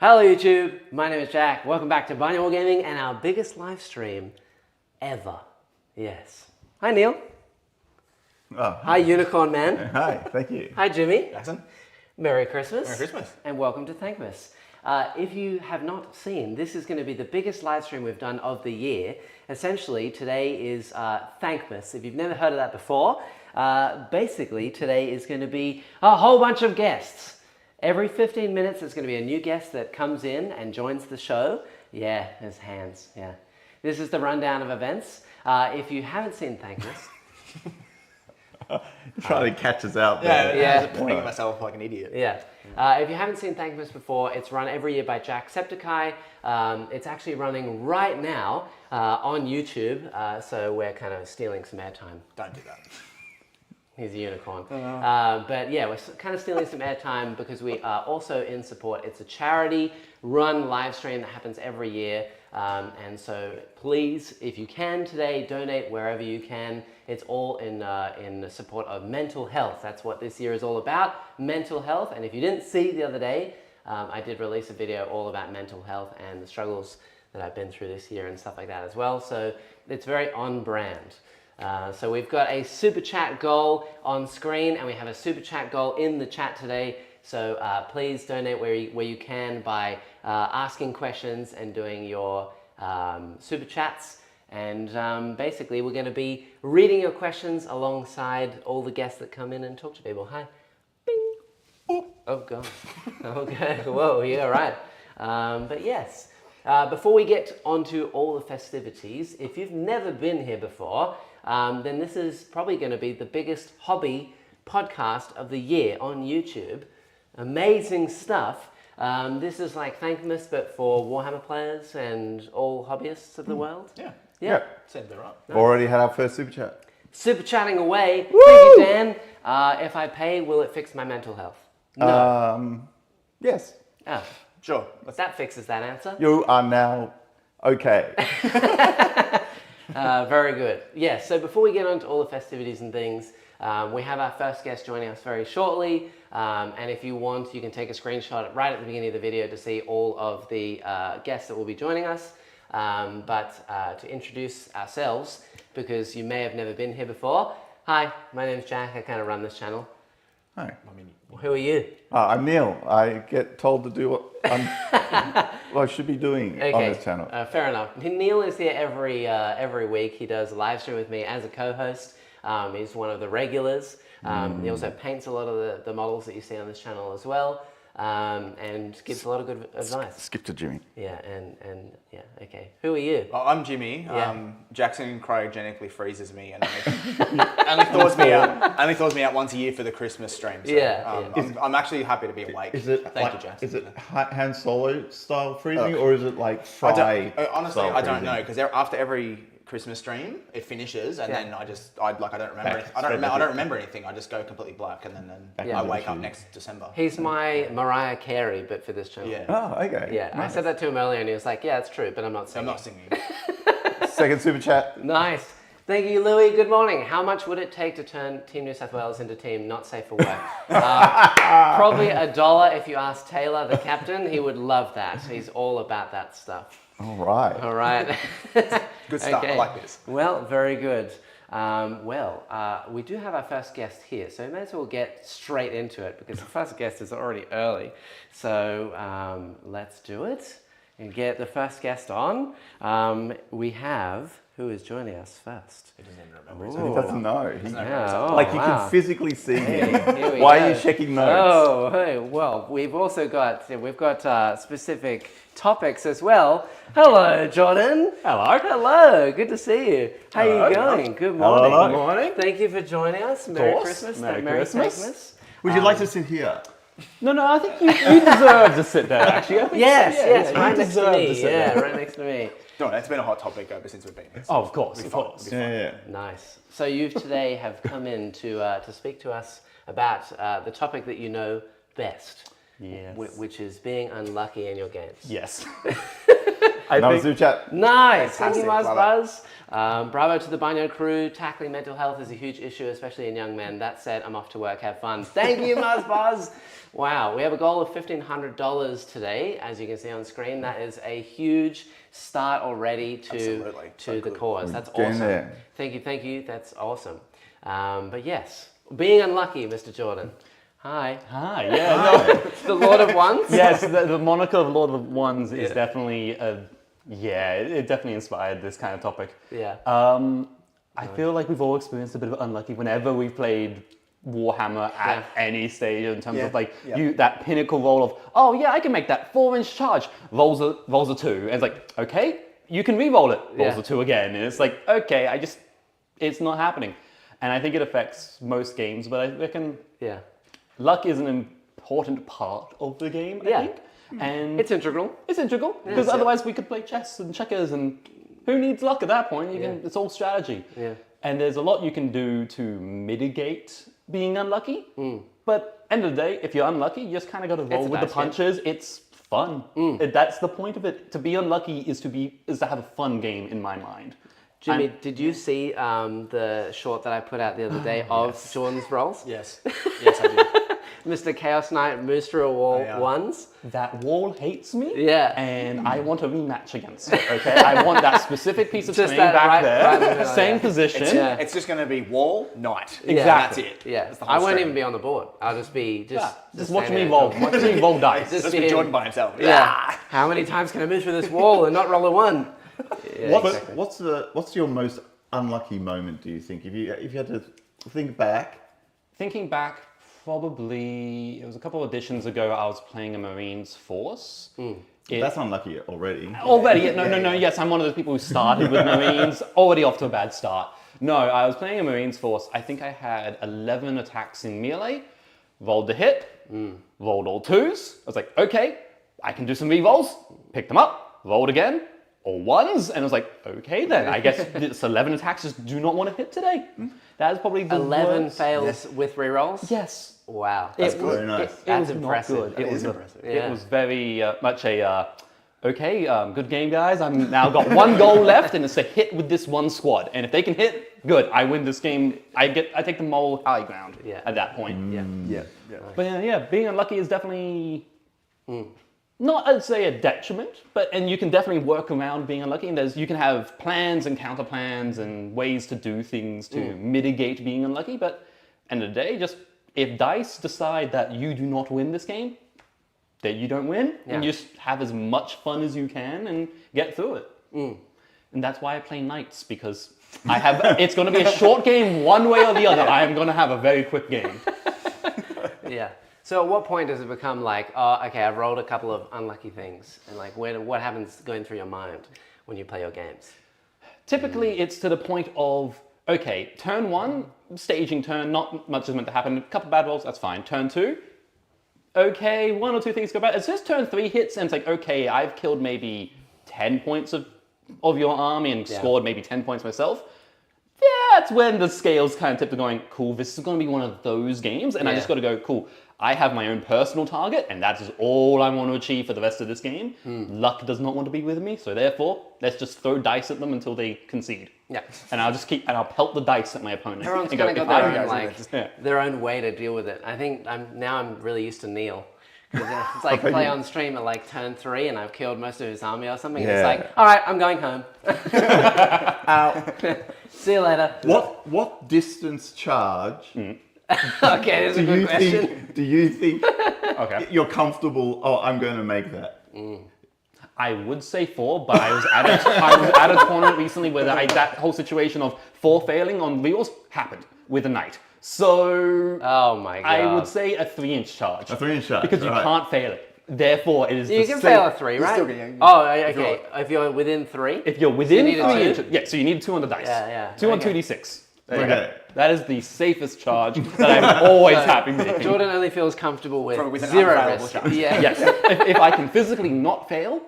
Hello YouTube, my name is Jack. Welcome back to Binaural Gaming and our biggest live stream ever. Yes. Hi Neil. Oh, Hi Unicorn Man. hi, thank you. Hi Jimmy. Jackson. Merry Christmas. Merry Christmas. And welcome to Thankmas. If you have not seen, this is going to be the biggest live stream we've done of the year. Essentially, today is Thankmas. If you've never heard of that before, basically today is going to be a whole bunch of guests. Every 15 minutes, there's going to be a new guest that comes in and joins the show. Yeah, there's hands, yeah. This is the rundown of events. If you haven't seen Thankmas... Trying to catch us out Yeah, there. Yeah. I was pointing at myself like an idiot. Yeah. If you haven't seen Thankmas before, it's run every year by Jacksepticeye. It's actually running right now on YouTube, so we're kind of stealing some airtime. Don't do that. He's a unicorn. But yeah, we're kind of stealing some airtime because we are also in support. It's a charity-run live stream that happens every year. And so please, if you can today, donate wherever you can. It's all in the support of mental health. That's what this year is all about, mental health. And if you didn't see the other day, I did release a video all about mental health and the struggles that I've been through this year and stuff like that as well. So it's very on brand. So we've got a super chat goal on screen and we have a super chat goal in the chat today. So please donate where you can by asking questions and doing your super chats. And basically we're going to be reading your questions alongside all the guests that come in and talk to people. Hi. Bing. Oh God. Okay. Whoa. Yeah. Right. But yes. Before we get onto all the festivities, if you've never been here before, then this is probably going to be the biggest hobby podcast of the year on YouTube. Amazing stuff. This is like Thankmas, but for Warhammer players and all hobbyists of the world. Yeah. Yeah. Sounds about right. Already had our first super chat. Super chatting away. Woo! Thank you, Dan. If I pay, will it fix my mental health? No. Yes. Oh, Sure. that fixes that answer. You are now okay. Very good. Yeah, so before we get on to all the festivities and things, we have our first guest joining us very shortly. And if you want, you can take a screenshot right at the beginning of the video to see all of the guests that will be joining us. But to introduce ourselves, because you may have never been here before. Hi, my name's Jack. I kind of run this channel. Hi. Who are you? I'm Neil. I get told to do what I should be doing on this channel. Fair enough. Neil is here every week. He does a live stream with me as a co-host. He's one of the regulars. He also paints a lot of the models that you see on this channel as well, and gives a lot of good advice. Skip to Jimmy. Yeah, and yeah, okay. Who are you? Well, I'm Jimmy. Yeah. Jackson cryogenically freezes me and only thaws me out. Only thaws me out once a year for the Christmas stream. So, Yeah, I'm actually happy to be awake. Is it Thank like, you, Jackson. is it Han Solo style freezing or is it like Fry? Honestly, style I don't freezing? know because after every Christmas stream, it finishes, and then I don't remember. Back. I don't remember anything. I just go completely black, and then Yeah. I wake up next December. He's my Mariah Carey, but for this channel. Yeah. Oh, okay. Yeah, Nice. I said that to him earlier, and he was like, "Yeah, it's true, but I'm not I'm singing." not singing. Second super chat. Nice. Thank you, Louis. Good morning. How much would it take to turn Team New South Wales into Team Not Safe for Work? Probably $1 if you ask Taylor, the captain. He would love that. He's all about that stuff. All right. All right. Good stuff. Okay. I like this. Well, very good. We do have our first guest here, so we may as well get straight into it because the first guest is already early. So let's do it and get the first guest on. We have, who is joining us first? He doesn't even remember. He doesn't know. Yeah, oh, Like you wow. can physically see him. Here we Why go. are you checking notes? Oh, hey, well, we've got specific topics as well. Hello, Jordan. Hello. Hello. Good to see you. How are you going? Good morning. Hello. Good morning. Thank you for joining us. Merry course. Christmas. Merry Merry Christmas. Thankmas. Would you like to sit here? No, I think you deserve to sit there, actually. I think, Yes, you right next to deserve me. sit Yeah, there. right next to me. No, that's been a hot topic ever since we've been here. Oh, of course, of course. Yeah. Nice. So you today have come in to speak to us about the topic that you know best. Yes. Which is being unlucky in your games. Yes. That was Super Chat. Nice. Thank you, Fantastic. Mars Love Buzz. Bravo to the Bino crew. Tackling mental health is a huge issue, especially in young men. That said, I'm off to work. Have fun. Thank you, Mars Buzz. Wow, we have a goal of $1,500 today, as you can see on screen. That is a huge start already Absolutely. to So the good. cause. That's Getting awesome. there. Thank you. That's awesome. But yes, being unlucky, Mr. Jordan. Hi. Hi, yeah, The Lord of Wands? yes, the moniker of Lord of Wands is Yeah. definitely it definitely inspired this kind of topic. Yeah. I feel like we've all experienced a bit of unlucky whenever we've played Warhammer at any stage in terms of like that pinnacle roll of, oh yeah, I can make that 4-inch charge, rolls a 2, and it's like, okay, you can re-roll it, rolls a 2 again, and it's like, okay, it's not happening. And I think it affects most games, but I reckon luck is an important part of the game, I think. And It's integral. it's integral, because otherwise we could play chess and checkers, and who needs luck at that point? It's all strategy. Yeah. And there's a lot you can do to mitigate being unlucky. But end of the day, if you're unlucky, you just kind of got to roll a with the dice game. punches. It's fun. That's the point of it. To be unlucky is to have a fun game in my mind. Jimmy, did you see the short that I put out the other day of Jordan's rolls? Yes. Yes, I did. Mr. Chaos Knight, Mooster Wall ones. That wall hates me. Yeah. And I want a rematch against it, okay? I want that specific piece of Just terrain that back right there, in the middle, same position. It's just going to be wall, knight. Yeah. That's it. Yeah. That's the whole I won't stream. even be on the board. I'll just be Just watch standing me there roll. talking. Watch me roll dice. Just Just be be him. Jordan by himself. Yeah. How many times can I move through this wall and not roll a 1? Yeah, exactly. What's your most unlucky moment, do you think? If you had to think back. Thinking back, probably it was a couple of editions ago. I was playing a Marines force. That's unlucky already. Yes, I'm one of those people who started with Marines, already off to a bad start. No, I was playing a Marines force. I think I had 11 attacks in melee, rolled the hit, rolled all 2s. I was like, okay, I can do some re-rolls, picked them up, rolled again, all 1s, and I was like, okay then, I guess it's 11 attacks just do not want to hit today. That is probably the 11 worst. fails with rerolls? Yes. Wow. That's It was- very nice. It That's was impressive. not good. That It is was impressive. Yeah. It was very much a good game, guys. I'm now got 1 goal left, and it's a hit with this one squad. And if they can hit, good. I win this game. I take the moral high ground at that point. Yeah. But yeah, being unlucky is definitely not, I'd say, a detriment, and you can definitely work around being unlucky. And you can have plans and counter plans and ways to do things to mitigate being unlucky. But end of the day, just if dice decide that you do not win this game, that you don't win, and you just have as much fun as you can and get through it. And that's why I play knights, because I have. It's going to be a short game, one way or the other. I am going to have a very quick game. Yeah. So at what point does it become like, oh, okay, I've rolled a couple of unlucky things, and like, what happens going through your mind when you play your games? Typically, it's to the point of, okay, turn 1, staging turn, not much is meant to happen. A couple bad rolls, that's fine. Turn 2, okay, 1 or 2 things go bad. It's just turn 3 hits, and it's like, okay, I've killed maybe 10 points of your army and scored maybe 10 points myself. That's when the scales kind of tip to going, cool, this is going to be one of those games, and I just got to go, cool, I have my own personal target, and that is all I want to achieve for the rest of this game. Luck does not want to be with me, so therefore, let's just throw dice at them until they concede. Yeah. And I'll pelt the dice at my opponent. Everyone's and kind of go, got if their I- own their own way to deal with it. I think I'm really used to Neil. 'Cause it's like play on stream at like turn 3 and I've killed most of his army or something. And it's Yeah. like, all right, I'm going home. See you later. What distance charge Okay, that's a good question. do you think Okay. you're comfortable? Oh, I'm going to make that. I would say 4, but I was at a tournament recently where that whole situation of 4 failing on reels happened with a knight. So Oh my god. I would say a 3-inch charge. A 3-inch charge, Because you right. can't fail it. Therefore, it is You the can same. fail a 3, right? still can, Oh, okay. If you're within 3. If you're within need a 3 2? inches, yeah, so you need 2 on the dice. Yeah. 2 on Okay. 2d6. Okay. That is the safest charge that I'm always happy making. Jordan only feels comfortable with With an 0 unfailable risk. charge. Yeah. Yes, if I can physically not fail,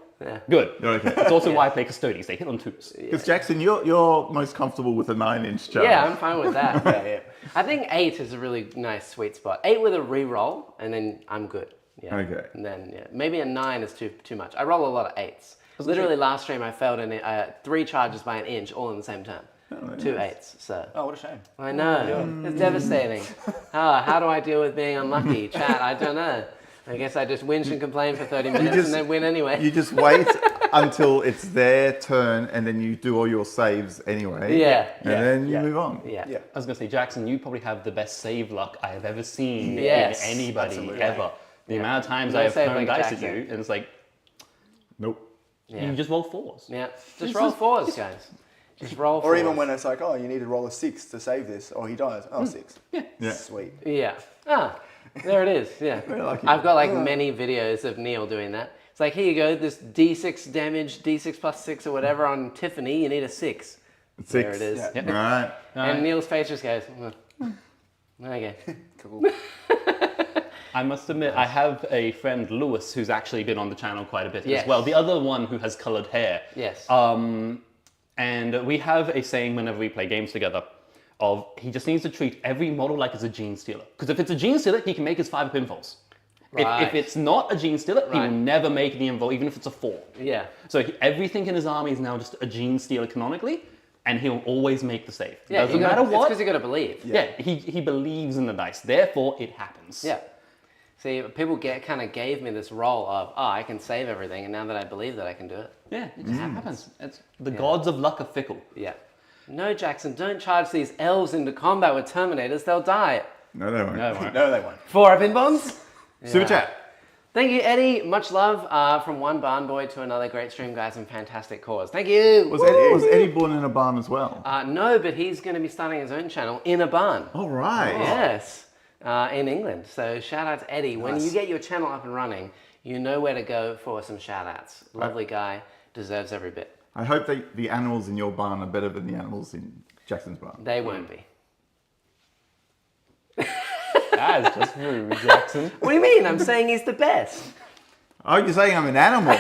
good. You're okay. It's also why I play custodians. They hit on 2s. Because Jackson, you're most comfortable with a 9-inch charge. Yeah, I'm fine with that. Yeah. I think 8 is a really nice sweet spot. 8 with a re-roll, and then I'm good. Yeah. Okay. And then maybe a 9 is too much. I roll a lot of 8s. Literally last stream I failed in 3 charges by an inch all in the same turn. 2 8s. So. Oh, what a shame. I know. It's devastating. How do I deal with being unlucky? Chat, I don't know. I guess I just whinge and complain for 30 minutes and then win anyway. You just wait until it's their turn, and then you do all your saves anyway. Yeah. And then you move on. Yeah. Yeah. I was going to say, Jackson, you probably have the best save luck I have ever seen Yes, in anybody absolutely. ever. The amount of times No I have save thrown like dice Jackson. at you, and it's like, Nope. you just roll 4s. Yeah. Just roll 4s, guys. Just roll 4s. Or even when it's like, oh, you need to roll a 6 to save this, or he dies. Oh, 6. Yeah. Sweet. Yeah. There it is. Yeah. Very lucky. I've got like many videos of Neil doing that. It's like, here you go, this D6 damage, D6 plus 6 or whatever on Tiffany, you need a 6. 6. There it is. Yeah. All right. And Neil's face just goes, okay. Cool. I must admit, I have a friend, Lewis, who's actually been on the channel quite a bit Yes. as well. The other one who has colored hair. Yes. And we have a saying whenever we play games together of he just needs to treat every model like it's a gene stealer. Because if it's a gene stealer, he can make his 5 pinfalls. Right. If it's not a gene stealer, he will Right. never make the invo, even if it's a 4. Yeah. So everything in his army is now just a gene stealer canonically, and he'll always make the save. Yeah, Doesn't matter It's what. because you got to believe. Yeah, he believes in the dice. Therefore, it happens. Yeah. See, people kind of gave me this role of, I can save everything, and now that I believe that I can do it. Yeah, it just happens. It's, the gods of luck are fickle. Yeah. No, Jackson, don't charge these elves into combat with Terminators. They'll die. No, they won't. No, right. No, they won't. 4 up in bonds. Super chat. Thank you, Eddie. Much love from one barn boy to another. Great stream, guys, and fantastic cause. Thank you. Was Eddie born in a barn as well? No, but he's going to be starting his own channel in a barn. All right. Yes, in England. So shout out to Eddie. When you get your channel up and running, you know where to go for some shout outs. Lovely guy, deserves every bit. I hope the animals in your barn are better than the animals in Jackson's barn. They won't be. That is just rude, Jackson. What do you mean? I'm saying he's the best. Oh, you're saying I'm an animal?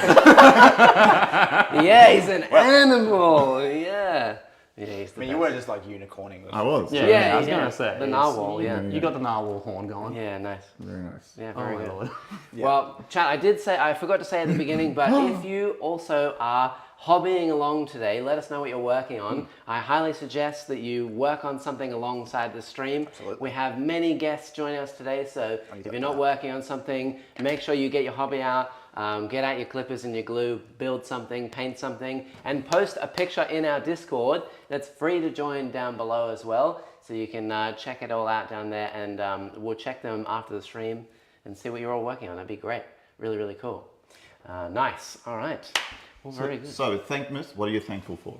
Yeah, he's an animal. Yeah. Yeah, he's the I mean, you best. were just like unicorning. I was. Yeah, I was gonna say The it's- narwhal, yeah. You got the narwhal horn going. Yeah, nice. Very nice. Yeah, Oh very my good. lord. Well, chat, I forgot to say at the beginning, but if you also are hobbying along today, let us know what you're working on. I highly suggest that you work on something alongside the stream. Absolutely. We have many guests joining us today, so if you're not working on something, make sure you get your hobby out. Get out your clippers and your glue, build something, paint something, and post a picture in our Discord. That's free to join down below as well. So you can check it all out down there, and we'll check them after the stream and see what you're all working on. That'd be great. Really, really cool. Nice. All right. Well, very good. So, Thankmas, what are you thankful for?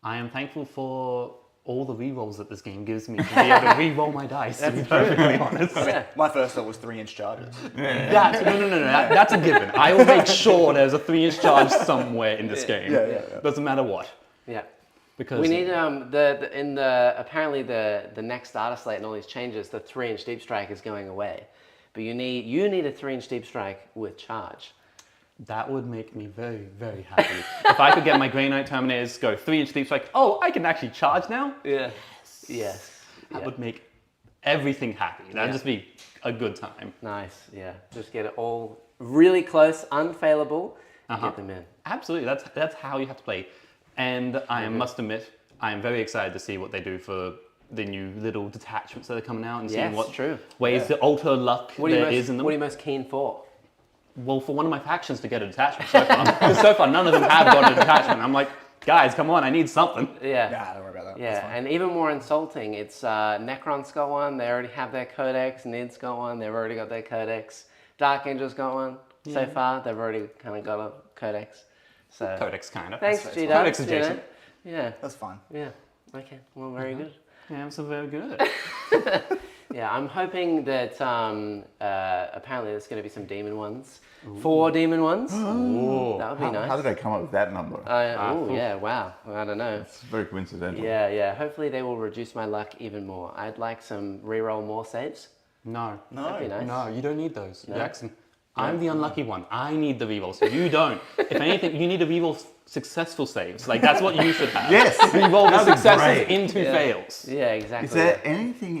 I am thankful for all the rerolls that this game gives me to be able to re-roll my dice. To be perfectly honest. Yeah. My first thought was 3-inch charges. That's, no. That's a given. I will make sure there's a 3-inch charge somewhere in this game. Yeah. Doesn't matter what. Yeah. Because We need apparently the next data slate and all these changes, the 3-inch deep strike is going away, but you need a 3-inch deep strike with charge. that would make me very, very happy. If I could get my Grey Knight Terminators go 3-inch deep strike, I can actually charge now. Yeah. Yes. That would make everything happy. That'd just be a good time. Nice. Yeah. Just get it all really close, unfailable. Get them in. Absolutely, that's how you have to play. And I must admit, I am very excited to see what they do for the new little detachments that are coming out and seeing Yes, what true. ways to alter luck there is in them. What are you most keen for? Well, for one of my factions to get a detachment so far. Because so far, none of them have got a detachment. I'm like, guys, come on, I need something. Yeah. Nah, don't worry about that. Yeah, and even more insulting, it's Necron's got one, they already have their codex, Nid's got one, they've already got their codex, Dark Angel's got one, so far, they've already kind of got a codex. So Codex, kind of. thanks, That's G fine. Codex adjacent. Yeah, That's fine. yeah, okay, well, very good. Yeah, I'm so very good. Yeah, I'm hoping that apparently there's going to be some demon ones. 4 demon ones. Ooh. That would be nice. How did they come up with that number? Oh, yeah, wow. I don't know. It's very coincidental. Yeah. Hopefully they will reduce my luck even more. I'd like some reroll more saves. No. That'd be nice. No, you don't need those, Jackson. I'm the unlucky one. I need the rerolls. You don't. If anything, you need to reroll successful saves. Like, that's what you should have. Yes. Reroll the That'd be successes great. into fails. Yeah, exactly. Is there anything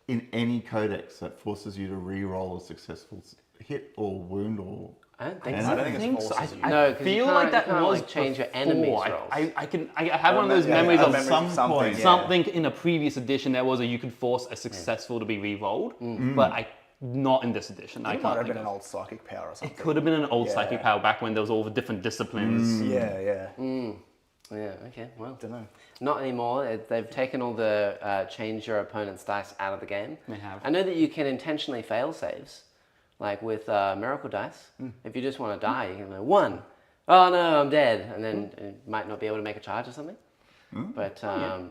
in any codex that forces you to re-roll a successful hit or wound or? I don't think I so. I don't think it's forces you. No, 'cause you feel can't- like you that can't, was like, change your before. enemies' rolls. I have one of those Yeah, memories yeah, of memories some of something. point. Yeah. something in a previous edition. There was you could force a successful to be re-rolled, but not in this edition. I It can't might have think been of. an old psychic power or something. It could have been an old Yeah. psychic power back when there was all the different disciplines. Yeah, yeah. Yeah, okay, well. Don't know. Not anymore. They've taken all the change your opponent's dice out of the game. They have. I know that you can intentionally fail saves, like with Miracle Dice. If you just want to die, you can go 1. Oh no, I'm dead. And then you might not be able to make a charge or something. But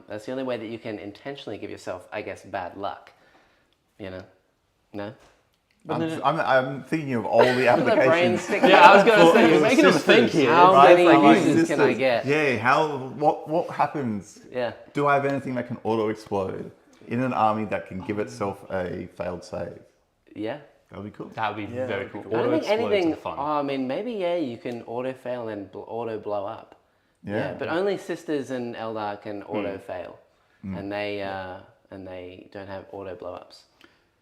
that's the only way that you can intentionally give yourself, I guess, bad luck. You know? No? I'm thinking of all the The brain applications. sticking Yeah, I was going to For say, you're the making them sisters, think here. How right? many For my uses can I sisters. get? Yeah, what happens? Yeah. Do I have anything that can auto-explode in an army that can give itself a failed save? Yeah. That'd be cool. That would be very cool. I don't think Auto-explodes anything. are fun. I mean, maybe you can auto fail and auto blow up. Yeah. But only Sisters and Eldar can auto fail, and they don't have auto blow ups.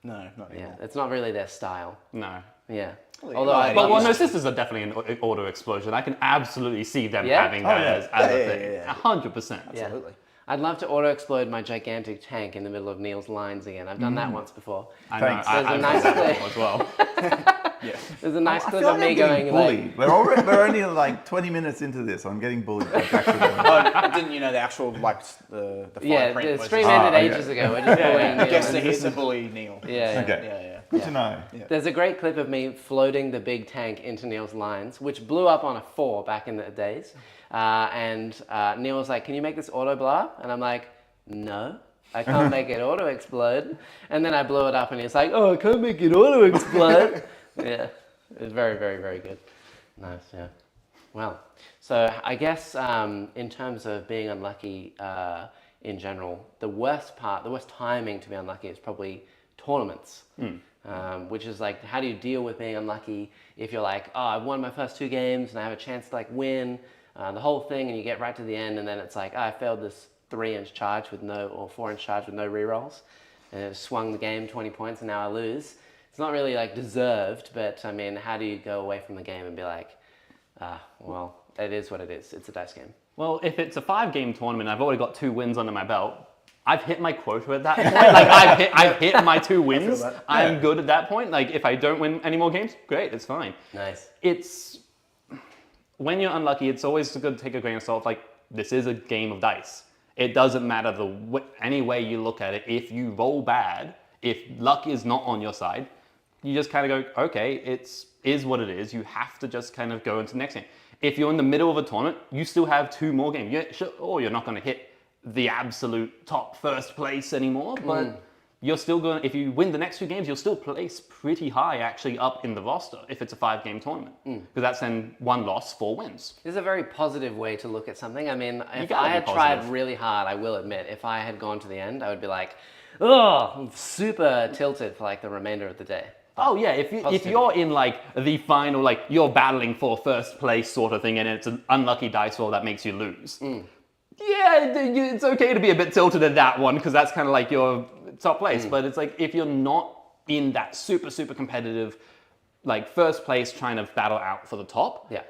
No, not Yeah, anymore. it's not really their style. No. Yeah. Well, Although you I know, But love well, no, sisters are definitely an auto explosion. I can absolutely see them Yeah? having Oh, that yeah. as Yeah, a yeah, thing. yeah. 100%. Yeah. Absolutely. I'd love to auto explode my gigantic tank in the middle of Neil's lines again. I've done that once before. I know. Thanks. There's a I've nice done that clip. as well. There's a nice I clip feel of like me I'm getting going like, bullied. We're only 20 minutes into this. I'm getting bullied. By Oh, didn't you know the actual the fine yeah, print the was stream just- ended okay. ages ago. We're just bullying Neil. Guess the hit to bully Neil. Yeah. Okay. Yeah, yeah. Good to know. There's a great clip of me floating the big tank into Neil's lines, which blew up on a 4 back in the days. And Neil was like, "Can you make this auto blow up?" And I'm like, "No, I can't make it auto explode." And then I blew it up, and he's like, "Oh, I can't make it auto explode." Yeah, it was very, very, very good. Nice, yeah. Well, so I guess in terms of being unlucky in general, the worst timing to be unlucky is probably tournaments. Which is like, how do you deal with being unlucky if you're like, oh, I've won my first 2 games and I have a chance to like win the whole thing, and you get right to the end and then it's like, oh, I failed this 3-inch charge with or 4-inch charge with no rerolls, and it swung the game 20 points and now I lose. It's not really like deserved, but I mean, how do you go away from the game and be like, well, it is what it is. It's a dice game. Well, if it's a 5-game tournament, I've already got 2 wins under my belt. I've hit my quota at that point. Like I've hit my 2 wins. that. I'm good at that point. Like if I don't win any more games, great, it's fine. Nice. It's when you're unlucky, it's always good to take a grain of salt. Like this is a game of dice. It doesn't matter any way you look at it. If you roll bad, if luck is not on your side, you just kind of go, okay, is what it is. You have to just kind of go into the next game. If you're in the middle of a tournament, you still have 2 more games. You're not going to hit the absolute top first place anymore, but you're still going. If you win the next 2 games, you'll still place pretty high actually up in the roster if it's a 5-game tournament, because that's then 1 loss, 4 wins. This is a very positive way to look at something. I mean, if gotta I be had tried positive. really hard, I will admit, if I had gone to the end, I would be like, oh, I'm super tilted for like the remainder of the day. Oh yeah, if you're in like the final, like you're battling for first place sort of thing, and it's an unlucky dice roll that makes you lose. Yeah, it's okay to be a bit tilted at that one because that's kind of like your top place. But it's like if you're not in that super competitive, like first place trying to battle out for the top, Yeah.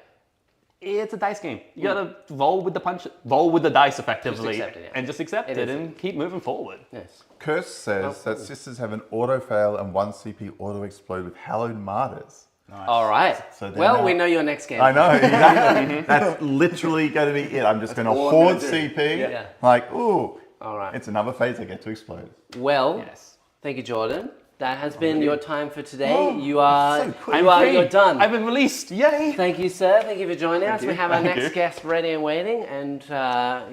it's a dice game. You gotta roll with the dice effectively, accept it, yeah. and just accept It it is. and keep moving forward. Yes. Curse says that sisters have an auto fail and 1 CP auto explode with hallowed martyrs. All right. So then well, now- we know your next game. I know, exactly. That's literally going to be it. I'm just going to all I'm hoard gonna do. CP. Yeah. Like, ooh, All right. it's another phase I get to explode. Well, Yes. thank you, Jordan. That has been your time for today. Oh, you're Free. done. I've been released. Yay! Thank you, sir. Thank you for joining us. We have our Thank next you. guest ready and waiting. And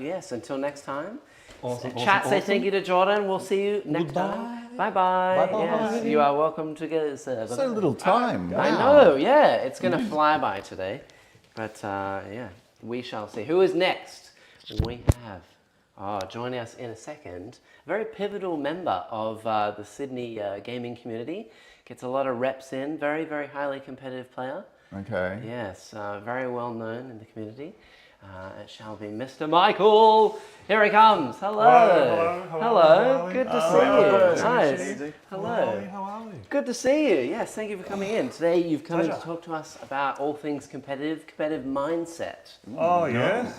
yes, until next time. Awesome, Chat, say awesome. thank you to Jordan. We'll see you next time. Bye-bye. Yes, you are welcome to go, sir. So little time. I Wow. know, yeah. It's going to fly by today. But yeah, we shall see. Who is next? We have, joining us in a second, a very pivotal member of the Sydney gaming community. Gets a lot of reps in. Very, very highly competitive player. Okay. Yes, very well known in the community. It shall be Mr. Michael. Here he comes. Hello. Hello. Good to Hello. see you. Nice. Hello. How are we? Good to see you. Yes, thank you for coming in. Today you've come in to Pleasure. talk to us about all things competitive mindset. Oh, yeah?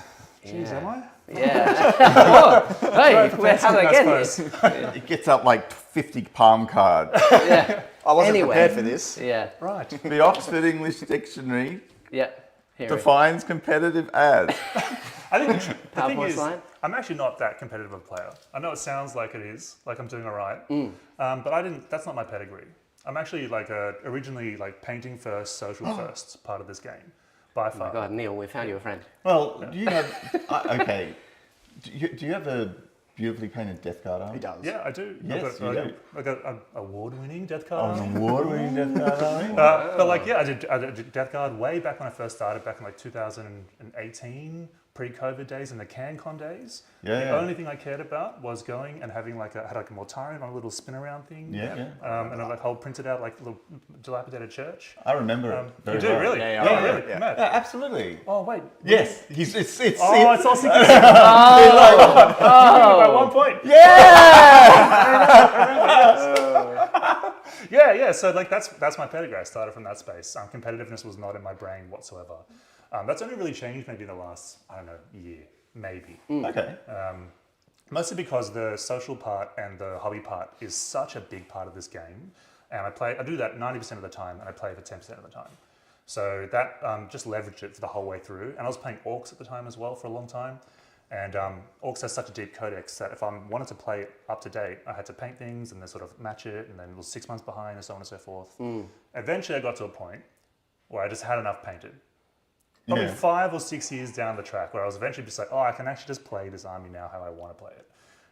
Jeez, am I? Yeah. Whoa. Hey, we're having again I here. suppose. It gets up like 50 palm cards. Yeah. I wasn't Anyway. prepared for this. Yeah. Right. The Oxford English Dictionary Yeah. Here we go. defines competitive as. I think the thing PowerPoint is, slide? I'm actually not that competitive a player. I know it sounds like it is, like I'm doing all right, but I didn't. That's not my pedigree. I'm actually like originally like painting first, social first part of this game, by Oh far. my God, Neil, we found you a friend. Well, do you have. Okay. Do you have a beautifully painted Death Guard army? He does. Yeah, I do. Yes, I've you got, do. I got an award-winning Death Oh, Card. an award-winning Death Guard army? But like, yeah, I did Death Guard way back when I first started, back in like 2018, pre-COVID days and the CanCon days. Yeah, The yeah. only thing I cared about was going and having like had like a Mortarion on a little spin around thing. Yeah, yeah. And I like whole printed out like a little dilapidated church. I remember it. Very You do well. really? Yeah, Oh, yeah, really? yeah. Mad. Yeah, absolutely. Oh wait. Yes, it's Oh, it's all sinking. By 1 point. Yeah. So like that's my pedigree. I started from that space. Competitiveness was not in my brain whatsoever. That's only really changed maybe in the last, I don't know, year, maybe. Okay. Mostly because the social part and the hobby part is such a big part of this game. And I do that 90% of the time and I play for 10% of the time. So that just leveraged it for the whole way through. And I was playing Orcs at the time as well for a long time. And Orcs has such a deep codex that if I wanted to play it up to date, I had to paint things and then sort of match it, and then it was 6 months behind and so on and so forth. Eventually I got to a point where I just had enough painted. Probably Yeah. 5 or 6 years down the track where I was eventually just like, oh, I can actually just play this army now how I want to play it.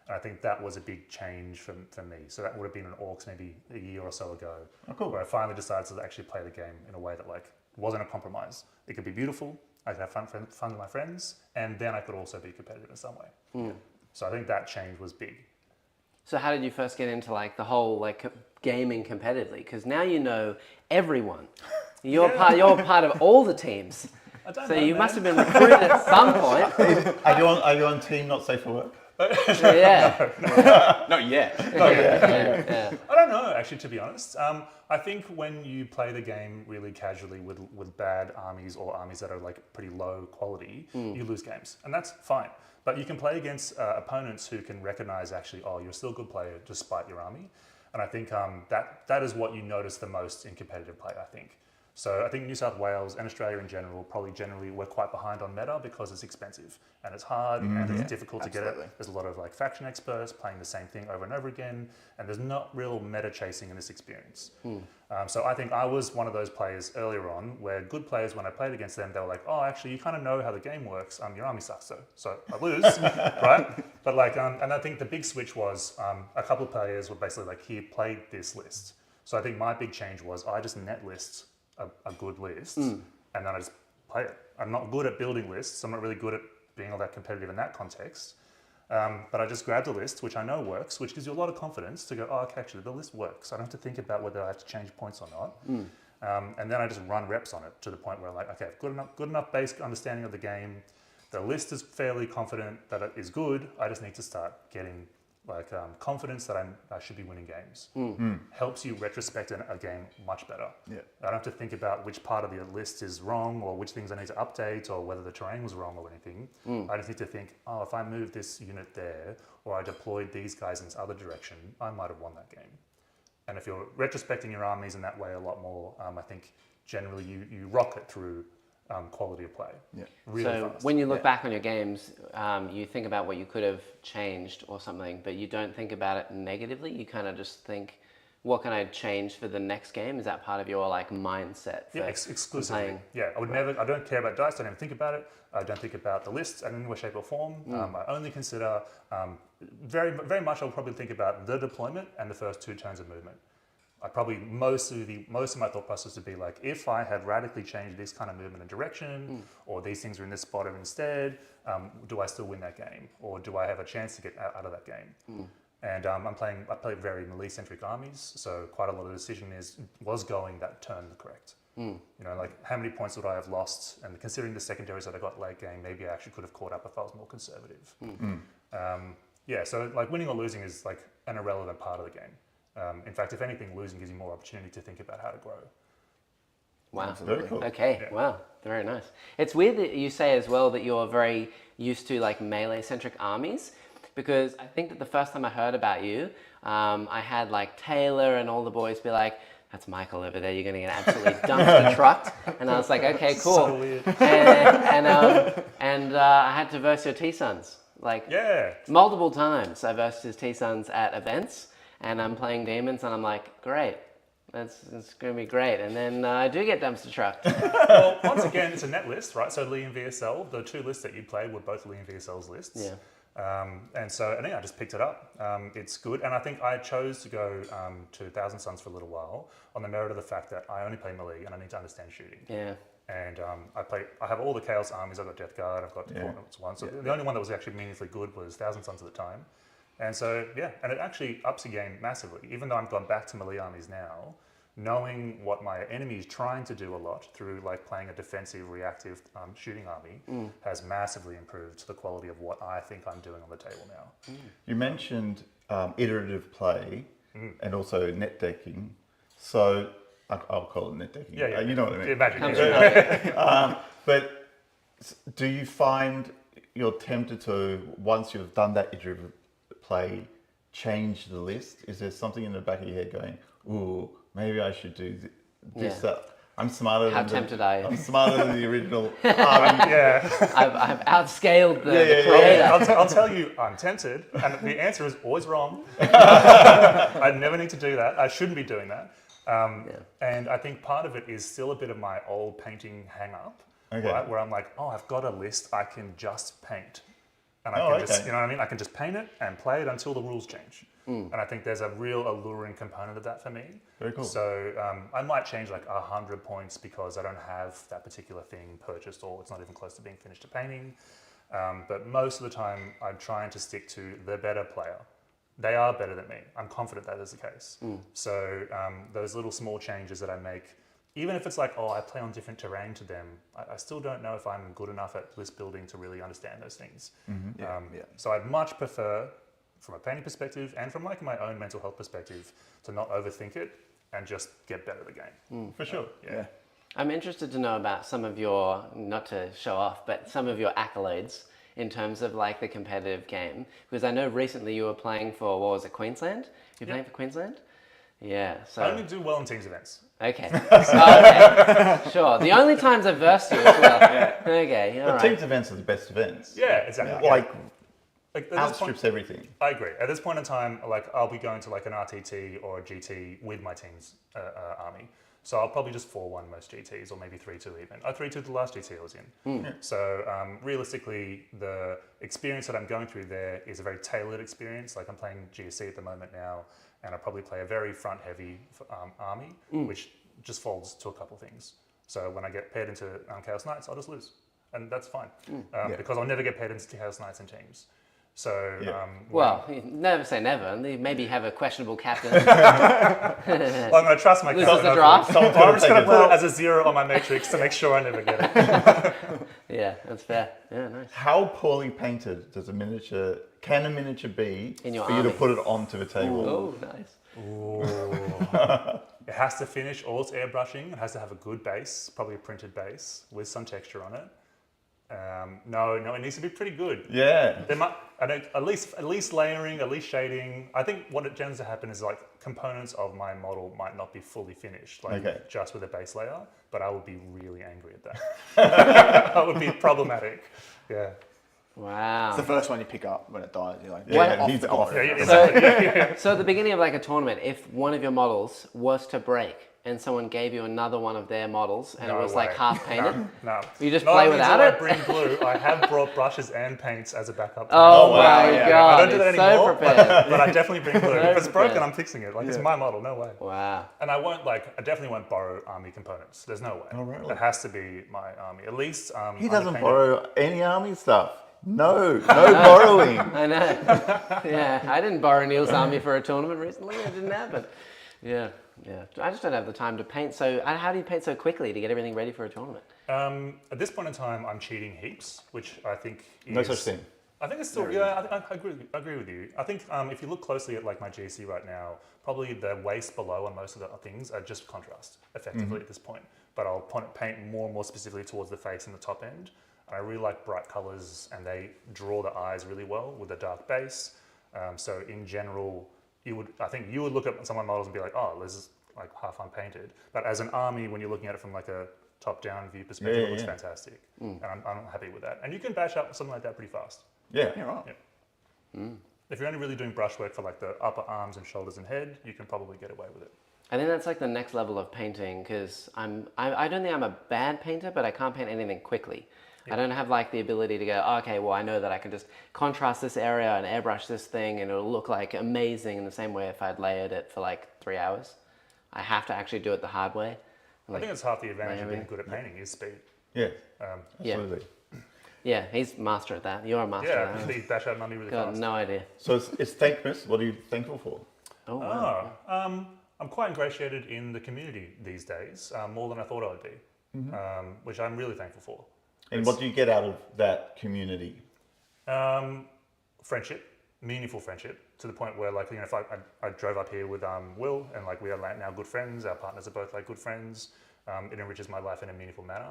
And I think that was a big change for me. So that would have been an Orcs maybe a year or so ago. Oh, cool. Where I finally decided to actually play the game in a way that like wasn't a compromise. It could be beautiful, I could have fun with my friends, and then I could also be competitive in some way. So I think that change was big. So how did you first get into like the whole like gaming competitively? Because now you know everyone. You're part of all the teams. I don't So know, you man. must have been recruited at some point. Are you on team not safe for work? Yeah. Not yet. Yeah. I don't know, actually, to be honest. I think when you play the game really casually with bad armies or armies that are like pretty low quality, you lose games, and that's fine. But you can play against opponents who can recognize actually, oh, you're still a good player despite your army. And I think that is what you notice the most in competitive play, I think. So I think New South Wales and Australia in general, probably generally we're quite behind on meta because it's expensive and it's hard and it's difficult to get absolutely. it. There's a lot of like faction experts playing the same thing over and over again, and there's not real meta chasing in this experience. So I think I was one of those players earlier on where good players, when I played against them, they were like, oh, actually, you kind of know how the game works. Your army sucks though, so I lose, right? But like, and I think the big switch was a couple of players were basically like, here, play this list. So I think my big change was I just net list a good list, and then I just play it. I'm not good at building lists. I'm not really good at being all that competitive in that context. But I just grabbed a list, which I know works, which gives you a lot of confidence to go, oh, okay, actually, the list works. I don't have to think about whether I have to change points or not. And then I just run reps on it to the point where I'm like, okay, good enough basic understanding of the game. The list is fairly confident that it is good. I just need to start getting like confidence that I should be winning games. Helps you retrospect a game much better. Yeah. I don't have to think about which part of the list is wrong or which things I need to update or whether the terrain was wrong or anything. I just need to think, oh, if I move this unit there or I deployed these guys in this other direction, I might have won that game. And if you're retrospecting your armies in that way a lot more, I think generally you rocket through quality of play. Yeah. Really So fast. when you look back on your games, you think about what you could have changed or something, but you don't think about it negatively. You kind of just think, what can I change for the next game? Is that part of your like mindset? For Yeah, exclusively. playing? Yeah, I don't care about dice. I don't even think about it. I don't think about the lists in any way, shape, or form. I only consider very, very much. I'll probably think about the deployment and the first 2 turns of movement. I probably most of my thought process would be like, if I had radically changed this kind of movement and direction, or these things are in this spot instead, do I still win that game, or do I have a chance to get out of that game? And I play very melee-centric armies, so quite a lot of the decision was going that turn correct. You know, like how many points would I have lost? And considering the secondaries that I got late game, maybe I actually could have caught up if I was more conservative. Yeah, so like winning or losing is like an irrelevant part of the game. In fact, if anything, losing gives you more opportunity to think about how to grow. Wow. Very cool. Okay. Yeah. Wow. Very nice. It's weird that you say as well that you're very used to like melee-centric armies, because I think that the first time I heard about you, I had like Taylor and all the boys be like, "That's Michael over there. You're going to get absolutely dumpster trucked." And I was like, "Okay, cool." So weird. And I had to verse your T-Sons like Yeah. multiple times. I versed his T-Sons at events, and I'm playing demons, and I'm like, "Great. It's going to be great." And then I do get dumpster trucked. Well, once again, it's a net list, right? So Lee and VSL, the two lists that you played were both Lee and VSL's lists. Yeah. And so, and yeah, I just picked it up. It's good. And I think I chose to go to Thousand Suns for a little while on the merit of the fact that I only play melee and I need to understand shooting. Yeah. And I have all the Chaos armies. I've got Death Guard, I've got Coordinates 1. So the only one that was actually meaningfully good was Thousand Suns at the time. And so, yeah, and it actually ups the game massively. Even though I've gone back to melee armies now, knowing what my enemy is trying to do a lot through like playing a defensive, reactive shooting army has massively improved the quality of what I think I'm doing on the table now. You mentioned iterative play and also net decking. So I'll call it net decking. Yeah. You know what I mean. Imagine. But do you find you're tempted to, once you've done that iterative play, change the list? Is there something in the back of your head going, "Ooh, maybe I should do this"? Yeah. I'm smarter. How tempted are you? I'm smarter than the original army. Yeah. I've outscaled the Yeah. creator. I'll tell you, I'm tempted, and the answer is always wrong. I never need to do that. I shouldn't be doing that. And I think part of it is still a bit of my old painting hang-up, right? Where I'm like, oh, I've got a list, I can just paint. And I can just, you know what I mean? I can just paint it and play it until the rules change. And I think there's a real alluring component of that for me. Very cool. So I might change like 100 points because I don't have that particular thing purchased or it's not even close to being finished a painting. But most of the time I'm trying to stick to the better player. They are better than me. I'm confident that is the case. So those little small changes that I make, even if it's like, oh, I play on different terrain to them, I still don't know if I'm good enough at list building to really understand those things. So I'd much prefer, from a painting perspective and from like my own mental health perspective, to not overthink it and just get better at the game. For sure. Yeah. I'm interested to know about some of your, not to show off, but some of your accolades in terms of like the competitive game. Because I know recently you were playing for, what was it, Queensland? You're playing for Queensland? Yeah, so... I only do well in teams events. Okay. Okay. Sure. The only times I've versed you as well. Okay, all But right. teams events are the best events. Yeah, exactly. Like, Like, at this outstrips everything. I agree. At this point in time, like I'll be going to like an RTT or a GT with my team's army. So I'll probably just 4-1 most GTs, or maybe 3-2 even. I 3-2 the last GT I was in. So realistically, the experience that I'm going through there is a very tailored experience. Like I'm playing GSC at the moment now, and I'll probably play a very front-heavy army, which just folds to a couple things. So when I get paired into Chaos Knights, I'll just lose. And that's fine, because I'll never get paired into Chaos Knights in teams. So, Well, you never say never. Maybe have a questionable captain. I'm going to trust my Loses captain. the draft. So I'm just going to put it as a 0 on my matrix to make sure I never get it. Yeah, that's fair. Yeah, nice. How poorly painted does a miniature be In your for you to army? put it onto the table? Oh, nice. It has to finish all its airbrushing. It has to have a good base, probably a printed base with some texture on it. No, it needs to be pretty good. Yeah. There might, at least layering, at least shading. I think what it tends to happen is like components of my model might not be fully finished, like just with a base layer. But I would be really angry at that. That would be problematic. Yeah. Wow. It's the first one you pick up when it dies. You're like, Yeah, off he's the off. go. Yeah, exactly. So at the beginning of like a tournament, if one of your models was to break and someone gave you another one of their models and it was like half painted, No. you just Not play only without do I it? bring glue, I have brought brushes and paints as a backup. Oh wow, my yeah. god, I don't do that it's anymore, so prepared. but I definitely bring glue. So If it's broken, prepared. I'm fixing it. Like it's my model, no way. Wow. And I definitely won't borrow army components. There's no way. Oh, really? It has to be my army. At least He doesn't underpainted. borrow any army stuff. No borrowing. I know. Yeah, I didn't borrow Neil's army for a tournament recently. It didn't happen. Yeah. Yeah, I just don't have the time to paint. So how do you paint so quickly to get everything ready for a tournament? At this point in time, I'm cheating heaps, which I think is... No such thing. I think it's still, yeah, I agree with you. I think if you look closely at like my GC right now, probably the waist below and most of the things are just contrast effectively at this point. But I'll paint more and more specifically towards the face and the top end. And I really like bright colors and they draw the eyes really well with a dark base. So in general, I think you would look at some of my models and be like, oh, this is like half unpainted. But as an army, when you're looking at it from like a top-down view perspective, it looks fantastic. And I'm happy with that. And you can bash up something like that pretty fast. Yeah. Yeah, right. Yeah. If you're only really doing brushwork for like the upper arms and shoulders and head, you can probably get away with it. I think that's like the next level of painting because I don't think I'm a bad painter, but I can't paint anything quickly. I don't have like the ability to go, oh, okay, well I know that I can just contrast this area and airbrush this thing and it'll look like amazing in the same way if I'd layered it for like 3 hours. I have to actually do it the hard way. I think it's half the advantage of being good at painting is speed. Yeah. Absolutely. Yeah, he's master at that. You're a master Yeah, at that. you bash out money really Got fast. no idea. So it's Thankmas. What are you thankful for? Oh, wow. I'm quite ingratiated in the community these days, more than I thought I would be, which I'm really thankful for. And what do you get out of that community? Friendship, meaningful friendship, to the point where like, you know, if I drove up here with Will and like we are now good friends, our partners are both like good friends, it enriches my life in a meaningful manner.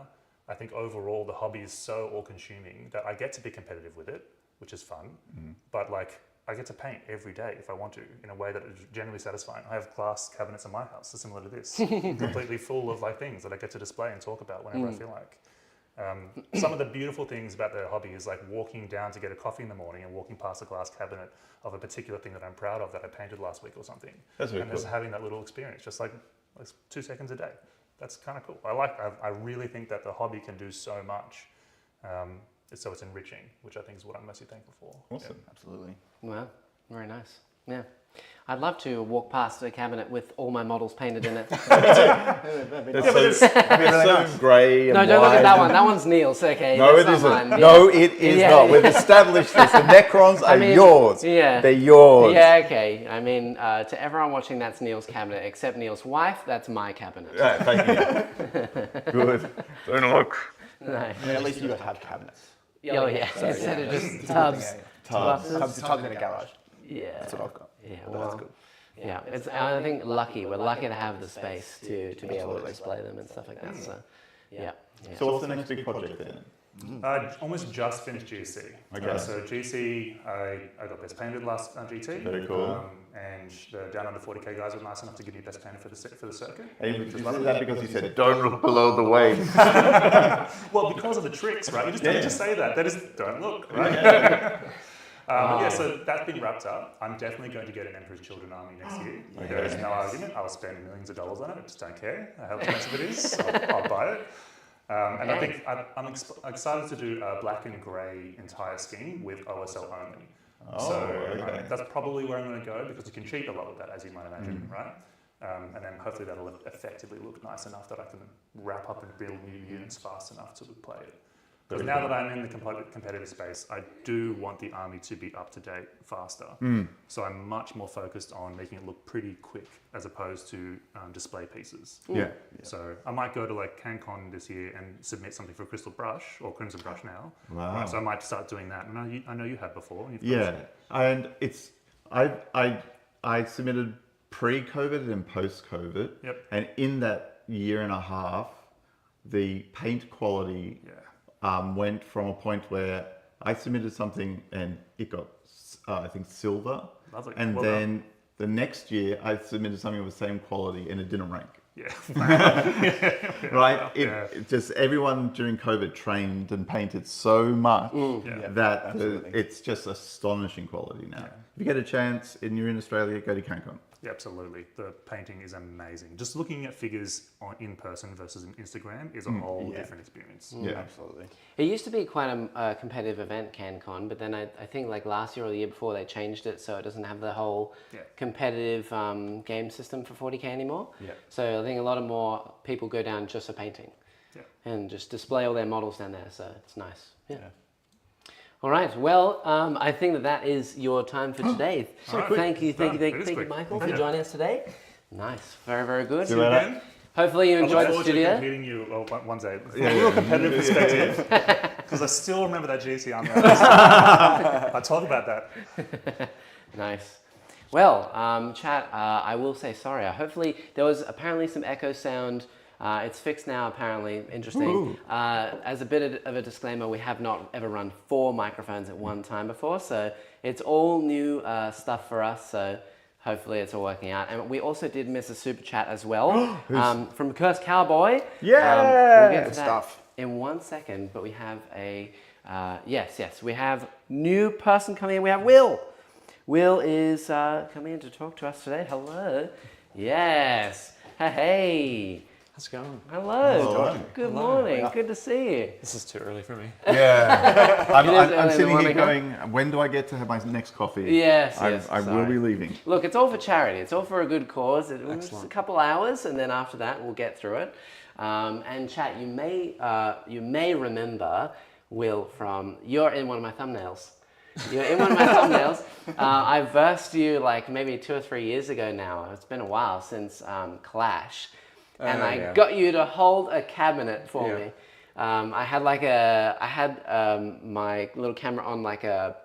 I think overall the hobby is so all-consuming that I get to be competitive with it, which is fun, but like I get to paint every day if I want to in a way that is generally satisfying. I have glass cabinets in my house that are similar to this, completely full of like things that I get to display and talk about whenever I feel like. Some of the beautiful things about the hobby is like walking down to get a coffee in the morning and walking past a glass cabinet of a particular thing that I'm proud of that I painted last week or something. That's really and cool. just having that little experience, just like 2 seconds a day. That's kind of cool. I really think that the hobby can do so much. So it's enriching, which I think is what I'm mostly thankful for. Awesome. Yeah, absolutely. Wow, very nice. Yeah. I'd love to walk past a cabinet with all my models painted in it. It's so grey and No, don't look at wide that one. and- That one's Neil's. Okay. No, it that's not isn't. mine. No, Yeah. it is Yeah. not. We've established this. The Necrons are mean, yours. yeah. They're yours. Yeah, okay. I mean, to everyone watching, that's Neil's cabinet, except Neil's wife, that's my cabinet. Yeah, thank you. Good. Don't look. No. I mean, at least you have cabinets. Oh, yeah. Instead of just tubs. Tubs in a garage. Yeah. That's what I've got. Yeah, But well, that's good. yeah. It's, I think lucky. We're lucky to have the space to be able to display them and stuff like that. So, yeah. So what's the next big project then? I almost just finished GC. Okay. So GC, I got best painted last GT. Very cool. And the down under 40k guys were nice enough to give me best painted for the circuit. Is that because you said don't look below the waist? Well, because of the tricks, right? You just don't just say that. That is, don't look, right? Yeah, so that's been wrapped up. I'm definitely going to get an Emperor's Children army next year. There is no argument. I'll spend millions of dollars on it. I just don't care how expensive it is. I'll buy it. And I think I'm excited to do a black and grey entire scheme with OSL only. So that's probably where I'm going to go because you can cheat a lot with that, as you might imagine, right? And then hopefully that'll effectively look nice enough that I can wrap up and build new units fast enough to play it. Because now that I'm in the competitive space, I do want the army to be up to date faster. So I'm much more focused on making it look pretty quick as opposed to display pieces. Yeah. So I might go to like CanCon this year and submit something for Crystal Brush or Crimson Brush now. Wow. So I might start doing that. And I know you have before. You've Yeah, and it's I submitted pre-COVID and post-COVID. Yep. And in that year and a half, the paint quality went from a point where I submitted something and it got I think silver. Lovely. And Well then the next year I submitted something of the same quality and it didn't rank. Yeah. Right? It just everyone during COVID trained and painted so much that absolutely. it's just astonishing quality now. If you get a chance and you're in Australia, go to CanCon. Yeah, absolutely. The painting is amazing. Just looking at figures in person versus on Instagram is a whole different experience. Yeah. Absolutely. It used to be quite a competitive event, CanCon, but then I think like last year or the year before they changed it so it doesn't have the whole competitive game system for 40k anymore. Yeah. So I think a lot of more people go down just for painting and just display all their models down there. So it's nice. Yeah. All right. Well, I think that is your time for today. Thank you, It is quick. Michael, for joining us today. Nice. Very, very good. See you later. Again, Hopefully you I look enjoyed the forward to studio. competing you one day. From a real competitive perspective, because I still remember that GC army. I talk about that. Nice. Well, chat, I will say sorry. Hopefully, there was apparently some echo sound. It's fixed now, apparently. Interesting. As a bit of a disclaimer, we have not ever run 4 microphones at one time before, so it's all new stuff for us. So hopefully it's all working out. And we also did miss a super chat as well from Cursed Cowboy. Yeah! We'll get to Good that stuff. in 1 second, but we have a, yes, we have new person coming in. We have Will. Will is coming in to talk to us today. Hello. Yes. Hey. How's it going? Hello. Hello. Good morning. Good to see you. This is too early for me. Yeah. I'm early in the sitting here morning, huh? going, when do I get to have my next coffee? Yes, I yes, will sorry. be leaving. Look, it's all for charity. It's all for a good cause. It's just a Excellent. couple hours, and then after that, we'll get through it. And chat, you may remember Will from, you're in one of my thumbnails. You're in one of my thumbnails. I versed you like maybe 2 or 3 years ago now. It's been a while since Clash. And I yeah. got you to hold a cabinet for Yeah. me. I had my little camera on like a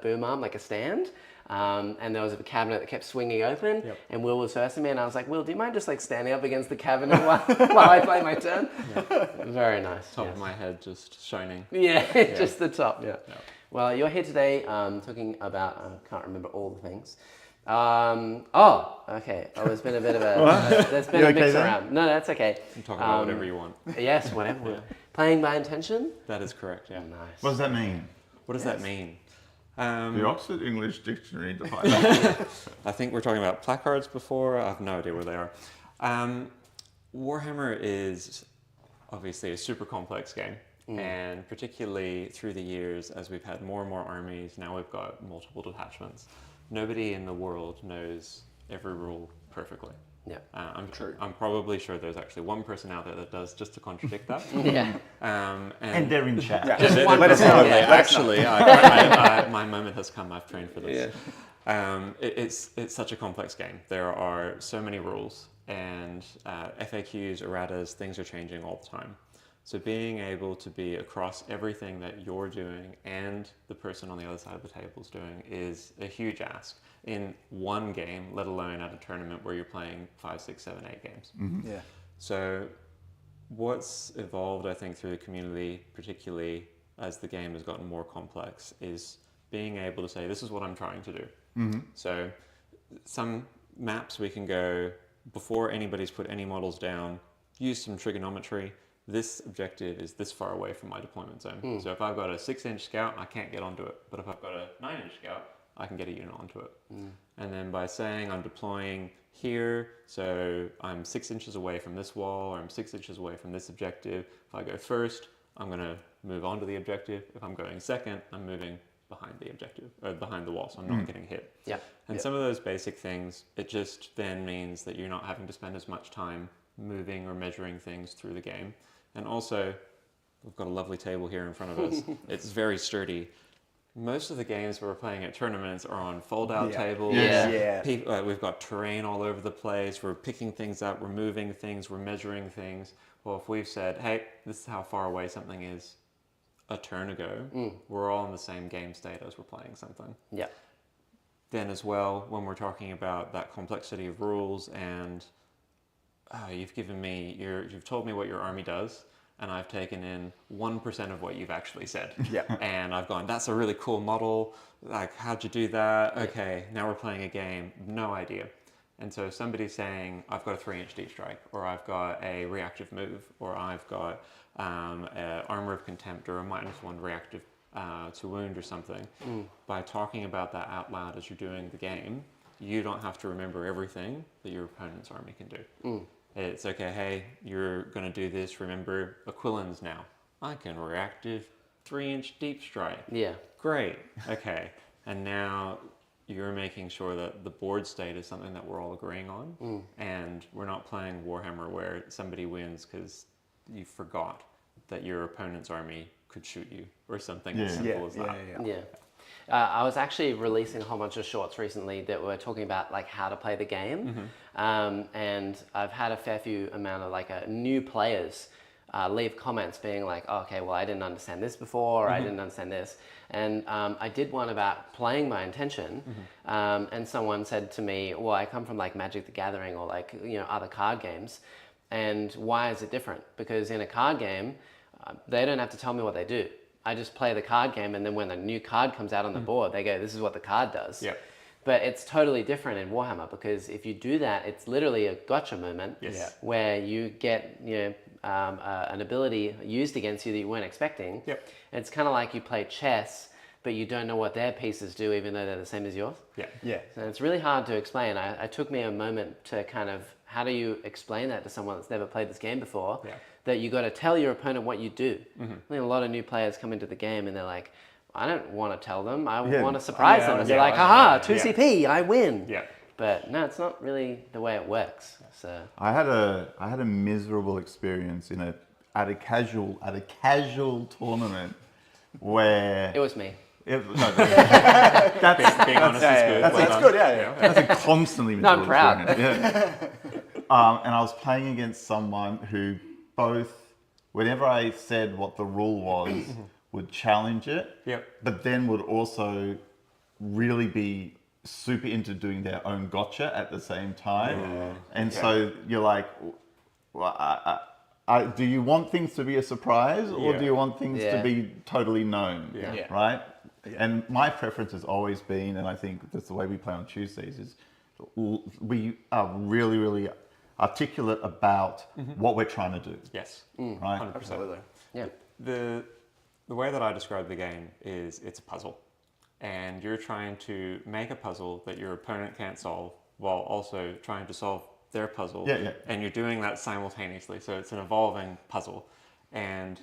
boom arm, like a stand. And there was a cabinet that kept swinging open, and Will was versing me, and I was like, Will, do you mind just like standing up against the cabinet while I play my turn? Very nice. Top yes. of my head just shining. Yeah, just the top, yeah. Well, you're here today talking about, I can't remember all the things. Okay. Oh, there's been a bit of a, there's been You a okay mix then? around. No, that's okay. You can talk about whatever you want. Yes, whatever. Playing by intention? That is correct, yeah. Nice. What does that mean? What does that mean? The Oxford English Dictionary defines that. I think we're talking about placards before. I have no idea where they are. Warhammer is obviously a super complex game. And particularly through the years, as we've had more and more armies, now we've got multiple detachments. Nobody in the world knows every rule perfectly. Yeah. I'm probably sure there's actually one person out there that does, just to contradict that. Yeah. And they're in chat. Just one let us know. person. Yeah. Actually, my moment has come. I've trained for this. It's such a complex game. There are so many rules, and FAQs, erratas, things are changing all the time. So being able to be across everything that you're doing and the person on the other side of the table is doing is a huge ask in one game, let alone at a tournament where you're playing 5, 6, 7, 8 games. Yeah. So what's evolved, I think, through the community, particularly as the game has gotten more complex, is being able to say, this is what I'm trying to do. So some maps we can go, before anybody's put any models down, use some trigonometry. This objective is this far away from my deployment zone. So if I've got a 6-inch scout, I can't get onto it. But if I've got a 9-inch scout, I can get a unit onto it. And then by saying I'm deploying here, so I'm 6 inches away from this wall, or I'm 6 inches away from this objective. If I go first, I'm going to move onto the objective. If I'm going second, I'm moving behind the objective, or behind the wall, so I'm not getting hit. Yeah. And some of those basic things, it just then means that you're not having to spend as much time moving or measuring things through the game. And also, we've got a lovely table here in front of us. It's very sturdy. Most of the games we're playing at tournaments are on fold-out tables. Yeah. We've got terrain all over the place. We're picking things up. We're moving things. We're measuring things. Well, if we've said, hey, this is how far away something is a turn ago, we're all in the same game state as we're playing something. Yeah. Then as well, when we're talking about that complexity of rules and you've told me what your army does, and I've taken in 1% of what you've actually said. Yeah. And I've gone, that's a really cool model. Like, how'd you do that? Okay, now we're playing a game. No idea. And so somebody's saying, I've got a 3-inch deep strike, or I've got a reactive move, or I've got a armor of contempt, or a -1 reactive to wound or something. By talking about that out loud as you're doing the game, you don't have to remember everything that your opponent's army can do. It's okay, hey, you're going to do this, remember Aquilans now. I can reactive 3-inch deep strike. Yeah. Great, okay. And now you're making sure that the board state is something that we're all agreeing on. And we're not playing Warhammer where somebody wins because you forgot that your opponent's army could shoot you or something as simple as that. Yeah. I was actually releasing a whole bunch of shorts recently that were talking about like how to play the game, and I've had a fair few amount of like new players leave comments being like, oh, okay, well I didn't understand this before, or I didn't understand this, and I did one about playing by intention, and someone said to me, well, I come from like Magic the Gathering or like other card games, and why is it different? Because in a card game, they don't have to tell me what they do. I just play the card game, and then when a new card comes out on the board, they go, this is what the card does. Yep. But it's totally different in Warhammer, because if you do that, it's literally a gotcha moment where you get an ability used against you that you weren't expecting. Yep. It's kind of like you play chess, but you don't know what their pieces do, even though they're the same as yours. Yeah. Yeah. So it's really hard to explain. It took me a moment to kind of, how do you explain that to someone that's never played this game before? Yeah. That you got to tell your opponent what you do. I think a lot of new players come into the game and they're like, I don't want to tell them. I want to surprise them. And they're like, haha, 2CP, I win. Yeah. But no, it's not really the way it works. So I had a miserable experience at a casual tournament where it was me. that's Being honest is good. That's good, yeah. that's a constantly No, I'm miserable proud. experience. Yeah. And I was playing against someone who whenever I said what the rule was, would challenge it, Yep. but then would also really be super into doing their own gotcha at the same time. And so you're like, well, do you want things to be a surprise, or do you want things to be totally known? Yeah. Right? And my preference has always been, and I think that's the way we play on Tuesdays, is we are really, really articulate about what we're trying to do. Yes. Right? 100%. Absolutely. Yeah. The way that I describe the game is it's a puzzle. And you're trying to make a puzzle that your opponent can't solve while also trying to solve their puzzle. Yeah. And you're doing that simultaneously. So it's an evolving puzzle. And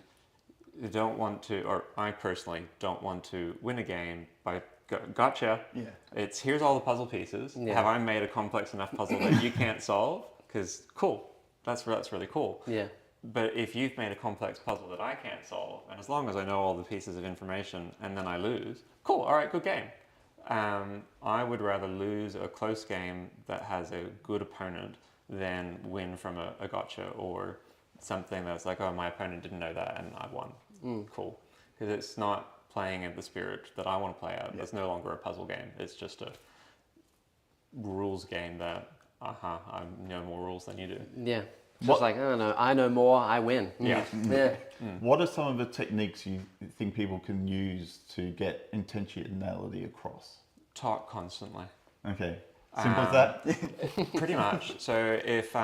you don't want to, or I personally don't want to win a game by gotcha. Yeah. It's here's all the puzzle pieces. Yeah. Have I made a complex enough puzzle that you can't solve? Because cool. That's really cool. Yeah. But if you've made a complex puzzle that I can't solve, and as long as I know all the pieces of information and then I lose, cool, all right, good game. I would rather lose a close game that has a good opponent than win from a gotcha or something that's like, oh, my opponent didn't know that and I won. Cool. Because it's not playing in the spirit that I want to play out. It's no longer a puzzle game. It's just a rules game that, I know more rules than you do. Yeah. Just like, I don't know, I know more, I win. Yeah. Yeah. What are some of the techniques you think people can use to get intentionality across? Talk constantly. Okay. Simple as that? Pretty much. So if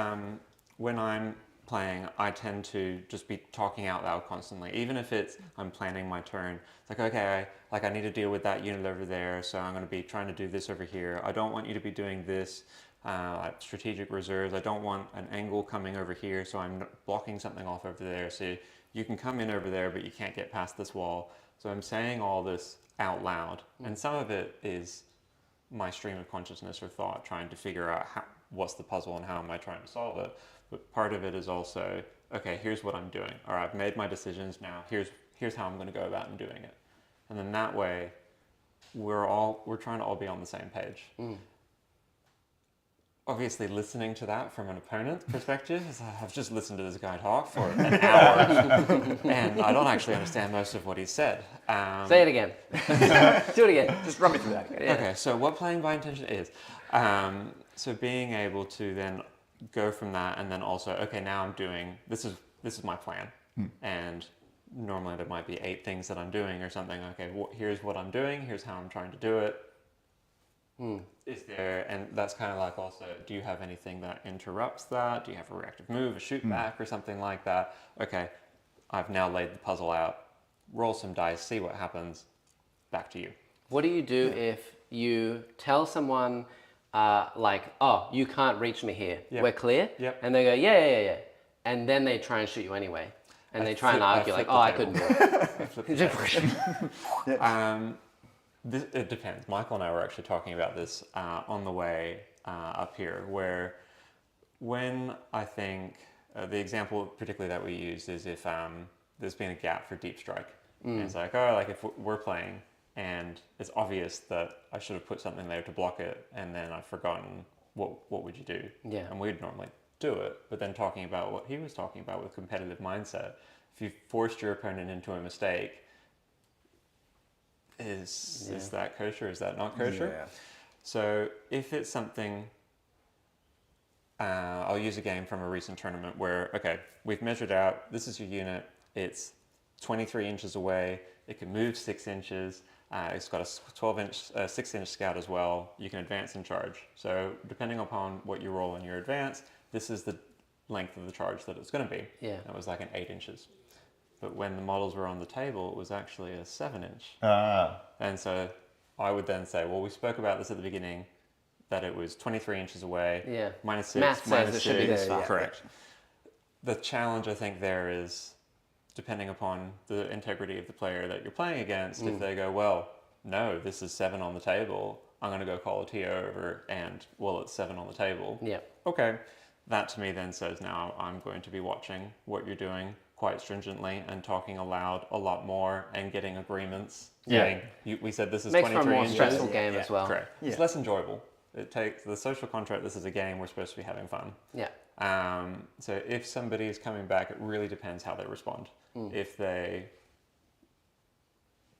when I'm playing, I tend to just be talking out loud constantly. Even if I'm planning my turn. It's like, okay, I need to deal with that unit over there, so I'm going to be trying to do this over here. I don't want you to be doing this. Like strategic reserves. I don't want an angle coming over here, so I'm blocking something off over there. So you can come in over there, but you can't get past this wall. So I'm saying all this out loud, and some of it is my stream of consciousness or thought, trying to figure out what's the puzzle and how am I trying to solve it. But part of it is also, okay, here's what I'm doing. All right, I've made my decisions now. Here's how I'm going to go about doing it. And then that way, we're trying to all be on the same page. Obviously, listening to that from an opponent's perspective, is I've just listened to this guy talk for an hour, and I don't actually understand most of what he said. Say it again. Do it again. Just run me through that. Yeah. Okay, so what playing by intention is. So being able to then go from that, and then also, okay, now I'm doing, this is my plan. And normally there might be 8 things that I'm doing or something. Okay, here's what I'm doing, here's how I'm trying to do it. Is there, and that's kind of like also, do you have anything that interrupts that? Do you have a reactive move, a shoot back or something like that? Okay, I've now laid the puzzle out. Roll some dice, see what happens. Back to you. What do you do if you tell someone, like, oh, you can't reach me here. Yep. We're clear? Yep. And they go, yeah. And then they try and shoot you anyway. And they try and argue like, oh, I couldn't do it. It depends. Michael and I were actually talking about this on the way up here, where when I think the example particularly that we use is if there's been a gap for deep strike. And it's like, oh, like if we're playing and it's obvious that I should have put something there to block it, and then I've forgotten, what would you do? Yeah. And we'd normally do it, but then talking about what he was talking about with competitive mindset, if you've forced your opponent into a mistake, is that kosher? Is that not kosher? Yeah. So if it's something, I'll use a game from a recent tournament where, okay, we've measured out, this is your unit, it's 23 inches away, it can move 6 inches, it's got a 6-inch scout as well, you can advance and charge. So depending upon what you roll in your advance, this is the length of the charge that it's going to be. Yeah. That was like an 8 inches. But when the models were on the table, it was actually a 7-inch. And so I would then say, well, we spoke about this at the beginning, that it was 23 inches away, Yeah. minus 6, Math says minus it should be 6. this far. Correct. The challenge, I think, there is, depending upon the integrity of the player that you're playing against, if they go, well, no, this is 7 on the table, I'm going to go call a TO over, and, well, it's 7 on the table. Yeah. Okay. That to me then says, now I'm going to be watching what you're doing quite stringently and talking aloud a lot more and getting agreements. Yeah. Saying, we said this is Makes for a 23 more inches. stressful game as well. Correct. It's less enjoyable. It takes the social contract. This is a game. We're supposed to be having fun. Yeah. So if somebody is coming back, it really depends how they respond. If they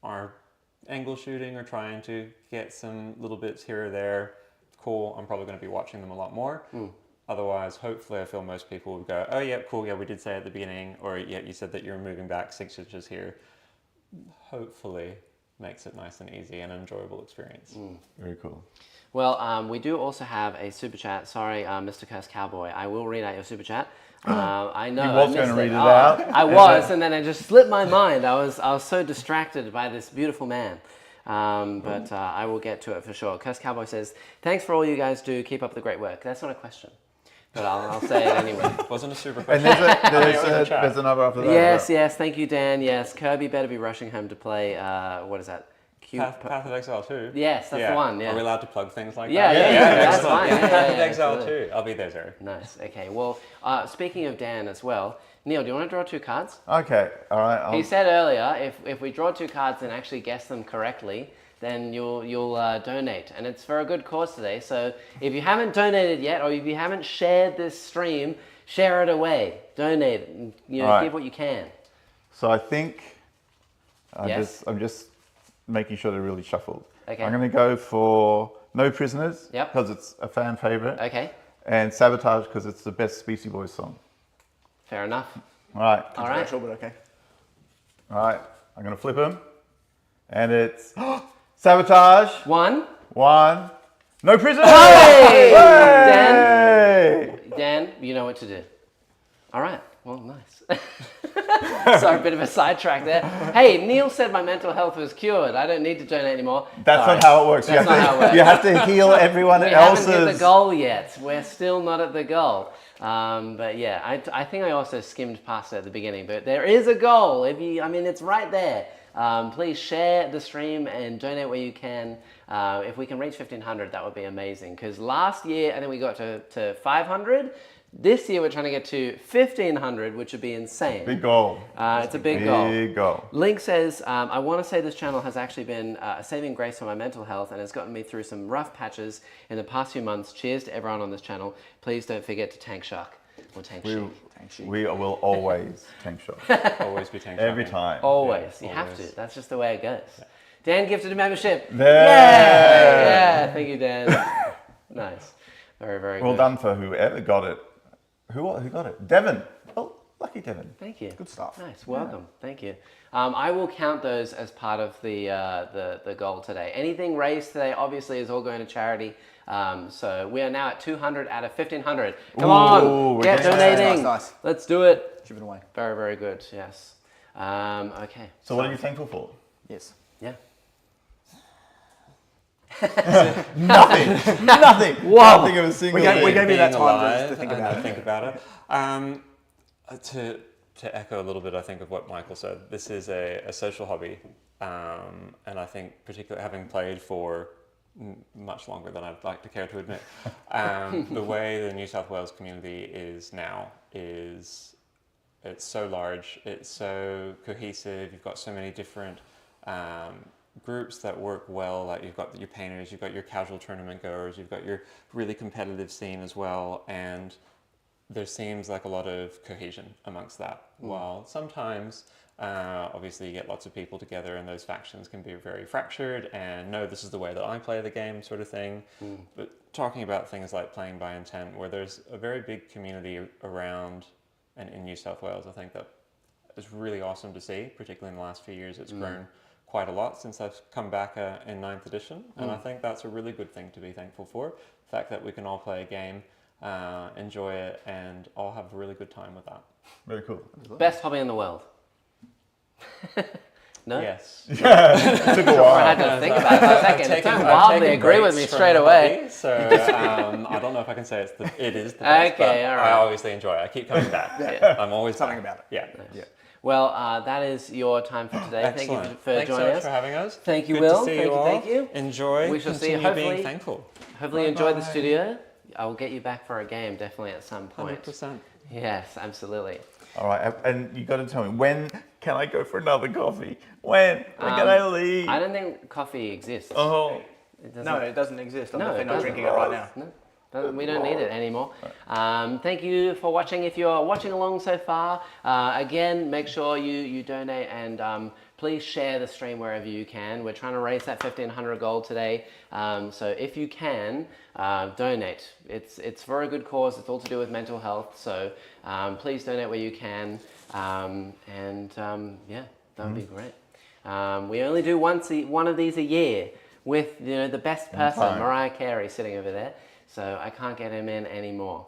are angle shooting or trying to get some little bits here or there, cool. I'm probably going to be watching them a lot more. Otherwise, hopefully, I feel most people would go, oh, yeah, cool, yeah, we did say at the beginning, or yeah, you said that you're moving back 6 inches here. Hopefully, makes it nice and easy and an enjoyable experience. Very cool. Well, we do also have a super chat. Sorry, Mr. Curse Cowboy. I will read out your super chat. I know. He was I going to missed read it Oh, out. I was, and then it just slipped my mind. I was so distracted by this beautiful man. But I will get to it for sure. Curse Cowboy says, "Thanks for all you guys do. Keep up the great work." That's not a question, but I'll say it anyway. Wasn't a super And question. there's another after that. Yes, yes. Thank you, Dan. Yes, Kirby better be rushing home to play. What is that? Path of Exile 2. Yes, that's the one. Yeah. Are we allowed to plug things like Yeah, that? yeah, that's excellent. fine. Yeah, Path yeah, of yeah, Exile absolutely. 2. I'll be there, Zara. Nice. Okay. Well, speaking of Dan as well, Neil, do you want to draw 2 cards? Okay, all right. He said earlier, if we draw 2 cards and actually guess them correctly, then you'll donate, and it's for a good cause today. So if you haven't donated yet, or if you haven't shared this stream, share it away, donate it, and, Right. give what you can. So I think Yes. I'm just making sure they're really shuffled. Okay. I'm going to go for No Prisoners Yep. because it's a fan favorite, Okay, and Sabotage because it's the best Beastie Boys song. fair enough. All right, All right. Controversial, but okay. all right. I'm going to flip them, and it's Sabotage. 1. 1. No Prisoners. Hey! Hey! Dan, you know what to do. All right. Well, nice. Sorry, a bit of a sidetrack there. Hey, Neil said my mental health was cured. I don't need to donate anymore. That's Sorry. not how it works. That's not how it works. You have to heal everyone We haven't else's. hit the goal yet. We're still not at the goal. But yeah, I think I also skimmed past it at the beginning. But there is a goal. It's right there. Please share the stream and donate where you can. If we can reach 1,500, that would be amazing. Because last year, I think we got to 500. This year, we're trying to get to 1,500, which would be insane. Big goal. It's a big goal. Big goal. Link says, I want to say this channel has actually been a saving grace for my mental health and has gotten me through some rough patches in the past few months. Cheers to everyone on this channel. Please don't forget to tank Shark or tank Sheep. We will always tank shot. Always be tank Every shopping. time. Always. Yeah, You have always. to. That's just the way it goes. Dan gifted a membership. There. Yeah. Thank you, Dan. Nice. Very, very Well good. done for whoever got it. Who got it? Devon. Oh, lucky Devon. Thank you. Good stuff. Nice. Welcome. Thank you. I will count those as part of the goal today. Anything raised today, obviously, is all going to charity. So we are now at 200 out of 1,500. Come Ooh, on, we're get getting donating. nice. Let's do it. Give it away. Very, very good. Yes. Okay. So what are you thankful for? Yes. Yeah. Nothing. Nothing. Whoa. Nothing of a single We gave thing. you that Being time alive to think and about it. think about it. To echo a little bit, I think, of what Michael said, this is a social hobby. And I think particularly having played for much longer than I'd like to care to admit, the way the New South Wales community is now is it's so large, it's so cohesive, you've got so many different groups that work well. Like you've got your painters, you've got your casual tournament goers, you've got your really competitive scene as well, and there seems like a lot of cohesion amongst that. While sometimes, obviously, you get lots of people together, and those factions can be very fractured. And no, this is the way that I play the game, sort of thing. But talking about things like playing by intent, where there's a very big community around and in New South Wales, I think that is really awesome to see. Particularly in the last few years, it's grown quite a lot since I've come back in 9th edition, and I think that's a really good thing to be thankful for. The fact that we can all play a game, enjoy it, and all have a really good time with that. Very cool. Best hobby in the world. No? Yes. Took a while. I had to think about it for a second. Don't wildly agree with me straight away. Hobby, so I don't know if I can say it is the best, Okay, but all right. I obviously enjoy it. I keep coming back. Yeah. I'm always Something back. about it. Yeah. Well, that is your time for today. Excellent. Thank you for Thanks joining so much us. for having us. Thank you, Good Will. To see Thank you you, all. thank you. Enjoy. We shall see you, Continue hopefully. being thankful. Hopefully you enjoyed the studio. I'll get you back for a game, definitely at some point. 100%. Yes, absolutely. All right, and you got to tell me, when can I go for another coffee? When can I leave? I don't think coffee exists. Oh, It doesn't, No, it doesn't exist. I'm No, definitely it not doesn't. drinking it right now. we don't need it anymore. Thank you for watching. If you're watching along so far, again, make sure you donate and please share the stream wherever you can. We're trying to raise that 1,500 gold today. So if you can, donate. It's for a good cause. It's all to do with mental health. So please donate where you can. Yeah, that would be great. We only do one of these a year with the best person, time. Mariah Carey, sitting over there. So I can't get him in anymore.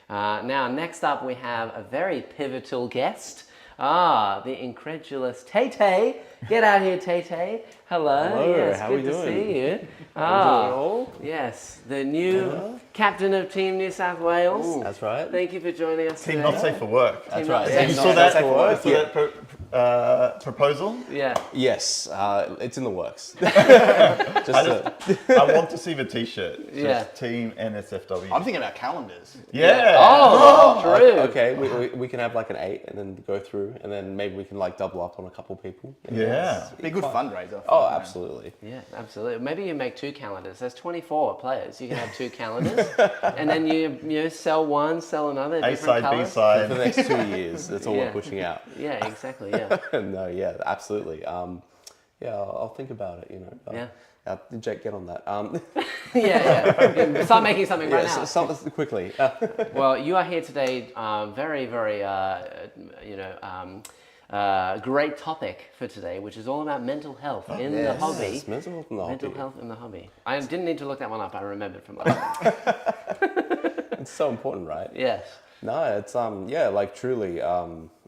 Now, next up, we have a very pivotal guest. The incredulous Tay-Tay. Get out here, Tay-Tay. Hello. Hello, Yes, how good we to doing? see you. all? Yes, the new captain of Team New South Wales. That's right. Thank you for joining us team today. not safe for work. That's Team right. not You safe saw that, for work. saw that proposal? Yeah. Yes, it's in the works. I want to see the T-shirt. Just Yeah. Team NSFW. I'm thinking about calendars. yeah. Oh, true. Okay, we can have like an 8 and then go through, and then maybe we can like double up on a couple people. Yeah. Be a good fundraiser. Oh, absolutely. Yeah, absolutely. Maybe you make 2 calendars. There's 24 players. You can have 2 calendars, and then you sell one, sell another, A different side, B colours. For side. the next 2 years, that's all Yeah. we're pushing out. Yeah, exactly. Yeah. No, yeah, absolutely. Yeah, I'll think about it. Yeah. Jake, get on that. Yeah. Start making something right now. Something quickly. Well, you are here today. Very, very, great topic for today, which is all about mental health in the hobby. Yes, mental health in the Mental hobby. health in the hobby. I didn't need to look that one up. I remembered from last time. It's so important, right? Yes. No, it's like truly,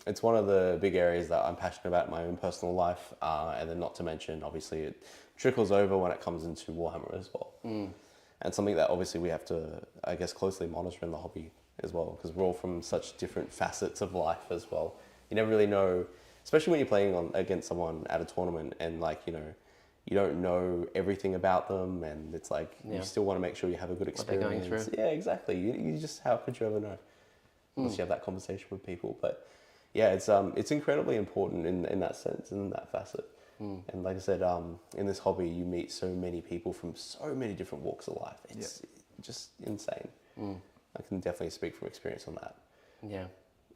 it's one of the big areas that I'm passionate about in my own personal life, and then not to mention, obviously, it trickles over when it comes into Warhammer as well, and something that obviously we have to, I guess, closely monitor in the hobby as well, because we're all from such different facets of life as well. You never really know, especially when you're playing against someone at a tournament, and you don't know everything about them, and it's like you still want to make sure you have a good What they're experience. going through. Yeah, exactly. You just, how could you ever know? Unless you have that conversation with people. But yeah, it's incredibly important in that sense, in that facet. And like I said, in this hobby, you meet so many people from so many different walks of life. It's just insane. I can definitely speak from experience on that. Yeah.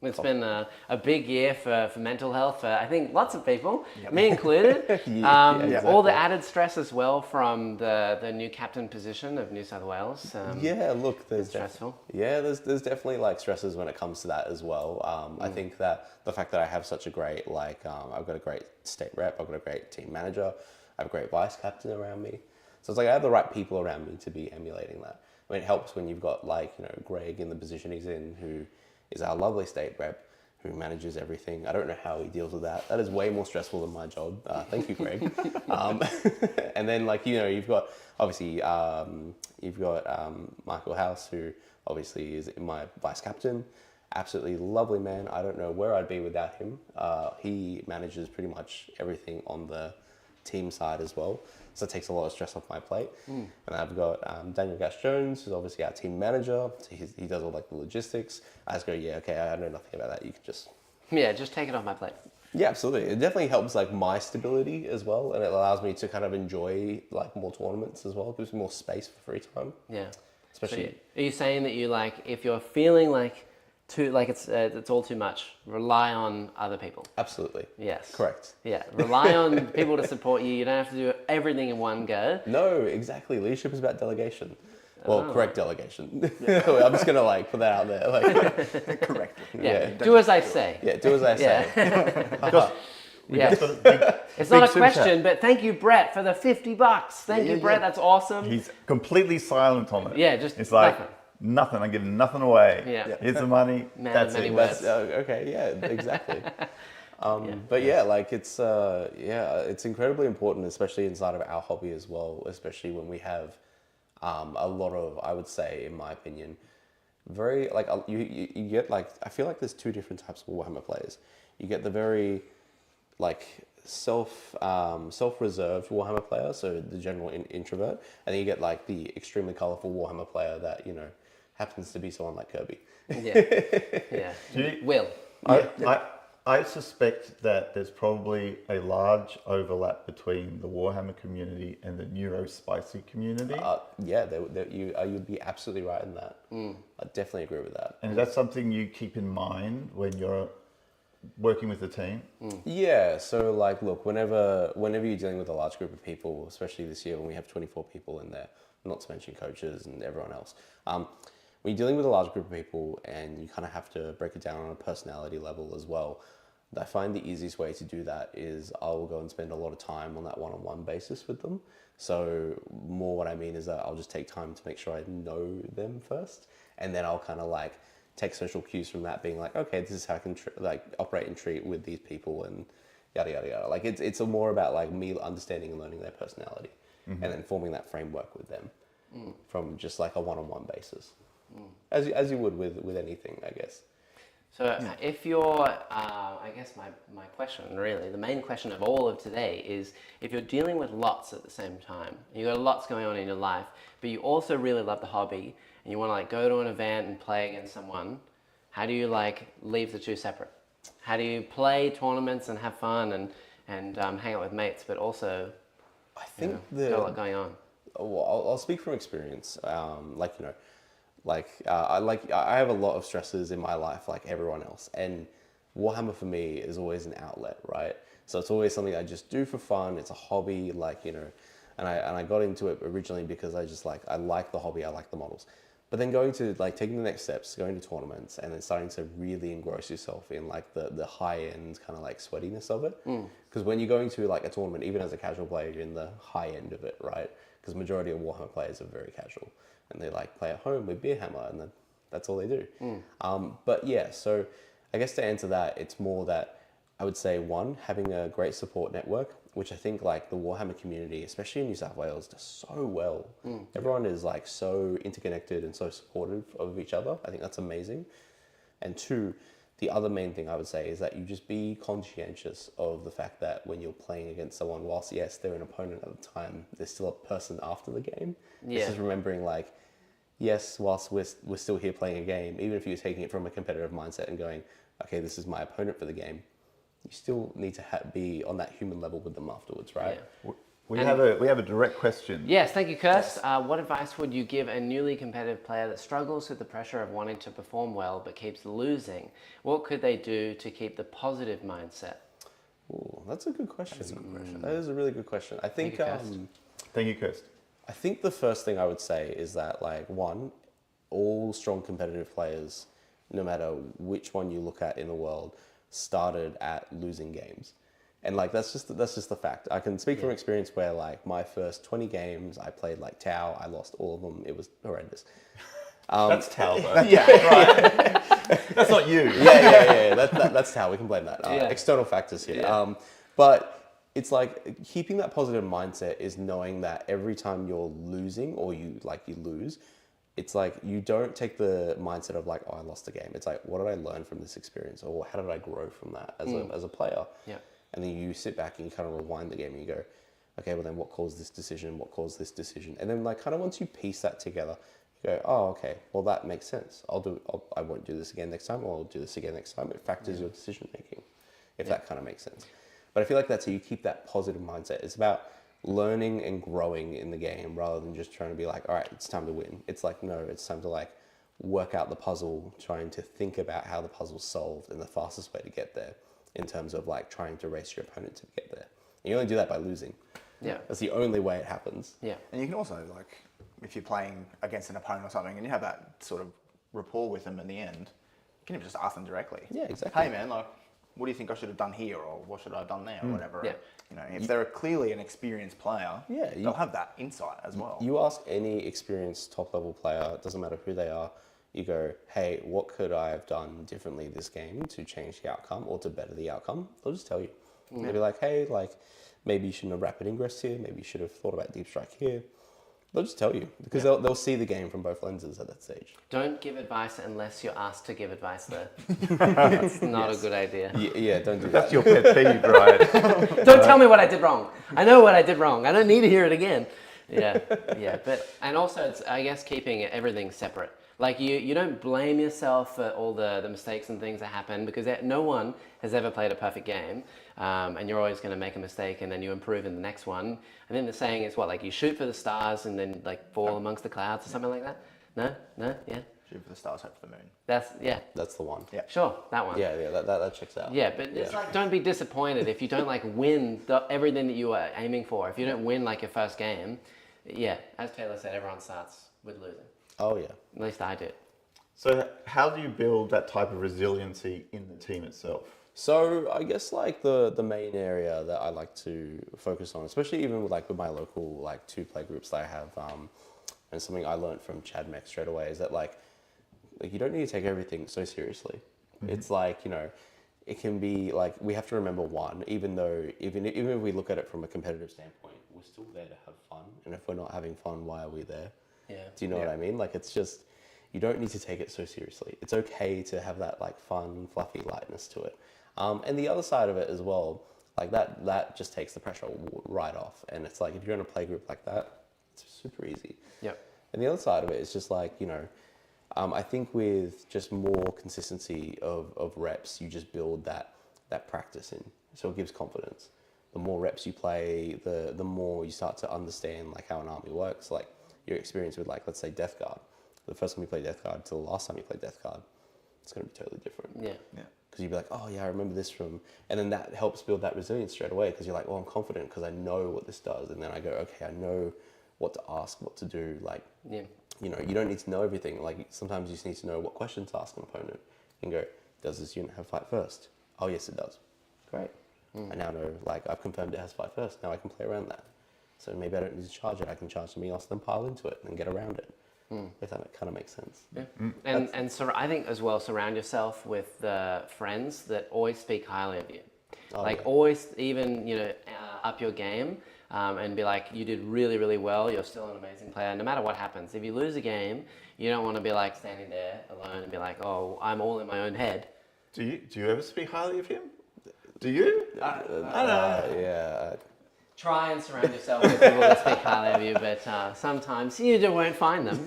It's been a big year for mental health for, I think, lots of people, me included. All the added stress as well from the new captain position of New South Wales. Yeah, look, there's stressful. there's definitely like stresses when it comes to that as well. I think that the fact that I have such a great I've got a great state rep, I've got a great team manager, I have a great vice captain around me. So it's like I have the right people around me to be emulating that. I mean, it helps when you've got Greg in the position he's in, who is our lovely state rep, who manages everything. I don't know how he deals with that. That is way more stressful than my job. Thank you, Greg. And then you've got obviously Michael House, who obviously is my vice captain. Absolutely lovely man. I don't know where I'd be without him. He manages pretty much everything on the team side as well. So it takes a lot of stress off my plate. And I've got Daniel Gash-Jones, who's obviously our team manager. So he does all the logistics. I just go, I know nothing about that. You can just... Yeah, just take it off my plate. Yeah, absolutely. It definitely helps like my stability as well, and it allows me to kind of enjoy like more tournaments as well. It gives me more space for free time. Yeah. Especially- So, are you saying that you like, if you're feeling like it's all too much, rely on other people? Absolutely. Yes. Correct. Yeah. Rely on people to support you. You don't have to do everything in one go. No, exactly. Leadership is about delegation. Well, correct delegation. I'm just gonna like put that out there. Like, Correct. Yeah. Do as I say. yeah, do as I say. Yeah. Just got a big, It's big not a super question, chat. but thank you, Brett, for the $50. Thank you, Yeah, Brett. yeah. That's awesome. He's completely silent on it. Yeah, just it's like nothing. nothing. I'm giving nothing away. Yeah. Here's the money. Man of That's many it. words. Okay, yeah, exactly. But yeah, like it's incredibly important, especially inside of our hobby as well. Especially when we have a lot of, I would say, in my opinion, very like you get like, I feel like there's two different types of Warhammer players. You get the very like self-reserved Warhammer player, so the general introvert, and then you get like the extremely colorful Warhammer player that, you know, happens to be someone like Kirby. Yeah. Yeah. Will. I suspect that there's probably a large overlap between the Warhammer community and the Neurospicy community. Yeah, you'd be absolutely right in that. I definitely agree with that. And is that something you keep in mind when you're working with the team? Yeah, so like, look, whenever you're dealing with a large group of people, especially this year when we have 24 people in there, not to mention coaches and everyone else, when you're dealing with a large group of people and you kind of have to break it down on a personality level as well, I find the easiest way to do that is I'll go and spend a lot of time on that one-on-one basis with them. So more what I mean is that I'll just take time to make sure I know them first, and then I'll kind of like take social cues from that, being like, okay, this is how I can operate and treat with these people, and yada yada yada. Like it's more about like me understanding and learning their personality, and then forming that framework with them from just like a one-on-one basis, as you would with anything, I guess. So if you're, I guess my question really, the main question of all of today is, if you're dealing with lots at the same time, you've got lots going on in your life, but you also really love the hobby, and you want to like go to an event and play against someone, how do you like leave the two separate? How do you play tournaments and have fun and hang out with mates, but also, I think got a lot going on? Well, I'll speak from experience. I have a lot of stresses in my life, like everyone else, and Warhammer for me is always an outlet, right? So it's always something I just do for fun. It's a hobby, like, you know, and I got into it originally because I like the hobby, I like the models. But then going to like taking the next steps, going to tournaments, and then starting to really engross yourself in like the high end kind of like sweatiness of it. Because when you're going to like a tournament, even as a casual player, you're in the high end of it, right? Because majority of Warhammer players are very casual, and they like play at home with beer hammer, and that's all they do. But yeah, so I guess to answer that, it's more that I would say, one, having a great support network, which I think like the Warhammer community, especially in New South Wales, does so well. Everyone is like so interconnected and so supportive of each other. I think that's amazing. And two, the other main thing I would say is that you just be conscientious of the fact that when you're playing against someone, whilst yes, they're an opponent at the time, they're still a person after the game. Yeah. It's just remembering like, yes, whilst we're still here playing a game, even if you're taking it from a competitive mindset and going, okay, this is my opponent for the game, you still need to be on that human level with them afterwards, right? Yeah. We have a direct question. Yes, thank you, Kirst. What advice would you give a newly competitive player that struggles with the pressure of wanting to perform well but keeps losing? What could they do to keep the positive mindset? Ooh, that's a good question. That is a really good question. I think Thank you, Kirst. I think the first thing I would say is that, like, one, all strong competitive players, no matter which one you look at in the world, started at losing games. And like that's just the fact. I can speak from experience where like my first 20 games I played like Tau, I lost all of them. It was horrendous. That's Tal, though. Yeah, That's not you. yeah. That's Tau. We can blame that. Yeah. External factors here. Yeah. But it's like keeping that positive mindset is knowing that every time you're losing or you lose, it's like you don't take the mindset of like, oh, I lost the game. It's like, what did I learn from this experience, or how did I grow from that as a player? Yeah. And then you sit back and you kind of rewind the game and you go, okay, well then what caused this decision? What caused this decision? And then like kind of once you piece that together, you go, oh, okay, well that makes sense. I won't do this again next time, or I'll do this again next time. It factors your decision making. if that kind of makes sense. But I feel like that's how you keep that positive mindset. It's about learning and growing in the game rather than just trying to be like, all right, it's time to win. It's like, no, it's time to like work out the puzzle, trying to think about how the puzzle's solved and the fastest way to get there in terms of like trying to race your opponent to get there. And you only do that by losing. Yeah. That's the only way it happens. Yeah. And you can also, like, if you're playing against an opponent or something and you have that sort of rapport with them in the end, you can even just ask them directly. Yeah, exactly. Hey, man, like, what do you think I should have done here, or what should I have done there, or whatever. Yeah. You know, if they're clearly an experienced player, Yeah, they'll have that insight as well. You ask any experienced top-level player, it doesn't matter who they are, you go, hey, what could I have done differently this game to change the outcome or to better the outcome? They'll just tell you. They'll be like, hey, like, maybe you shouldn't have rapid ingress here, maybe you should have thought about deep strike here. They'll just tell you, because they'll see the game from both lenses at that stage. Don't give advice unless you're asked to give advice, though. That's not a good idea. Yeah, don't do That's that. your pet peeve, right? Don't tell me what I did wrong. I know what I did wrong. I don't need to hear it again. Yeah, yeah. But and also, it's I guess keeping everything separate. Like you don't blame yourself for all the mistakes and things that happen because no one has ever played a perfect game, and you're always going to make a mistake and then you improve in the next one. I think the saying is what, like you shoot for the stars and then like fall amongst the clouds or something like that. No, yeah. Shoot for the stars, hope for the moon. That's the one. Yeah. Sure, that one. Yeah, that checks out. Yeah, but it's like don't be disappointed if you don't like win everything that you are aiming for. If you don't win like your first game, yeah, as Taylor said, everyone starts with losing. Oh, yeah. At least I did. So how do you build that type of resiliency in the team itself? So I guess like the main area that I like to focus on, especially even with my local like 2-play groups that I have, and something I learned from Chad Meck straight away is that like you don't need to take everything so seriously. It's like, you know, it can be like we have to remember even if we look at it from a competitive standpoint, we're still there to have fun, and if we're not having fun, why are we there? Yeah. Do you know what I mean? Like it's just you don't need to take it so seriously. It's okay to have that like fun, fluffy lightness to it. And the other side of it as well, like that just takes the pressure right off. And it's like if you're in a play group like that, it's super easy. Yep. And the other side of it is just like, you know, I think with just more consistency of reps, you just build that practice in. So it gives confidence. The more reps you play, the more you start to understand like how an army works. Like your experience with like, let's say Death Guard. The first time you play Death Guard to the last time you play Death Guard, it's going to be totally different. Yeah. Because you'd be like, oh yeah, I remember this from, and then that helps build that resilience straight away because you're like, oh, I'm confident because I know what this does. And then I go, okay, I know what to ask, what to do. Like, you know, you don't need to know everything. Like sometimes you just need to know what questions to ask an opponent and go, does this unit have fight first? Oh yes, it does. Great. I now know, like I've confirmed it has fight first. Now I can play around that. So maybe I don't need to charge it. I can charge something else, then pile into it and get around it. If that kind of makes sense. Yeah. And so I think as well, surround yourself with friends that always speak highly of you. Always, even, you know, up your game and be like, you did really, really well. You're still an amazing player. No matter what happens, if you lose a game, you don't want to be like standing there alone and be like, oh, I'm all in my own head. Do you ever speak highly of him? Do you? I don't know. Yeah. Try and surround yourself with people that speak highly of you, but sometimes you won't find them.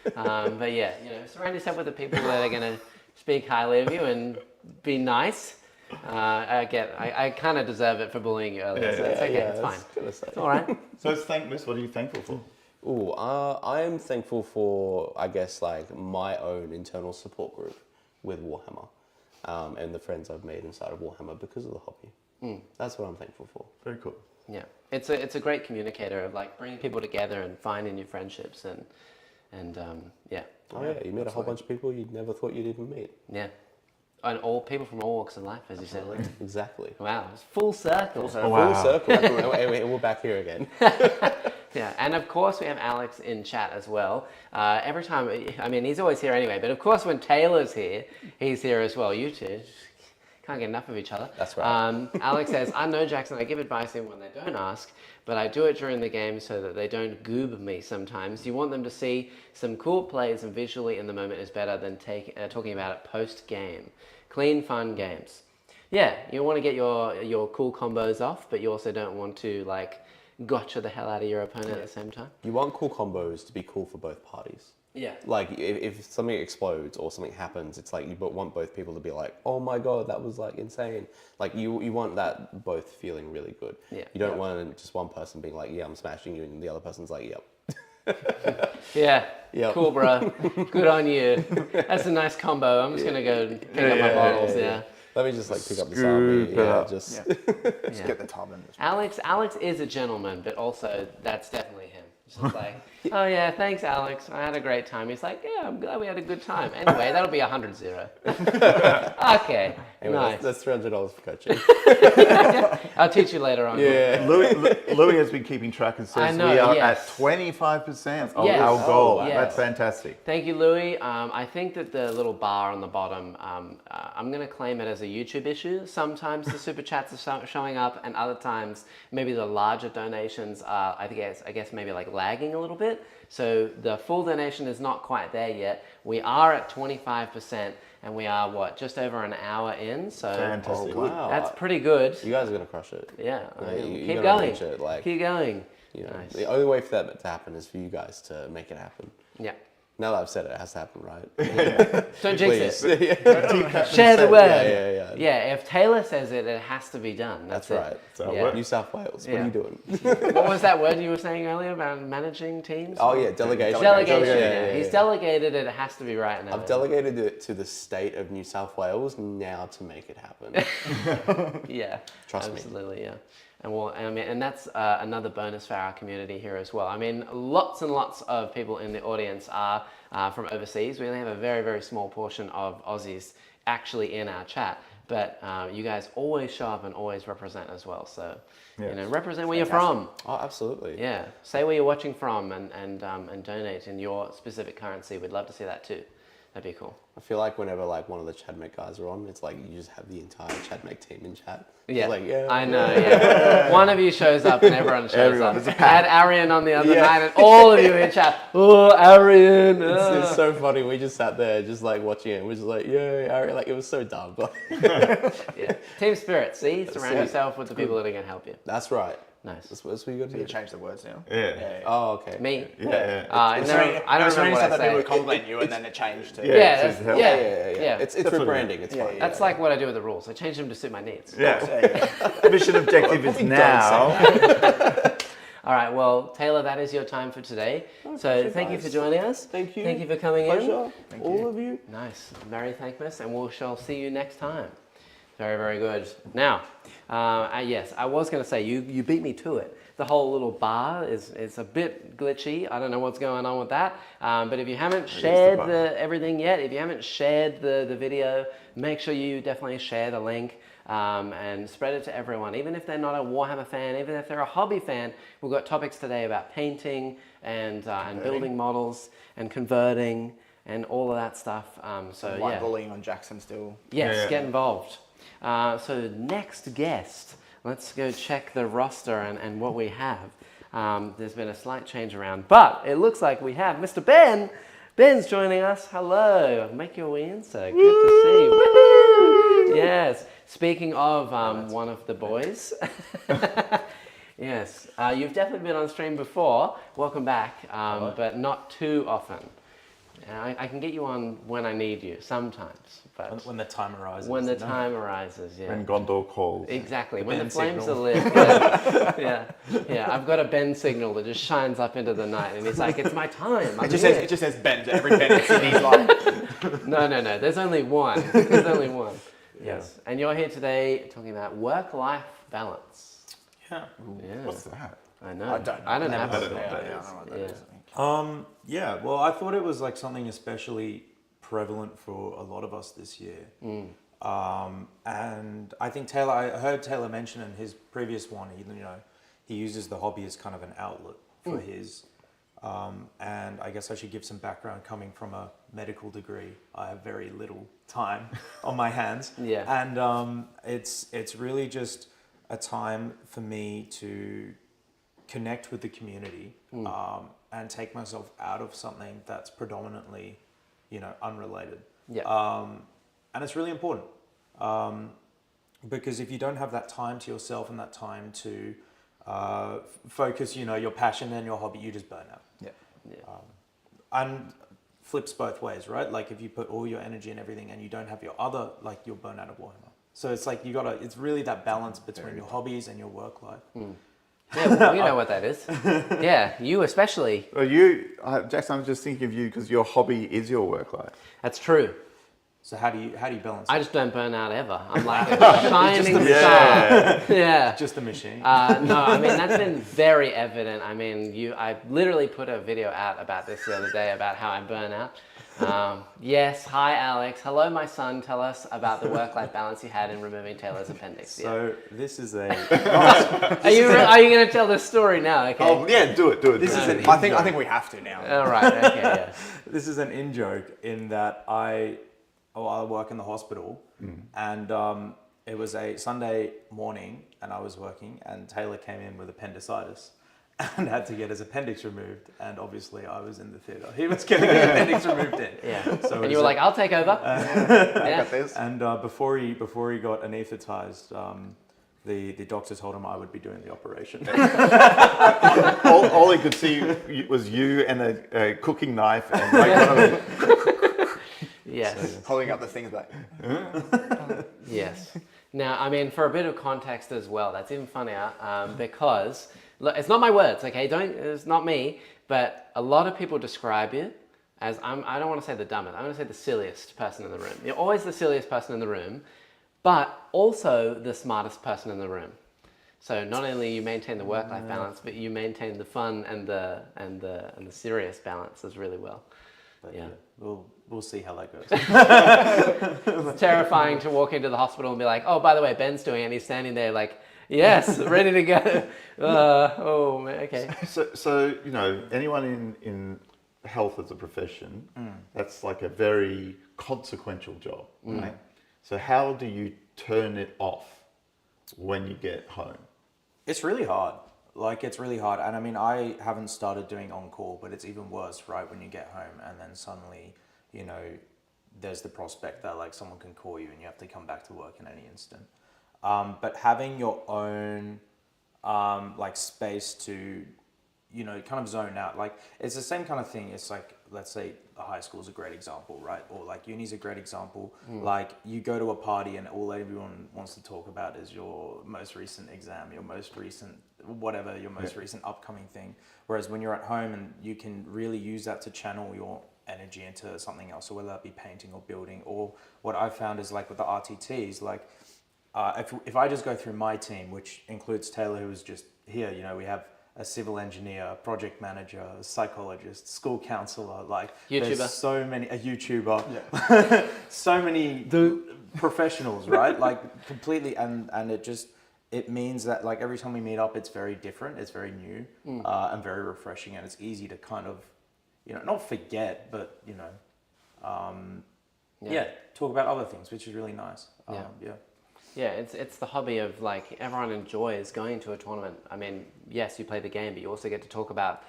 But yeah, you know, surround yourself with the people that are going to speak highly of you and be nice. I kind of deserve it for bullying you earlier, so it's okay, it's fine. It's all right. So it's Thankmas. What are you thankful for? Ooh, I am thankful for, I guess, like my own internal support group with Warhammer, and the friends I've made inside of Warhammer because of the hobby. That's what I'm thankful for. Very cool. Yeah, it's a great communicator of like bringing people together and finding new friendships and yeah. Oh yeah, you met a whole bunch of people you never thought you'd even meet. Yeah, and all people from all walks of life, as you said. Exactly. Wow, it's full circle. Wow. Full circle. We're back here again. Yeah, and of course we have Alex in chat as well. Every time, I mean, he's always here anyway, but of course when Taylor's here, he's here as well. You two can't get enough of each other. That's right. Alex says, I know Jackson, I give advice even when they don't ask, but I do it during the game so that they don't goob me sometimes. You want them to see some cool plays and visually in the moment is better than talking about it post-game. Clean, fun games. Yeah, you want to get your cool combos off, but you also don't want to like gotcha the hell out of your opponent at the same time. You want cool combos to be cool for both parties. Yeah. Like if something explodes or something happens, it's like you want both people to be like, oh my god, that was like insane. Like you want that both feeling really good. Yeah. You don't want just one person being like, yeah, I'm smashing you, and the other person's like, yep. Yeah. Yep. Cool, bro. Good on you. That's a nice combo. I'm just gonna go and pick up my bottles. Yeah. Let me just like pick up the salami. Scoop it up. Just Just get the tub and just Alex is a gentleman, but also that's definitely him. It's just like, oh yeah, thanks, Alex. I had a great time. He's like, yeah, I'm glad we had a good time. Anyway, that'll be 100-0. Okay, anyway, nice. that's $300 for coaching. I'll teach you later on. Yeah. Louis has been keeping track and I says know, we are yes. at 25% of Yes. our goal. yes. That's fantastic. Thank you, Louis. I think that the little bar on the bottom, I'm going to claim it as a YouTube issue. Sometimes the super chats are showing up, and other times maybe the larger donations are, I guess maybe like lagging a little bit. So the full donation is not quite there yet. We are at 25%, and we are just over an hour in. So Fantastic. Wow. that's pretty good. You guys are gonna crush it. Yeah, I mean, you're keep gonna going. reach it, like, Keep going. You know, Nice. the only way for that to happen is for you guys to make it happen. Yeah. Now that I've said it, it has to happen, right? Don't jinx Please. it. Share the word. Yeah. Yeah, if Taylor says it, it has to be done. That's it. right. So Yeah. New South Wales, what Yeah. are you doing? What was that word you were saying earlier about managing teams? Oh yeah, delegation. Delegation. Yeah. He's delegated it. It has to be right now. I've delegated it to the state of New South Wales now to make it happen. Yeah. Trust me. Absolutely. Yeah. And that's another bonus for our community here as well. I mean, lots and lots of people in the audience are from overseas. We only have a very, very small portion of Aussies actually in our chat, but you guys always show up and always represent as well. So, represent where you're from. Oh, absolutely. Yeah, say where you're watching from and donate in your specific currency. We'd love to see that too. That'd be cool. I feel like whenever like one of the Chadmec guys are on, it's like you just have the entire Chadmec team in chat. Yeah, It's like, yeah. I know. Yeah, one of you shows up and everyone shows up. There's I had Arian on the other night, and all of you in chat. Oh, Arian! It's so funny. We just sat there, just like watching it. We're just like, yay, Ari! Like it was so dumb. But Yeah, team spirit. See, surround it. yourself with the people that are going to help you. that's right. Nice. That's what you got to you do. change the words now. Yeah. Oh, okay. Me. Yeah. I don't remember what I that people say. would compliment you and then it changed to. Yeah. Yeah, it's that's, his help. yeah. It's That's for what it branding. It's fine. That's like what I do with the rules. I change them to suit my needs. Yeah. Mission objective is now. All right, well, Taylor, that is your time for today. So thank you for joining us. Thank you. Thank you for coming in. Pleasure. All of you. Nice. Merry Thankmas, and we shall see you next time. Very, very good. Now, yes, I was going to say, you beat me to it. The whole little bar is a bit glitchy. I don't know what's going on with that. But if you haven't shared everything yet, if you haven't shared the video, make sure you definitely share the link. And spread it to everyone, even if they're not a Warhammer fan, even if they're a hobby fan. We've got topics today about painting and building models and converting and all of that stuff. So White yeah, bullying on Jackson still. yes, Yeah. get involved. So next guest, let's go check the roster and what we have. There's been a slight change around, but it looks like we have Mr. Ben. Ben's joining us. Hello, make your way in, sir. Good to see you. Woohoo! Yes. Speaking of one of the boys, yes, you've definitely been on stream before. Welcome back, but not too often. I can get you on when I need you sometimes, but When the time arises. when the time arises, yeah. When Gondor calls. Exactly. When the Ben flames signal. are lit. Yeah. I've got a Ben signal that just shines up into the night, and it's like, it's my time. It just says Ben to every Ben in Sydney's like. No. There's only one. There's only one. Yes. And you're here today talking about work-life balance. Yeah. Yeah. What's that? I know. I don't know. I don't Never have heard it. of that. that Yeah, I is. don't know what that Yeah. is, I think. Yeah. Well, I thought it was like something especially prevalent for a lot of us this year. And I think I heard Taylor mention in his previous one, he uses the hobby as kind of an outlet for his. And I guess I should give some background coming from a medical degree. I have very little time on my hands. Yeah. And it's really just a time for me to connect with the community and take myself out of something that's predominantly, unrelated. Yeah. And it's really important because if you don't have that time to yourself and that time to focus, your passion and your hobby, you just burn out. Yeah. And flips both ways, right? Like if you put all your energy and everything and you don't have your other, like you'll burn out of Warhammer. So it's like it's really that balance between your hobbies and your work life. Yeah, well, you know what that is. Yeah, you especially. Well, Jackson, I'm just thinking of you because your hobby is your work life. That's true. So how do you balance? I just don't burn out ever. I'm like a shining star. Yeah. Just a machine. No, I mean, that's been very evident. I mean, I literally put a video out about this the other day about how I burn out. Yes, hi Alex. Hello, my son. Tell us about the work-life balance you had in removing Taylor's appendix. So this is a. Are you going to tell this story now? Okay. Oh yeah, do it. This is an I think we have to now. All right. Okay. Yeah. This is an in-joke in that I work in the hospital, and it was a Sunday morning, and I was working, and Taylor came in with appendicitis and had to get his appendix removed, and obviously I was in the theatre. He was getting his appendix removed in. Yeah. So And you were like, I'll take over. I got this. and before he got anaesthetized, the doctor told him I would be doing the operation. all he could see was you and a cooking knife and like one of them. Yes. Holding up the things like. Yes. Now, I mean, for a bit of context as well, that's even funnier because look, it's not my words, okay? It's not me, but a lot of people describe you as I don't want to say the dumbest. I'm going to say the silliest person in the room. You're always the silliest person in the room, but also the smartest person in the room. So not only you maintain the work-life balance, but you maintain the fun and the serious balances really well. But Yeah. we'll see how that goes. It's terrifying to walk into the hospital and be like, oh, by the way, Ben's doing it. And he's standing there like, yes, ready to go. Oh, man, okay. So you know, anyone in health as a profession, that's like a very consequential job, right? So how do you turn it off when you get home? It's really hard. It's really hard. And I mean, I haven't started doing on-call, but it's even worse, right? When you get home and then suddenly, there's the prospect that like someone can call you and you have to come back to work in any instant. But having your own space to, kind of zone out, like it's the same kind of thing. It's like, let's say a high school is a great example, right? Or like uni's a great example. Like you go to a party and all everyone wants to talk about is your most recent exam, your most recent whatever, your most recent upcoming thing. Whereas when you're at home and you can really use that to channel your energy into something else, so whether that be painting or building, or what I've found is like with the RTTs, like if I just go through my team, which includes Taylor, who is just here, we have a civil engineer, a project manager, a psychologist, school counselor, like YouTuber. There's so many, a YouTuber, so many professionals, right? Like completely, and it means that like every time we meet up, it's very different, it's very new, and very refreshing, and it's easy to kind of, not forget, but talk about other things, which is really nice. Yeah, it's the hobby of like everyone enjoys going to a tournament. I mean, yes, you play the game, but you also get to talk about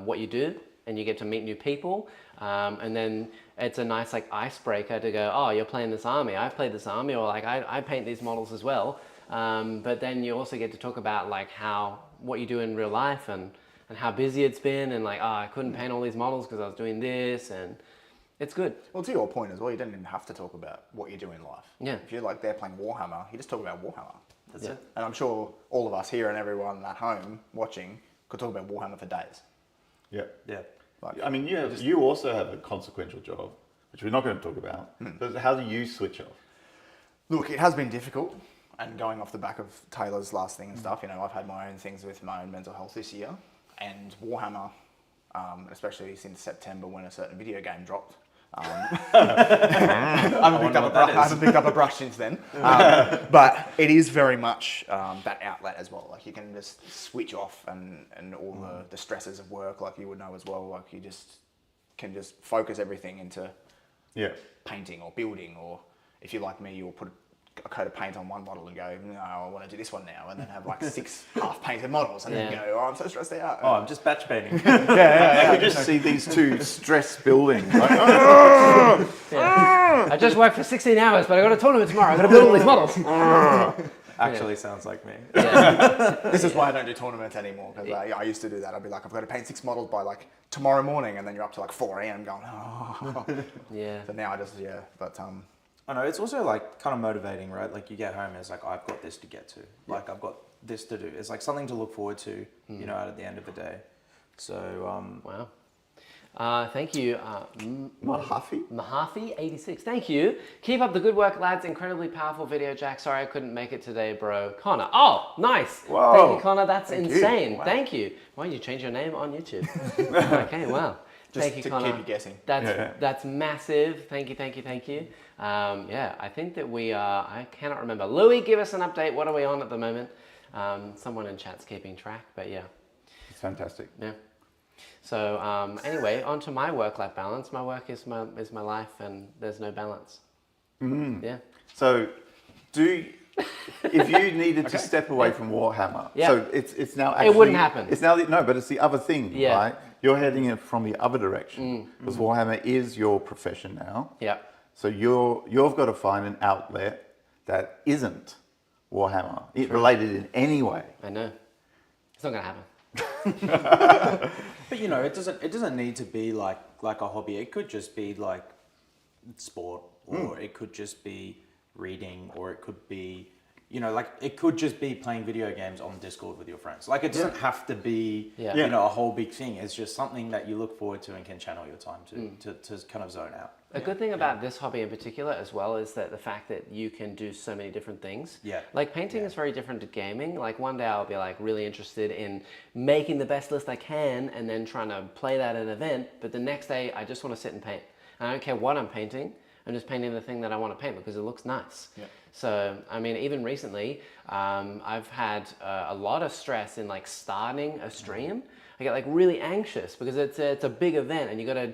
what you do, and you get to meet new people, and then it's a nice like icebreaker to go, oh, you're playing this army, I've played this army, or like I paint these models as well. But then you also get to talk about like what you do in real life and how busy it's been, and like, oh, I couldn't paint all these models because I was doing this, and it's good. Well, to your point as well, you don't even have to talk about what you do in life. Yeah. If you're like there playing Warhammer, you just talk about Warhammer. That's it. And I'm sure all of us here and everyone at home watching could talk about Warhammer for days. Yeah. Yeah. I mean, you also have a consequential job, which we're not going to talk about. But how do you switch off? Look, it has been difficult, and going off the back of Taylor's last thing and stuff, I've had my own things with my own mental health this year, and Warhammer, especially since September when a certain video game dropped. I haven't picked up a brush since then, but it is very much that outlet as well. Like you can just switch off, and all the stresses of work, like you would know as well. Like you just can just focus everything into painting or building, or if you're like me, you'll put a coat of paint on one model and go, no, I want to do this one now, and then have like 6 half-painted models, and then go, oh, I'm so stressed out. Oh, I'm just batch painting. I could just see these two stress building. Like, I just worked for 16 hours, but I got a tournament tomorrow. I got to build all these models. Actually sounds like me. Yeah. This is why I don't do tournaments anymore, because I used to do that. I'd be like, I've got to paint 6 models by like tomorrow morning, and then you're up to like 4 a.m. going, oh. Yeah. So now I just, but I know, it's also like kind of motivating, right? Like you get home and it's like, I've got this to get to. Like I've got this to do. It's like something to look forward to, you know, at the end of the day. So, Wow. Thank you, Mahafi86. Thank you. Keep up the good work, lads. Incredibly powerful video, Jack. Sorry I couldn't make it today, bro. Connor. Oh, nice. Whoa. Thank you, Connor. That's Thank you. insane. Wow. Thank you. Why did you change your name on YouTube? Okay, wow. just Thank you, to Connor. keep you guessing. That's massive. Thank you. Yeah, I think that we are. I cannot remember. Louis, give us an update. What are we on at the moment? Someone in chat's keeping track, but yeah. It's fantastic. Yeah. So anyway, on to my work-life balance. My work is my life, and there's no balance. Yeah. So, if you needed to step away from Warhammer, Yeah. so it's now actually... It wouldn't happen. It's now, no, but it's the other thing, Yeah. right? You're heading it from the other direction, because Warhammer is your profession now. Yeah. So you've got to find an outlet that isn't Warhammer, related in any way. I know. It's not gonna happen. but you know, it doesn't need to be like a hobby. It could just be like sport, or it could just be reading, or it could be, you know, like it could just be playing video games on Discord with your friends. Like it doesn't have to be, you know, a whole big thing. It's just something that you look forward to and can channel your time to kind of zone out. A good thing about this hobby in particular as well is that the fact that you can do so many different things. Yeah. Like painting is very different to gaming. Like one day I'll be like really interested in making the best list I can and then trying to play that at an event. But the next day I just want to sit and paint. And I don't care what I'm painting. I'm just painting the thing that I want to paint because it looks nice. Yeah. So, I mean, even recently, I've had a lot of stress in like starting a stream. I get like really anxious because it's a big event and you got to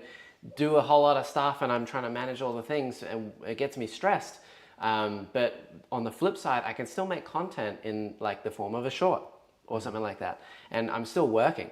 do a whole lot of stuff and I'm trying to manage all the things and it gets me stressed. But on the flip side, I can still make content in like the form of a short or something like that. And I'm still working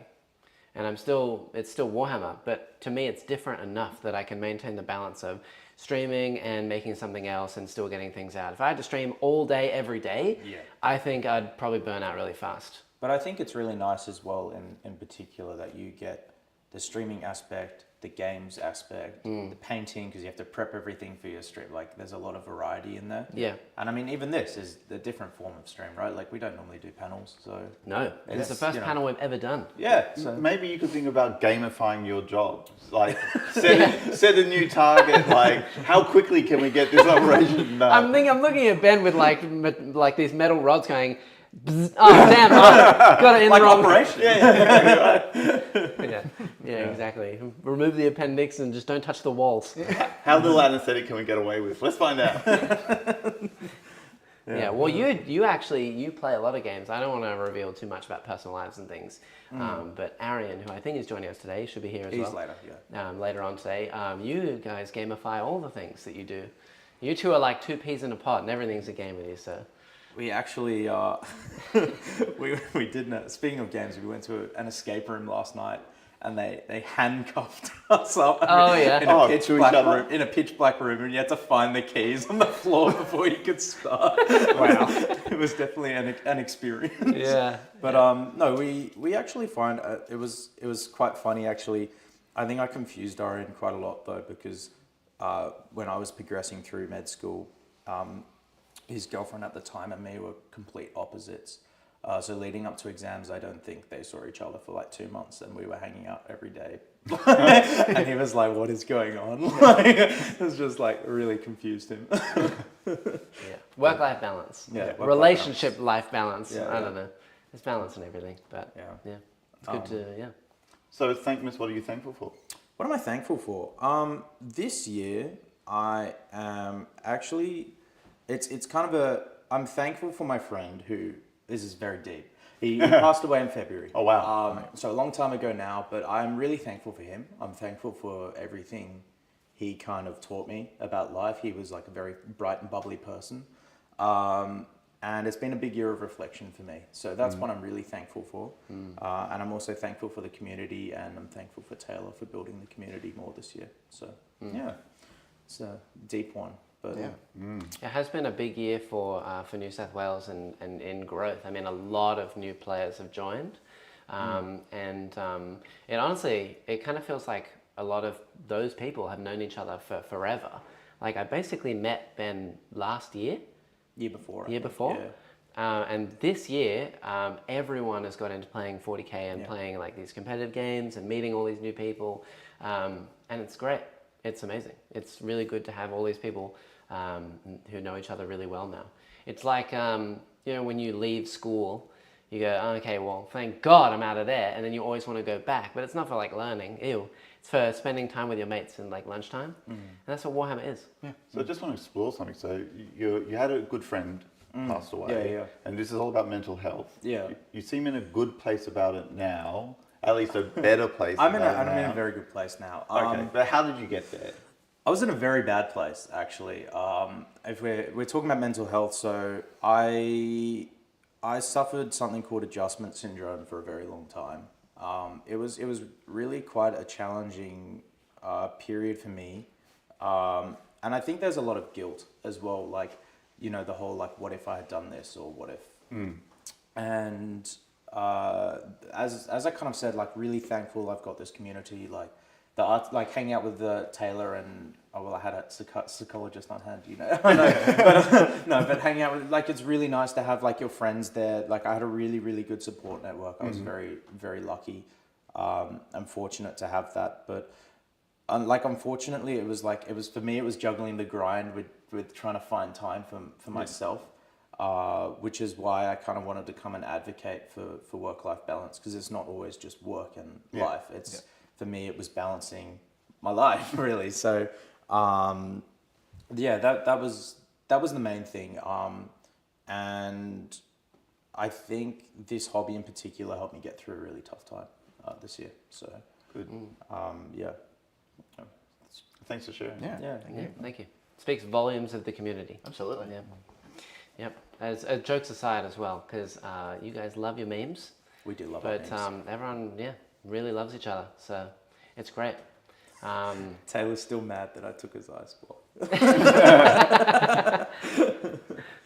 and it's still Warhammer, but to me it's different enough that I can maintain the balance of streaming and making something else and still getting things out. If I had to stream all day, every day, I think I'd probably burn out really fast. But I think it's really nice as well in particular that you get the streaming aspect, the games aspect, the painting, because you have to prep everything for your stream. Like there's a lot of variety in there. Yeah. And I mean, even this is a different form of stream, right? Like we don't normally do panels, so. No, it's the first you know. panel we've ever done. Yeah. So Maybe you could think about gamifying your job. Like, set a new target. Like, how quickly can we get this operation done? I'm looking at Ben with like these metal rods going, bzz, oh damn, got it in like the wrong operation. Yeah, exactly. Remove the appendix and just don't touch the walls. How little anesthetic can we get away with? Let's find out. Yeah, well, you play a lot of games. I don't want to reveal too much about personal lives and things. But Arian, who I think is joining us today, should be here as well. He's later, yeah. Later on today. You guys gamify all the things that you do. You two are like two peas in a pod and everything's a game with you, so. We actually, we did, speaking of games, we went to an escape room last night and they handcuffed us up in a pitch black room and you had to find the keys on the floor before you could start. Wow. It was definitely an experience. Yeah. But no, we actually find, it was quite funny actually. I think I confused Dorian quite a lot though because when I was progressing through med school, his girlfriend at the time and me were complete opposites. So leading up to exams, I don't think they saw each other for like 2 months and we were hanging out every day. And he was like, what is going on? It was just like really confused him. Work-life balance. Yeah. Relationship-life balance. Yeah, I don't know. There's balance in everything, but yeah. It's good to, So, Thankmas, what are you thankful for? What am I thankful for? This year, I am actually... It's kind of I'm thankful for my friend who, this is very deep. He passed away in February. Oh, wow. So a long time ago now, but I'm really thankful for him. I'm thankful for everything he kind of taught me about life. He was like a very bright and bubbly person. And it's been a big year of reflection for me. So that's what I'm really thankful for. And I'm also thankful for the community and I'm thankful for Taylor for building the community more this year. So yeah, it's a deep one. But It has been a big year for New South Wales and in growth. I mean, a lot of new players have joined, and it honestly, it kind of feels like a lot of those people have known each other for forever. Like I basically met Ben last year. year before. Year before. Yeah. And this year, everyone has got into playing 40k and playing like these competitive games and meeting all these new people, and it's great. It's amazing. It's really good to have all these people who know each other really well now. It's like when you leave school, you go, oh, okay, well, thank God I'm out of there, and then you always want to go back. But it's not for like learning. Ew. It's for spending time with your mates in like lunchtime, and that's what Warhammer is. Yeah. So I just want to explore something. So you had a good friend passed away, Yeah. and this is all about mental health. Yeah. You seem in a good place about it now, at least a better place. I'm in about it a now. very good place now. Okay, but how did you get there? I was in a very bad place actually. If we're talking about mental health, so I suffered something called adjustment syndrome for a very long time. It was really quite a challenging period for me, and I think there's a lot of guilt as well. Like, the whole like, what if I had done this, or what if? And as I kind of said, like, really thankful I've got this community, like the art, like hanging out with Taylor and I had a psychologist on hand, but hanging out with, like, it's really nice to have like your friends there. Like I had a really, really good support network. I was very, very lucky. I'm fortunate to have that, but unfortunately it was for me, it was juggling the grind with trying to find time for myself, which is why I kind of wanted to come and advocate for work-life balance, because it's not always just work and life. It's for me, it was balancing my life really. So that was the main thing, and I think this hobby in particular helped me get through a really tough time this year. So Good. Thanks for sharing. Yeah. Thank you. Speaks volumes of the community. Absolutely. Yeah. Yep. As jokes aside as well, because you guys love your memes, We do love our but names. everyone really loves each other, so it's great. Taylor's still mad that I took his ice block.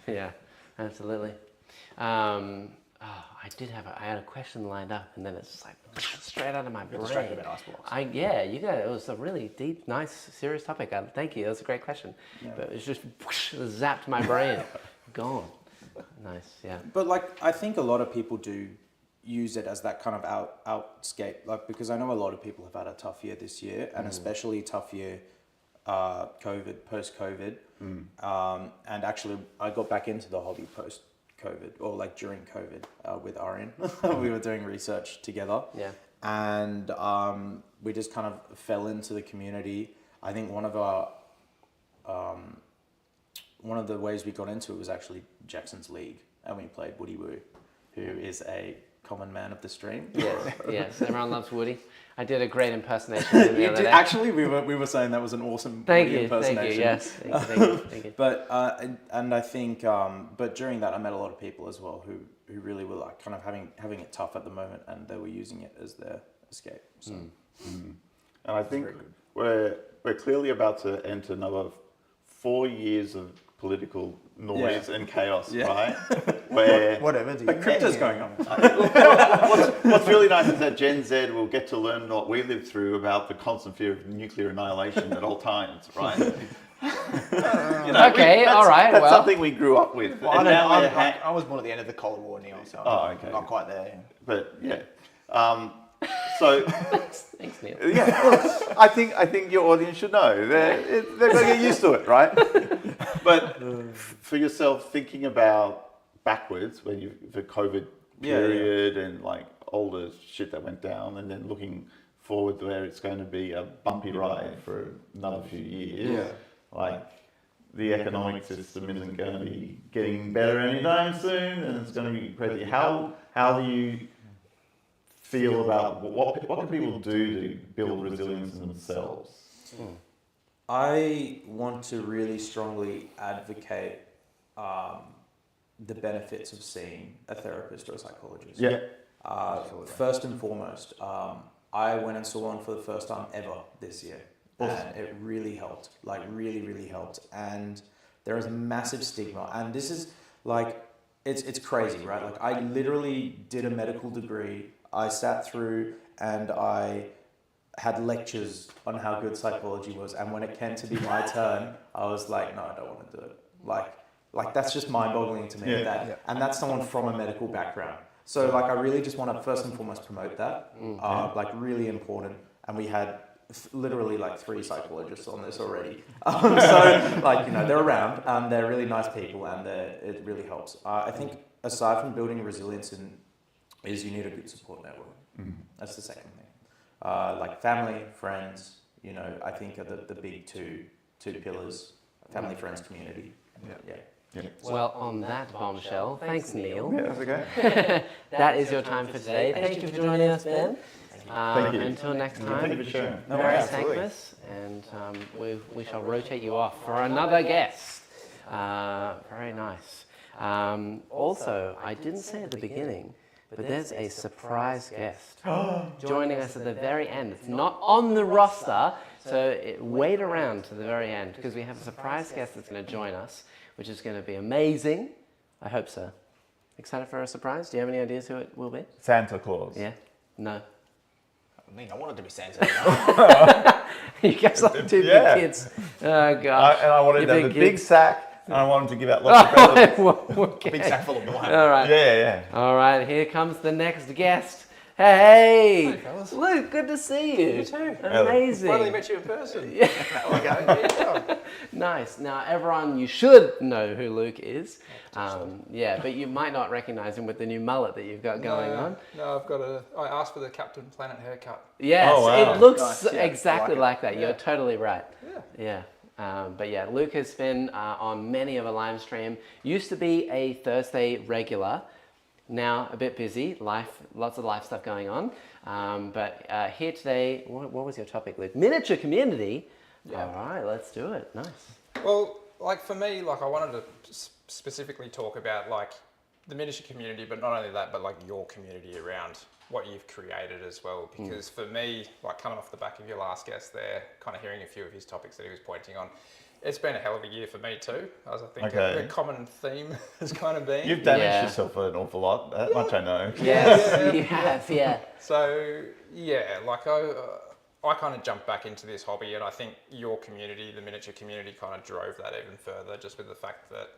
Yeah, absolutely. I had a question lined up, and then it's just like straight out of my brain. distracted about ice blocks. It was a really deep, nice, serious topic. Thank you. That was a great question, but it's just zapped my brain, gone. Nice, yeah. But like, I think a lot of people do use it as that kind of outscape, like, because I know a lot of people have had a tough year this year, and especially a tough year post-COVID. And actually I got back into the hobby post-COVID, or like during COVID, with Arian. We were doing research together. Yeah. And we just kind of fell into the community. I think one of the ways we got into it was actually Jackson's League, and we played Woody Woo, who is a common man of the stream. Yes, everyone loves Woody. I did a great impersonation of him the other day. Actually, we were saying that was an awesome Woody impersonation. Yes, thank you. But and I think but during that I met a lot of people as well who really were like kind of having it tough at the moment, and they were using it as their escape. So. And I think we're clearly about to enter another 4 years of political noise and chaos, right? Where Whatever. But crypto's going on. what's really nice is that Gen Z will get to learn what we lived through about the constant fear of nuclear annihilation at all times, right? Okay, all right. That's Well, something we grew up with. Well, And now we're I was born at the end of the Cold War, Neil, so okay. not quite there. But yeah. So thanks, Neil. yeah, well, I think your audience should know. They're going to get used to it, right? But for yourself, thinking about backwards, when the COVID period and like all the shit that went down, and then looking forward where it's going to be a bumpy ride for another few years. Yeah. Like the economic system isn't going to be getting better anytime soon, and it's going to be crazy. How do you feel about what can people do to build resilience in themselves? I want to really strongly advocate the benefits of seeing a therapist or a psychologist. Yeah. First and foremost, I went and saw one for the first time ever this year. And it really helped, like really, really helped. And there is a massive stigma, and this is like, it's crazy, right? Like, I literally did a medical degree. I sat through and I had lectures on how good psychology was, and when it came to be my turn, I was like, no, I don't want to do it. Like that's just mind-boggling to me. And that's someone from a medical background. So like, I really just want to first and foremost promote that. Like, really important. And we had literally like 3 psychologists on this already. So like, you know, they're around. They're really nice people, and it really helps. I think aside from building resilience, is you need a good support network. That's the second thing. Like family, friends, you know, I think are the big two pillars: family, friends, community. Yeah. Well, on that bombshell, thanks, Neil. Yeah, that's okay. That is your time for today. Thank you for joining us, Ben. Thank you. Until next time, Thank you for sharing. No, Merry absolutely. Thankmas, and we shall rotate you off for another guest. Very nice. Also, I didn't say at the beginning, but there's a surprise guest joining us at the very end. It's not on the roster, so wait around to the very end, because we have a surprise guest that's going to join us, which is going to be amazing. I hope so. Excited for a surprise? Do you have any ideas who it will be? Santa Claus. Yeah? No? I mean, I wanted to be Santa. You guys like 2 Yeah. big kids. Oh, gosh. And I wanted You to have a big big kids. sack, and I wanted to give out lots of presents. Okay. Big sack full of wine. All right. Yeah. All right, here comes the next guest. Hey, Luke, good to see you. You too. Amazing. Finally met you in person. Nice. Now, everyone, you should know who Luke is. But you might not recognize him with the new mullet that you've got going on. No, I asked for the Captain Planet haircut. Yes, Oh, wow. it looks Nice, yeah. exactly I like like that. You're totally right. Yeah. But yeah, Luke has been on many of a live stream. Used to be a Thursday regular. Now a bit busy, lots of life stuff going on. But here today, what was your topic, Luke? Miniature community. Yeah. All right, let's do it. Nice. Well, like for me, like I wanted to specifically talk about like the miniature community, but not only that, but like your community around what you've created as well. Because for me, like coming off the back of your last guest there, kind of hearing a few of his topics that he was pointing on, it's been a hell of a year for me too. As I think Okay. the common theme has kind of been. You've damaged Yeah. yourself an awful lot. That much I know. Yes, you have. Yeah. So yeah, like I kind of jumped back into this hobby, and I think your community, the miniature community, kind of drove that even further, just with the fact that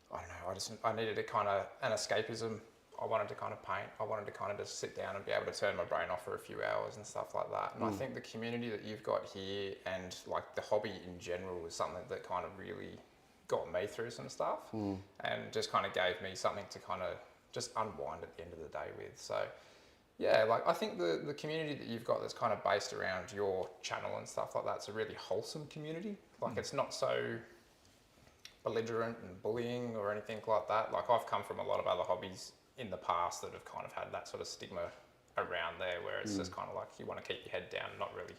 I don't know, I needed a kind of an escapism. I wanted to kind of paint. I wanted to kind of just sit down and be able to turn my brain off for a few hours and stuff like that. And I think the community that you've got here and like the hobby in general is something that kind of really got me through some stuff and just kind of gave me something to kind of just unwind at the end of the day with. So yeah, like I think the community that you've got that's kind of based around your channel and stuff like that's a really wholesome community. Like it's not so belligerent and bullying or anything like that. Like I've come from a lot of other hobbies in the past that have kind of had that sort of stigma around there where it's just kind of like you want to keep your head down and not really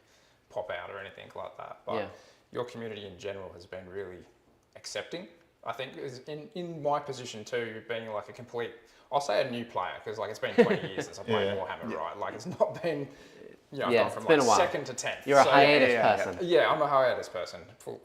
pop out or anything like that. But your community in general has been really accepting. I think is in my position too, being like a complete, I'll say a new player, because like it's been 20 years since I played Warhammer, right? Like it's not been, you know, I've gone from it's been like a while. 2nd to 10th. You're a So- hiatus person. Yeah, I'm a hiatus person,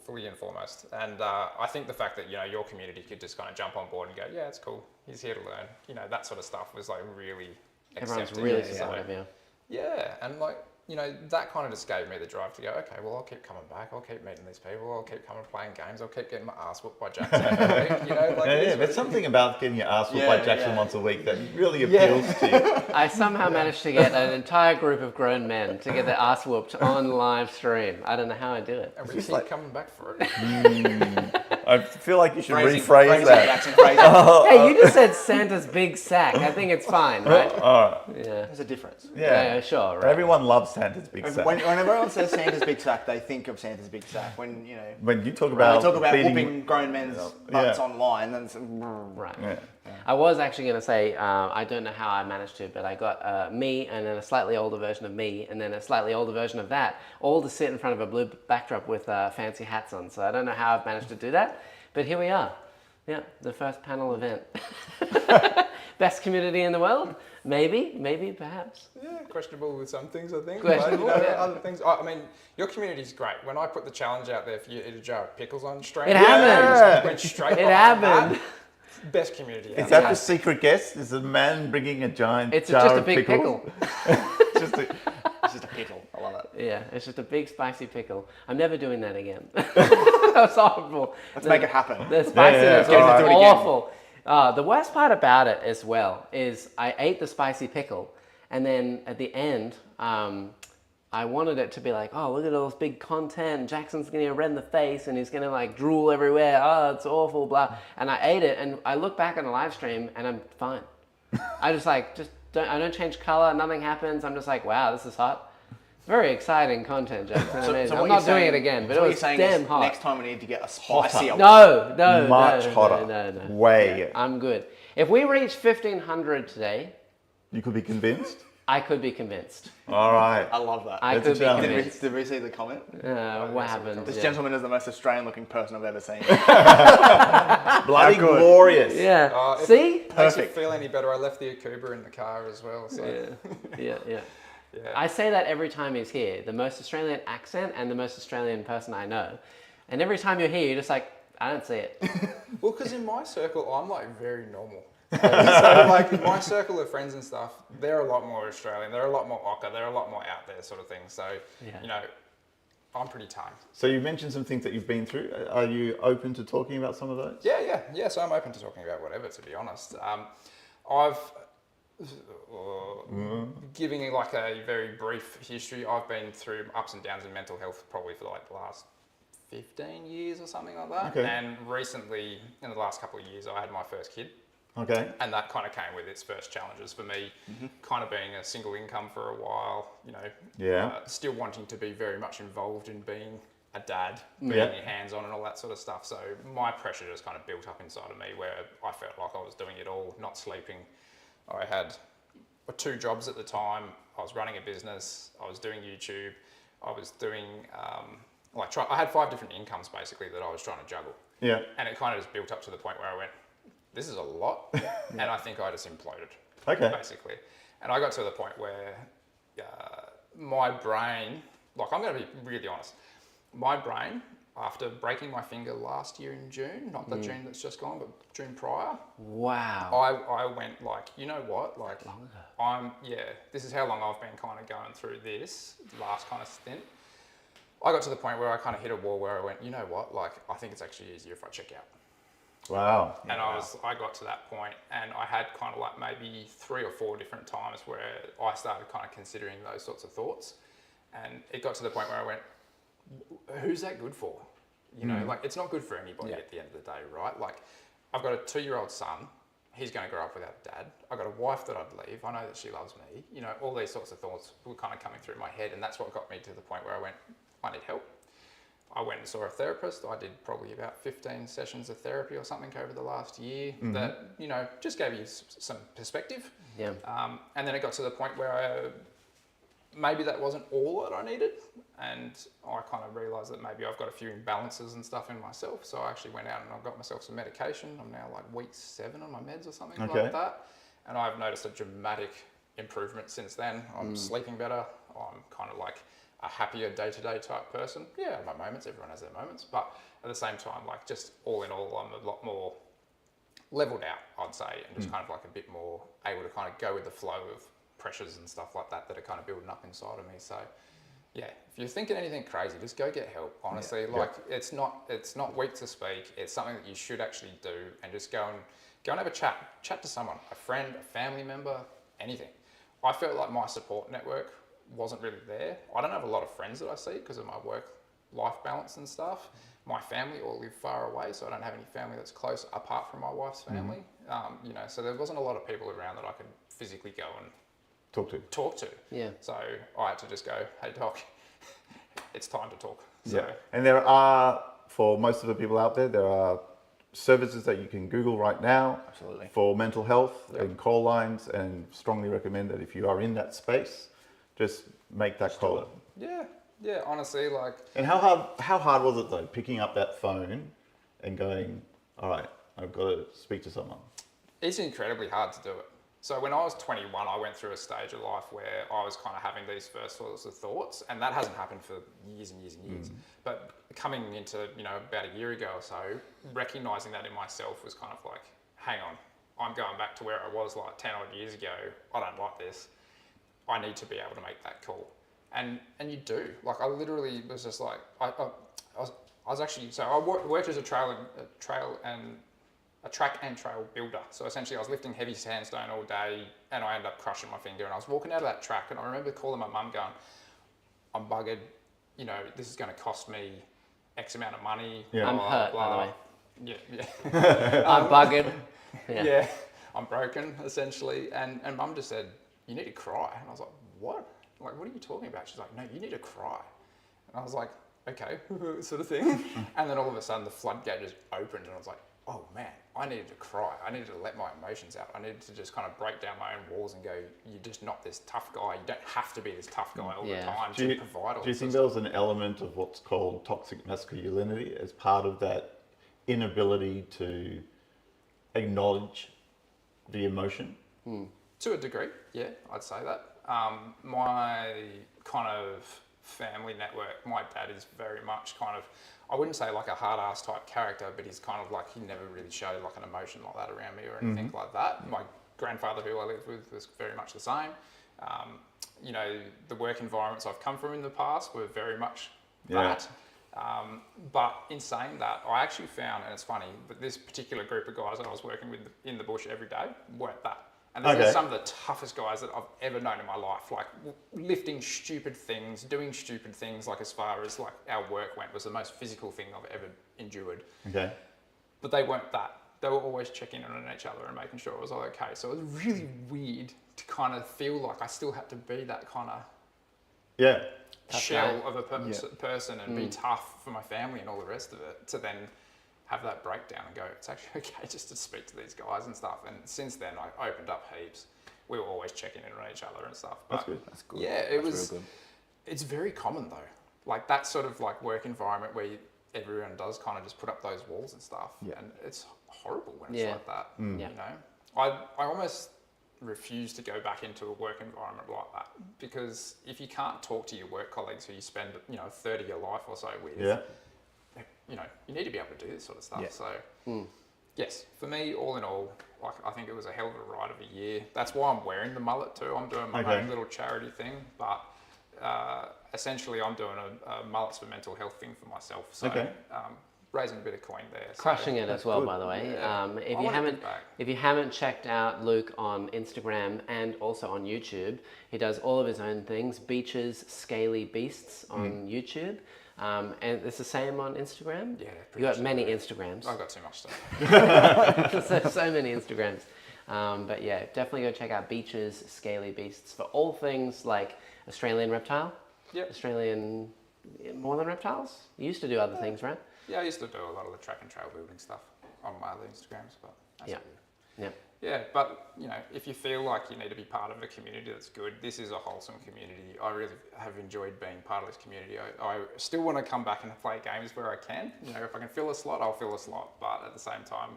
fully and foremost. And I think the fact that, you know, your community could just kind of jump on board and go, yeah, it's cool, he's here to learn. You know, that sort of stuff was like really Everyone's accepting. really So, supportive, yeah. yeah, and like, you know, that kind of just gave me the drive to go, okay, well, I'll keep coming back, I'll keep meeting these people, I'll keep coming playing games, I'll keep getting my ass whooped by Jackson every week, you know, like it is what There's it something about getting your ass whooped Yeah, by Jackson yeah. once a week that really appeals to you. I somehow managed to get an entire group of grown men to get their ass whooped on live stream. I don't know how I do it. And we keep coming back for it. I feel like you should Phrasing, rephrase that. Jackson, phrasing. Hey, you just said Santa's big sack. I think it's fine, right? Yeah. There's a difference. Yeah, sure, But right. everyone loves Santa's big sack. When everyone says Santa's big sack, they think of Santa's big sack. When you know, When you talk when about, they talk about beating, whooping grown men's butts online, then it's, Right. Yeah. I was actually going to say, I don't know how I managed to, but I got me and then a slightly older version of me and then a slightly older version of that, all to sit in front of a blue backdrop with fancy hats on. So I don't know how I've managed to do that, but here we are. Yeah, the first panel event. Best community in the world. Maybe, perhaps. Yeah, questionable with some things, I think. Questionable, but, yeah. other things. I mean, your community's great. When I put the challenge out there for you to eat a jar of pickles on stream, It happened. just went straight It behind happened. that. Best community. Is out that there. the secret guest? Is a man bringing a giant It's jar just a of big pickles? pickle. Just a, It's just a pickle. I love it. Yeah, it's just a big spicy pickle. I'm never doing that again. That's horrible. Let's make it happen. The spiciness Yeah, yeah. is Do it again. awful. The worst part about it as well is I ate the spicy pickle, and then at the end, I wanted it to be like, oh, look at all this big content. Jackson's gonna get red in the face, and he's gonna like drool everywhere. Oh, it's awful, blah. And I ate it, and I look back on the live stream, and I'm fine. I I don't change color. Nothing happens. I'm just like, wow, this is hot. Very exciting content, Jackson. Amazing. I'm not doing it again, but it was damn hot. Next time we need to get a spicier. No, much no, hotter. No. Way. I'm good. If we reach 1,500 today, You could be convinced. I could be convinced. All right. I love that. I That's a could be challenge. convinced. Did we see the comment? What happened? This Yeah. gentleman is the most Australian-looking person I've ever seen. Bloody good. glorious. Yeah. If See? it makes you Perfect. feel any better, I left the Akuba in the car as well. So. Yeah. Yeah. I say that every time he's here. The most Australian accent and the most Australian person I know. And every time you're here, you're just like, I don't see it. Well, because in my circle, I'm like very normal. So like in my circle of friends and stuff, they're a lot more Australian. They're a lot more ochre. They're a lot more out there sort of thing. So, you know, I'm pretty tame. So you mentioned some things that you've been through. Are you open to talking about some of those? Yeah. So I'm open to talking about whatever, to be honest. I've giving like a very brief history. I've been through ups and downs in mental health probably for like the last 15 years or something like that. Okay. And recently, in the last couple of years, I had my first kid. Okay. And that kind of came with its first challenges for me, kind of being a single income for a while, you know, Yeah. still wanting to be very much involved in being a dad, being Yeah. hands-on and all that sort of stuff. So my pressure just kind of built up inside of me where I felt like I was doing it all, not sleeping. I had 2 jobs at the time. I was running a business. I was doing YouTube. I was doing, I had 5 different incomes basically that I was trying to juggle. Yeah. And it kind of just built up to the point where I went, this is a lot. And I think I just imploded, Okay. basically. And I got to the point where my brain, like I'm going to be really honest, my brain, after breaking my finger last year in June, not the June that's just gone, but June prior, Wow. I went like, you know what, like this is how long I've been kind of going through this last kind of stint. I got to the point where I kind of hit a wall where I went, you know what, like I think it's actually easier if I check out. Wow. And I got to that point and I had kind of like maybe 3 or 4 different times where I started kind of considering those sorts of thoughts. And it got to the point where I went, who's that good for? You know, like it's not good for anybody at the end of the day, right? Like I've got a 2-year-old son. He's going to grow up without dad. I've got a wife that I'd leave. I know that she loves me. You know, all these sorts of thoughts were kind of coming through my head. And that's what got me to the point where I went, I need help. I went and saw a therapist. I did probably about 15 sessions of therapy or something over the last year that, you know, just gave you some perspective. Yeah. And then it got to the point where maybe that wasn't all that I needed. And I kind of realised that maybe I've got a few imbalances and stuff in myself. So I actually went out and I got myself some medication. I'm now like week 7 on my meds or something like that. And I've noticed a dramatic improvement since then. I'm sleeping better. I'm kind of like a happier day-to-day type person. Yeah, my moments, everyone has their moments, but at the same time, like just all in all, I'm a lot more leveled out, I'd say, and just kind of like a bit more able to kind of go with the flow of pressures and stuff like that that are kind of building up inside of me. So yeah, if you're thinking anything crazy, just go get help. Honestly, it's not weak to speak. It's something that you should actually do, and just go and have a chat to someone, a friend, a family member, anything. I felt like my support network wasn't really there. I don't have a lot of friends that I see because of my work-life balance and stuff. My family all live far away, so I don't have any family that's close apart from my wife's family. You know, so there wasn't a lot of people around that I could physically go and talk to. Yeah. So I had to just go, hey doc, it's time to talk. So, Yeah. And there are, for most of the people out there are services that you can Google right now for mental health and call lines, and strongly recommend that if you are in that space, just make that call. Yeah, honestly, like... And how hard was it though, picking up that phone and going, all right, I've got to speak to someone? It's incredibly hard to do it. So when I was 21, I went through a stage of life where I was kind of having these first sorts of thoughts, and that hasn't happened for years and years and years. But coming into, about a year ago or so, recognizing that in myself was kind of like, hang on, I'm going back to where I was like 10 odd years ago. I don't like this. I need to be able to make that call. And you do. Like, I literally was just like, I was actually, so I worked as a track and trail builder. So essentially I was lifting heavy sandstone all day and I ended up crushing my finger, and I was walking out of that track and I remember calling my mum going, I'm buggered, this is going to cost me X amount of money. Yeah. I'm hurt, by the way. Yeah. I'm buggered. Yeah, I'm broken essentially. And mum just said, you need to cry. And I was like, what? Like, what are you talking about? She's like, no, you need to cry. And I was like, okay, sort of thing. And then all of a sudden the floodgate just opened and I was like, oh man, I needed to cry. I needed to let my emotions out. I needed to just kind of break down my own walls and go, you're just not this tough guy. You don't have to be this tough guy all the time to provide all Do you this think stuff. there was an element of what's called toxic masculinity as part of that inability to acknowledge the emotion? To a degree, yeah, I'd say that. My kind of family network, my dad is very much kind of, I wouldn't say like a hard ass type character, but he's kind of like, he never really showed like an emotion like that around me or anything like that. My grandfather, who I lived with, was very much the same. The work environments I've come from in the past were very much that. But in saying that, I actually found, and it's funny, but this particular group of guys that I was working with in the bush every day weren't that. And these are some of the toughest guys that I've ever known in my life, like lifting stupid things, doing stupid things, like as far as like our work went, was the most physical thing I've ever endured. Okay. But they weren't that. They were always checking in on each other and making sure it was all okay. So it was really weird to kind of feel like I still had to be that kind of shell of a person and be tough for my family and all the rest of it, to then have that breakdown and go, it's actually okay just to speak to these guys and stuff. And since then, I opened up heaps. We were always checking in on each other and stuff. But That's good. yeah, real good. It's very common though. Like that sort of like work environment where everyone does kind of just put up those walls and stuff. Yeah. And it's horrible when it's like that. I almost refuse to go back into a work environment like that, because if you can't talk to your work colleagues who you spend, a third of your life or so with, you need to be able to do this sort of stuff. Yeah. So, yes, for me, all in all, like I think it was a hell of a ride of a year. That's why I'm wearing the mullet too. I'm doing my own little charity thing, but essentially I'm doing a Mullets for Mental Health thing for myself. So, raising a bit of coin there. Crushing it as well, by the way. Yeah. If you haven't checked out Luke on Instagram and also on YouTube, he does all of his own things. Beaches, Scaly Beasts on YouTube. And it's the same on Instagram? Yeah. You got many Instagrams. I've got too much stuff. so many Instagrams. But yeah, definitely go check out Beaches, Scaly Beasts for all things like Australian reptile. Yep. Australian, more than reptiles? You used to do other things, right? Yeah, I used to do a lot of the track and trail building stuff on my other Instagrams, but that's Yeah, but if you feel like you need to be part of a community that's good, this is a wholesome community. I really have enjoyed being part of this community. I still want to come back and play games where I can. If I can fill a slot, I'll fill a slot. But at the same time,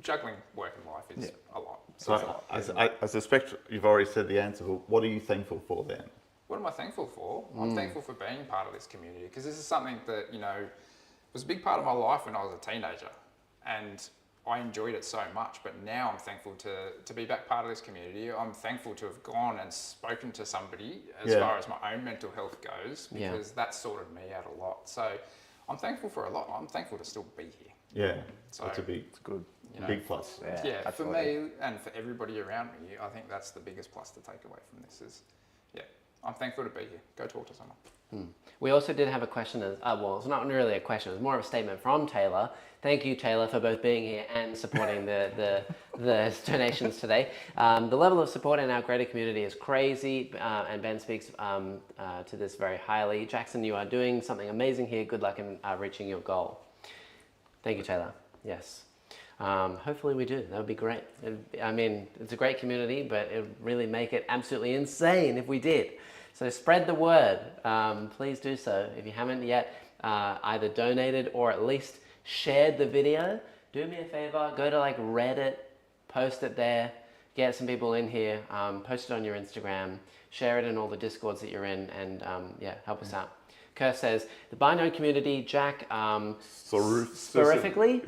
juggling work and life is a lot. So I suspect you've already said the answer, but what are you thankful for then? What am I thankful for? I'm thankful for being part of this community, because this is something that, was a big part of my life when I was a teenager. And I enjoyed it so much, but now I'm thankful to be back part of this community. I'm thankful to have gone and spoken to somebody as far as my own mental health goes, because that sorted me out a lot. So I'm thankful for a lot. I'm thankful to still be here. Yeah, so it's good, big plus. Yeah, for me and for everybody around me, I think that's the biggest plus to take away from this is, I'm thankful to be here. Go talk to someone. We also did have a question, well, it's not really a question, it's more of a statement from Taylor. Thank you, Taylor, for both being here and supporting the donations today. The level of support in our greater community is crazy, and Ben speaks to this very highly. Jackson, you are doing something amazing here. Good luck in reaching your goal. Thank you, Taylor. Yes. Hopefully we do. That would be great. It's a great community, but it would really make it absolutely insane if we did. So spread the word. Please do so. If you haven't yet either donated or at least shared the video, do me a favor, go to like Reddit, post it there, get some people in here, post it on your Instagram, share it in all the Discords that you're in, and yeah, help us out. Kerr says, the Binode community, Jack, specifically,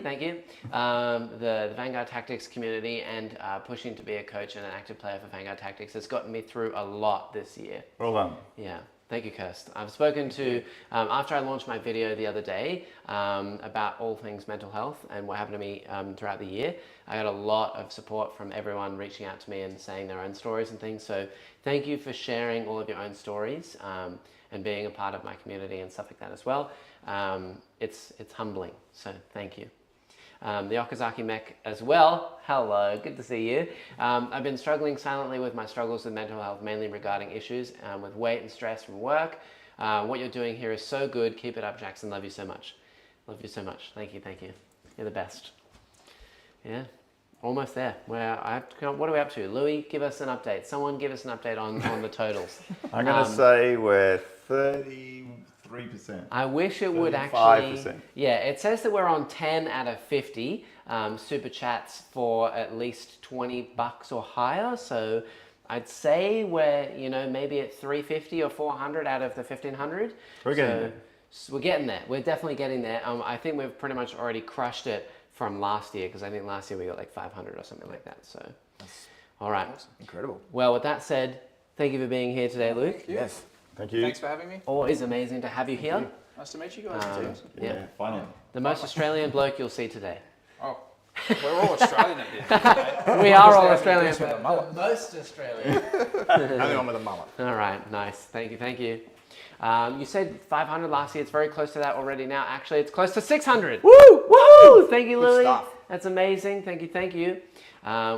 thank you, the Vanguard Tactics community, and pushing to be a coach and an active player for Vanguard Tactics has gotten me through a lot this year. Well done. Yeah. Thank you, Kirst. I've spoken to, after I launched my video the other day about all things mental health and what happened to me throughout the year, I got a lot of support from everyone reaching out to me and saying their own stories and things. So thank you for sharing all of your own stories and being a part of my community and stuff like that as well. It's humbling, so thank you. The Okazaki mech as well. Hello, good to see you. I've been struggling silently with my struggles with mental health, mainly regarding issues with weight and stress from work. What you're doing here is so good. Keep it up, Jackson. Love you so much. Love you so much. Thank you, thank you. You're the best. Yeah, almost there. What are we up to? Louis, give us an update. Someone give us an update on the totals. I'm going to say we're 33%. I wish it would actually. 35%. Yeah, it says that we're on 10 out of 50 super chats for at least $20 or higher. So I'd say we're, maybe at 350 or 400 out of the 1500. We're getting there. So we're getting there. We're definitely getting there. I think we've pretty much already crushed it from last year, because I think last year we got like 500 or something like that. So, all right. Incredible. Well, with that said, thank you for being here today, Luke. Yes. Thank you. Thanks for having me. Always amazing to have you here. Nice to meet you guys too. Yeah. Finally. The most Australian bloke you'll see today. Oh, we're all Australian at the end. We are all Australian. Just with a mullet. Most Australian. Only one with a mullet. All right, nice. Thank you, thank you. You said 500 last year. It's very close to that already now. Actually, it's close to 600. Woo! Woohoo! Thank you, Lily. stuff. That's amazing. Thank you, thank you.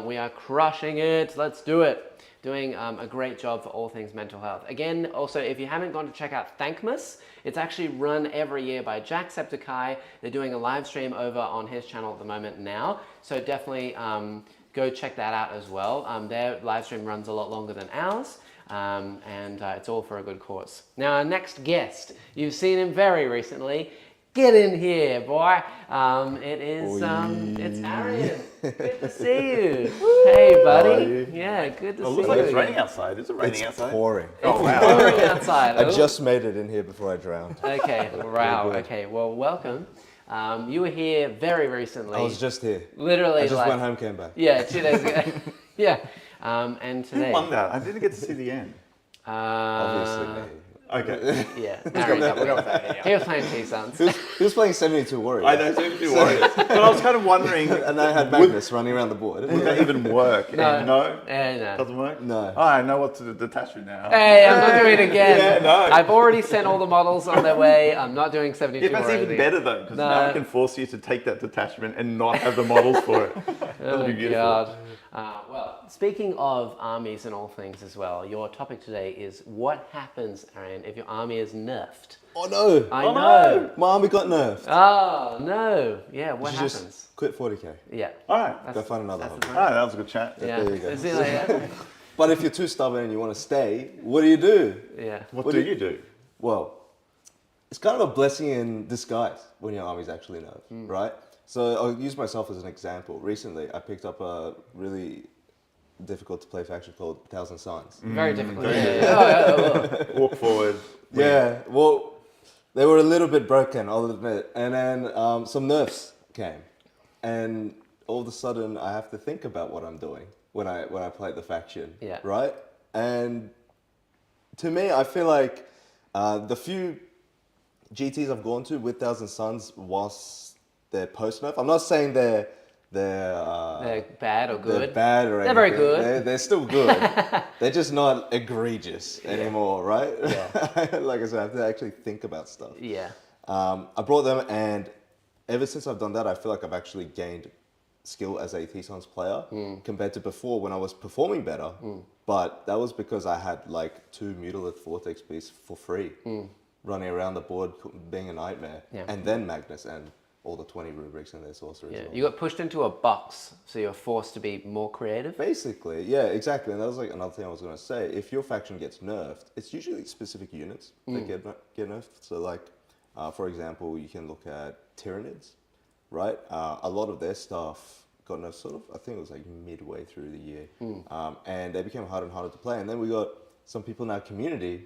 We are crushing it. Let's do it. Doing a great job for all things mental health. Again, also, if you haven't gone to check out Thankmas, it's actually run every year by Jacksepticeye. They're doing a live stream over on his channel at the moment now. So definitely go check that out as well. Their live stream runs a lot longer than ours. And it's all for a good cause. Now, our next guest, you've seen him very recently. Get in here, boy. It's Arian. Good to see you. Hey, buddy. Yeah, good to see you. It looks like it's raining outside. Is it raining outside? Pouring. Oh, wow. Pouring outside. I just made it in here before I drowned. Okay, wow. Okay, well, welcome. You were here very recently. I was just here. Literally, I just went home, came back. Yeah, 2 days ago. Yeah. And today. Who won that? I didn't get to see the end. Obviously, me. Okay. Yeah. We'll go with that. He was playing T-Suns. He was playing 72 Warriors. I don't seem to be worried. But I was kind of wondering, And I had Magnus running around the board. would that even work? No. And no? No. Doesn't work? No. Oh, I know what to detach with now. Hey, I'm not doing it again. Yeah, no. I've already sent all the models on their way. I'm not doing 72 Yeah, that's already. even better though, because No. now I can force you to take that detachment and not have the models for it. That would be beautiful. God. Well, speaking of armies and all things as well, your topic today is what happens, Arian, if your army is nerfed? Oh no! I know. My army got nerfed. Oh, no. Yeah, what You happens? just quit 40k. Yeah. All right. Go find another that's hobby. the All right, that was a good chat. Yeah. There you go. Is it like that? But if you're too stubborn and you want to stay, what do you do? Yeah. What What do do you do? Well, it's kind of a blessing in disguise when your army's actually nerfed, right? So I'll use myself as an example. Recently, I picked up a really difficult to play faction called 1,000 Suns. Very difficult. Yeah. Walk forward. Yeah, well, they were a little bit broken, I'll admit. And then some nerfs came. And all of a sudden, I have to think about what I'm doing when I play the faction, Yeah. right? And to me, I feel like the few GTs I've gone to with 1,000 Suns whilst they're post-nerf, I'm not saying they're They're bad or good. They're bad or anything. They're very good. They're still good. They're just not egregious anymore, right? Yeah. Like I said, I have to actually think about stuff. Yeah. I brought them, and ever since I've done that, I feel like I've actually gained skill as a T-Sons player compared to before when I was performing better. But that was because I had like 2 Mutilith Vortex Beasts for free running around the board, being a nightmare. Yeah. And then Magnus and all the 20 rubrics and their sorceries. Yeah. as well. You got pushed into a box, so you're forced to be more creative. Basically, yeah, exactly. And that was like another thing I was going to say. If your faction gets nerfed, it's usually specific units that get nerfed. So like, for example, you can look at Tyranids, right? A lot of their stuff got nerfed sort of, I think it was like midway through the year. And they became harder and harder to play. And then we got some people in our community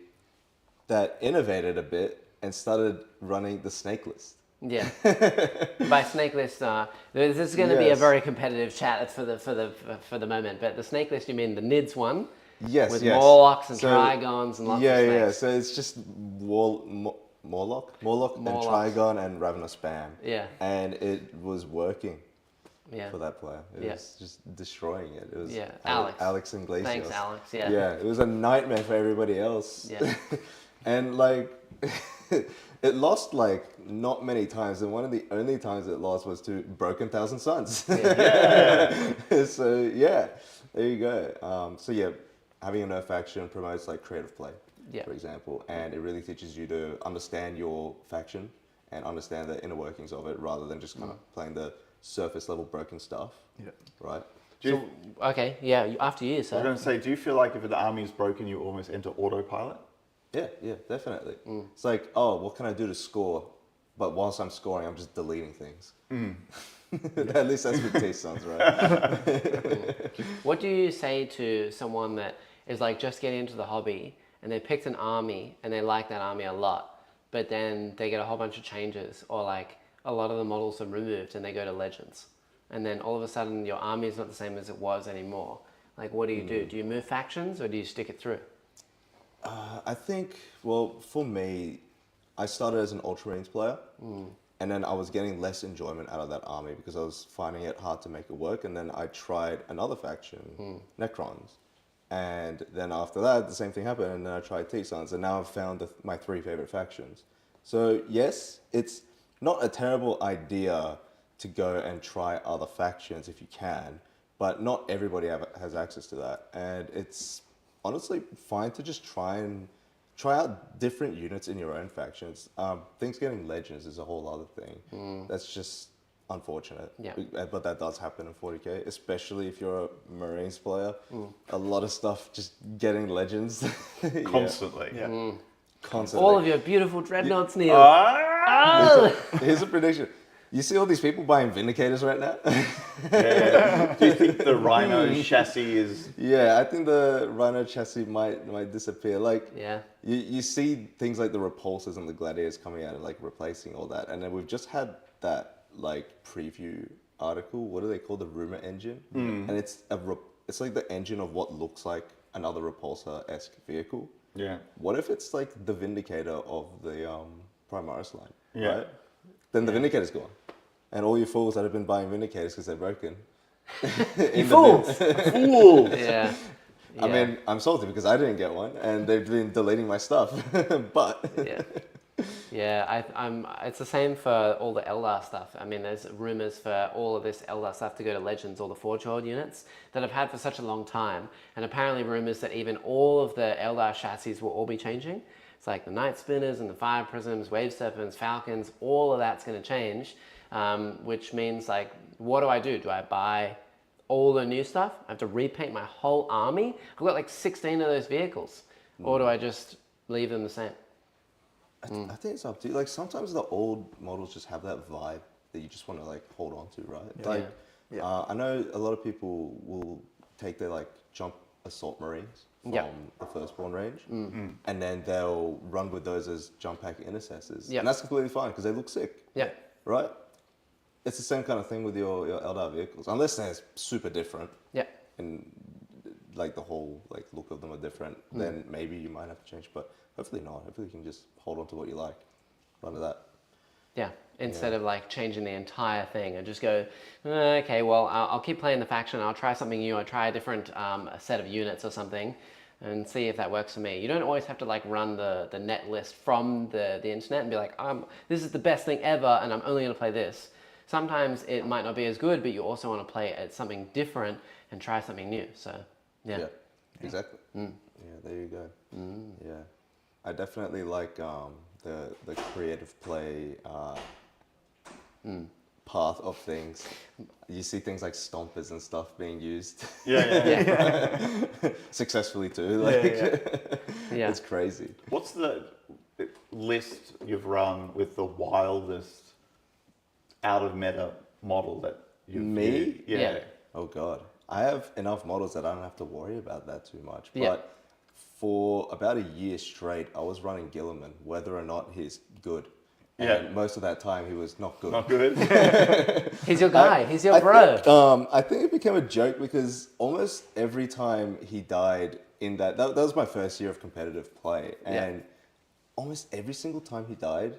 that innovated a bit and started running the snake list. Yeah. By snake list, this is going to be a Yes. very competitive chat for the moment. But the snake list, you mean the NIDS one? Yes, With yes. Morlocks and So- Trigons and lots yeah, of snakes. yeah. So it's just Morlock, and Morlocks. Trigon and Ravenous Spam. Yeah. And it was working Yeah. for that player. It Yeah. was just destroying it. It was Yeah, Alex and Glacios. Thanks, Alex. Yeah. Yeah, it was a nightmare for everybody else. Yeah. And like, it lost like not many times, and one of the only times it lost was to Broken Thousand Suns. So yeah, there you go. So yeah, having a nerf faction promotes like creative play, Yeah. for example, and it really teaches you to understand your faction and understand the inner workings of it, rather than just kind of playing the surface level broken stuff. Yeah. Right. Do you, Okay. Yeah. After you, I was sir. going to say, do you feel like if an army is broken, you almost enter autopilot? Yeah, yeah, definitely. It's like, oh, what can I do to score? But whilst I'm scoring, I'm just deleting things. At least that's what T sounds, right? What do you say to someone that is like just getting into the hobby and they picked an army and they like that army a lot, but then they get a whole bunch of changes, or like a lot of the models are removed and they go to Legends, and then all of a sudden your army is not the same as it was anymore? Like, what do you do? Do you move factions or do you stick it through? I think, well, for me, I started as an Ultramarines player, and then I was getting less enjoyment out of that army because I was finding it hard to make it work. And then I tried another faction, Necrons, and then after that, the same thing happened. And then I tried T-Sons, and now I've found my 3 favorite factions. So yes, it's not a terrible idea to go and try other factions if you can, but not everybody has access to that, and it's honestly fine to just try out different units in your own factions. Things getting Legends is a whole other thing. That's just unfortunate. Yeah. But that does happen in 40k, especially if you're a Marines player. A lot of stuff just getting Legends. Yeah. Constantly. Yeah. Constantly. All of your beautiful dreadnoughts, Neil. Ah! Here's a prediction. You see all these people buying Vindicators right now? Yeah. Do you think the Rhino chassis is... Yeah, I think the Rhino chassis might disappear. Like, Yeah. you see things like the Repulsors and the Gladiators coming out and like replacing all that, and then we've just had that like preview article. What do they call the rumor engine? And it's it's like the engine of what looks like another Repulsor-esque vehicle. Yeah. What if it's like the Vindicator of the Primaris line? Yeah. Right? Then the Vindicator's gone, and all you fools that have been buying Vindicators because they're broken. You fools! Fools! Yeah. I mean, I'm salty because I didn't get one, and they've been deleting my stuff. But Yeah. Yeah, it's the same for all the Eldar stuff. I mean, there's rumors for all of this Eldar stuff to go to Legends, all the Forge World units that I've had for such a long time. And apparently rumors that even all of the Eldar chassis will all be changing. It's like the Night Spinners and the Fire Prisms, Wave Serpents, Falcons, all of that's going to change, which means like, what do? Do I buy all the new stuff? I have to repaint my whole army? I've got like 16 of those vehicles. Or do I just leave them the same? I think it's up to you. Like sometimes the old models just have that vibe that you just want to like hold on to, right? Like, I know a lot of people will take their like jump assault marines from the firstborn range, and then they'll run with those as jump pack intercessors, and that's completely fine because they look sick. Yeah. Right. It's the same kind of thing with your Eldar vehicles, unless they're super different. Yeah. And like the whole like look of them are different, then maybe you might have to change, but hopefully not. Hopefully you can just hold on to what you like, run to that. Yeah, instead of like changing the entire thing and just go, okay, well, I'll keep playing the faction. I'll try something new. I'll try a different set of units or something and see if that works for me. You don't always have to like run the net list from the internet and be like, this is the best thing ever and I'm only going to play this. Sometimes it might not be as good, but you also want to play at something different and try something new. So, yeah. Exactly. Yeah, there you go. Yeah, I definitely like the creative play path of things. You see things like stompers and stuff being used successfully too. Like, it's crazy. What's the list you've run with the wildest out of meta model that your Me? view? Yeah. Oh God, I have enough models that I don't have to worry about that too much. Yeah. But for about a year straight, I was running Gilliman, whether or not he's good. Yeah. And most of that time, he was not good. Not good. He's your guy. He's your I bro. think, I think it became a joke because almost every time he died in that was my first year of competitive play. And almost every single time he died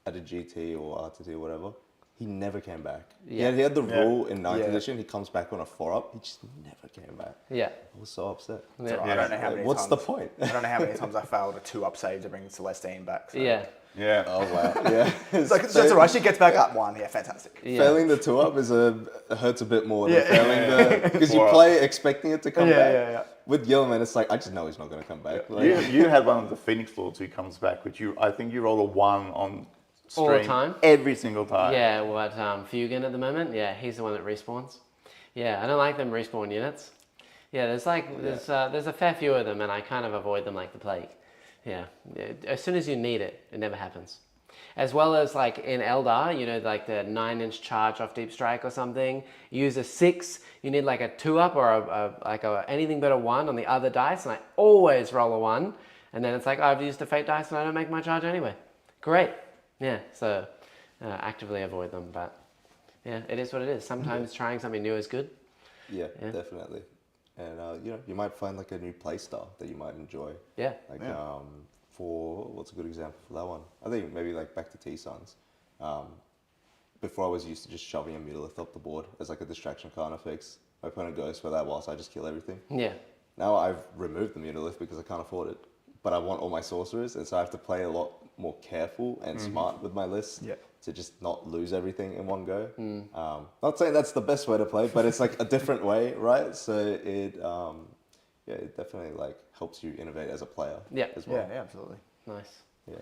at a GT or RTT or whatever, he never came back. Yeah. He had the Yeah. rule in 9th Yeah. edition, he comes back on a 4-up, he just never came back. Yeah. I was so upset. I don't know how many What's times. the point? I don't know how many times I failed a 2-up save to bring Celestine back. So. Yeah. Yeah. Oh wow. Yeah. It's like, that's alright. She gets back up 1. Yeah, fantastic. Yeah. Failing the 2-up hurts a bit more than Yeah. failing the because you 4-up. play expecting it to come back. Yeah. With Gilliman, it's like I just know he's not going to come back. Like, You had one of the Phoenix Lords who comes back, which I think you roll a 1 on stream All the time? every single time. Yeah, what Fugan at the moment? Yeah, he's the one that respawns. Yeah, I don't like them respawn units. Yeah, there's a fair few of them, and I kind of avoid them like the plague. Yeah, as soon as you need it, it never happens. As well as like in Eldar, you know, like the 9-inch charge off Deep Strike or something. You use a 6, you need like a 2-up or anything but a 1 on the other dice, and I always roll a 1. And then it's like, oh, I've used the fate dice and I don't make my charge anyway. Great. Yeah, so actively avoid them, but yeah, it is what it is. Sometimes trying something new is good. yeah, definitely. And you know, you might find like a new play style that you might enjoy. Yeah. Like for what's a good example for that one? I think maybe like back to T-Suns. Before I was used to just shoving a Mutolith up the board as like a distraction kind of fix. My opponent goes for that whilst I just kill everything. Yeah. Now I've removed the Mutolith because I can't afford it. But I want all my sorcerers, and so I have to play a lot more careful and smart with my list to just not lose everything in one go. Not saying that's the best way to play, but it's like a different way, right? So it definitely like helps you innovate as a player as well. Yeah, absolutely. Nice. Yeah.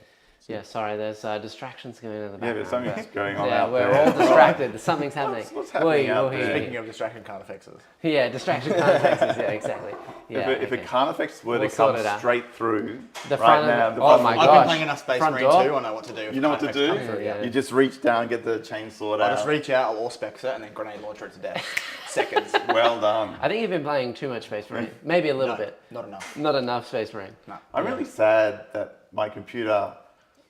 Yeah, sorry, there's distractions going on in the Yeah, background. but something's going on Yeah, out we're there. all distracted. Something's happening. What's happening out there? Speaking of distraction card effects. Yeah, distraction contexts. Yeah, exactly. Yeah, If a Carnifex were We'll to sort come it out. straight through The right front now, of the oh front- my I've gosh. been playing enough Space Front Marine door? too. I know what to do. you know what to do? Yeah. You just reach down, get the chainsaw I'll out. just reach out, I'll Auspex it, and then grenade launcher it to death. Seconds. Well done. I think you've been playing too much Space Marine. Maybe a little No, bit. Not enough. Not enough Space Marine. I'm really sad that my computer,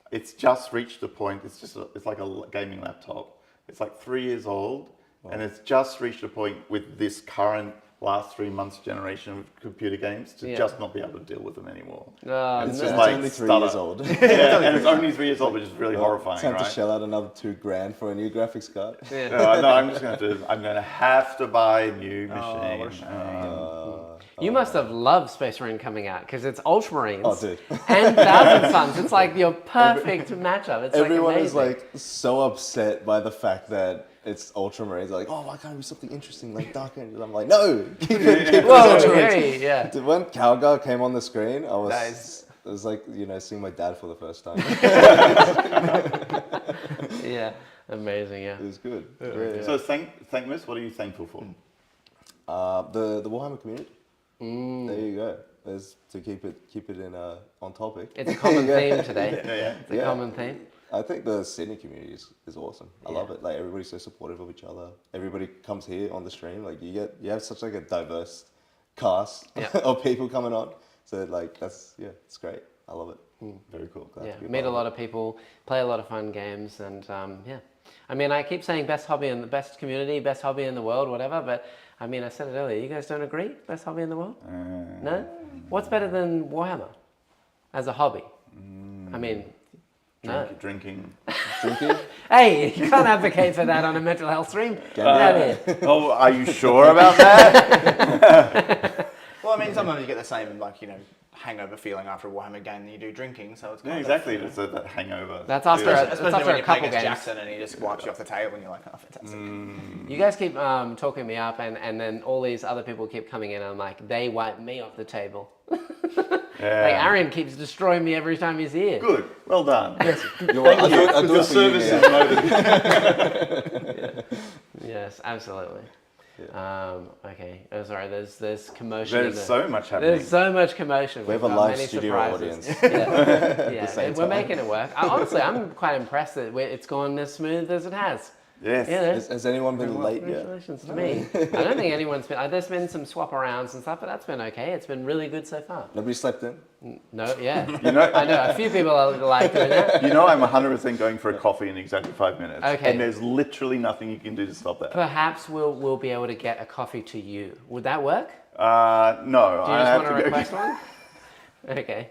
it's just reached a point. It's like a gaming laptop. It's like 3 years old, and it's just reached a point with this current last 3 months generation of computer games to just not be able to deal with them anymore. It's just just like only 3 stutter. years old. Yeah, and it's only 3 years old, which is really horrifying, Time right? to shell out another $2,000 for a new graphics card. No, I'm just going to. I'm going to have to buy a new machine. what a shame. You must have loved Space Marine coming out because it's Ultramarines Oh, dude. and Thousand Suns. It's like your perfect matchup. It's Everyone like is amazing. like so upset by the fact that it's Ultramarines. Like, oh, why can't it be something interesting like Dark Angels? I'm like, no, keep it Whoa, as Ultramarines. hey, yeah. Dude, when Calgar came on the screen, I was, Nice. it was like, you know, seeing my dad for the first time. Yeah, amazing, yeah. It was good. Yeah. So, Thankmas, what are you thankful for? The Warhammer community. There you go. There's to keep it in on topic. It's a common theme today. Yeah. It's a common theme. I think the Sydney community is awesome. I love it. Like everybody's so supportive of each other. Everybody comes here on the stream. Like you have such like a diverse cast of people coming on. So like it's great. I love it. Very cool. Glad Yeah, to be meet a part lot of people, play a lot of fun games, and yeah. I mean, I keep saying best hobby in the best community, best hobby in the world, whatever. But I mean, I said it earlier. You guys don't agree? Best hobby in the world? No. What's better than Warhammer as a hobby? I mean, no. Drinking. Drinking. Hey, you can't advocate for that on a mental health stream. Get out of here. Oh, are you sure about that? Well, I mean, sometimes you get the same, like, you know, hangover feeling after a Warhammer game than you do drinking, so it's kind Yeah, of... exactly. It's that hangover. That's after feeling. That's Especially after when a you play couple against games. Jackson and he just wipes you off the table and you're like, oh, fantastic. You guys keep talking me up, and then all these other people keep coming in, and I'm like, they wipe me off the table. Yeah. Like Arian keeps destroying me every time he's here. Good. Well done. Yes. I do it Your for you, service yeah. is noted. Yes, absolutely. Okay. Oh, sorry. There's commotion. There's so much happening. There's so much commotion. We have We've a got live many studio surprises. audience. Yeah, same we're time. making it work. Honestly, I'm quite impressed that it's gone as smooth as it has. Yes. You know, Has anyone been late yet? congratulations to me. I don't think anyone's been. There's been some swap arounds and stuff, but that's been okay. It's been really good so far. Nobody slept in? No, yeah. You know, I know a few people are like doing that. you know, I'm 100% going for a coffee in exactly 5 minutes. Okay. And there's literally nothing you can do to stop that. Perhaps we'll be able to get a coffee to you. Would that work? No. Do you I just have want to to request go. one? Okay.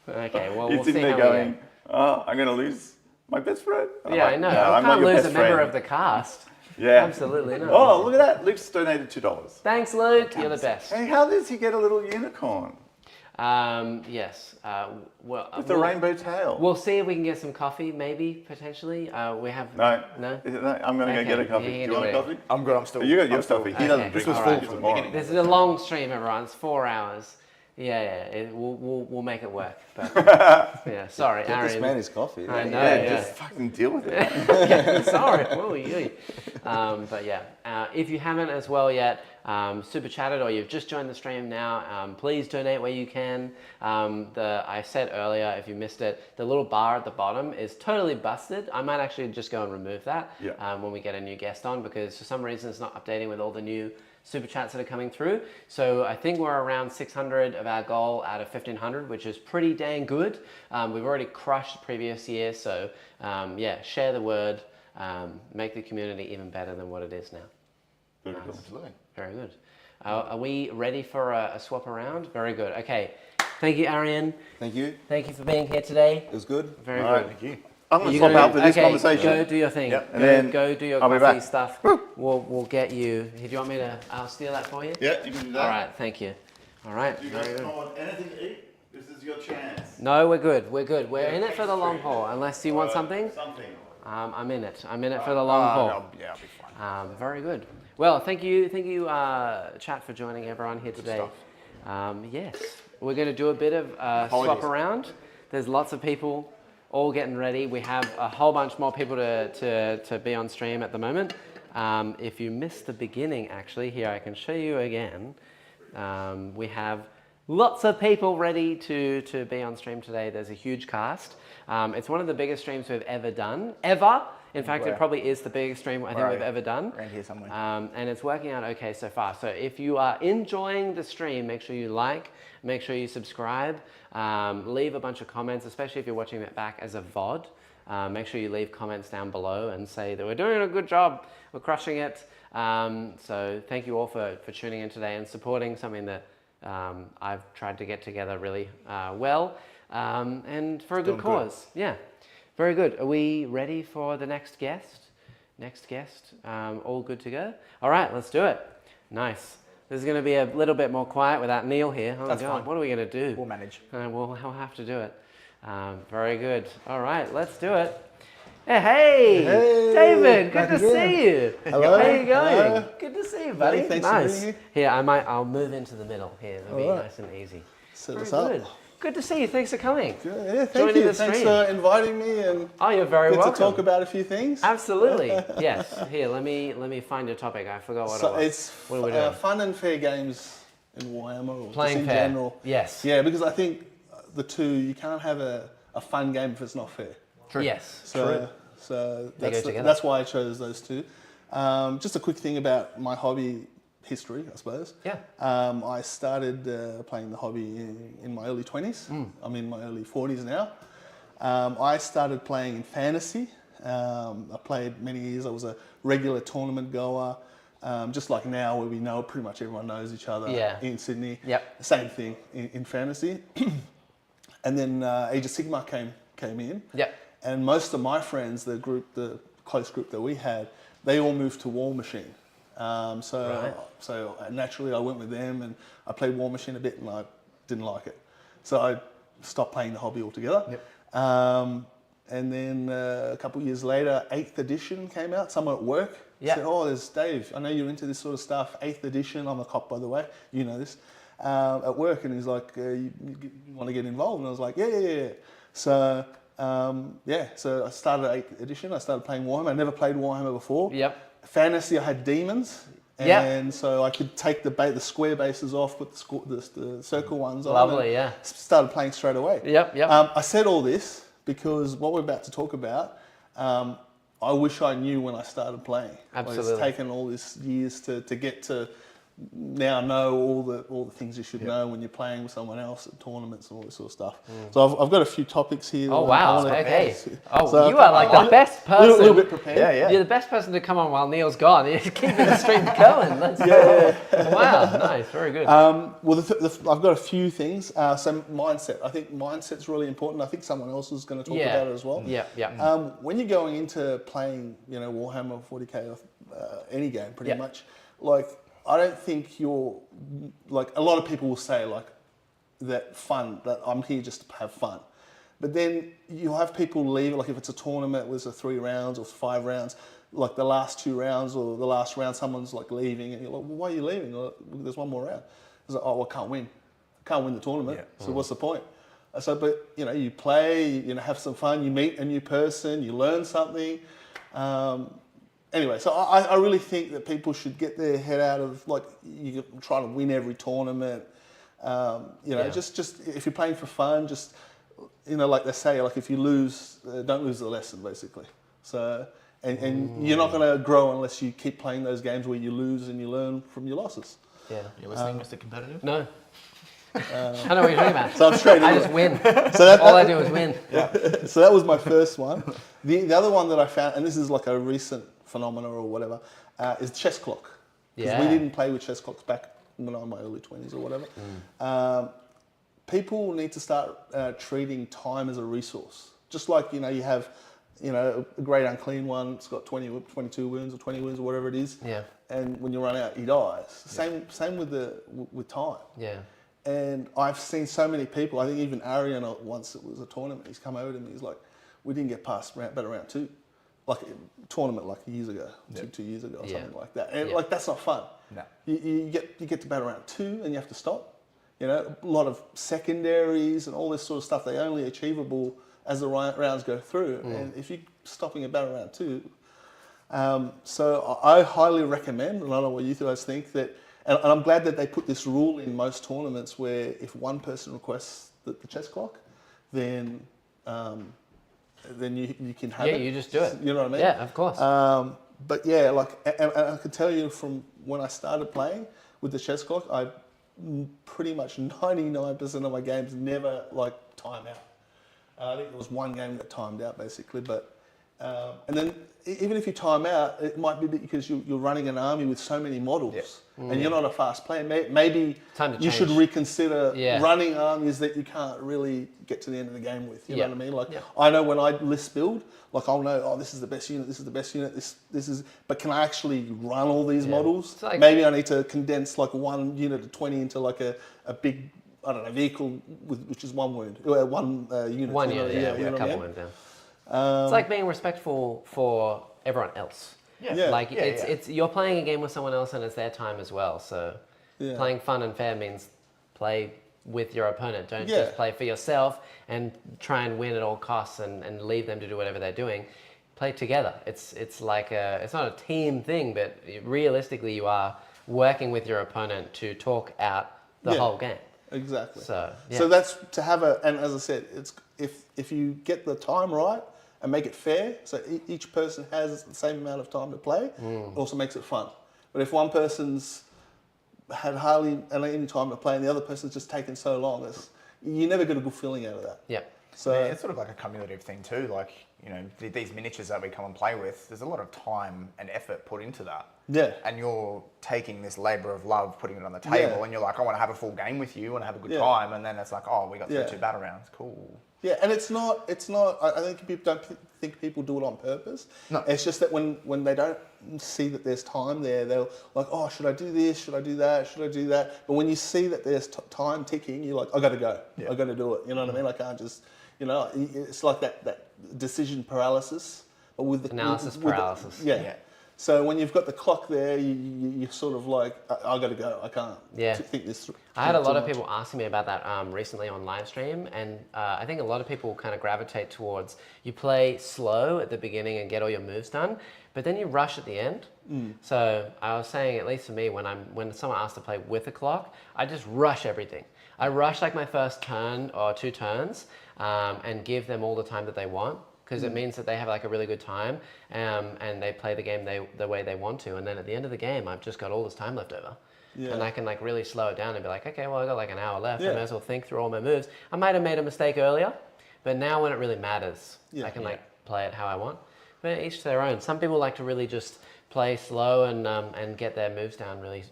Okay. Well, You're we'll see sitting how there we going, oh, I'm going to lose my best friend. I'm Yeah, like, I know. No, You I'm not can't your lose best a member friend. of the cast. Yeah. Absolutely not. Oh, look at that. Luke's donated $2. Thanks, Luke. You're the best. Hey, how does he get a little unicorn Yes. Well, with a rainbow tail? We'll see if we can get some coffee, maybe potentially. We have No. No. I'm going to Okay, go get a coffee. you Do can you do want a it. coffee? I'm good. I'm still. You got your I'm still- coffee. He doesn't Okay, drink all coffee. right. He's a moron. This is a long stream, everyone. It's 4 hours. Yeah. We'll make it work. But yeah, sorry, Get this Aaron. man his coffee. I know. Yeah, Yeah. just fucking deal with it. Yeah, sorry. Whoa, yee. But yeah, if you haven't as well yet, super chatted or you've just joined the stream now, please donate where you can. I said earlier, if you missed it, the little bar at the bottom is totally busted. I might actually just go and remove that when we get a new guest on, because for some reason it's not updating with all the new super chats that are coming through. So I think we're around 600 of our goal out of 1500, which is pretty dang good. We've already crushed the previous year. So yeah, share the word, make the community even better than what it is now. Very cool. Absolutely. Very good. Are we ready for a swap around? Very good. Okay. Thank you, Arian. Thank you. Thank you for being here today. It was good. Very All right. good. Thank you. I'm going to You're swap gonna- out for this okay, conversation. Go do your thing. Yep. And then go do your I'll be coffee back. stuff. We'll get you. Do you want me to? I'll steal that for you. Yeah, you can do that. All right. Thank you. All right. You Very guys good. want anything to eat? This is your chance. No, we're good. We're good. We're in it for the long haul. Unless you want something, Something. I'm in it. I'm in it for the long haul. I'll be fine. Very good. Well, thank you, chat, for joining everyone here today. Yes, we're going to do a bit of swap around. There's lots of people all getting ready. We have a whole bunch more people to be on stream at the moment. If you missed the beginning, actually, here I can show you again. We have lots of people ready to be on stream today. There's a huge cast. It's one of the biggest streams we've ever done, ever. In fact, it probably is the biggest stream I think we've ever done. Around here somewhere. And it's working out okay so far. So if you are enjoying the stream, make sure you like, make sure you subscribe, leave a bunch of comments, especially if you're watching it back as a VOD. Make sure you leave comments down below and say that we're doing a good job, we're crushing it. So thank you all for tuning in today and supporting something that I've tried to get together really well and for a good cause. Yeah. Very good. Are we ready for the next guest? All good to go? All right, let's do it. Nice. This is going to be a little bit more quiet without Neil here. Oh, That's God, fine. what are we going to do? We'll manage. We'll have to do it. Very good. All right, let's do it. Hey, David, good to see you. Hello. How you going? Hello. Good to see you, buddy. Hey, thanks for nice. being Here, I'll move into the middle here. It'll be nice and easy. Set Very us up. good. Good to see you. Thanks for coming. Yeah, thank Joining you. the Thanks stream. for inviting me and Oh, you're very get welcome. to talk about a few things. Absolutely. Yes. Here, let me find your topic. I forgot what it So was. it's What are we doing? fun and fair games in Warhammer or just Playing in fair. general. Yes. Yeah, because I think the two, you can't have a fun game if it's not fair. Yes. So They go together. that's why I chose those two. Just a quick thing about my hobby history, I suppose. Yeah. I started playing the hobby in my early 20s. I'm in my early 40s now. I started playing in fantasy. I played many years. I was a regular tournament goer. Just like now, where we know pretty much everyone knows each other in Sydney. Yep. Same thing in fantasy. And then Age of Sigmar came in. Yep. And most of my friends, the close group that we had, they all moved to War Machine. So naturally I went with them and I played War Machine a bit and I didn't like it. So I stopped playing the hobby altogether. Yep. And then a couple of years later, 8th edition came out, someone at work said, oh, there's Dave, I know you're into this sort of stuff, 8th edition, I'm a cop by the way, you know this, at work, and he's like, you want to get involved? And I was like, yeah. So so I started 8th edition, I started playing Warhammer, I never played Warhammer before. Yep. Fantasy, I had demons. And so I could take the square bases off, put the circle ones on. Lovely, yeah. Started playing straight away. Yep. I said all this because what we're about to talk about, I wish I knew when I started playing. Absolutely. Like, it's taken all these years to get to now know all the things you should know when you're playing with someone else at tournaments and all this sort of stuff. So I've got a few topics here. Oh that I wow! wanna- Okay. Oh, So you are like the best person. A little bit prepared. Yeah. You're the best person to come on while Neil's gone. You're keeping the streak going. Let's go. Wow, nice, very good. Well, I've got a few things. So mindset. I think mindset's really important. I think someone else is going to talk about it as well. Yeah. When you're going into playing, Warhammer 40k or any game, pretty Yeah. much, like, I don't think you're, like, a lot of people will say, like, that I'm here just to have fun. But then you'll have people leave, like if it's a tournament with 3 rounds or 5 rounds, like the last 2 rounds or the last round, someone's like leaving, and you're like, well, why are you leaving? Like, there's one more round. It's like, oh, well, I can't win. I can't win the tournament. Yeah. So what's the point? So, but you play, have some fun, you meet a new person, you learn something. Anyway, so I really think that people should get their head out of, like, you try to win every tournament. Just if you're playing for fun, just, like they say, like, if you lose, don't lose the lesson, basically. So, and you're not going to grow unless you keep playing those games where you lose and you learn from your losses. Yeah. You're listening, Mr. Competitive? No. I know what you're talking about. So I'm straight I into just it. win. So All I do is win. So that was my first one. The other one that I found, and this is like a recent phenomena or whatever, is chess clock. Because we didn't play with chess clocks back when I was in my early 20s or whatever. People need to start treating time as a resource. Just like, you have, a great unclean one, it's got 22 wounds or 20 wounds or whatever it is. Yeah. And when you run out, he dies. Same with time. Yeah. And I've seen so many people, I think even Arian, once it was a tournament, he's come over to me, he's like, we didn't get past round 2. Like a tournament like years ago, 2 years ago or something like that. And like, that's not fun. No. You get to battle round 2 and you have to stop. A lot of secondaries and all this sort of stuff, they're only achievable as the rounds go through. And if you're stopping a battle round 2, so I highly recommend, and I don't know what you guys think, that, and I'm glad that they put this rule in most tournaments where if one person requests the chess clock, then you can have it. Yeah, you just do it. You know what I mean? Yeah, of course. But yeah, like, and I can tell you from when I started playing with the chess clock, I pretty much 99% of my games never like time out. I think there was one game that timed out basically, but and then even if you time out, it might be because you're running an army with so many models and you're not a fast player. Maybe Time to you should change. reconsider Yeah. running armies that you can't really get to the end of the game with. You know Yeah. what I mean? Like, Yeah. I know when I list build, like, I'll know, oh, this is the best unit, this is the best unit, this is, but can I actually run all these models? It's like- Maybe I need to condense like one unit of 20 into like a big, I don't know, vehicle which is one wound, one unit. One you know, year, yeah, you know a what I couple mean? ones, yeah. It's like being respectful for everyone else. Yeah. Like Yeah, it's you're playing a game with someone else and it's their time as well. So Yeah. playing fun and fair means play with your opponent. Don't Yeah. just play for yourself and try and win at all costs and leave them to do whatever they're doing. Play together. It's like it's not a team thing, but realistically you are working with your opponent to talk out the Yeah. whole game. Exactly. So, yeah. So that's to have and as I said, it's if you get the time right and make it fair, so each person has the same amount of time to play, it also makes it fun. But if one person's had hardly any time to play and the other person's just taken so long, you never get a good feeling out of that. Yeah. So Yeah, it's sort of like a cumulative thing too. Like, these miniatures that we come and play with, there's a lot of time and effort put into that. Yeah. And you're taking this labour of love, putting it on the table, Yeah. and you're like, I want to have a full game with you, I want to have a good Yeah. time, and then it's like, oh, we got through Yeah. 2 battle rounds, cool. Yeah, and it's not. I think people don't think people do it on purpose. No. It's just that when they don't see that there's time there, they're like, oh, should I do this? Should I do that? Should I do that? But when you see that there's time ticking, you're like, I got to go. Yeah. I got to do it. You know what I mean? I can't just, it's like that decision paralysis, but with the Analysis with the- paralysis. yeah. So when you've got the clock there, you're sort of like, I got to go. I can't think this through. I had a lot too of much. people asking me about that recently on live stream, and I think a lot of people kind of gravitate towards you play slow at the beginning and get all your moves done, but then you rush at the end. So I was saying, at least for me, when someone asks to play with a clock, I just rush everything. I rush like my first turn or 2 turns and give them all the time that they want. because it means that they have like a really good time and they play the game the way they want to. And then at the end of the game, I've just got all this time left over. Yeah. And I can like really slow it down and be like, okay, well, I got like an hour left. I Yeah. may as well think through all my moves. I might have made a mistake earlier, but now when it really matters, Yeah. I can like play it how I want. But each to their own. Some people like to really just play slow and get their moves down really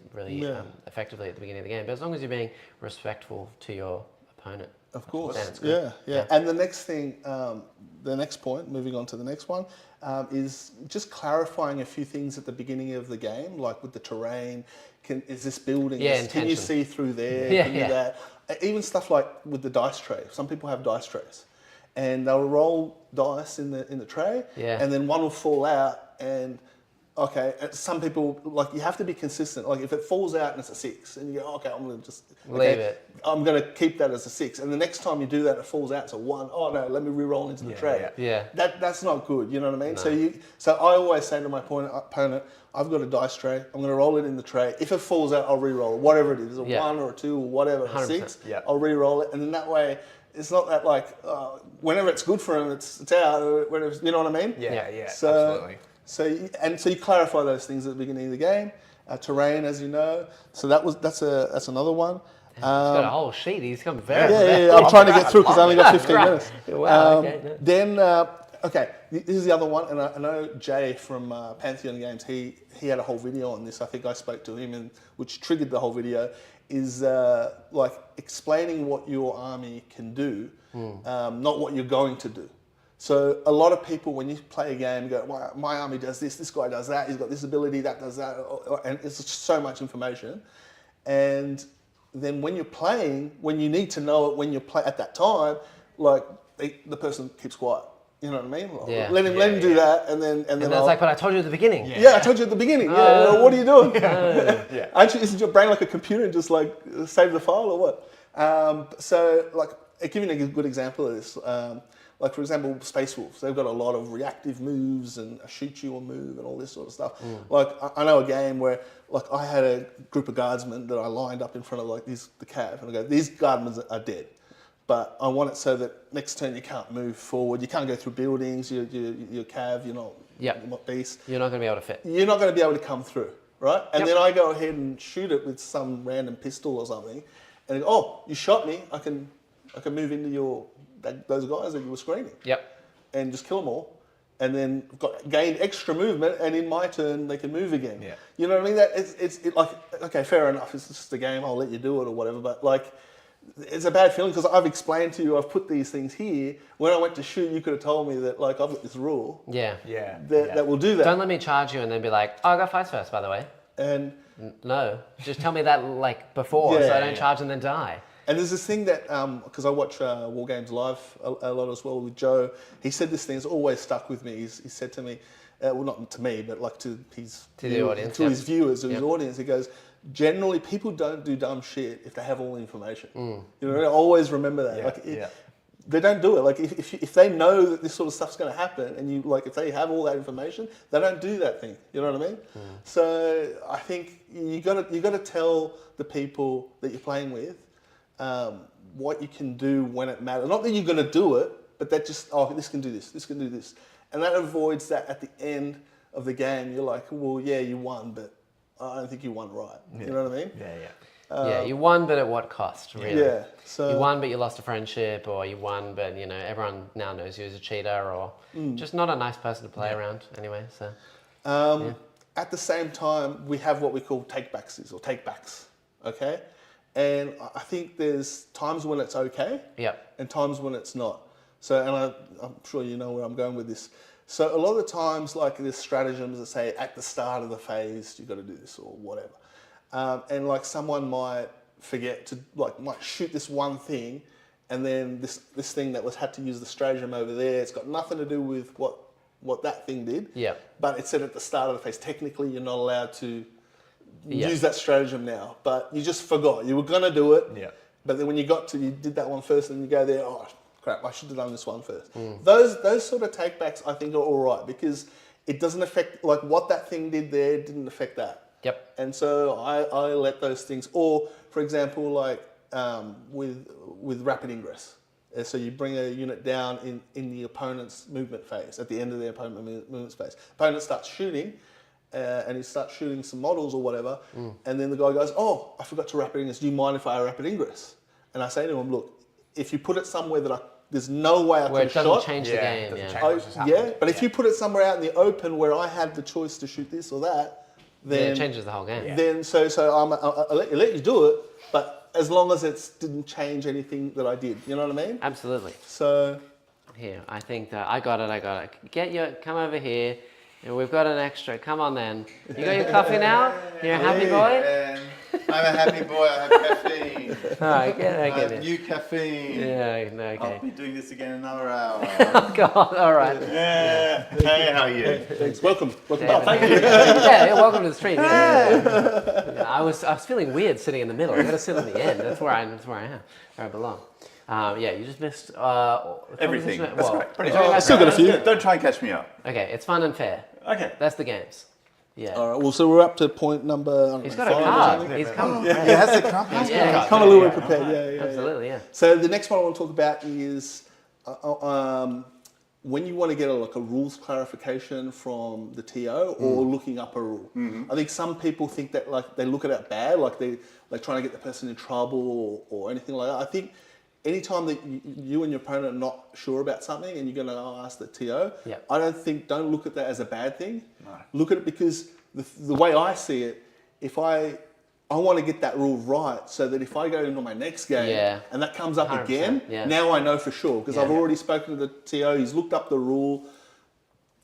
effectively at the beginning of the game. But as long as you're being respectful to your opponent, Of course. then it's good. Yeah. And the next thing, the next point, moving on to the next one, is just clarifying a few things at the beginning of the game, like with the terrain. Is this building? Yeah, Can you intention. see through there? Yeah, Can you yeah. do that? Even stuff like with the dice tray. Some people have dice trays, and they'll roll dice in the tray, Yeah. and then one will fall out. And okay, some people like you have to be consistent. Like if it falls out and it's a 6, and you go, okay, I'm gonna just Leave it. I'm going to keep that as a 6, and the next time you do that, it falls out to 1. Oh no, let me re-roll into the tray. Yeah. That's not good. You know what I mean? So I always say to my opponent, I've got a dice tray. I'm going to roll it in the tray. If it falls out, I'll re-roll it, whatever it is, a 1 or a 2 or whatever, a 100%. 6. Yeah. I'll re-roll it, and then that way, it's not that like whenever it's good for him, it's out. Or whenever, you know what I mean? Yeah, So, absolutely. So you clarify those things at the beginning of the game. Terrain, as you know. So that's another one. He's got a whole sheet. He's come very Yeah. I'm trying to get through because I only got 15 minutes. Wow, okay, no. Then, this is the other one, and I know Jay from Pantheon Games. He had a whole video on this. I think I spoke to him, and which triggered the whole video. Is like explaining what your army can do, not what you're going to do. So a lot of people, when you play a game, go, my army does this, this guy does that, he's got this ability, that does that, and it's just so much information. And then when you're playing, when you need to know it when you play at that time, like the person keeps quiet. You know what I mean? Like, Yeah. let him do that, and then And that's like what I told you at the beginning. yeah, I told you at the beginning. What are you doing? Actually, isn't your brain like a computer and just like save the file or what? So like, I'll give you a good example of this. Like for example, Space Wolves, they've got a lot of reactive moves and a shoot you or move and all this sort of stuff. Like I know a game where like I had a group of guardsmen that I lined up in front of like the cav, and I go, these guardsmen are dead. But I want it so that next turn you can't move forward, you can't go through buildings, you're cav, you're not beast. You're not going to be able to fit. You're not going to be able to come through, right? And then I go ahead and shoot it with some random pistol or something, and I go, oh, you shot me, I can move into those guys that you were screening. Yep. And just kill them all. And then gained extra movement, and in my turn they can move again. Yeah. You know what I mean? That it's like, okay, fair enough, it's just a game, I'll let you do it or whatever, but like, it's a bad feeling because I've explained to you, I've put these things here. When I went to shoot, you could have told me that like I've got this rule that will do that. Don't let me charge you and then be like, oh, I got fights first, by the way. And no, just tell me that like before, so I don't charge and then die. And there's this thing that, because I watch War Games Live a lot as well with Joe, he said this thing that's always stuck with me. He said to me, well, not to me, but like to his the audience, to his viewers, to his audience, he goes, generally people don't do dumb shit if they have all the information. You know, always remember that. They don't do it. Like if they know that this sort of stuff's going to happen, and you like if they have all that information, they don't do that thing. You know what I mean? So I think you got to tell the people that you're playing with what you can do when it matters. Not that you're going to do it, but that just this can do this, this can do this, and that avoids that at the end of the game. You're like, well, yeah, you won, but I don't think you won right. You know what I mean? Yeah, you won, but at what cost, really? Yeah. So you won, but you lost a friendship, or you won, but you know everyone now knows you as a cheater, or just not a nice person to play around anyway. So. At the same time, we have what we call takebacks or takebacks. Okay, and I think there's times when it's okay. Yep. And times when it's not. So, and I'm sure you know where I'm going with this. So a lot of the times, like there's stratagems that say at the start of the phase you got to do this or whatever. And like someone might forget to might shoot this one thing, and then this thing that had to use the stratagem over there. It's got nothing to do with what that thing did. Yeah. But it said at the start of the phase. Technically, you're not allowed to use that stratagem now. But you just forgot. You were gonna do it. Yeah. But then when you did that one first, and you go there. Oh crap! I should have done this one first. Those sort of takebacks I think are all right because it doesn't affect like what that thing did there didn't affect that. Yep. And so I let those things, or for example, like with rapid ingress. So you bring a unit down in the opponent's movement phase, at the end of the opponent movement phase. Opponent starts shooting, and he starts shooting some models or whatever, and then the guy goes, oh, I forgot to rapid ingress. Do you mind if I rapid ingress? And I say to him, look, if you put it somewhere that there's no way I Where could it have doesn't shot. change the game. Yeah. But if you put it somewhere out in the open where I had the choice to shoot this or that, then it changes the whole game. Then so I'll let you do it, but as long as it didn't change anything that I did, you know what I mean? Absolutely. So here, I think that I got it. Come over here. And we've got an extra. Come on then. You got your coffee now? You're a happy boy? I'm a happy boy. I have caffeine. All right, I have it. new caffeine. Yeah, no, okay. I'll be doing this again in another hour. Oh, God, all right. Yeah. Hey, how are you? thanks. Welcome. David. Oh, thank you. Yeah, welcome to the stream. Yeah, I was feeling weird sitting in the middle. I got to sit on the end. That's where I am. Where I belong. Yeah, you just missed Everything. Well, That's great. Pretty I still got a few. Don't try and catch me up. Okay, it's fun and fair. Okay. That's the games. Yeah. All right. Well, so we're up to point number. He's got a card. He's come. Yeah, he has the cup. Yeah, Come a little bit prepared. Yeah. absolutely. Yeah. So the next one I want to talk about is when you want to get a rules clarification from the TO or looking up a rule. I think some people think that they look at it bad, like they're trying to get the person in trouble or anything like that. I think anytime that you and your opponent are not sure about something and you're going to ask the TO, don't look at that as a bad thing. No. Look at it because the way I see it, if I want to get that rule right so that if I go into my next game and that comes up again, now I know for sure because I've already spoken to the TO, he's looked up the rule,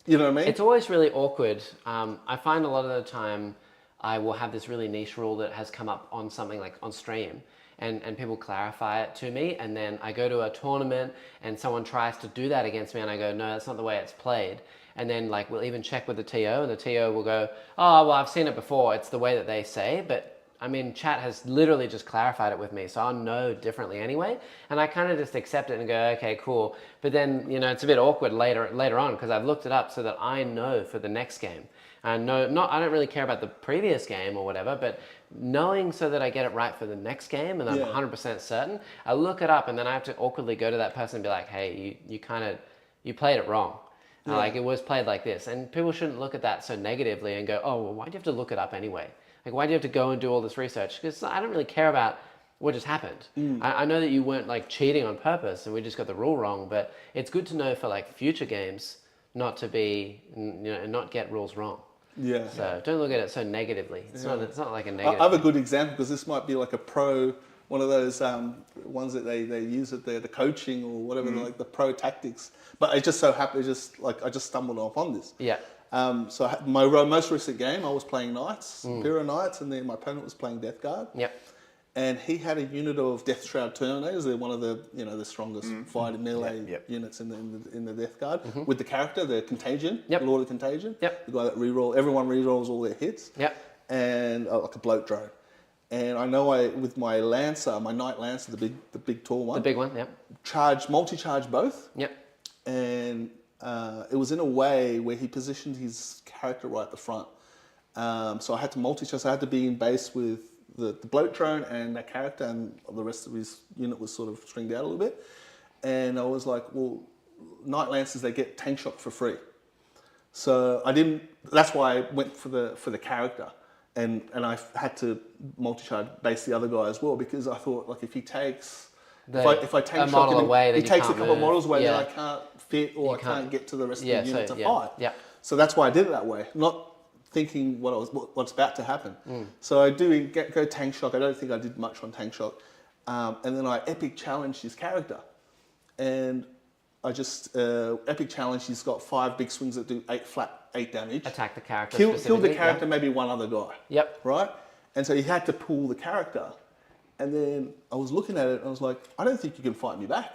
you know what I mean? It's always really awkward. I find a lot of the time I will have this really niche rule that has come up on something like on stream. And people clarify it to me, and then I go to a tournament and someone tries to do that against me and I go, no, that's not the way it's played. And then we'll even check with the TO and the TO will go, oh, well, I've seen it before. It's the way that they say, but I mean, chat has literally just clarified it with me, so I'll know differently anyway. And I kind of just accept it and go, okay, cool. But then, it's a bit awkward later on because I've looked it up so that I know for the next game. I don't really care about the previous game or whatever, but knowing so that I get it right for the next game and I'm 100% certain, I look it up and then I have to awkwardly go to that person and be like, hey, you played it wrong. It was played like this. And people shouldn't look at that so negatively and go, oh, well, why do you have to look it up anyway? Why do you have to go and do all this research? Because I don't really care about what just happened. I know that you weren't cheating on purpose and we just got the rule wrong, but it's good to know for future games not to be, not get rules wrong. Yeah. So don't look at it so negatively. It's not like a negative. I have a good example because this might be like a pro, one of those ones that they use at the coaching or whatever, the pro tactics. But it just so happened, I just stumbled upon this. Yeah. So my most recent game, I was playing Knights, Imperial Knights, and then my opponent was playing Death Guard. Yep. And he had a unit of Death Shroud Terminators. They're one of the the strongest fighting melee units in the Death Guard with the character, the Contagion, the Lord of Contagion. Yep. The guy that everyone rerolls all their hits. Yep. And like a bloat drone. And I know with my Lancer, my Knight Lancer, the big tall one. The big one. Yep. Multi-charge both. Yep. And it was in a way where he positioned his character right at the front. So I had to multi-charge. So I had to be in base with the bloat drone and that character, and the rest of his unit was sort of stringed out a little bit. And I was like, well, Knight Lancers, they get tank shock for free. So that's why I went for the character. And I had to multi-charge base the other guy as well, because I thought if he takes, if I tank shock him, away, he takes a couple of models away that I can't fit or I can't get to the rest of the unit to fight. Yeah. So that's why I did it that way, not thinking what's about to happen. So I do go tank shock. I don't think I did much on tank shock. And then I epic challenged his character. And I just, epic challenge, he's got 5 big swings that do 8 damage. Attack the character Killed the character, maybe one other guy. Yep. Right? And so he had to pull the character. And then I was looking at it and I was like, I don't think you can fight me back.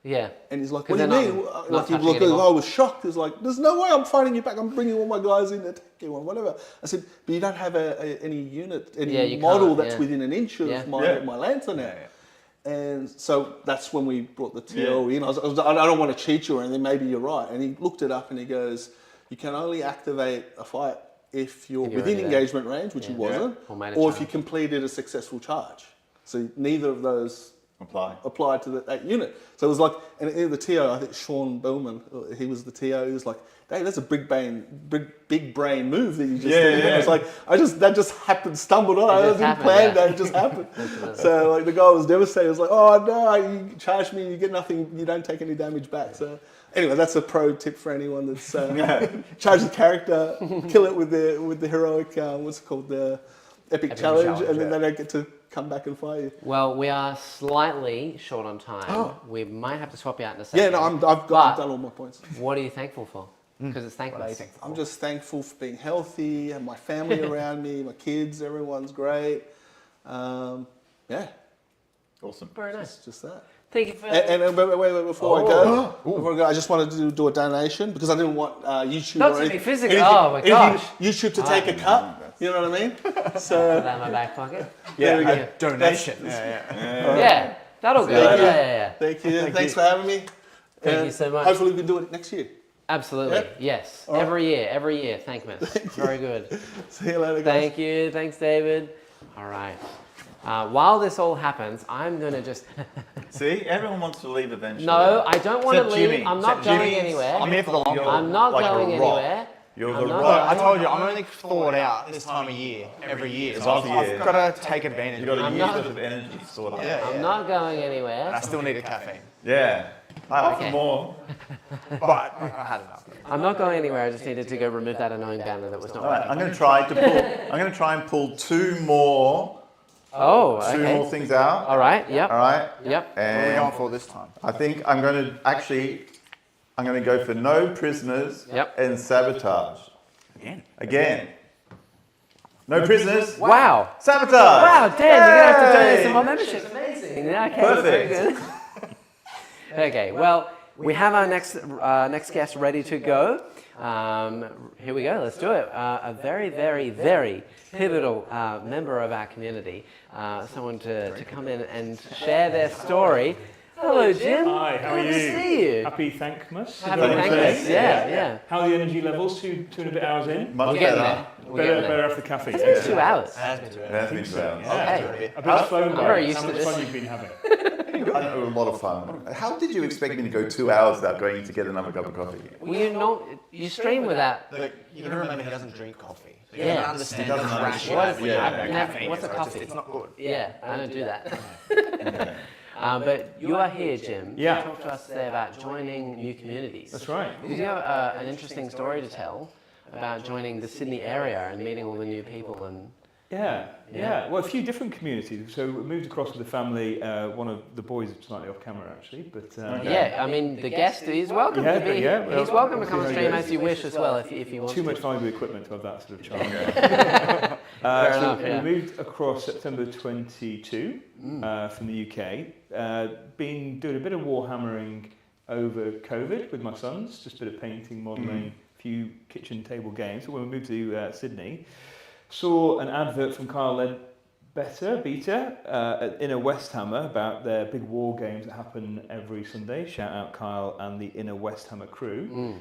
Yeah. And he's like, what do you mean? I was shocked. He's like, there's no way I'm fighting you back. I'm bringing all my guys in to attack you or whatever. I said, but you don't have any unit, any model that's within an inch of my Lancer now. Yeah. And so that's when we brought the TO in. I don't want to cheat you or anything. Maybe you're right. And he looked it up and he goes, you can only activate a fight if you're within engagement range, which he wasn't, or if you completed a successful charge. So neither of those applied to that unit. So it was like, and the TO, I think Sean Bowman, he was the TO. He was like, "Hey, that's a big brain move that you just did." And I was like, that just happened, stumbled on. I didn't plan that; it just happened. So like the guy was devastated. He was like, "Oh no, you charged me, you get nothing, you don't take any damage back." So anyway, that's a pro tip for anyone that's charge the character, kill it with the heroic, what's it called, the epic challenge, and then they don't get to come back and fight you. Well, we are slightly short on time. Oh. We might have to swap you out in a second. Yeah, no, I've done all my points. What are you thankful for? Because it's Thankmas. I'm just thankful for being healthy and my family around me, my kids, everyone's great. Yeah, Awesome. Very nice. just that. Thank you for... And wait, before I go, I just wanted to do a donation because I didn't want YouTube Not or to be anything, physical. Oh my gosh. YouTube to take a cut. You know what I mean? So Put that in my back pocket. there we go. A donation. Yeah, that'll go. Thank you. Yeah. Thank you. Thanks for having me. Thank And you so much. Hopefully we can do it next year. Absolutely. Yeah? Yes. All right. Every year. Thankmas. Very good. See you later, guys. Thank you. Thanks, David. All right. While this all happens, I'm going to just... See, everyone wants to leave eventually. No, I don't want to Except leave. Jimmy. I'm not Except going Jimmy. anywhere. I'm here for the long haul. I'm not like a going rock. anywhere. You're I'm the not rock. I told you, I'm only thawed out this time of year, every year. So off I've year. got to take advantage You've of got it. a not- use of energy, sort of. I'm not going anywhere. I still need a caffeine, Yeah. I offer Okay. more. but I had enough. I'm not going anywhere. I just needed to go remove that annoying banner that was not All right, working. I'm going to try and pull two more Oh, things out. All right. Yep. All right. Yep. What are we And going for this time? I think I'm going to go for no prisoners Yep. and sabotage. Again. No prisoners. Wow. Sabotage. Wow, Dan, you're going to have to donate Yay! some more membership. Amazing. Yeah, okay, Perfect. very good. Okay, well, we have our next guest ready to go. Here we go, let's do it. A very, very, very pivotal member of our community, someone to come in and share their story. Hello, Jim. Hi, how are Good you? to see you. Happy Thankmas. Happy Thankmas. Yeah. How are the energy levels? Two and a bit hours in? Much We're getting better. there. We're getting there. Better after the caffeine. It's been 2 hours. It has been 2 hours. Okay. A bit slow, I'm very though. used How to much this. fun you've been having? I had a lot of fun. How did you expect me to go 2 hours without going to get another cup of coffee? Well, you stream with that. But you got to remember, he doesn't drink coffee. So you Yeah. don't understand He doesn't the crash understand. when you Yeah. have caffeine. What's a So it's coffee? It's not good. Yeah, I don't do that. But you are here, Jim. Yeah. To talk to us today about joining new communities. That's right. Because you have an interesting story to tell about joining the Sydney area and meeting all the new people and... Yeah. Well, a few different communities. So we moved across with the family. One of the boys is slightly off camera, actually. But Yeah, I mean, the guest is welcome to be... well, he's welcome to come see and how stream it as you wish as well, if you want too to. much valuable equipment to have that sort of charm. Fair So enough, yeah. we moved across September 22 from the UK. Been doing a bit of warhammering over COVID with my sons, just a bit of painting, modelling, a few kitchen table games. So when we moved to Sydney, saw an advert from Kyle Beta at Inner Westhammer about their big war games that happen every Sunday. Shout out Kyle and the Inner Westhammer crew.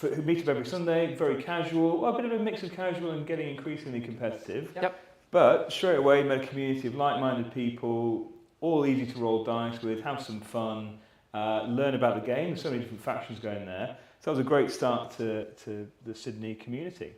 Who meet up every Sunday, very casual, well, a bit of a mix of casual and getting increasingly competitive. Yep. But straight away met a community of like-minded people, all easy to roll dice with, have some fun, learn about the game. There's so many different factions going there. So that was a great start to the Sydney community.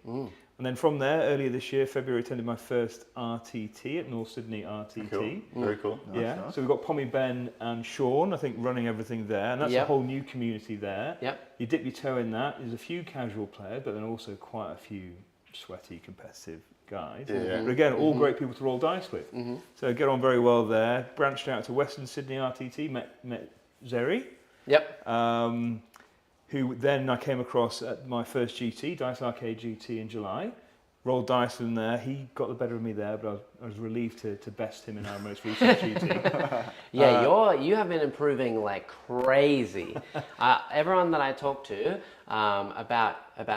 And then from there, earlier this year, February, attended my first RTT at North Sydney RTT. Cool. Very cool. Yeah, Nice. so we've got Pommy, Ben and Sean, I think, running everything there. And that's Yep. a whole new community there. Yep. You dip your toe in that. There's a few casual players, but then also quite a few sweaty, competitive guys. Yeah. But again, all great people to roll dice with. So get on very well there. Branched out to Western Sydney RTT, met Zeri. Yep. Who then I came across at my first GT, Dice Arcade GT in July. Rolled dice in there. He got the better of me there, but I was relieved to best him in our most recent GT. Yeah, you have been improving like crazy. Everyone that I talk to about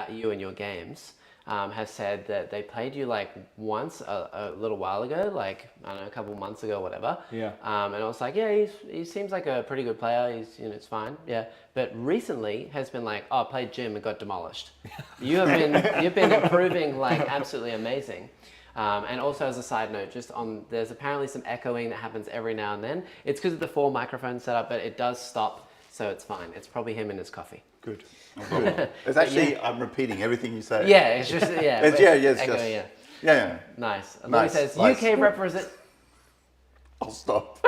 you and your games has said that they played you like once a little while ago, like I don't know, a couple months ago, whatever. Yeah. And I was like, yeah, he seems like a pretty good player. He's it's fine. Yeah. But recently has been like, oh, I played Jim and got demolished. You've been improving like absolutely amazing. And also as a side note, there's apparently some echoing that happens every now and then. It's because of the 4 microphone setup, but it does stop, so it's fine. It's probably him and his coffee. Good. It's actually, I'm repeating everything you say. Yeah, it's just, yeah. It's, yeah, it's echoing, just, yeah. yeah. Nice. Nice, Louis says, nice. UK represent... I'll stop.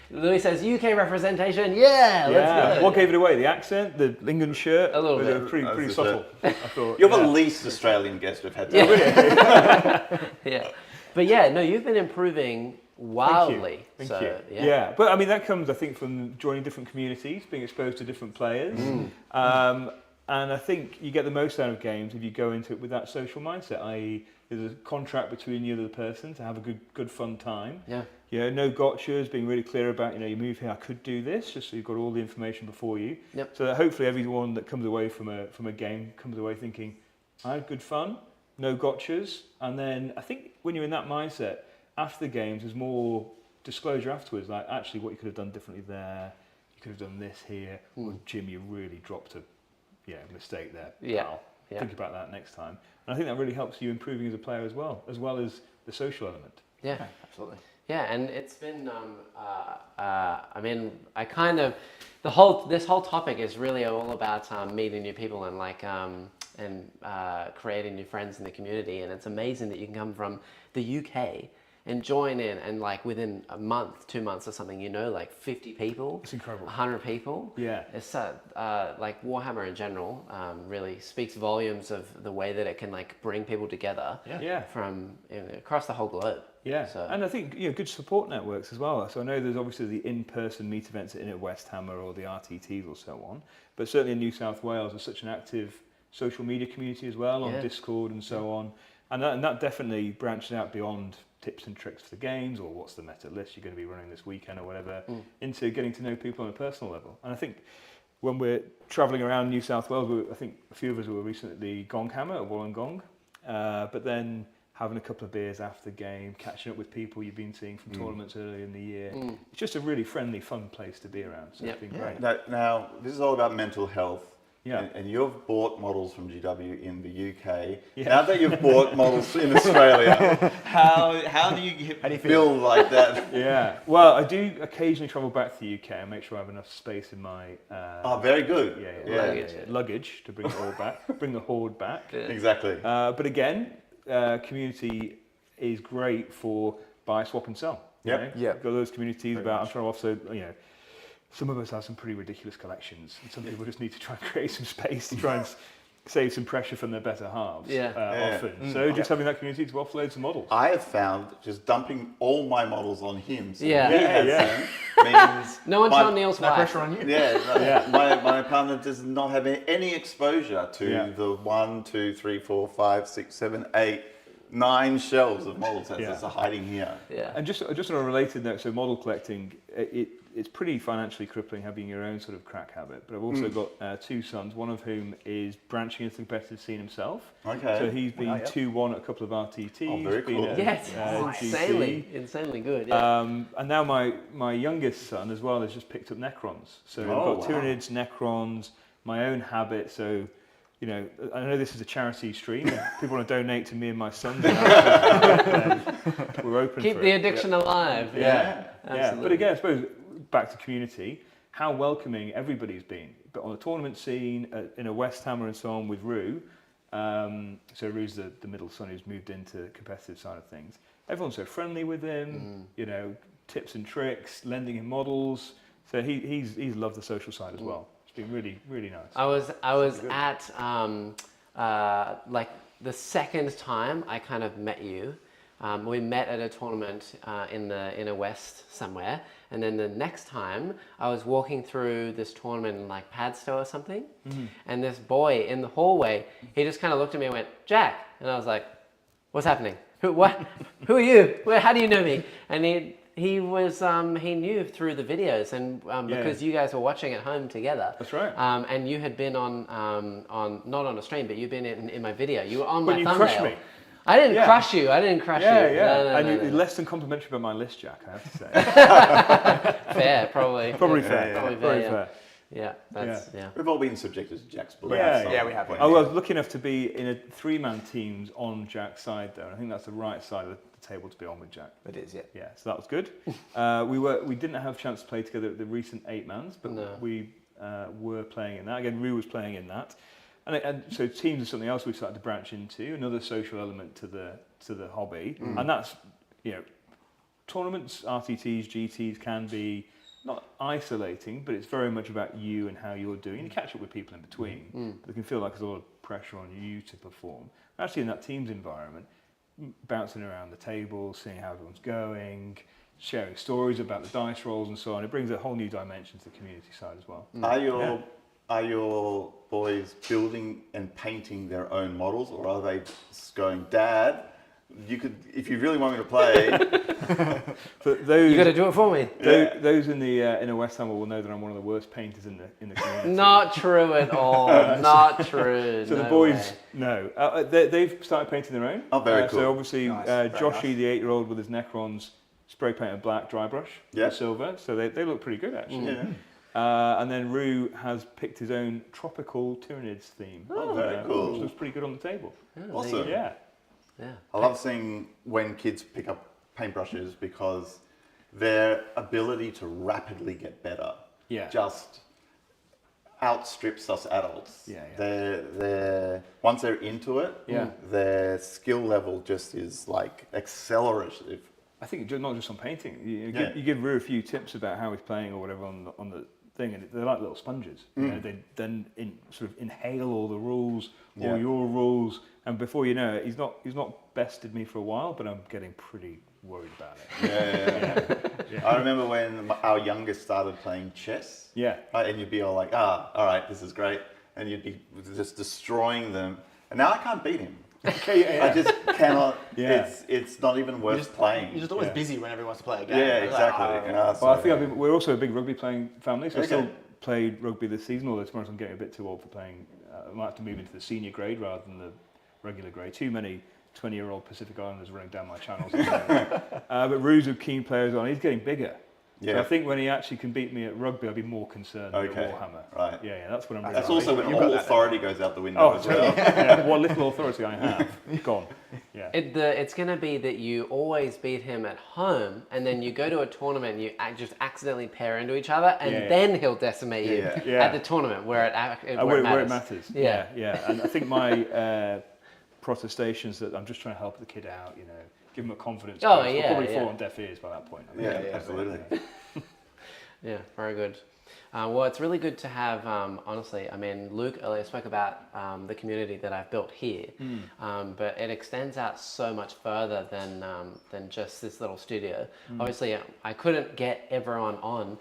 Louis says, UK representation, yeah, let's go. What gave it away? The accent, the England shirt? A little They bit. were pretty That's subtle, I thought. You're the least Australian guest we've had. Yeah. But yeah, no, you've been improving wildly. Thank so, you. Yeah. Yeah, but I mean that comes, I think, from joining different communities, being exposed to different players, and I think you get the most out of games if you go into it with that social mindset. I.e., there's a contract between you and the person to have a good fun time. Yeah. You know, no gotchas, being really clear about, you know, you move here, I could do this, just so you've got all the information before you. Yep. So that hopefully everyone that comes away from a game comes away thinking, I had good fun, no gotchas, and then I think when you're in that mindset, after the games, there's more disclosure afterwards, like actually what you could have done differently there, you could have done this here, or Jim, you really dropped a mistake there, Yeah. pal. Yeah. Think about that next time. And I think that really helps you improving as a player as well as the social element. Yeah. Absolutely. Yeah, and it's been, I mean, this whole topic is really all about meeting new people and creating new friends in the community. And it's amazing that you can come from the UK and join in, and like within a month, 2 months or something, you know, like 50 people. It's incredible. 100 people. Yeah. It's like Warhammer in general really speaks volumes of the way that it can like bring people together. Yeah. From across the whole globe. Yeah, So- and I think good support networks as well. So I know there's obviously the in-person meet events at West Hammer or the RTTs or so on, but certainly in New South Wales there's such an active social media community as well on Yeah. Discord and so on, and that definitely branches out beyond tips and tricks for the games or what's the meta list you're going to be running this weekend or whatever, into getting to know people on a personal level. And I think when we're travelling around New South Wales, I think a few of us were recently at the Gonghammer at Wollongong, but then having a couple of beers after the game, catching up with people you've been seeing from tournaments earlier in the year. It's just a really friendly, fun place to be around. So it's been great. Now, this is all about mental health. Yeah. And you've bought models from GW in the UK. Yeah. Now that you've bought models in Australia, how do you feel like that? Yeah. Well, I do occasionally travel back to the UK and make sure I have enough space in my Oh, very good. luggage to bring it all back, bring the horde back. Exactly. But again, community is great for buy, swap, and sell. Yep. You know? Yeah. You've got those communities about. I'm trying to also, some of us have some pretty ridiculous collections, and some people just need to try and create some space to try and save some pressure from their better halves. Often. So just having that community to offload some models. I have found just dumping all my models on him, so Yeah. he has Yeah. them, means No one tell Neil's No wife. pressure on you. my partner does not have any exposure to Yeah. the 1, 2, 3, 4, 5, 6, 7, 8, 9 shelves of models that's Yeah. just hiding here. Yeah. And just on a related note, so model collecting, it's pretty financially crippling having your own sort of crack habit. But I've also got 2 sons, one of whom is branching into the competitive scene himself. Okay. So he's been 2-1 at a couple of RTTs. Oh, very been cool. at, Yes, GC. insanely good. Yeah. And now my youngest son as well has just picked up Necrons. So I've got Tyranids, Necrons, my own habit. So, I know this is a charity stream. If people want to donate to me and my son, then we're open Keep for the it. addiction alive. Yeah. Absolutely. But again, I suppose back to community, how welcoming everybody's been. But on the tournament scene, in a West Hammer and so on with Rue, so Rue's the middle son who's moved into the competitive side of things. Everyone's so friendly with him, tips and tricks, lending him models. So he's loved the social side as well. It's been really, really nice. I was at like the second time I kind of met you. We met at a tournament in the inner west somewhere, and then the next time I was walking through this tournament in like Padstow or something, and this boy in the hallway, he just kind of looked at me and went, "Jack," and I was like, "What's happening? Who are you? How do you know me?" And he knew through the videos, and because you guys were watching at home together. That's right. And you had been on not on a stream, but you've been in my video. You were on But my you thumbnail. crushed me. I didn't crush you. I didn't crush you. Yeah. No, You're less than complimentary about my list, Jack, I have to say. Fair, probably. Probably fair. Probably Very fair. fair. Yeah, that's yeah. We've all been subjected to Jack's bullying. Yeah, at some yeah, we have. point. I was lucky enough to be in a 3-man teams on Jack's side though, and I think that's the right side of the table to be on with Jack. It is, yeah. Yeah, so that was good. We didn't have a chance to play together at the recent 8-mans, but No. we were playing in that. Again, Rue was playing in that. And so teams is something else we started to branch into, another social element to the hobby. And that's, tournaments, RTTs, GTs can be not isolating, but it's very much about you and how you're doing. You catch up with people in between. But it can feel like there's a lot of pressure on you to perform. Actually, in that team's environment, bouncing around the table, seeing how everyone's going, sharing stories about the dice rolls and so on, it brings a whole new dimension to the community side as well. Are your boys building and painting their own models, or are they just going, Dad, you could, if you really want me to play? But those, You got to do it for me. those in the inner West Ham will know that I'm one of the worst painters in the community. Not true at all. Not true. So no the boys, way. no, they've started painting their own. Oh, very cool. So obviously, Nice, very Joshy, nice. the 8-year-old with his Necrons, spray painted black dry brush, Yeah. silver. So they look pretty good actually. Yeah. And then Rue has picked his own tropical Tyranids theme. Oh, very cool. Which looks pretty good on the table. Awesome. Yeah. Yeah. I love seeing when kids pick up paintbrushes because their ability to rapidly get better Yeah. just outstrips us adults. Yeah, yeah. They're once they're into it, Yeah. their skill level just is like accelerative. I think not just on painting. Yeah. You give Rue a few tips about how he's playing or whatever on the thing, and they're like little sponges. You know, they then sort of inhale all the rules, Yeah. all your rules, and before you know it, he's not bested me for a while, but I'm getting pretty worried about it. Yeah. I remember when our youngest started playing chess. Yeah. Right, and you'd be all like, all right, this is great. And you'd be just destroying them. And now I can't beat him. Okay, I just cannot. Yeah. It's not even worth playing. You're just always Yeah. busy whenever he wants to play a game. Yeah, It's like, exactly. oh, Yeah, Well, I think we're also a big rugby playing family, so I Okay. still played rugby this season, although tomorrow I'm getting a bit too old for playing. I might have to move into the senior grade rather than the regular grade. Too many 20-year-old Pacific Islanders running down my channels. But Rue's a keen player as well. He's getting bigger. So Yeah. I think when he actually can beat me at rugby, I'll be more concerned Okay, at Warhammer. right. Yeah, that's what I'm really That's also when You've got all that authority goes out the window Oh, as well. yeah, what little authority I have, gone. Yeah. It's going to be that you always beat him at home, and then you go to a tournament and you just accidentally pair into each other, and Yeah. then he'll decimate you Yeah. Yeah. at the tournament where it Where it matters. Yeah. Yeah. And I think my protestations that I'm just trying to help the kid out, give him a confidence. Oh, boost, will yeah, probably yeah. fall on deaf ears by that point. I think. Yeah, absolutely. Yeah, very good. Well, it's really good to have, honestly, I mean, Luke earlier spoke about the community that I've built here, but it extends out so much further than just this little studio. Obviously, I couldn't get everyone on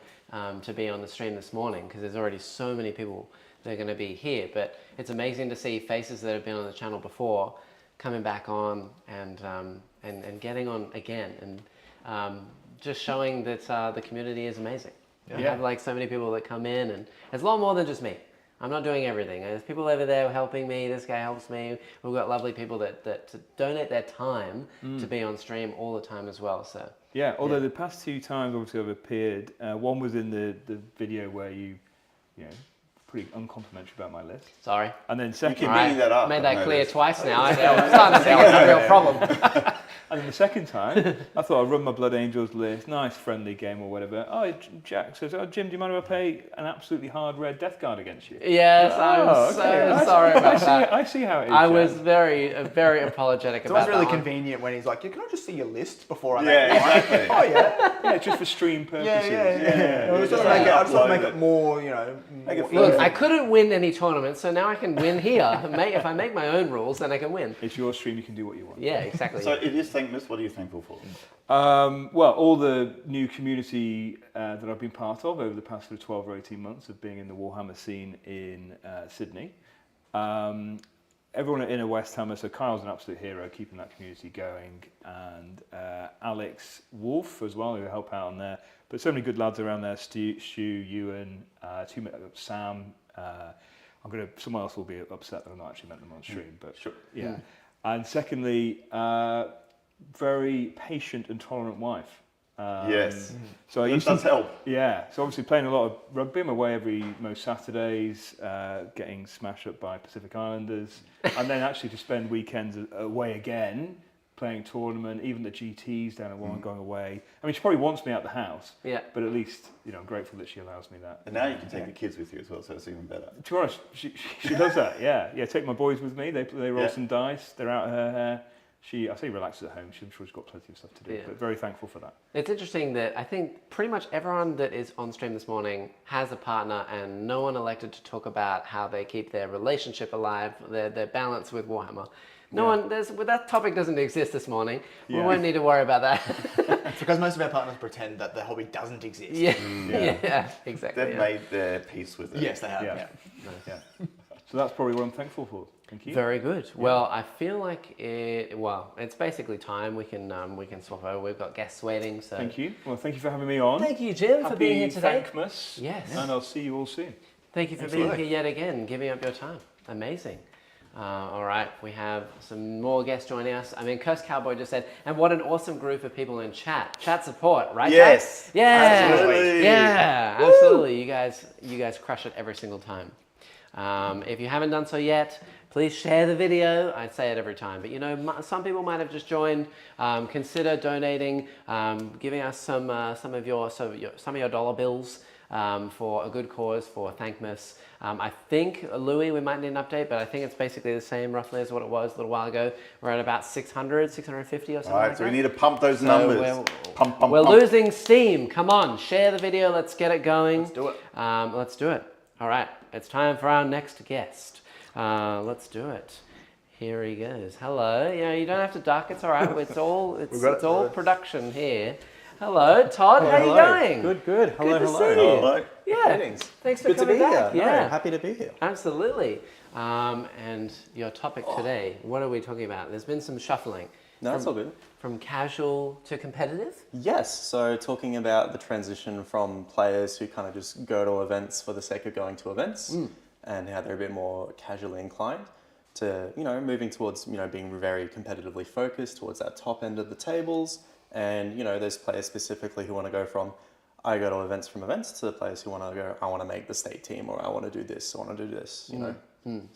to be on the stream this morning because there's already so many people that are going to be here, but it's amazing to see faces that have been on the channel before coming back on and getting on again and just showing that the community is amazing. You have like so many people that come in, and it's a lot more than just me. I'm not doing everything. There's people over there helping me. This guy helps me. We've got lovely people that donate their time to be on stream all the time as well. So Yeah, although the past 2 times obviously I've appeared, one was in the video where you pretty uncomplimentary about my list. sorry. And then You keep second, bringing that up. Made I've that clear noticed. twice now. I'm starting to think it's a real problem. and then the second time, I thought I'd run my Blood Angels list, nice friendly game or whatever. Oh, Jack says, oh, Jim, do you mind if I play an absolutely hard red Death Guard against you? Yes, I'm Oh, so okay. sorry about that. I see how it is. I Jack. was very apologetic It's about always really that one. convenient when he's like, "Can I just see your list before I make Yeah, mine?" exactly. Oh yeah, Yeah, it's just for stream purposes. yeah. I just just want to upload make it. it more, Make it Look, fun. I couldn't win any tournaments, so now I can win here. If I make my own rules, then I can win. It's your stream, you can do what you want. Yeah, exactly. So it is Thankmas. What are you thankful for? Well, all the new community that I've been part of over the past sort of 12 or 18 months of being in the Warhammer scene in Sydney. Everyone at Inner West Hammer, so Kyle's an absolute hero, keeping that community going, and Alex Wolf as well, who help out on there. But so many good lads around there, Stu, Ewan, Sam. Someone else will be upset that I've not actually met them on stream, but Sure. yeah. And secondly, very patient and tolerant wife. Yes. So I That used does to, help. yeah. So obviously playing a lot of rugby. I'm away most Saturdays, getting smashed up by Pacific Islanders, and then actually to spend weekends away again, playing tournament, even the GTs down at Warren, going away. I mean, she probably wants me out the house. Yeah. But at least, I'm grateful that she allows me that. And now you can take the kids with you as well, so it's even better. To be honest, she does that, yeah. Yeah, take my boys with me. They roll Yeah. some dice. They're out her hair. I say relaxes at home. I'm sure she's got plenty of stuff to do, Yeah. but very thankful for that. It's interesting that I think pretty much everyone that is on stream this morning has a partner, and no one elected to talk about how they keep their relationship alive, their balance with Warhammer. That topic doesn't exist this morning. We won't need to worry about that. It's because most of our partners pretend that the hobby doesn't exist. Yeah, exactly. They've made their peace with it. Yes, they have. Yeah. Yeah. Yeah. So that's probably what I'm thankful for. Thank you. Very good. Well, I feel like it's basically time. We can swap over. We've got guests waiting. So Thank you. Well, thank you for having me on. Thank you, Jim, for being here today. Thankmas. Yes. And I'll see you all soon. Thank you for being here yet again, giving up your time. Amazing. All right, we have some more guests joining us. I mean, Curse Cowboy just said, and what an awesome group of people in chat. Chat support, right? Yes. Chat? Yeah. Absolutely. Yeah, absolutely. You guys crush it every single time. If you haven't done so yet, please share the video. I say it every time, but some people might have just joined. Consider donating, giving us some of your dollar bills for a good cause, for Thankmas. I think, Louis, we might need an update, but I think it's basically the same roughly as what it was a little while ago. We're at about 600, 650 or something. All right, like so that. we need to pump those numbers. We're losing steam. Come on, share the video. Let's get it going. Let's do it. Let's do it. All right, it's time for our next guest. Let's do it. Here he goes. Hello. You don't have to duck. It's all right. It's all production here. Hello, Todd. How are you going? Good. Hello, Good to hello. see you. Hello. Yeah. Greetings. Thanks for Good to coming be back. here. Yeah. No, happy to be here. Absolutely. And your topic today, what are we talking about? There's been some shuffling. No, it's all good. From casual to competitive? Yes, so talking about the transition from players who kind of just go to events for the sake of going to events and how they're a bit more casually inclined to, moving towards, being very competitively focused towards that top end of the tables. And, there's players specifically who want to go from, I go to events from events, to the players who want to go, I want to make the state team, or I want to do this, I want to do this, So,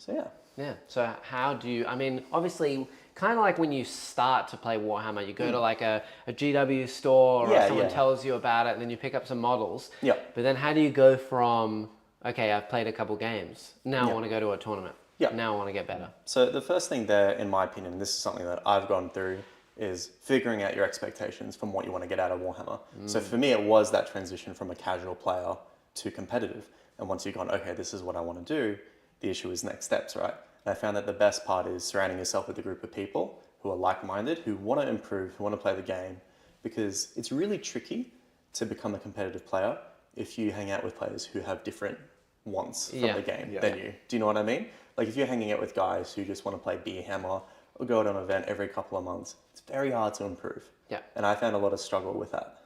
yeah. Yeah. So how do you, obviously, kind of like when you start to play Warhammer, you go to like a GW store or someone tells you about it and then you pick up some models. Yeah. But then how do you go from, okay, I've played a couple games, now I want to go to a tournament. Yeah. Now I want to get better. So the first thing there, in my opinion, this is something that I've gone through, is figuring out your expectations from what you want to get out of Warhammer. So for me, it was that transition from a casual player to competitive. And once you've gone, okay, this is what I want to do, the issue is next steps, right? And I found that the best part is surrounding yourself with a group of people who are like-minded, who want to improve, who want to play the game, because it's really tricky to become a competitive player if you hang out with players who have different wants from the game than you. Do you know what I mean? Like if you're hanging out with guys who just want to play Beer Hammer or go to an event every couple of months, it's very hard to improve. Yeah. And I found a lot of struggle with that.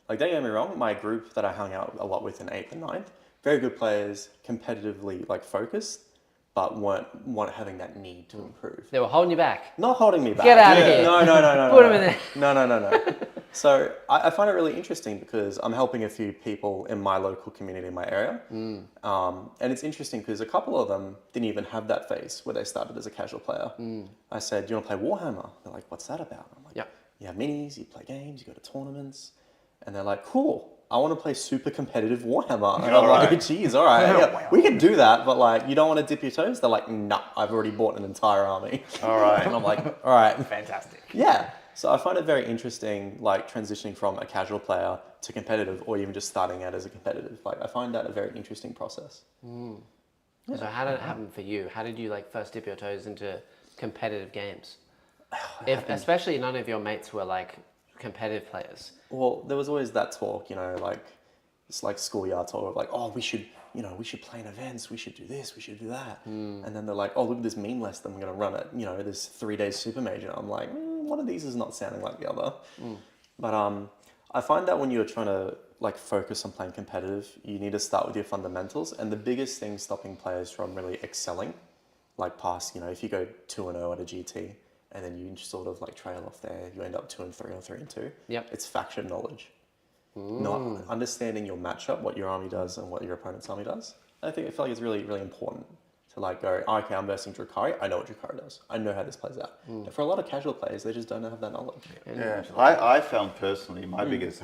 Like, don't get me wrong, my group that I hung out a lot with in 8th and 9th, very good players, competitively focused, but weren't having that need to improve. They were holding you back. Not holding me back. Get out of here. No. Put them in there. No. So I find it really interesting because I'm helping a few people in my local community, in my area. And it's interesting because a couple of them didn't even have that phase where they started as a casual player. I said, do you want to play Warhammer? They're like, what's that about? I'm like, you have minis, you play games, you go to tournaments. And they're like, cool. I want to play super competitive Warhammer. And I'm like, geez, all right. Yeah, we can do that, but you don't want to dip your toes? They're like, no, I've already bought an entire army. All right. And I'm like, all right. Fantastic. Yeah. So I find it very interesting, transitioning from a casual player to competitive, or even just starting out as a competitive. I find that a very interesting process. So how did it happen for you? How did you first dip your toes into competitive games? Especially none of your mates were competitive players. Well, there was always that talk, it's like schoolyard talk of oh, we should play in events, we should do this, we should do that. And then they're like, oh, look at this meme list that I'm going to run at, this 3-day super major. I'm like, one of these is not sounding like the other. But I find that when you're trying to focus on playing competitive, you need to start with your fundamentals. And the biggest thing stopping players from really excelling, past, if you go 2-0 at a GT and then you just sort of like trail off there. You end up 2 and 3 or 3 and 2. Yep. It's faction knowledge, not understanding your matchup, what your army does and what your opponent's army does. I feel like it's really, really important to like go, okay, I'm versing Drukhari. I know what Drukhari does. I know how this plays out. And for a lot of casual players, they just don't have that knowledge. Yeah, I found personally my biggest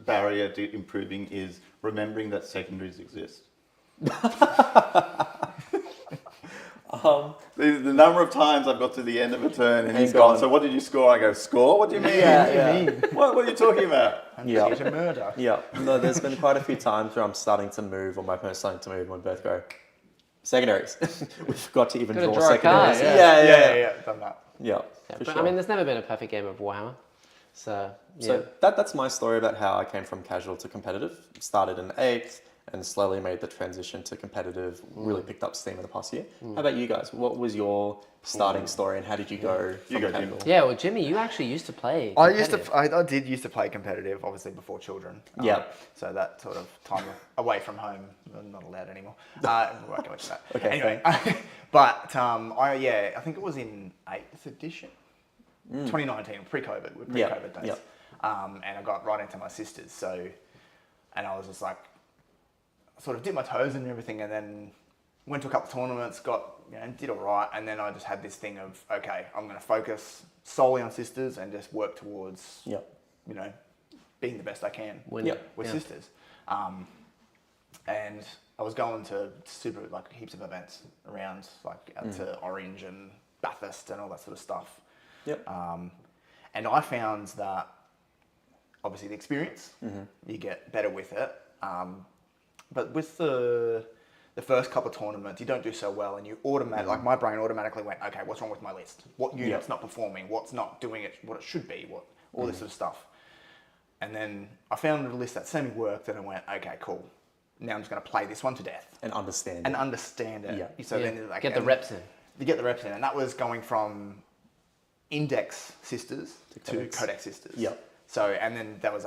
barrier to improving is remembering that secondaries exist. The number of times I've got to the end of a turn and he's gone, so what did you score? I go, score? What do you mean? What are you talking about? Yeah. To murder. Yeah. No, there's been quite a few times where I'm starting to move or my opponent's starting to move and we both go, secondaries. We forgot to even draw draw a card, secondaries. Yeah, done that. Yeah, Yeah, for but sure. I mean, there's never been a perfect game of Warhammer. So, yeah. So that's my story about how I came from casual to competitive. Started in 8th and slowly made the transition to competitive, really picked up steam in the past year. How about you guys? What was your starting story and how did you go from go, Jim. casual? Yeah, well, Jimmy, you actually used to play I competitive. did used to play competitive, obviously before children. Yeah. So that sort of time away from home, I'm not allowed anymore. We won't go into that. Okay, Anyway, but I think it was in 8th edition, 2019, pre-COVID, pre-COVID days. Yeah. And I got right into my sisters. So, and I was just like, sort of dipped my toes in everything, and then went to a couple of tournaments, did all right, and then I just had this thing of, okay, I'm going to focus solely on sisters and just work towards, being the best I can with sisters. And I was going to heaps of events around, out to Orange and Bathurst and all that sort of stuff. Yep. And I found that obviously the experience, you get better with it. But with the first couple of tournaments, you don't do so well, and you my brain automatically went, okay, what's wrong with my list? What unit's not performing? What's not doing it? What it should be? All this sort of stuff. And then I found a list that semi-worked, and I went, okay, cool. Now I'm just going to play this one to death And understand it. Yeah. So then get the reps in. You get the reps in, and that was going from index sisters to codex sisters. Yep. So, and then there was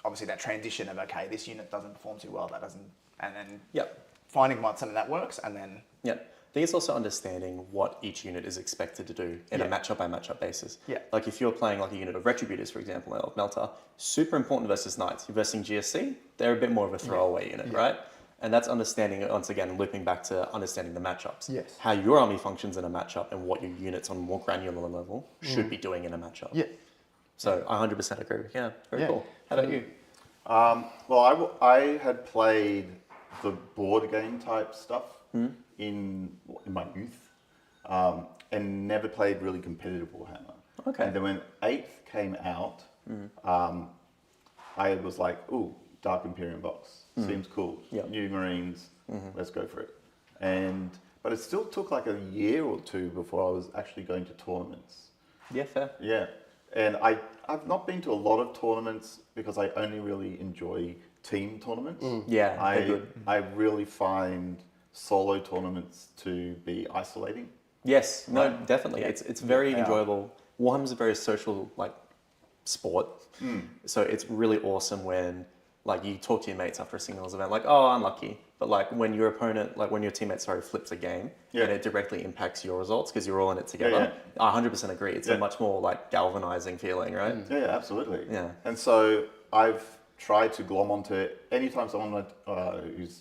obviously that transition of, okay, this unit doesn't perform too well, and then finding something that works, and then... Yeah. I think it's also understanding what each unit is expected to do in a matchup by matchup basis. Yeah. Like if you're playing like a unit of Retributors, for example, of Melta, super important versus Knights. You're versing GSC, they're a bit more of a throwaway unit, right? And that's understanding, once again, looping back to understanding the matchups. Yes. How your army functions in a matchup and what your units on a more granular level should be doing in a matchup. Yeah. So I 100% agree. Yeah, very cool. How about you? Well, I had played the board game type stuff in my youth, and never played really competitive Warhammer. Okay. And then when 8th came out, I was like, ooh, Dark Imperium box. Seems cool. Yep. New Marines, let's go for it. But it still took like a year or two before I was actually going to tournaments. Yeah, fair. Yeah. And I've not been to a lot of tournaments because I only really enjoy team tournaments. Yeah, they're good. I really find solo tournaments to be isolating. Yes, no, definitely. It's very enjoyable. Warhammer's a very social sport, so it's really awesome when you talk to your mates after a singles event, oh, unlucky. But when your opponent, when your teammate, flips a game, and it directly impacts your results because you're all in it together. I 100% agree. It's a much more galvanizing feeling, right? Yeah, absolutely. Yeah. And so I've tried to glom onto it. Anytime someone who's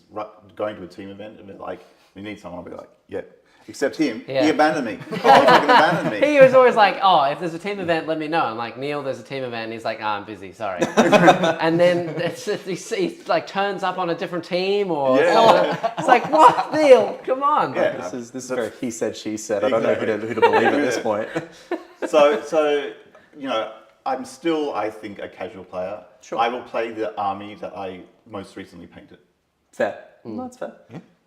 going to a team event and they're like, we need someone, I'll be like, yeah. Except him, he abandoned me. He fucking abandoned me. He was always like, oh, if there's a team event, let me know. I'm like, Neil, there's a team event. And he's like, I'm busy, sorry. And then he turns up on a different team or it's like, what, Neil? Come on. Yeah, this is very he said, she said. I don't know who to believe at this point. So I'm still, I think, a casual player. Sure. I will play the army that I most recently painted. Fair. That's fair.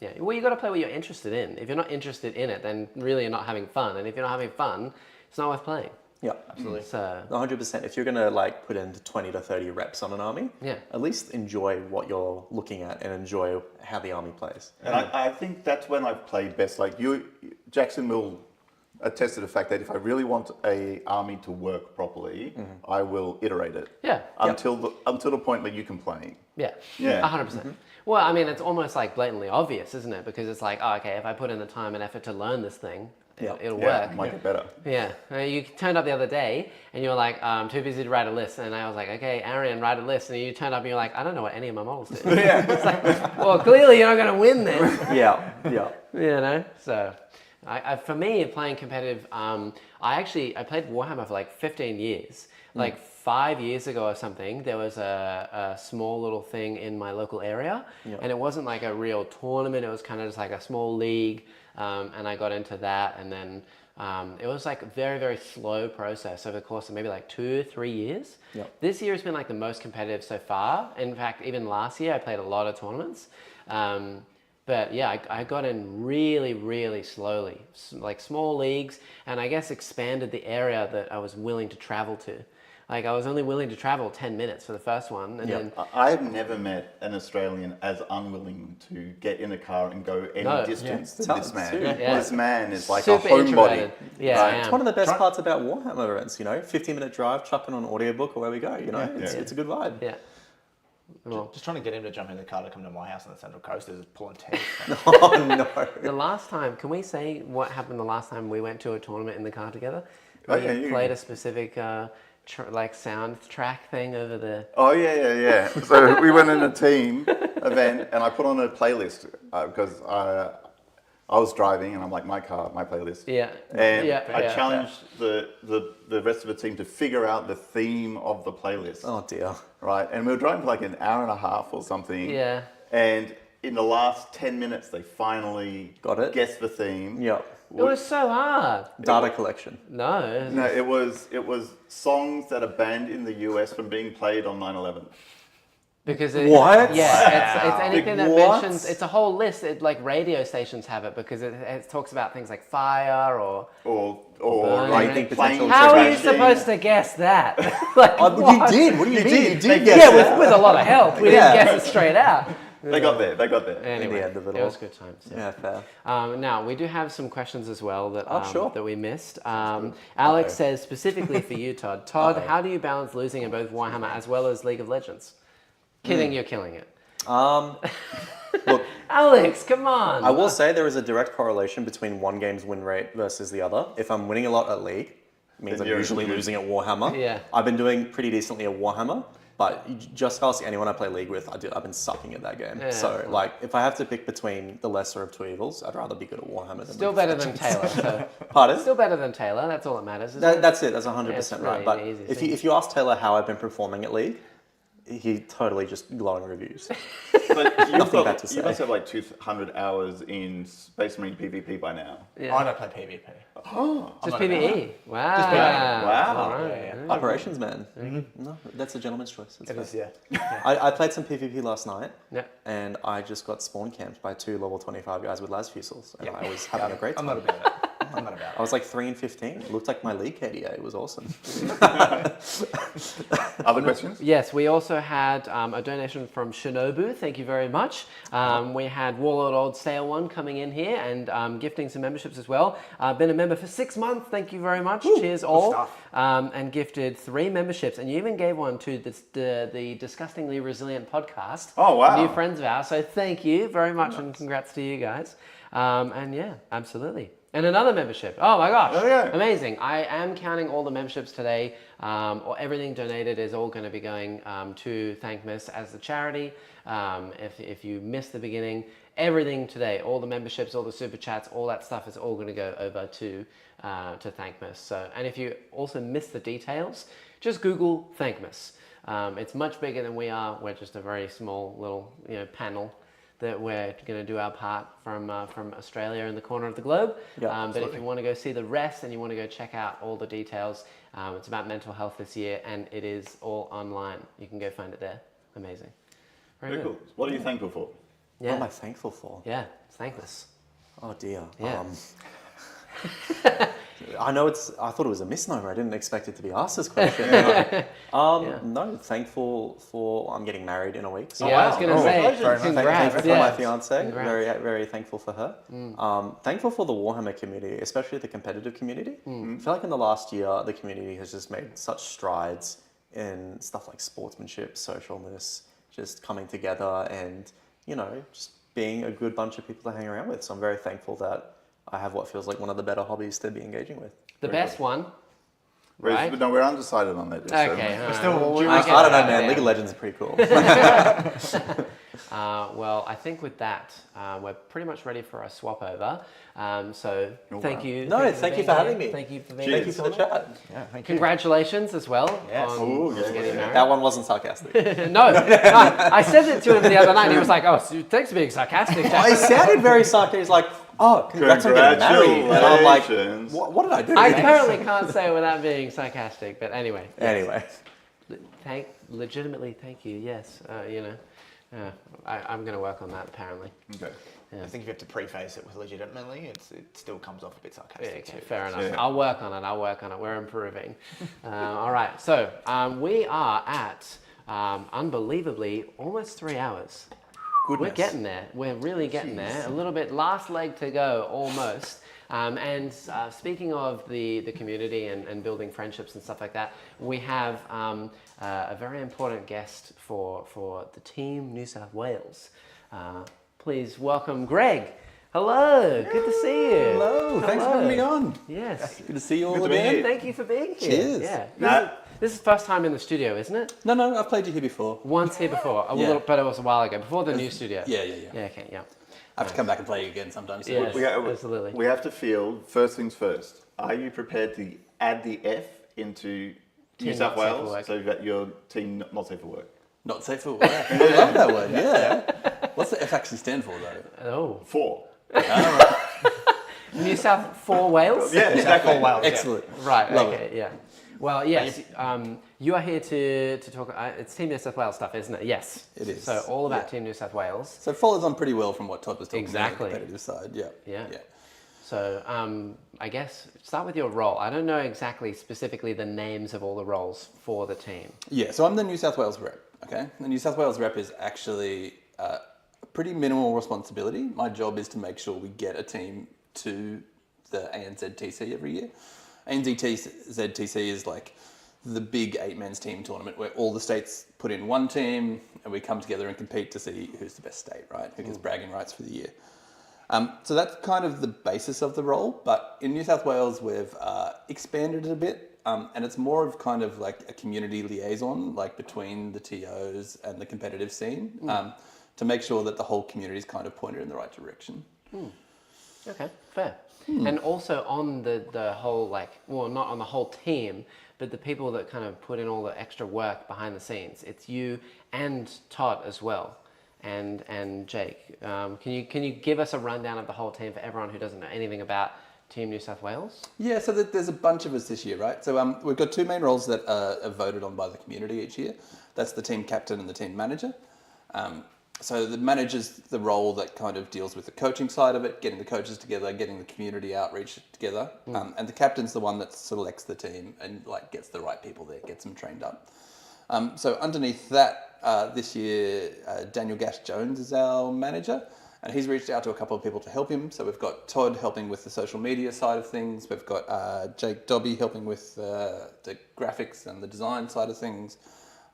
Yeah, well, you got to play what you're interested in. If you're not interested in it, then really you're not having fun. And if you're not having fun, it's not worth playing. Yeah, absolutely. So 100%. If you're gonna put in 20 to 30 reps on an army, at least enjoy what you're looking at and enjoy how the army plays. And I think that's when I've played best. Jackson will attest to the fact that if I really want a army to work properly, I will iterate it. Yeah. Until the point where you can play. Yeah. Yeah. 100%. Well, I mean, it's almost blatantly obvious, isn't it? Because it's like, oh, okay, if I put in the time and effort to learn this thing, it'll Yeah, work. might get better. Yeah, you turned up the other day and you were like, too busy to write a list. And I was like, okay, Arian, write a list. And you turned up and you're like, I don't know what any of my models do. Yeah. It's like, well, clearly you're not going to win this. Yeah, yeah. You know, so for me, playing competitive, I played Warhammer for like 15 years. Like 5 years ago or something, there was a small little thing in my local area, and it wasn't like a real tournament. It was kind of just like a small league, and I got into that, and then it was like a very, very slow process over the course of maybe like 2 or 3 years. Yep. This year has been like the most competitive so far. In fact, even last year, I played a lot of tournaments. But yeah, I got in really, really slowly, like small leagues, and I guess expanded the area that I was willing to travel to. Like I was only willing to travel 10 minutes for the first one, and then I've never met an Australian as unwilling to get in a car and go any distance than this man. This man is like super a homebody. introverted. Yeah, I It's am. one of the best parts about Warhammer events, 15-minute drive, chucking on an audiobook, away we go, It's a good vibe. Yeah. Well, Just trying to get him to jump in the car to come to my house on the Central Coast is pulling teeth. Oh, no. the last time, can we say what happened the last time we went to a tournament in the car together? We Oh, yeah, you played can. a specific like sound track thing over the. Oh yeah. So we went in a team event, and I put on a playlist because I was driving, and I'm like, my car, my playlist. Yeah. And Yeah, I yeah. challenged the rest of the team to figure out the theme of the playlist. Oh, dear. Right, and we were driving for like an hour and a half or something. Yeah. And in the last 10 minutes, they finally Got it? guessed the theme. Yep. It was so hard. Data collection. No. No, it was songs that are banned in the US from being played on 9/11. Because it, What? Yeah, it's anything that What? mentions. It's a whole list. Like radio stations have it because it talks about things like fire or. Or burning. like Anything playing potential How are you crashing. supposed to guess that? Like, You what? did. What do you mean? did. You did Yeah, guess Yeah, with a lot of help. We Yeah. didn't guess it straight out. They got there. Anyway, end of it it all. was good times. Yeah, fair. Now, we do have some questions as well that, Sure. that we missed. Alex says, specifically for you, Todd. Todd, how do you balance losing in both Warhammer as well as League of Legends? Kidding, you're killing it. Look, Alex, come on. I will say there is a direct correlation between one game's win rate versus the other. If I'm winning a lot at League, it means Then I'm you're usually good. losing at Warhammer. Yeah. I've been doing pretty decently at Warhammer, but you just ask anyone I play League with, I've been sucking at that game. Yeah. So, like, if I have to pick between the lesser of two evils, I'd rather be good at Warhammer than Still League better of than Legends. Taylor. So. Pardon? Still better than Taylor. That's all that matters. Isn't it? That's it. That's 100% It's right. really But easy if thing. you ask Taylor how I've been performing at League, he totally just glowing reviews. But Nothing bad to you must say. have like 200 hours in Space Marine PvP by now. Yeah. I don't play PvP. Just PvE. Wow. Just PvE. Wow. All right. Yeah. Operations man. No, that's a gentleman's choice. It's It fair. is, yeah. I played some PvP last night, Yeah. and I just got spawn camped by 2 level 25 guys with las fusils, and I was having a great I'm time. not about it. I'm not about I was like 3 and 15. It looked like my league KDA. It was awesome. Other questions? Yes, we also had a donation from Shinobu. Thank you very much. We had Warlord Old Sale One coming in here and gifting some memberships as well. Been a member for 6 months. Thank you very much. Cheers all. stuff. And gifted 3 memberships. And you even gave one to the Disgustingly Resilient podcast. Oh, wow. New friends of ours. So thank you very much and congrats to you guys. And yeah, absolutely. And another membership. Oh my gosh. Oh, yeah. Amazing. I am counting all the memberships today. Or everything donated is all going to be going to Thankmas as the charity. If you missed the beginning, everything today, all the memberships, all the super chats, all that stuff is all going to go over to Thankmas. So, and if you also missed the details, just Google Thankmas. It's much bigger than we are. We're just a very small little panel that we're going to do our part from Australia in the corner of the globe. Yeah, but if you want to go see the rest and you want to go check out all the details, it's about mental health this year and it is all online. You can go find it there. Amazing. Very cool. What are you thankful for? Yeah. What am I thankful for? Yeah, it's thankless. Oh dear. Yeah. I know I thought it was a misnomer. I didn't expect it to be asked this question. No, thankful for, I'm getting married in a week. So Yeah, I was going to say, Very much. congrats. Thankful for Yeah. my fiance. Congrats. Very, very thankful for her. Thankful for the Warhammer community, especially the competitive community. I feel like in the last year, the community has just made such strides in stuff like sportsmanship, socialness, just coming together and, just being a good bunch of people to hang around with. So I'm very thankful that I have what feels like one of the better hobbies to be engaging with. The best one. We're, Right. No, we're undecided on that. Okay. all right. still Well, we'll curious. get I don't know, that man. down. League of Legends is pretty cool. Well, I think with that, we're pretty much ready for a swap over. So thank wow. you. No, thank you for being having here. me. Thank you for being Thank here. you for the chat. Yeah, thank you. Congratulations as well Yes. on Ooh, yeah, getting yeah. married. That one wasn't sarcastic. No, I said it to him the other night and he was like, oh, thanks for being sarcastic, I Jack. sounded very sarcastic. He's like, oh, congrats on getting married. And I'm like, Congratulations. what did I do? I currently can't say it without being sarcastic, but anyway. yes. Anyway. Legitimately, thank you, yes. I'm going to work on that apparently. Okay. I think if you have to preface it with legitimately, it still comes off a bit Yeah, sarcastic. okay, too. fair enough. Yeah. I'll work on it. We're improving. All right. So we are at unbelievably almost 3 hours. Goodness. We're getting there. We're really getting there. A little bit. Last leg to go, almost. And speaking of the community and building friendships and stuff like that, we have a very important guest for the team New South Wales. Please welcome Greg. Hello, good to see you. Hello, thanks for having me on. Yes. Good to see you all Good to be again. here. Thank you for being here. Cheers. Yeah. This is first time in the studio, isn't it? No, I've played you here before. Once here before, but it was a while ago, before the new studio. Yeah. Yeah. Okay. Yeah. I have to come back and play you again sometimes. So. Yeah. Absolutely. We have to field, first things first, are you prepared to add the F into New Team South not safe for Wales work. so that your team not safe for work? Not safe for work. I love that word, yeah. What's the F actually stand for, though? Oh, 4. New South 4 Wales. Yeah, exactly. Excellent. Right. Love okay. Yeah. Well, yes. You are here to talk. It's Team New South Wales stuff, isn't it? Yes. It is. So all about Team New South Wales. So it follows on pretty well from what Todd was talking Exactly. about on the competitive side. Yeah. Yeah. So I guess start with your role. I don't know exactly specifically the names of all the roles for the team. Yeah, so I'm the New South Wales rep, okay? The New South Wales rep is actually a pretty minimal responsibility. My job is to make sure we get a team to the ANZTC every year. ANZTC is like the big 8-men's team tournament where all the states put in one team and we come together and compete to see who's the best state, right? Who gets bragging rights for the year. So that's kind of the basis of the role, but in New South Wales we've expanded it a bit, and it's more of kind of like a community liaison, like between the TOs and the competitive scene, to make sure that the whole community is kind of pointed in the right direction. Okay, fair. And also on the whole, not on the whole team, but the people that kind of put in all the extra work behind the scenes. It's you and Todd as well, and Jake. Can you give us a rundown of the whole team for everyone who doesn't know anything about Team New South Wales? Yeah, so there's a bunch of us this year, right? So we've got 2 main roles that are voted on by the community each year. That's the team captain and the team manager. So the manager's the role that kind of deals with the coaching side of it, getting the coaches together, getting the community outreach together. And the captain's the one that selects the team and like gets the right people there, gets them trained up. So underneath that, this year, Daniel Gash-Jones is our manager, and he's reached out to a couple of people to help him. So we've got Todd helping with the social media side of things. We've got Jake Dobby helping with the graphics and the design side of things.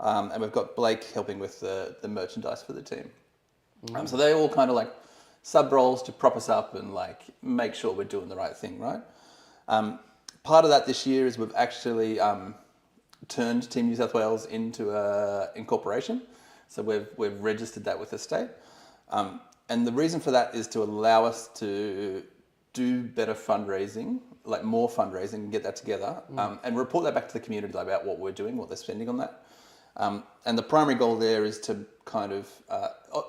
And we've got Blake helping with the merchandise for the team. So they all kind of like sub-roles to prop us up and like make sure we're doing the right thing, right? Part of that this year is we've actually turned Team New South Wales into a incorporation. So we've registered that with the state. And the reason for that is to allow us to do better fundraising, like more fundraising, and get that together, and report that back to the community about what we're doing, what they're spending on that. And the primary goal there is to kind of,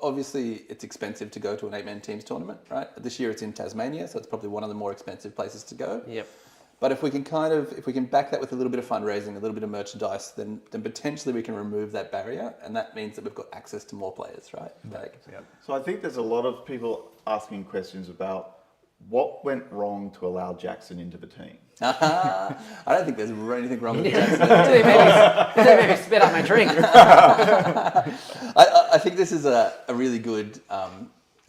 obviously it's expensive to go to an 8-man teams tournament, right? This year it's in Tasmania, so it's probably one of the more expensive places to go. Yep. But if we can back that with a little bit of fundraising, a little bit of merchandise, then potentially we can remove that barrier, and that means that we've got access to more players, right? So I think there's a lot of people asking questions about what went wrong to allow Jackson into the team. I don't think there's anything wrong with that. They made me spit out my drink. I think this is a really good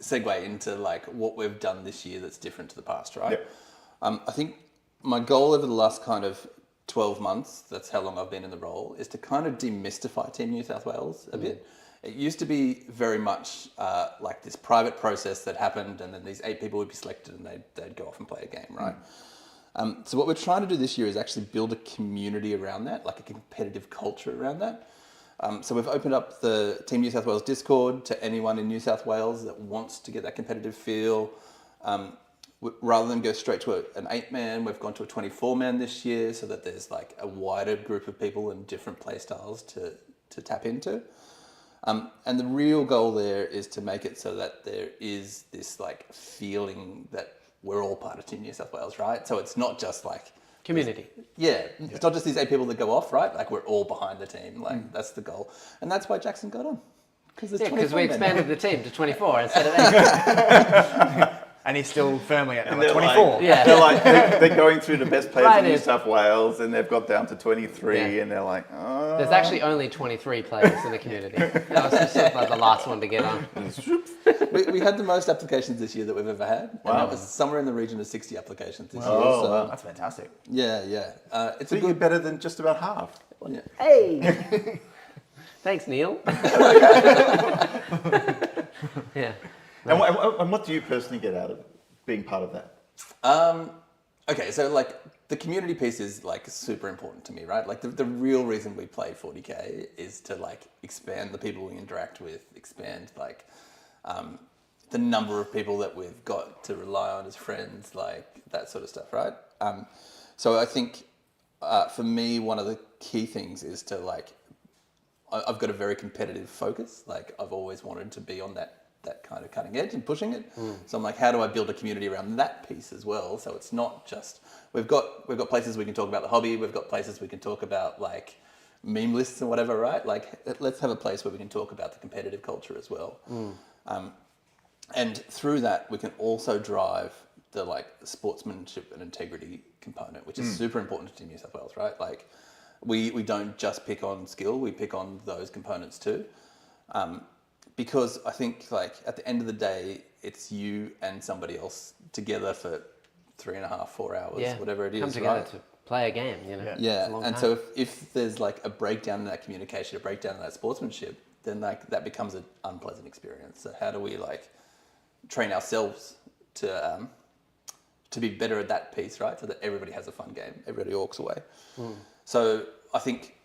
segue into like what we've done this year that's different to the past, right? Yep. I think my goal over the last kind of 12 months, that's how long I've been in the role, is to kind of demystify Team New South Wales a bit It used to be very much like this private process that happened, and then these 8 people would be selected, and they'd go off and play a game, right? So what we're trying to do this year is actually build a community around that, like a competitive culture around that. So we've opened up the Team New South Wales Discord to anyone in New South Wales that wants to get that competitive feel. Rather than go straight to an 8-man, we've gone to a 24-man this year, so that there's like a wider group of people and different play styles to tap into. And the real goal there is to make it so that there is this like feeling that we're all part of Team New South Wales, right? So it's not just like Community. it's not just these 8 people that go off, right? Like we're all behind the team. Like that's the goal, and that's why Jackson got on. Because we expanded the team to 24 instead of 8. And he's still firmly at number they're 24. Like, Yeah. they're like they're going through the best players Right, in New it's- South Wales, and they've got down to 23, Yeah. and they're like, oh. There's actually only 23 players in the community. That was just sort of like the last one to get on. We had the most applications this year that we've ever had. And that was somewhere in the region of 60 applications this year. Oh, So, wow. That's fantastic. yeah. It's So a you're good. better than just about half. Yeah. Hey! Thanks, Neil. Yeah. And what do you personally get out of being part of that? Okay, so like the community piece is like super important to me, right? Like the real reason we play 40K is to like expand the people we interact with, expand like the number of people that we've got to rely on as friends, like that sort of stuff, right? So I think for me, one of the key things is to like, I've got a very competitive focus. Like I've always wanted to be on that kind of cutting edge and pushing it. So I'm like, how do I build a community around that piece as well? So it's not just, we've got places we can talk about the hobby, we've got places we can talk about like meme lists and whatever, right? Like let's have a place where we can talk about the competitive culture as well. And through that, we can also drive the like sportsmanship and integrity component, which is super important to Team New South Wales, right? Like we don't just pick on skill, we pick on those components too. Because I think like at the end of the day, it's you and somebody else together for 3.5, 4 hours, Yeah. whatever it is, Come together right? to play a game, you know. It's a Yeah, long and time. so if there's like a breakdown in that communication, a breakdown in that sportsmanship, then like that becomes an unpleasant experience. So how do we like train ourselves to be better at that piece, right? So that everybody has a fun game, everybody walks away. So I think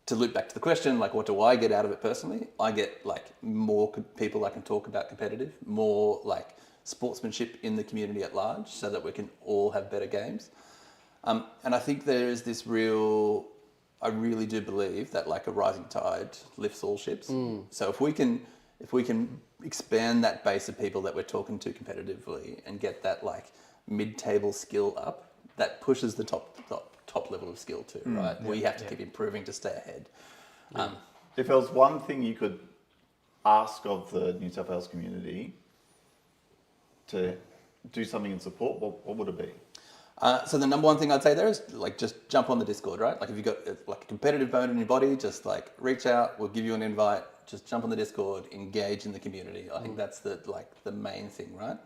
to loop back to the question, like what do I get out of it personally? I get like more people I can talk about competitive, more like sportsmanship in the community at large, so that we can all have better games. And I think there is this I really do believe that like a rising tide lifts all ships. So if we can expand that base of people that we're talking to competitively and get that like mid-table skill up, that pushes the top level of skill too, right? We have to keep improving to stay ahead. If there was one thing you could ask of the New South Wales community to do something in support, what would it be? So the number one thing I'd say there is like just jump on the Discord, right? Like if you've got like a competitive bone in your body, just like reach out, we'll give you an invite, just jump on the Discord, engage in the community. I think that's the main thing, right?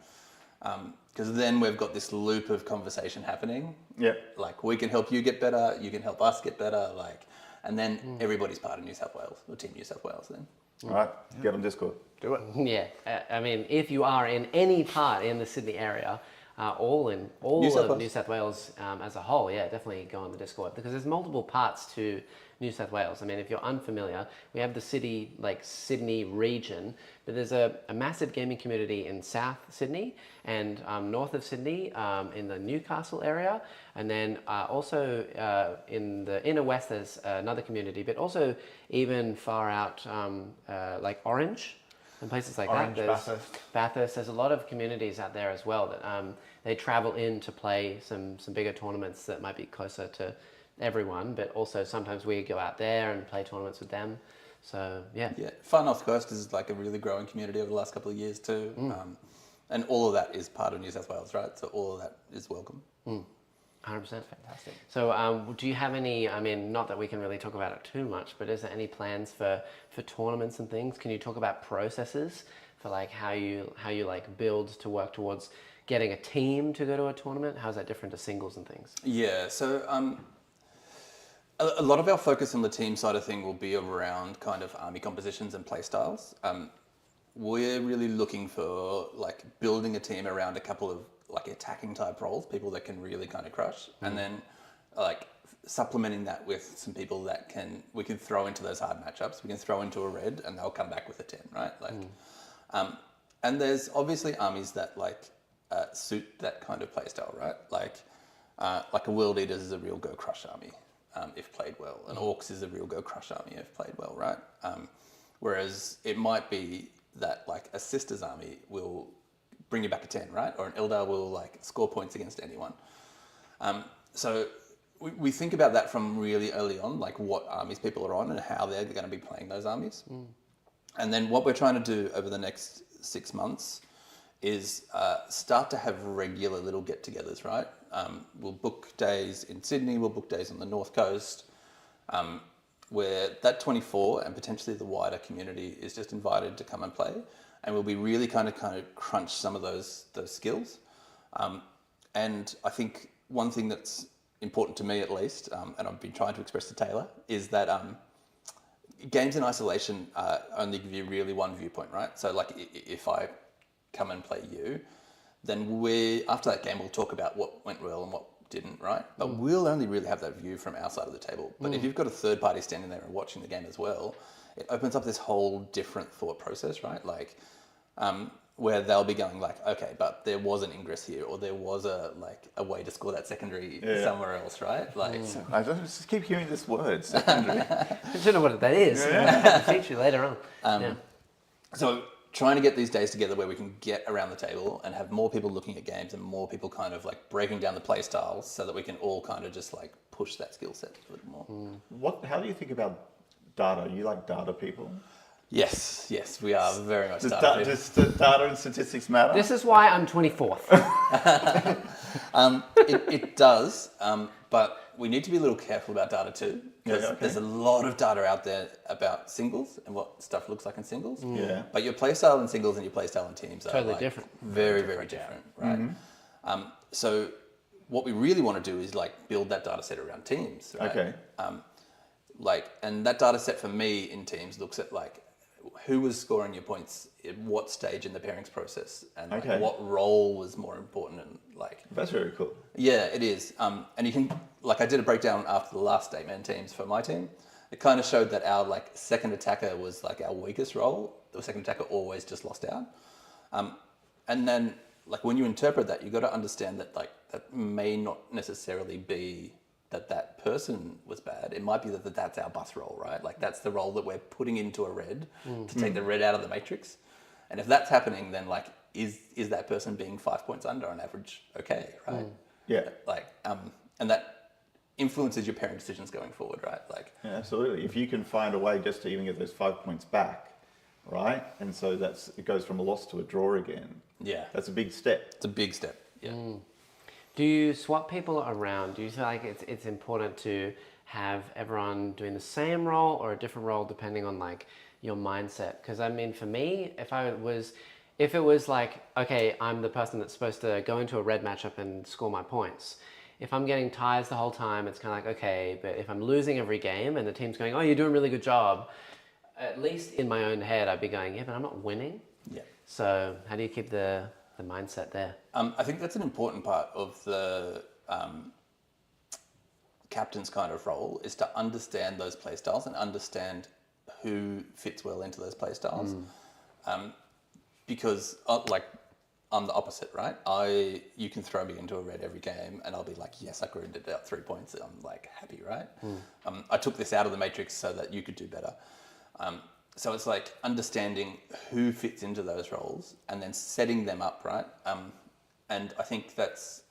Because then we've got this loop of conversation happening. Yeah. Like we can help you get better, you can help us get better, like, and then everybody's part of New South Wales, or Team New South Wales then. All right, get on Discord. Do it. Yeah, I mean, if you are in any part in the Sydney area, all South of Wales. New South Wales as a whole, yeah, definitely go on the Discord because there's multiple parts to New South Wales. I mean, if you're unfamiliar, we have the city, like Sydney region, but there's a massive gaming community in South Sydney and north of Sydney in the Newcastle area. And then also in the inner west, there's another community, but also even far out like Orange and places like Orange, that. Bathurst. Bathurst, there's a lot of communities out there as well that they travel in to play some bigger tournaments that might be closer to everyone, but also sometimes we go out there and play tournaments with them. So yeah. Yeah, Far North Coast is like a really growing community over the last couple of years too. And all of that is part of New South Wales, right? So all of that is welcome. 100%. Fantastic. So do you have any, I mean, not that we can really talk about it too much, but is there any plans for tournaments and things? Can you talk about processes for like how you like build to work towards getting a team to go to a tournament? How's that different to singles and things? Yeah, so a lot of our focus on the team side of thing will be around kind of army compositions and play styles. We're really looking for like building a team around a couple of like attacking type roles, people that can really kind of crush, and then like supplementing that with some people that we can throw into those hard matchups. We can throw into a red and they'll come back with a 10, right? Like, and there's obviously armies that like suit that kind of play style, right? Like a World Eaters is a real go crush army if played well. An Orcs is a real go crush army if played well, right? Whereas it might be that like a Sisters army will bring you back a 10, right? Or an Eldar will like score points against anyone. So we think about that from really early on, like what armies people are on and how they're going to be playing those armies. And then what we're trying to do over the next 6 months is start to have regular little get-togethers, right? We'll book days in Sydney, we'll book days on the North Coast, where that 24 and potentially the wider community is just invited to come and play, and we'll be really kind of crunch some of those skills. And I think one thing that's important to me at least, and I've been trying to express to Taylor, is that games in isolation only give you really one viewpoint, right? So like if I come and play you, then after that game we'll talk about what went well and what didn't, right? But we'll only really have that view from our side of the table. But if you've got a third party standing there and watching the game as well, it opens up this whole different thought process, right? Like where they'll be going like, okay, but there was an ingress here, or there was a way to score that secondary somewhere else, right? Like, I just keep hearing this word, secondary. I don't know what that is. I'll teach you later on. So trying to get these days together where we can get around the table and have more people looking at games and more people kind of like breaking down the play styles so that we can all kind of just like push that skill set a little more. How do you think about data? You like data people? Yes, we are very much data people. Does data and statistics matter? This is why I'm 24th. It does, but we need to be a little careful about data too, because there's a lot of data out there about singles and what stuff looks like in singles. Yeah. But your playstyle in singles and your playstyle in teams are Totally like different. Very, very different, right? So what we really want to do is like build that data set around teams, right? Okay. And that data set for me in teams looks at like who was scoring your points at what stage in the pairings process, and like what role was more important, and like That's very cool. yeah, it is. And you can I did a breakdown after the last 8-man teams for my team. It kind of showed that our like second attacker was like our weakest role. The second attacker always just lost out. And then like when you interpret that, you got to understand that like that may not necessarily be that person was bad. It might be that that's our bus role, right? Like that's the role that we're putting into a red to take the red out of the matrix. And if that's happening, then like is that person being 5 points under on average okay, right? Yeah. Like and that influences your pairing decisions going forward, right? Like Yeah, absolutely. If you can find a way just to even get those 5 points back, right? And so it goes from a loss to a draw again. yeah, That's a big step. it's a big step. Yeah. Do you swap people around? Do you feel like it's important to have everyone doing the same role or a different role depending on like your mindset? Because I mean, for me, if it was like, okay, I'm the person that's supposed to go into a red matchup and score my points. If I'm getting ties the whole time, it's kind of like, okay, but if I'm losing every game and the team's going, oh, you're doing a really good job, at least in my own head, I'd be going, yeah, but I'm not winning. Yeah. So how do you keep the mindset there? I think that's an important part of the captain's kind of role, is to understand those play styles and understand who fits well into those play styles. Because like I'm the opposite, right? You can throw me into a red every game and I'll be like, yes, I grinded out 3 points. I'm like happy, right? I took this out of the matrix so that you could do better. So it's like understanding who fits into those roles and then setting them up, right? And I think that's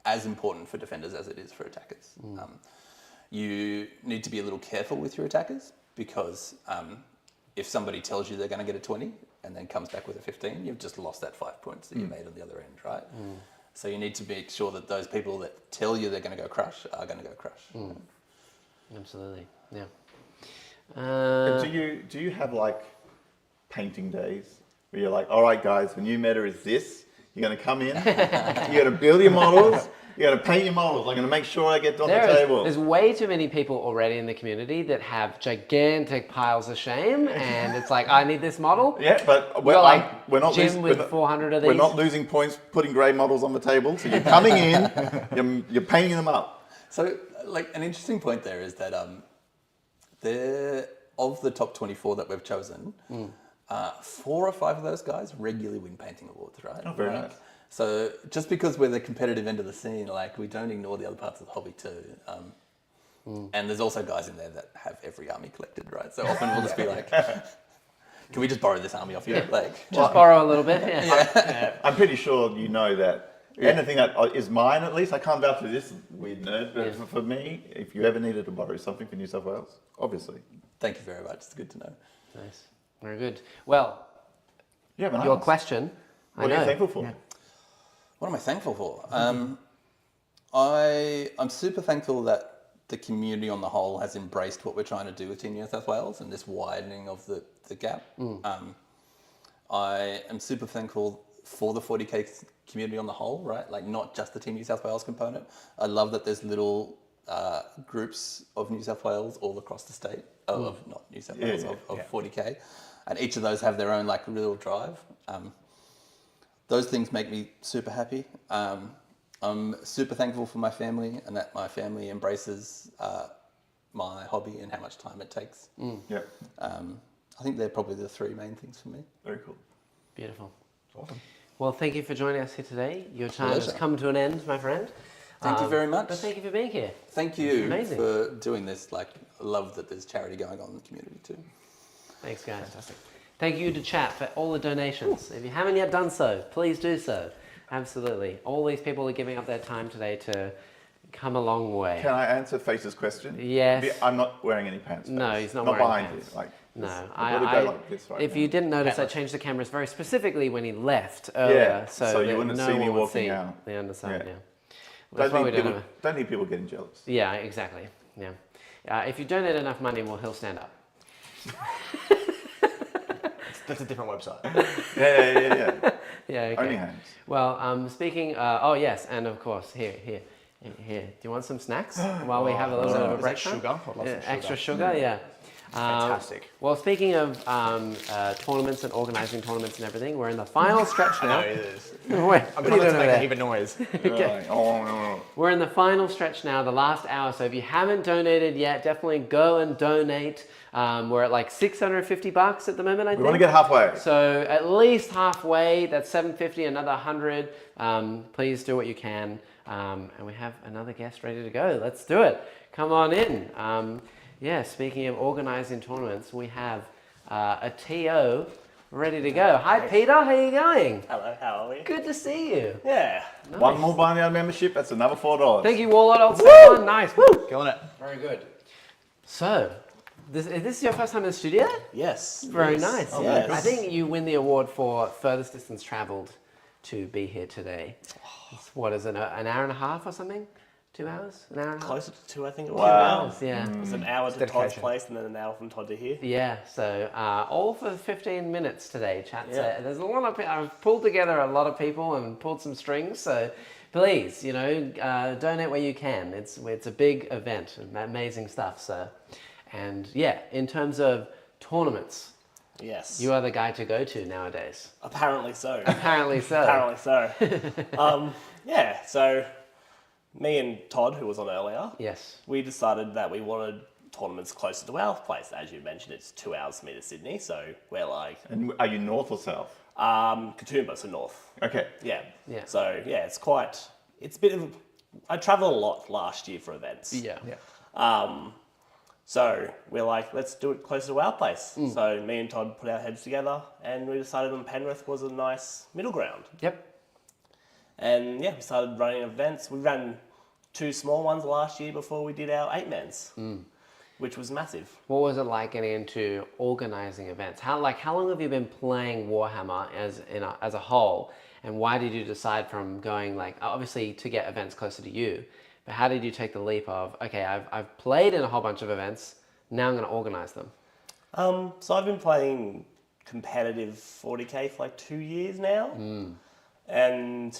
as important for defenders as it is for attackers. You need to be a little careful with your attackers because if somebody tells you they're going to get a 20 and then comes back with a 15, you've just lost that 5 points that you made on the other end, right? So you need to make sure that those people that tell you they're going to go crush are going to go crush. Absolutely, yeah. Do you have like painting days where you're like, all right, guys, the new meta is this. You're going to come in, you're going to build your models, You got to paint your models. I'm going to make sure I get on the There's table. way too many people already in the community that have gigantic piles of shame, and it's like, I need this model. Yeah, but You're like we're not Jim losing, with 400 of these. We're not losing points putting grey models on the table. So you're coming in, you're painting them up. So, like, an interesting point there is that of the top 24 that we've chosen, 4 or 5 of those guys regularly win painting awards, right? Oh, very nice. So just because we're the competitive end of the scene, like, we don't ignore the other parts of the hobby too. And there's also guys in there that have every army collected, right? So often we'll just be like, can we just borrow this army off you? Like, Just borrow a little bit. Yeah. I'm pretty sure you know that anything that is mine, at least, I can't vouch for this weird nerd, but for me, if you ever needed to borrow something for New South Wales, obviously. thank you very much. It's good to know. Nice. Very good. Well, Yeah, but your question. What are you thankful for? Yeah. What am I thankful for? I'm super thankful that the community on the whole has embraced what we're trying to do with Team New South Wales and this widening of the gap. I am super thankful for the 40K community on the whole, right? Like, not just the Team New South Wales component. I love that there's little groups of New South Wales all across the state, of not New South Wales, of 40K. And each of those have their own, like, little drive. Those things make me super happy. I'm super thankful for my family and that my family embraces my hobby and how much time it takes. Yeah. I think they're probably the 3 main things for me. Very cool. Beautiful. Awesome. Well, thank you for joining us here today. Your time Pleasure. has come to an end, my friend. Thank you very much. But thank you for being here. Thank you Amazing. for doing this. Like, I love that there's charity going on in the community too. Thanks, guys. Fantastic. Thank you to chat for all the donations. If you haven't yet done so, please do so. Absolutely. All these people are giving up their time today to come a long way. Can I answer Face's question? Yes. I'm not wearing any pants. No, Face. he's not Not wearing behind pants. you. Like, No, I've got to go like this right if now. you didn't notice, I changed the cameras very specifically when he left earlier, so you that wouldn't no see me one would walking see out. the underside. Yeah. Yeah. That's why we don't have a- Don't need people getting jealous. Yeah, exactly. Yeah. If you donate enough money, well, he'll stand up. That's a different website. Yeah. Yeah. Okay. Only hands. Well, speaking. Oh yes, and of course, here. Do you want some snacks while we have a little bit of a Is break? that sugar? I'd love some sugar. Extra sugar, yeah. Fantastic. Well, speaking of tournaments and organising tournaments and everything, we're in the final stretch now. it is. Wait, I'm what are trying you not doing to over make a there? heap of noise. Right. Oh, no. We're in the final stretch now, the last hour. So if you haven't donated yet, definitely go and donate. We're at like $650 at the moment, I think. We want to get halfway. So at least halfway. That's $750, another $100. Please do what you can. And we have another guest ready to go. Let's do it. Come on in. Speaking of organising tournaments, we have a TO ready to go. Hi, Peter. How are you going? Hello, how are we? Good to see you. Yeah. Nice. One more Barnyard membership, that's another $4. Thank you, Warlord. Old Stefan. Nice. Woo! Go on it. Very good. So, is this your first time in the studio? Yes. Very yes. nice. Oh, yes. I think you win the award for furthest distance travelled to be here today. It's, what is it, an hour and a half or something? 2 hours? An hour and a half? Closer to 2, I think it was. 2 hours, yeah. It was an hour to Todd's place and then an hour from Todd to here. Yeah, so all for 15 minutes today, chat. Yeah. So there's a lot of I've pulled together a lot of people and pulled some strings. So please, donate where you can. It's a big event, amazing stuff. So, and yeah, in terms of tournaments, Yes. you are the guy to go to nowadays. Apparently so. Apparently so. Apparently so. So me and Todd, who was on earlier, Yes. we decided that we wanted tournaments closer to our place. As you mentioned, it's 2 hours for me to Sydney, so we're like And are you north or south? Katoomba, so north. Okay. Yeah. Yeah. So yeah, it's a bit of. I travelled a lot last year for events. Yeah. So we're like, let's do it closer to our place. So me and Todd put our heads together and we decided on Penrith was a nice middle ground. Yep. And yeah, we started running events. We ran 2 small ones last year before we did our 8-mans, which was massive. What was it like getting into organising events? How long have you been playing Warhammer as a whole, and why did you decide from going obviously to get events closer to you, but how did you take the leap of okay, I've played in a whole bunch of events, now I'm going to organise them? So I've been playing competitive 40k for 2 years now, and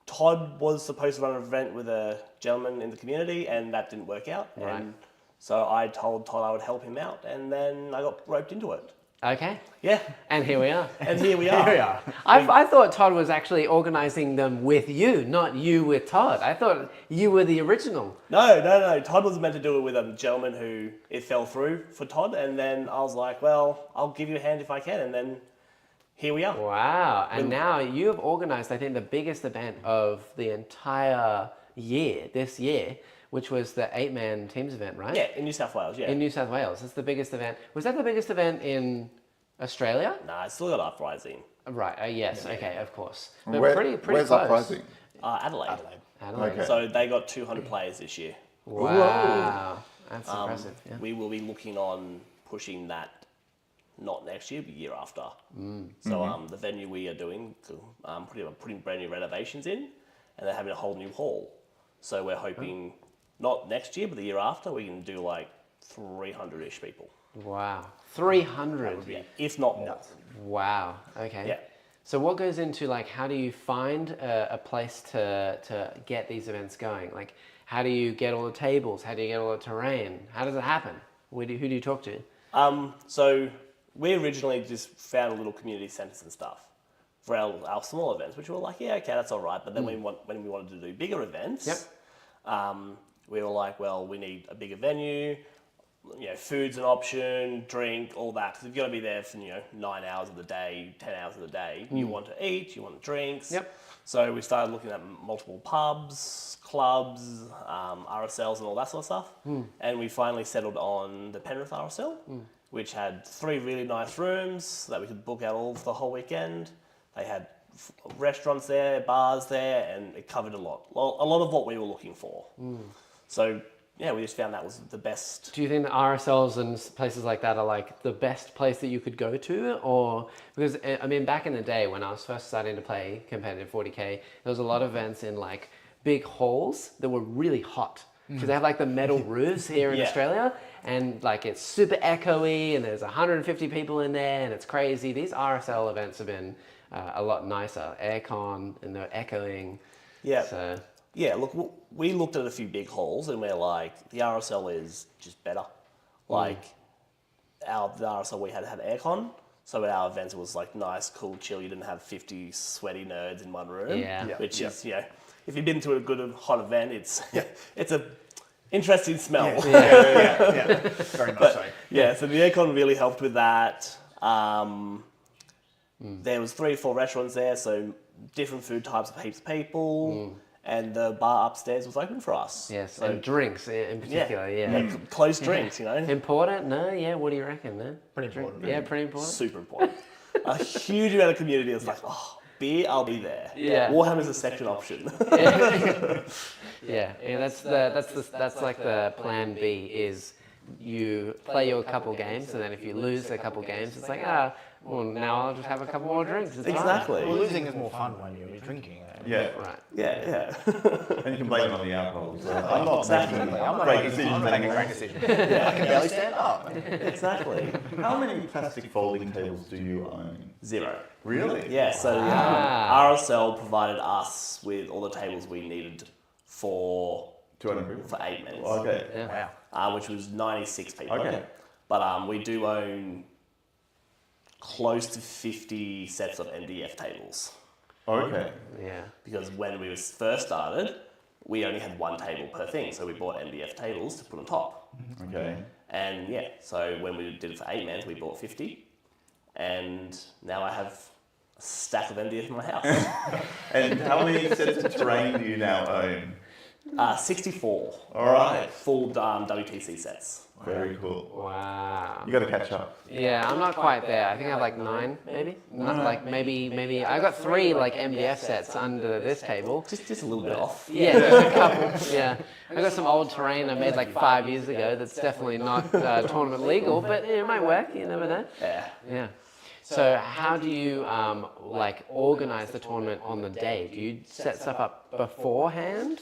Todd was supposed to run an event with a gentleman in the community, and that didn't work out. Right. And so I told Todd I would help him out, and then I got roped into it. Okay. Yeah, And here we are. and here we are. Here we are. I thought Todd was actually organising them with you, not you with Todd. I thought you were the original. No. Todd was meant to do it with a gentleman who it fell through for Todd, and then I was like, well, I'll give you a hand if I can, and then here we are. Wow. And now you have organised, I think, the biggest event of the entire year, this year, which was the 8-man teams event, right? Yeah, in New South Wales, yeah. In New South Wales. It's the biggest event. Was that the biggest event in Australia? Nah, it's still got uprising. Right. Yes. Okay. Of course. But pretty where's close. Uprising? Adelaide. Adelaide. Okay. So they got 200 players this year. Wow. That's impressive. Yeah. We will be looking on pushing that not next year, but year after. So the venue we are doing, putting brand new renovations in, and they're having a whole new hall. So we're hoping not next year, but the year after, we can do like 300-ish people. Wow. 300. Yeah, if not more. Wow. Okay. Yeah. So what goes into like how do you find a place to get these events going? Like how do you get all the tables? How do you get all the terrain? How does it happen? Who do you talk to? So we originally just found little community centres and stuff for our small events, which we were like, yeah, okay, that's all right. But then when we wanted to do bigger events, we were like, well, we need a bigger venue. You know, food's an option, drink, all that. Because you've got to be there for 9 hours of the day, 10 hours of the day. You want to eat, you want drinks. Yep. So we started looking at multiple pubs, clubs, RSLs, and all that sort of stuff. And we finally settled on the Penrith RSL, which had 3 really nice rooms that we could book out all for the whole weekend. They had restaurants there, bars there, and it covered a lot of what we were looking for. So yeah, we just found that was the best. Do you think the RSLs and places like that are like the best place that you could go to? Or, because I mean, back in the day when I was first starting to play competitive 40K, there was a lot of events in like big halls that were really hot. Because they have like the metal roofs here in Australia, and like it's super echoey, and there's 150 people in there, and it's crazy. These RSL events have been a lot nicer, aircon, and they're echoing. Yeah. So. Yeah, look, we looked at a few big halls and we're like, the RSL is just better. Like, the RSL we had aircon, so at our events it was like nice, cool, chill. You didn't have 50 sweaty nerds in one room, which is, if you've been to a good hot event, it's it's a interesting smell. Very much so. Yeah, so the aircon really helped with that. There was 3 or 4 restaurants there, so different food types of heaps of people. And the bar upstairs was open for us. Yes, so, and drinks in particular, closed drinks, Important? No? Yeah, what do you reckon? No? Pretty important. Yeah, pretty important. Super important. A huge amount of community was like, oh, beer, I'll be there. Yeah. Warhammer's a second option. That's like the plan B is you play your couple games, and then if you lose a couple games, it's like, well, now I'll just have a couple more drinks. It's Exactly. Well, losing is more fun when you're drinking. Yeah. fine. Right. Yeah. And you can blame it on the alcohol. So I'm not Exactly. making I'm not great making decisions great anymore. decisions. I can barely stand up. Exactly. How many plastic folding tables do you own? 0. Really? Yeah, so RSL provided us with all the tables we needed for 200 people? for 8 minutes. Okay. Wow. Which was 96 people. Okay. But we do own close to 50 sets of MDF tables. Okay. Yeah. Because when we first started, we only had 1 table per thing, so we bought MDF tables to put on top. Okay. And yeah, so when we did it for 8 men, we bought 50, and now I have a stack of MDF in my house. And how many sets of terrain do you now own? 64. All right. Full WTC sets. Very cool. Wow. You got to catch up. Yeah, I'm not quite there. I think I have like 9, maybe. Not like maybe. I got 3 like MDF sets under this table. Just a little bit off. Yeah, just a couple. Yeah, I got some old terrain I made like 5 years ago. That's definitely not tournament legal, but it might work. You never know. Yeah. Yeah. So how do you like organize the tournament on the day? Do you set stuff up beforehand,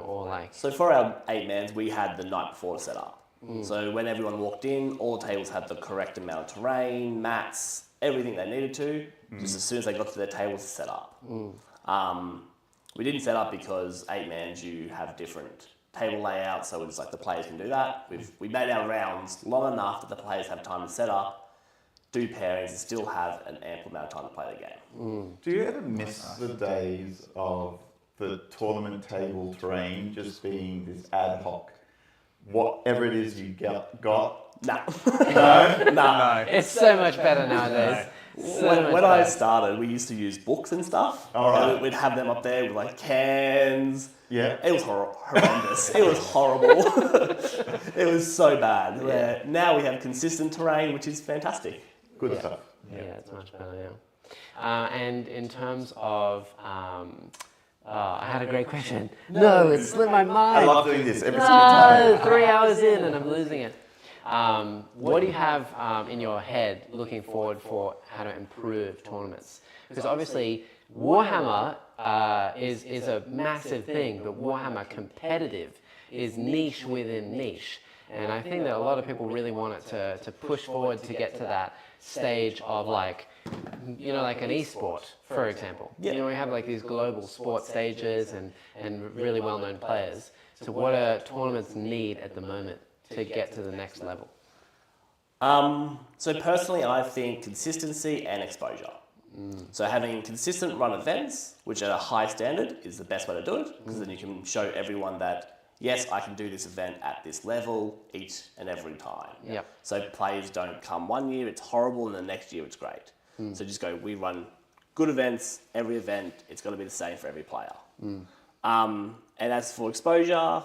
or like? So for our 8 mans, we had the night before to set up. So when everyone walked in, all the tables had the correct amount of terrain, mats, everything they needed to. Just as soon as they got to their tables to set up. We didn't set up because 8-mans you have different table layouts, so it's like the players can do that. We made our rounds long enough that the players have time to set up, do pairings, and still have an ample amount of time to play the game. Do you ever miss the days of the tournament table terrain just being this ad hoc, whatever it is you got? No. No? It's so much better nowadays. When I started, we used to use books and stuff. All right. And we'd have them up there with like cans. Yeah. It was horrendous. It was horrible. It was so bad. Where now we have consistent terrain, which is fantastic. Good stuff. Yeah, it's much better, yeah. And in terms of, I had a great question. No, it slipped my mind. I love doing this every single time. No, 3 hours in and I'm losing it. What do you have in your head looking forward for how to improve tournaments? Because obviously Warhammer is a massive thing, but Warhammer competitive is niche within niche. And I think that a lot of people really want it to push forward to get to that stage of like, you know, like an esport, for example. Yeah. You know, we have like these global sport stages and really well-known players. So what do tournaments need at the moment to get to the next level? So personally, I think consistency and exposure. So having consistent run events, which are a high standard, is the best way to do it, because then you can show everyone that, yes, I can do this event at this level each and every time. Yep. So players don't come one year, it's horrible, and the next year it's great. So just go, we run good events, every event, it's got to be the same for every player. And as for exposure,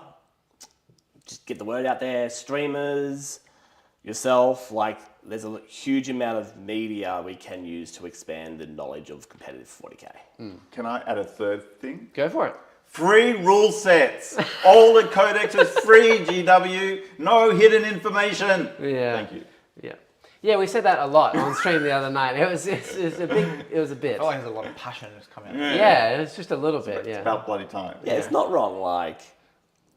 just get the word out there, streamers, yourself, like there's a huge amount of media we can use to expand the knowledge of competitive 40k. Can I add a third thing? Go for it. Free rule sets. All the codexes free, GW. No hidden information. Yeah. Thank you. Yeah. Yeah, we said that a lot on stream the other night. It was a bit. I feel like there's a lot of passion that's coming out. Yeah, it's just a little bit. It's Yeah. about bloody time. Yeah, it's not wrong. Like,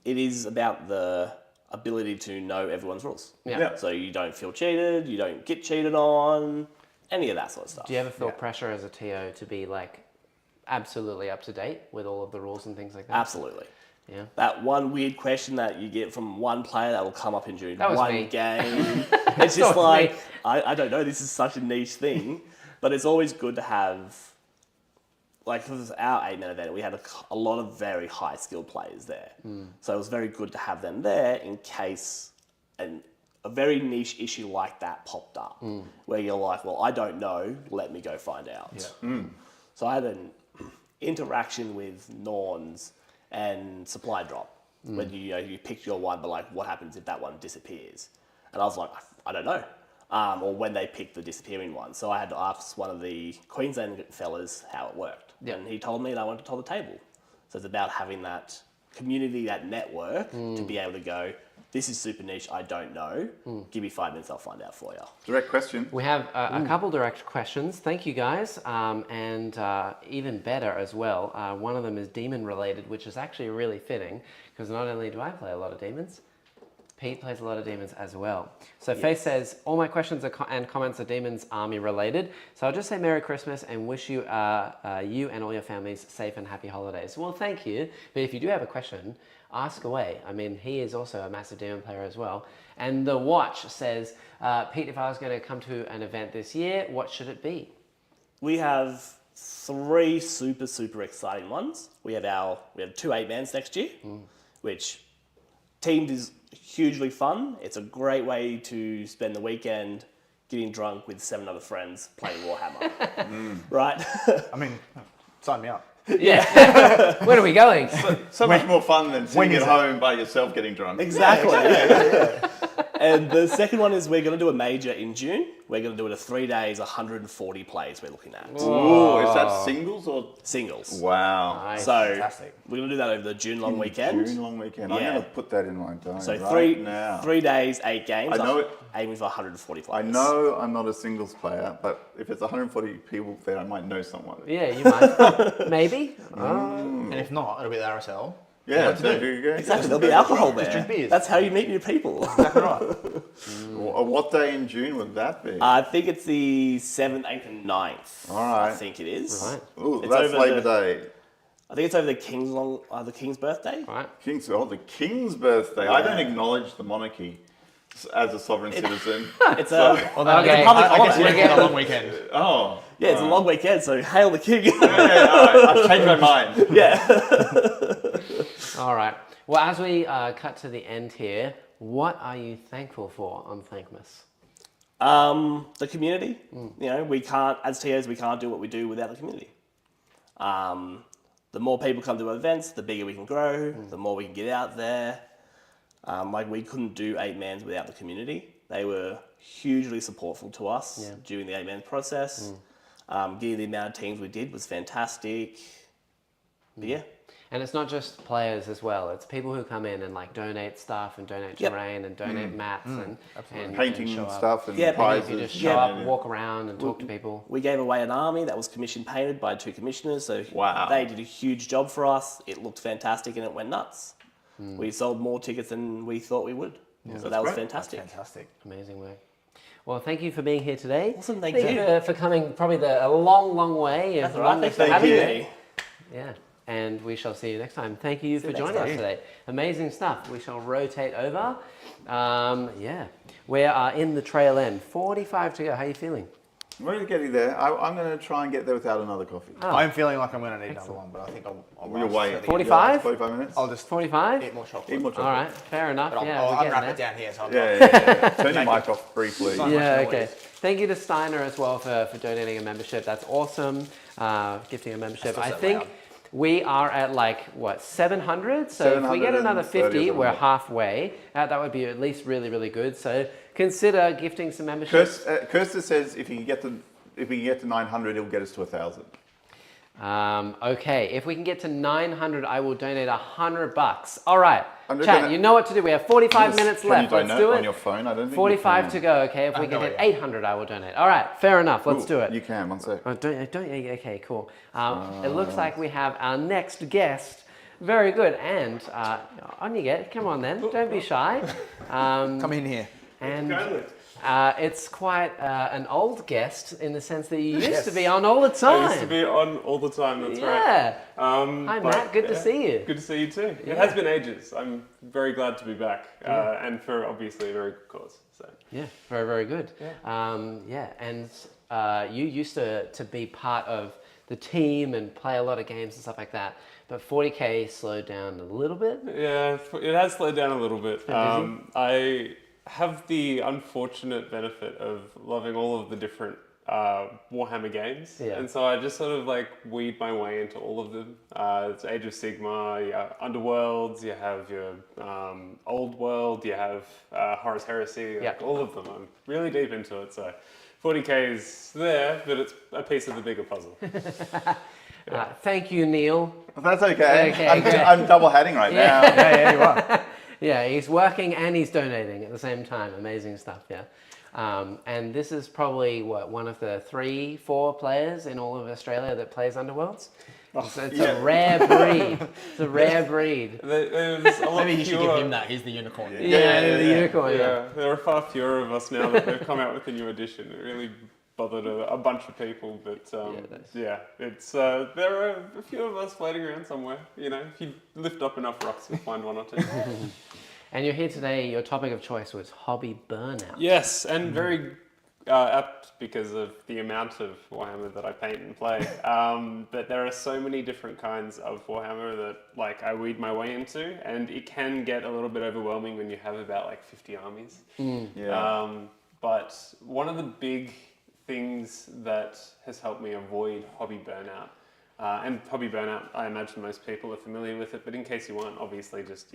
it is about the ability to know everyone's rules. Yeah. So you don't feel cheated, you don't get cheated on, any of that sort of stuff. Do you ever feel pressure as a TO to be like absolutely up to date with all of the rules and things like that? Absolutely. Yeah. That one weird question that you get from one player that will come up in during That was one me. game. It's just like, I don't know, this is such a niche thing, but it's always good to have, like for our 8-man event, we had a lot of very high skilled players there. So it was very good to have them there in case a very niche issue like that popped up, where you're like, well, I don't know, let me go find out. Yeah. So I had an interaction with Norns and supply drop, when you picked your one, but like, what happens if that one disappears? And I was like, I don't know. Or when they picked the disappearing one. So I had to ask one of the Queensland fellas how it worked. Yeah. And he told me, and I went to tell the table. So it's about having that community, that network, to be able to go, this is super niche, I don't know. Give me 5 minutes, I'll find out for you. Direct question. We have a couple direct questions. Thank you guys. And even better as well, one of them is demon related, which is actually really fitting because not only do I play a lot of demons, Pete plays a lot of demons as well. So Faith says, all my questions and comments are Demons Army related. So I'll just say Merry Christmas and wish you you and all your families safe and happy holidays. Well, thank you. But if you do have a question, ask away. I mean, he is also a massive demon player as well. And The Watch says, Pete, if I was going to come to an event this year, what should it be? We have 3 super, super exciting ones. We have 2 8-mans next year, which teamed is hugely fun. It's a great way to spend the weekend getting drunk with 7 other friends playing Warhammer. Right? I mean, sign me up. Yeah. Where are we going? So much more fun than sitting at home by yourself getting drunk. Exactly. Yeah. And the second one is we're going to do a major in June. We're going to do it 3 days, 140 plays we're looking at. Ooh, is that singles or? Singles. Wow. Nice. So Fantastic. we're going to do that over the June long weekend. June long weekend. I'm Yeah. going to put that in my diary So right now. 3 days, 8 games. I know it. Aiming for 140 players. I know I'm not a singles player, but if it's 140 people there, I might know someone. Yeah, you might. Maybe. And if not, it'll be the RSL. Yeah, so there you go. Exactly, there'll be alcohol Just drink there. beers. That's how you meet new people. Exactly right. What day in June would that be? I think it's the 7th, 8th, and 9th. All right. I think it is. Right. Ooh, it's that's over Labor Day. I think it's over the King's birthday. Right. The King's birthday. I don't acknowledge the monarchy as a sovereign citizen. It's a Okay. it's a public I guess holiday. you get a long weekend. Oh. Yeah, it's a long weekend, so hail the king. I've changed my mind. All right. Well, as we cut to the end here, what are you thankful for on Thankmas? The community. You know, we can't, as TOs, we can't do what we do without the community. The more people come to events, the bigger we can grow, the more we can get out there. Like we couldn't do 8-mans without the community. They were hugely supportful to us during the 8-man process. Getting the amount of teams we did was fantastic. But yeah. And it's not just players as well. It's people who come in and like donate stuff and donate terrain and donate mats and Painting show and up. stuff and Yeah, prizes. You just show up, walk around and talk to people. We gave away an army that was commission painted by 2 commissioners, so Wow. they did a huge job for us. It looked fantastic and it went nuts. We sold more tickets than we thought we would. So that was fantastic. Fantastic. Amazing work. Well, thank you for being here today. Awesome, thank you for coming probably a long way. That's all right, thanks for having me. Yeah, and we shall see you next time. Thank you for joining us today. Amazing stuff. We shall rotate over. We are in the trail end. 45 to go. How are you feeling? We're getting there. I'm going to try and get there without another coffee. I'm feeling like I'm going to need another one, but I think I'll We'll wait. 45? 45 minutes? I'll just 45? eat more chocolate. Eat more chocolate. All right, fair enough. But Yeah, I'll we're unwrap getting it down here. So I'm Yeah. Turn your mic off briefly. So much Yeah, noise. okay. Thank you to Steiner as well for donating a membership. That's awesome. Gifting a membership. That's I so think loud. we are at 700? So if we get another 50, we're 730. halfway. That would be at least really, really good. So consider gifting some memberships. Kirsten says if we can get to 900, it'll get us to 1,000. Okay, if we can get to 900, I will donate $100. All right, I'm just chat, gonna- you know what to do. We have 45 minutes Can left. you Let's donate do it. on your phone? I don't think 45 you to can. go. Okay, if we can hit 800, I will donate. All right, fair enough. Let's do it. You can, one sec. Okay, cool. It looks like we have our next guest. Very good. And on you get. Come on then. Don't be shy. Come in here. And it's quite an old guest in the sense that you used to be on all the time. I used to be on all the time, that's right. Yeah. Hi Matt, good to see you. Good to see you too. It has been ages. I'm very glad to be back, and for obviously a very good cause. So. Yeah, very, very good. And you used to be part of the team and play a lot of games and stuff like that, but 40K slowed down a little bit. Yeah, it has slowed down a little bit. Been busy? I have the unfortunate benefit of loving all of the different Warhammer games, and so I just sort of like weed my way into all of them. It's Age of Sigmar, you have Underworlds, you have your Old World, you have Horus Heresy, like all of them. I'm really deep into it, so 40K is there, but it's a piece of the bigger puzzle. Thank you, Neil. That's okay. Okay, I'm double hatting right now. Yeah, you are. Yeah, he's working and he's donating at the same time. Amazing stuff, yeah. And this is probably, one of the 3-4 players in all of Australia that plays Underworlds? It's a rare breed. It's a rare breed. There's a lot Maybe you should fewer- give him that. He's the unicorn. The unicorn, Yeah, there are far fewer of us now that they've come out with the new edition. It really bothered a bunch of people, but it's there are a few of us floating around somewhere. You know, if you lift up enough rocks, you'll find one or two. And you're here today, your topic of choice was hobby burnout. Yes, and very apt because of the amount of Warhammer that I paint and play. But there are so many different kinds of Warhammer that like I weed my way into, and it can get a little bit overwhelming when you have about 50 armies. But one of the big things that has helped me avoid hobby burnout, and hobby burnout, I imagine most people are familiar with it, but in case you aren't, obviously just,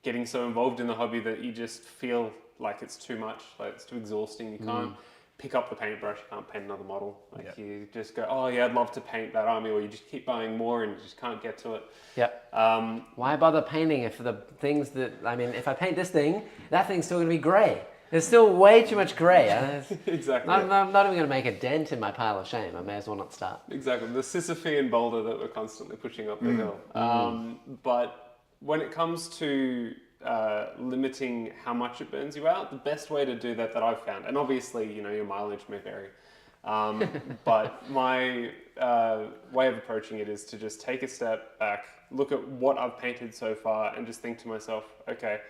getting so involved in the hobby that you just feel like it's too much, like it's too exhausting. You can't pick up the paintbrush, you can't paint another model. You just go, oh yeah, I'd love to paint that army, or you just keep buying more and you just can't get to it. Yep. Why bother painting if the things that, if I paint this thing, that thing's still going to be grey. There's still way too much grey. Exactly. I'm not even going to make a dent in my pile of shame. I may as well not start. Exactly. The Sisyphean boulder that we're constantly pushing up the hill. But when it comes to limiting how much it burns you out, the best way to do that I've found, and obviously, your mileage may vary, But my way of approaching it is to just take a step back, look at what I've painted so far, and just think to myself, okay,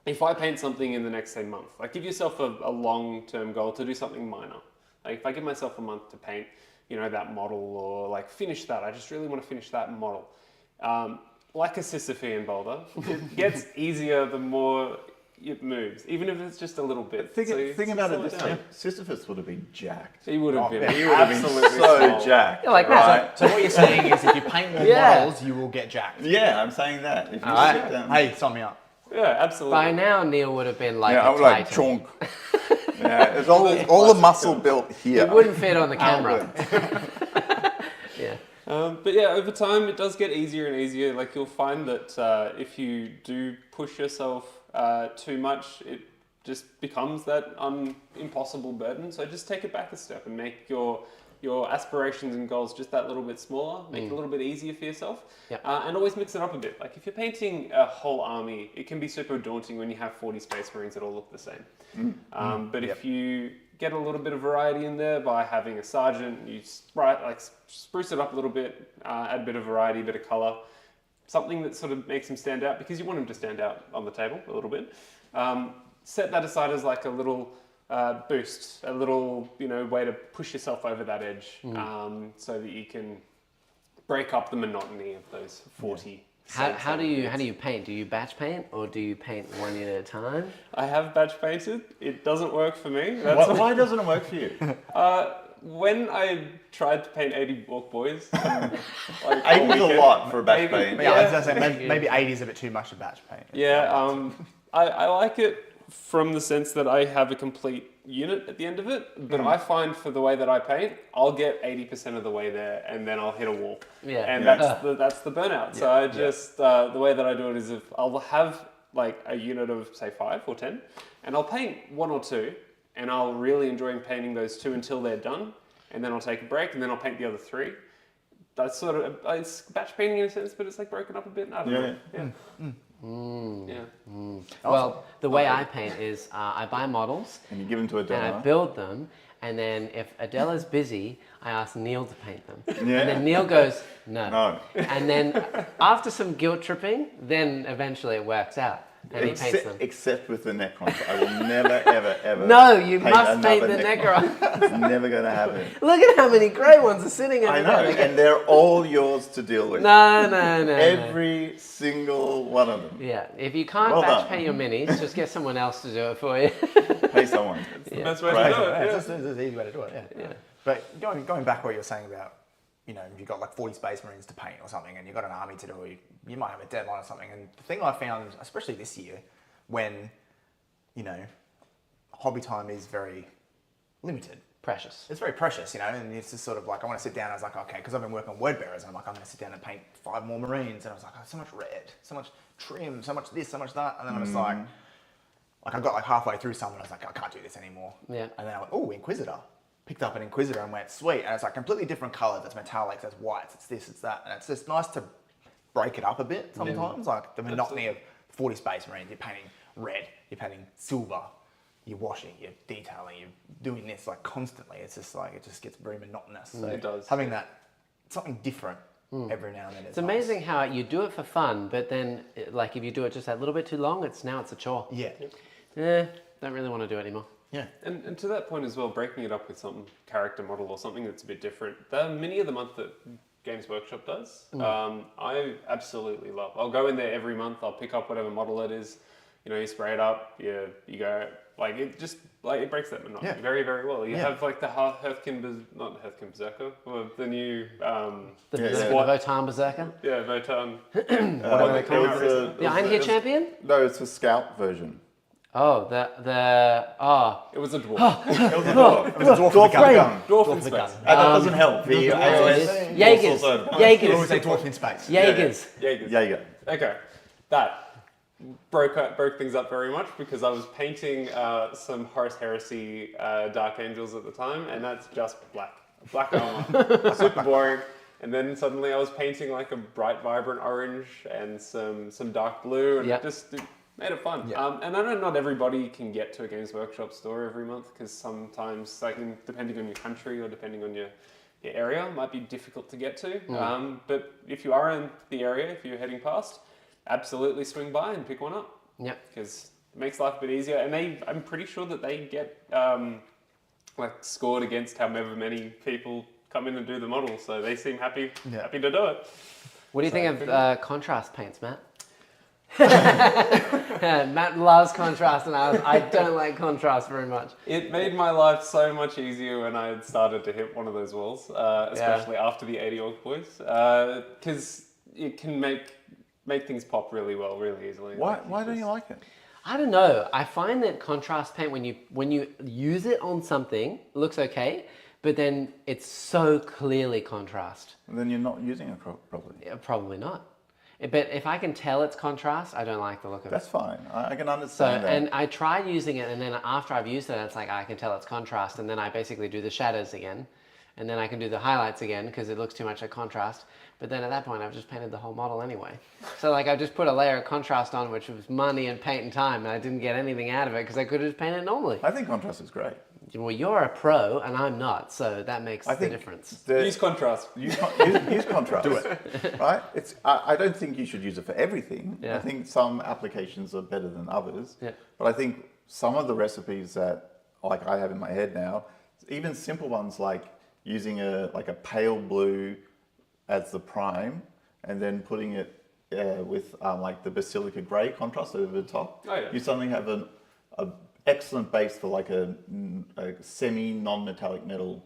if I paint something in the next, say, month, like give yourself a long-term goal to do something minor. Like if I give myself a month to paint, you know, that model or like finish that, I just really want to finish that model. Like a Sisyphean boulder, it gets easier the more it moves, even if it's just a little bit. Think about it this way. Sisyphus would have been jacked. He would have been. He would have been so jacked. Like right? So what you're saying is if you paint more models, you will get jacked. Yeah, I'm saying that. If you Alright. sit down, Hey, sign me up. Yeah, absolutely. By now, Neil would have been like yeah, a I'm like titan. chonk. Yeah, it's all the muscle built here. It wouldn't fit on the camera. Yeah. But yeah, over time it does get easier and easier. Like you'll find that if you do push yourself too much, it just becomes that impossible burden. So just take it back a step and make your aspirations and goals just that little bit smaller, make it a little bit easier for yourself, and always mix it up a bit. Like if you're painting a whole army, it can be super daunting when you have 40 Space Marines that all look the same. But if you get a little bit of variety in there by having a sergeant, you spruce it up a little bit, add a bit of variety, a bit of color, something that sort of makes him stand out because you want him to stand out on the table a little bit. Set that aside as like a little boost, a little way to push yourself over that edge, so that you can break up the monotony of those 40. How do you paint? Do you batch paint or do you paint one unit at a time? I have batch painted. It doesn't work for me. Why doesn't it work for you? When I tried to paint 80 Orc Boys, like 80's a lot for a batch paint. Yeah, I was gonna say maybe 80 is a bit too much to batch paint. Yeah, I like it from the sense that I have a complete unit at the end of it, but I find for the way that I paint, I'll get 80% of the way there and then I'll hit a wall. Yeah. And that's the burnout. So I just, the way that I do it is if I'll have like a unit of say 5 or 10 and I'll paint 1 or 2 and I'll really enjoy painting those 2 until they're done, and then I'll take a break and then I'll paint the other 3. That's sort of, it's batch painting in a sense, but it's like broken up a bit. I don't know. Yeah. Well, the way I paint is I buy models And you give them to and I Adela. build them, and then if Adela's busy, I ask Neil to paint them. Yeah. And then Neil goes, no. No. And then after some guilt tripping, then eventually it works out. And he paints them. Except with the Necrons. I will never, ever, ever. No, you paint must paint the another Necron. It's never going to happen. Look at how many grey ones are sitting in I there. know, and they're all yours to deal with. No. Every single one of them. Yeah, if you can't Well batch done. paint your minis, just get someone else to do it for you. Pay someone. That's right. Right. That's an easy way to do it. Yeah. But going back what you're saying about, if you've got like 40 Space Marines to paint or something, and you've got an army to do, you might have a deadline or something. And the thing I found, especially this year, when hobby time is very limited. Precious. It's very precious, and it's just sort of like, I want to sit down, I was like, okay, because I've been working on word bearers, and I'm like, I'm going to sit down and paint 5 more Marines, and I was like, oh, so much red, so much trim, so much this, so much that, and then I was like I got like halfway through some, and I was like, I can't do this anymore. Yeah. And then I went, oh, Inquisitor. Picked up an Inquisitor and went, sweet, and it's like completely different colours, it's metallics, it's whites, it's this, it's that, and it's just nice to break it up a bit sometimes, like the monotony of 40 Space Marines, you're painting red, you're painting silver, you're washing, you're detailing, you're doing this like constantly. It's just like, it just gets very monotonous. So It does. having that, something different every now and then. It's amazing how you do it for fun, but then like if you do it just a little bit too long, it's a chore. Yeah. Don't really want to do it anymore. Yeah. And to that point as well, breaking it up with some character model or something that's a bit different. The mini of the month that Games Workshop does, I absolutely love. I'll go in there every month. I'll pick up whatever model it is. You spray it up. You go like it. Just like it breaks that monotony very, very well. You have like the not Hearthkin Berserker, or the new The Votan Berserker? yeah, Votan. What are they called? The Iron Hit Champion? No, it's a scout version. Oh, It was a dwarf. It was a dwarf. It was a dwarf with a gun. Dwarf in space. That doesn't help. Jaegers. I always say dwarf in space. Jaegers. Jaeger. Okay, that broke things up very much because I was painting some Horus Heresy Dark Angels at the time, and that's just black armor, super boring. And then suddenly I was painting like a bright, vibrant orange and some dark blue, and made it fun. And I know not everybody can get to a Games Workshop store every month because sometimes, like depending on your country or depending on your area, it might be difficult to get to. But if you are in the area, if you're heading past, absolutely swing by and pick one up. Yep. Because it makes life a bit easier. And I'm pretty sure that they get like scored against however many people come in and do the model. So they seem happy to do it. What do you think of contrast paints, Matt? Matt loves contrast, and I don't like contrast very much. It made my life so much easier when I had started to hit one of those walls, especially after the 80 Orc Boys, because it can make things pop really well, really easily. Why don't you like it? I don't know. I find that contrast paint, when you use it on something, it looks okay, but then it's so clearly contrast. And then you're not using it properly. Yeah, probably not. But if I can tell it's contrast, I don't like the look of That's it. fine. I can understand that. And I try using it, and then after I've used it, it's like I can tell it's contrast, and then I basically do the shadows again, and then I can do the highlights again because it looks too much like contrast. But then at that point, I've just painted the whole model anyway. So like I just put a layer of contrast on, which was money and paint and time, and I didn't get anything out of it because I could have just painted it normally. I think contrast is great. Well, you're a pro and I'm not, so that makes the difference. Use contrast. Use contrast. Do it. Right? I don't think you should use it for everything. Yeah. I think some applications are better than others. Yeah. But I think some of the recipes that like I have in my head now, even simple ones like using a pale blue as the prime and then putting it with like the Basilica grey contrast over the top. Oh, yeah. You suddenly have an excellent base for like a semi non-metallic metal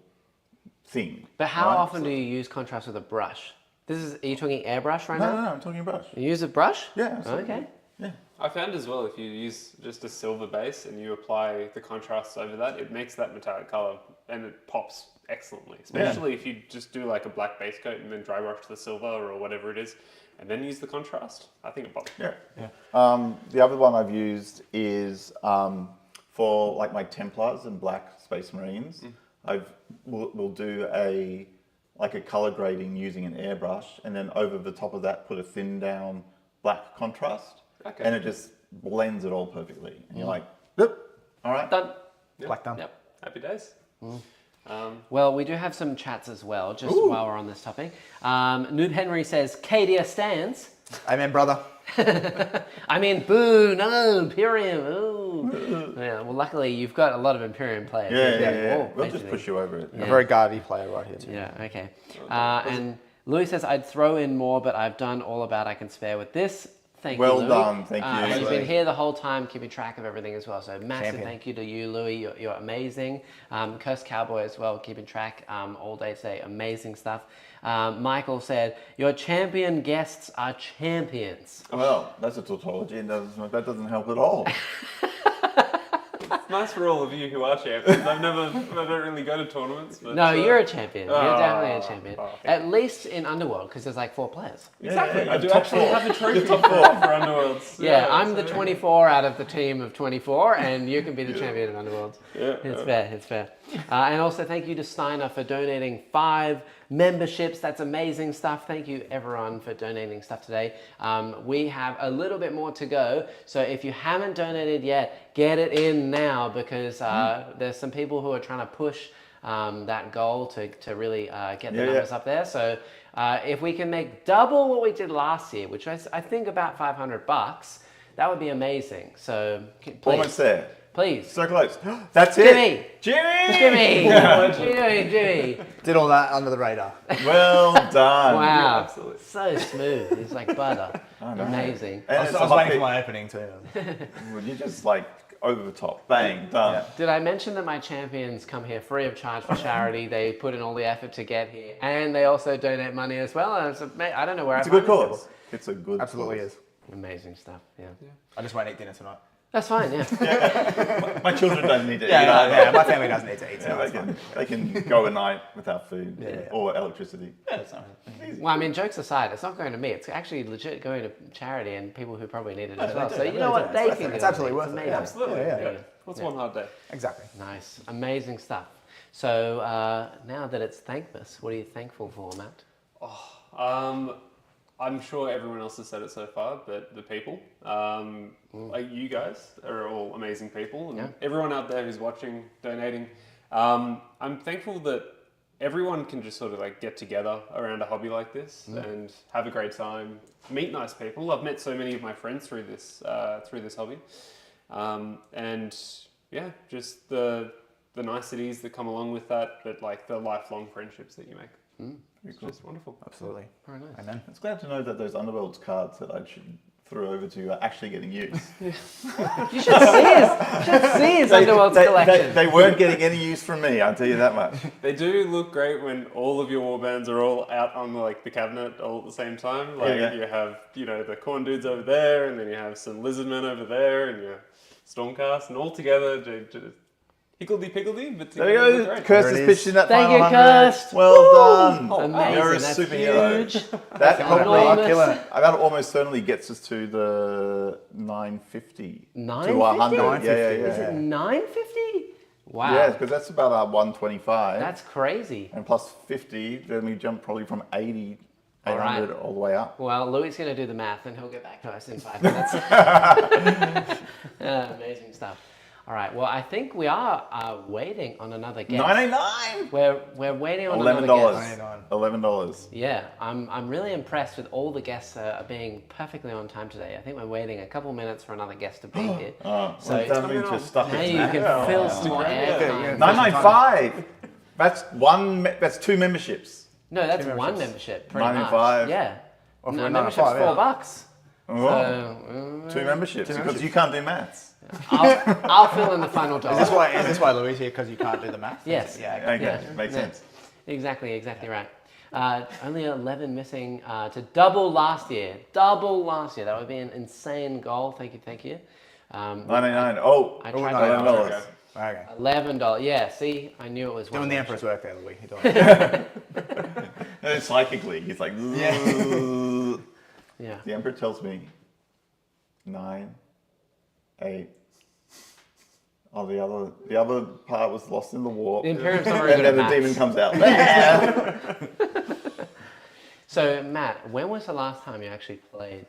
thing. But how right? often do you use contrast with a brush? Are you talking airbrush right now? No, I'm talking brush. You use a brush? Yeah, absolutely. Okay. Yeah. I found as well, if you use just a silver base and you apply the contrast over that, it makes that metallic color and it pops excellently. Especially if you just do like a black base coat and then dry brush the silver or whatever it is, and then use the contrast. I think it pops. Yeah. The other one I've used is for like my Templars and Black Space Marines. We'll do a color grading using an airbrush, and then over the top of that put a thin down black contrast, and it just blends it all perfectly. And you're like, yep, all right, done. Yep. Black done. Yep. Happy days. Well, we do have some chats as well, just while we're on this topic. Noob Henry says, Cadia stands. Amen, brother. I mean, boo, no, Imperium, ooh. Yeah, well, luckily you've got a lot of Imperium players. Yeah. All, We'll just push you over it. A very guardy player right here too. Yeah, okay. And Louis says, I'd throw in more, but I've done all about I can spare with this. Thank you, Louis. Well done, thank you. He's been here the whole time, keeping track of everything as well. So massive Champion. thank you to you, Louis. You're amazing. Curse Cowboy as well, keeping track all day today. Amazing stuff. Michael said, your champion guests are champions. Well, that's a tautology, and that doesn't help at all. It's nice for all of you who are champions. I don't really go to tournaments. But, No, you're a champion. You're definitely a champion. okay. At least in Underworld, because there's like 4 players. Exactly. Yeah, I do top actually four. have the trophy for Underworlds. Yeah, I'm the 24 out of the team of 24, and you can be the champion of Underworlds. Yeah. It's fair. And also thank you to Steiner for donating 5 memberships. That's amazing stuff. Thank you everyone for donating stuff today. We have a little bit more to go, so if you haven't donated yet, get it in now, because there's some people who are trying to push that goal to really get the numbers up there. So if we can make double what we did last year, which was I think about $500, that would be amazing. So please. Almost there. Please. So close. That's Jimmy! it. Jimmy! Jimmy! What you doing, Jimmy? Did all that under the radar. Well done. Wow. absolutely. So smooth. He's like butter. I know. Amazing. And I it's was a waiting for hot my opening too. Well, you're just like over the top. Bang, done. Did I mention that my champions come here free of charge for charity? They put in all the effort to get here, and they also donate money as well. And I don't know where It's a I good find these cause. It's a good Absolutely cause. is. Amazing stuff. Yeah. I just won't eat dinner tonight. That's fine. Yeah. My children don't need to eat. Yeah, my family doesn't need to eat. So Yeah, that's fine. they can go a night without food or electricity. Well, I mean, jokes aside, it's not going to me. It's actually legit going to charity and people who probably need it as well. So you know what? They can. It's absolutely worth it. amazing. Yeah. Absolutely. Yeah. What's one hard day? Exactly. Nice. Amazing stuff. So now that it's Thankmas, what are you thankful for, Matt? I'm sure everyone else has said it so far, but the people, like you guys, are all amazing people, and everyone out there who's watching, donating. I'm thankful that everyone can just sort of like get together around a hobby like this and have a great time, meet nice people. I've met so many of my friends through this hobby, and yeah, just the niceties that come along with that, but like the lifelong friendships that you make. It's just wonderful. Absolutely. Very nice. Amen. It's glad to know that those Underworlds cards that I threw over to you are actually getting used. You should see his Underworld's collection. They weren't getting any use from me, I'll tell you that much. They do look great when all of your warbands are all out on like the cabinet all at the same time. Like you have, the corn dudes over there, and then you have some lizardmen over there, and your Stormcast, and all together, just higgledy-piggledy, but There you together go. great. Kirst is pitching that Thank final you, 100. Kirst. Well done. Amazing. You're a That's superhero. huge. That enormous. that almost certainly gets us to the 950. 950? To 100. Yeah. Is it 950? Wow. Yeah, because that's about our 125. That's crazy. And plus 50, then we jump probably from 80, All 800 right. all the way up. Well, Louis is going to do the math and he'll get back to us in 5 minutes. Amazing stuff. All right. Well, I think we are waiting on another guest. $99. We're waiting on another guest. $11. Yeah, I'm really impressed with all the guests being perfectly on time today. I think we're waiting a couple minutes for another guest to be here. So that means you're stuck now in you can fill some more airtime. $9.95. That's 2 memberships. No, that's one membership. Pretty much. $9.95. Yeah. Well, for No, a membership's $9.95, $4. Oh. 2 memberships because you can't do maths. I'll fill in the final dollar. Is this why Louis here? Because you can't do the math? Yes. Yeah. Okay, Yeah. makes sense. Exactly right. Only 11 missing to double last year. That would be an insane goal. Thank you. $9.99. Oh, I tried $11. Okay. $11. Yeah, see, I knew it was one. Doing the Emperor's work there, Louis. You're doing it. No, psychically, he's like, Yeah. The Emperor tells me 9, 8. Oh, the other part was lost in the warp. The Imperium's not very and good then at the maths. demon comes out. So, Matt, when was the last time you actually played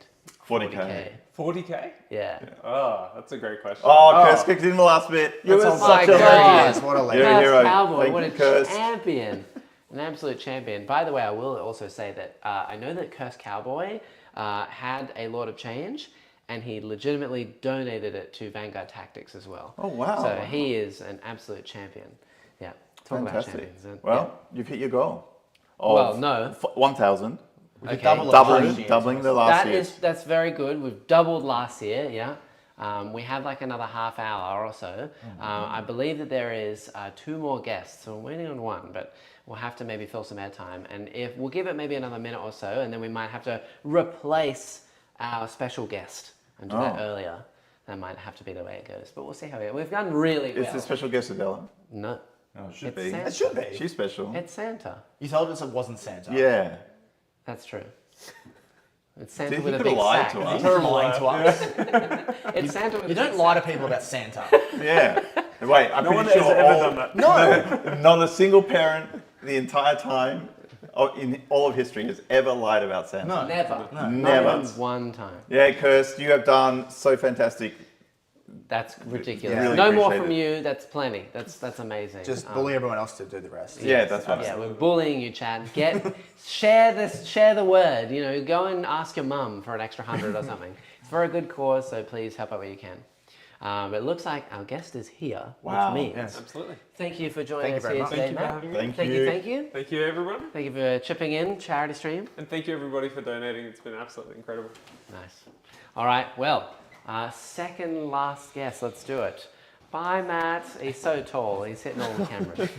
40K. 40K? Yeah. Oh, that's a great question. Oh, Kirst kicked in the last bit. You That's were such my a God. legend. What a legend. You're a Kirst hero. Cowboy, Thank what you, a Kirst. champion. An absolute champion. By the way, I will also say that I know that Kirst Cowboy had a lot of change, and he legitimately donated it to Vanguard Tactics as well. Oh, wow. So he is an absolute champion. Yeah. Talk about Fantastic. champions. And- Well, you've hit your goal. Well, no. 1,000. Okay. Doubling the last year. That's very good. We've doubled last year, yeah. We have like another half hour or so. I believe that there is 2 more guests, so we're waiting on one, but we'll have to maybe fill some airtime. And if we'll give it maybe another minute or so, and then we might have to replace our special guest and do that earlier. That might have to be the way it goes, but we'll see how it goes. We've done really well. Is the special guest Adela? No. Oh, it should It's be. Santa. It should be. She's special. It's Santa. You told us it wasn't Santa. Yeah. That's true. It's Santa See, with he a could big have lied sack. to us. You're lying to us. It's Santa with You a big don't lie to sack. people about Santa. Yeah. Wait, I'm pretty sure not a single parent the entire time in all of history has ever lied about Santa. No. Never. No. Never. Not even one time. Yeah, Kirst, you have done so fantastic. That's ridiculous. Really No more appreciate from it. you. That's plenty. That's amazing. Just bully everyone else to do the rest. Yeah, that's right. Yeah, we're bullying you, Chad. Share the word. You know, go and ask your mum for an extra 100 or something. It's for a good cause, so please help out where you can. But it looks like our guest is here, Wow. which means Yes. Absolutely. thank you for joining Thank you us very here much. today, Thank you for Matt. having me. Thank you. Thank you. Thank you, everyone. Thank you for chipping in, charity stream. And thank you, everybody, for donating. It's been absolutely incredible. Nice. All right, well, second last guest. Let's do it. Bye, Matt. He's so tall. He's hitting all the cameras.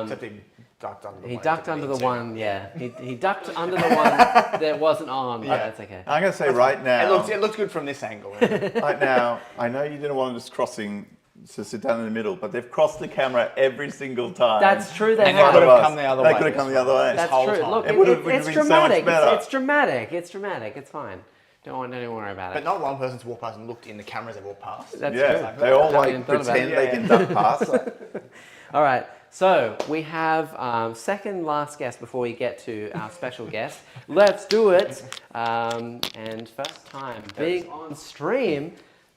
Except he ducked under the He one. ducked under the one, yeah. He ducked under the one that wasn't on, but that's okay. I'm going to say right now. It looks good from this angle. Right now, I know you didn't want us crossing to sit down in the middle, but they've crossed the camera every single time. That's true. They And they have. could have us. come the other They way. could have come the other way. That's whole true. time. Look, It would've it's been so much dramatic. better. It's dramatic. It's dramatic. It's fine. Don't worry about But it. not one person's walked past and looked in the cameras they walked past. That's Yeah, true. they all Haven't even like thought about pretend it. they can duck past. All right. So we have second last guest before we get to our special guest. Let's do it. And first time being on stream.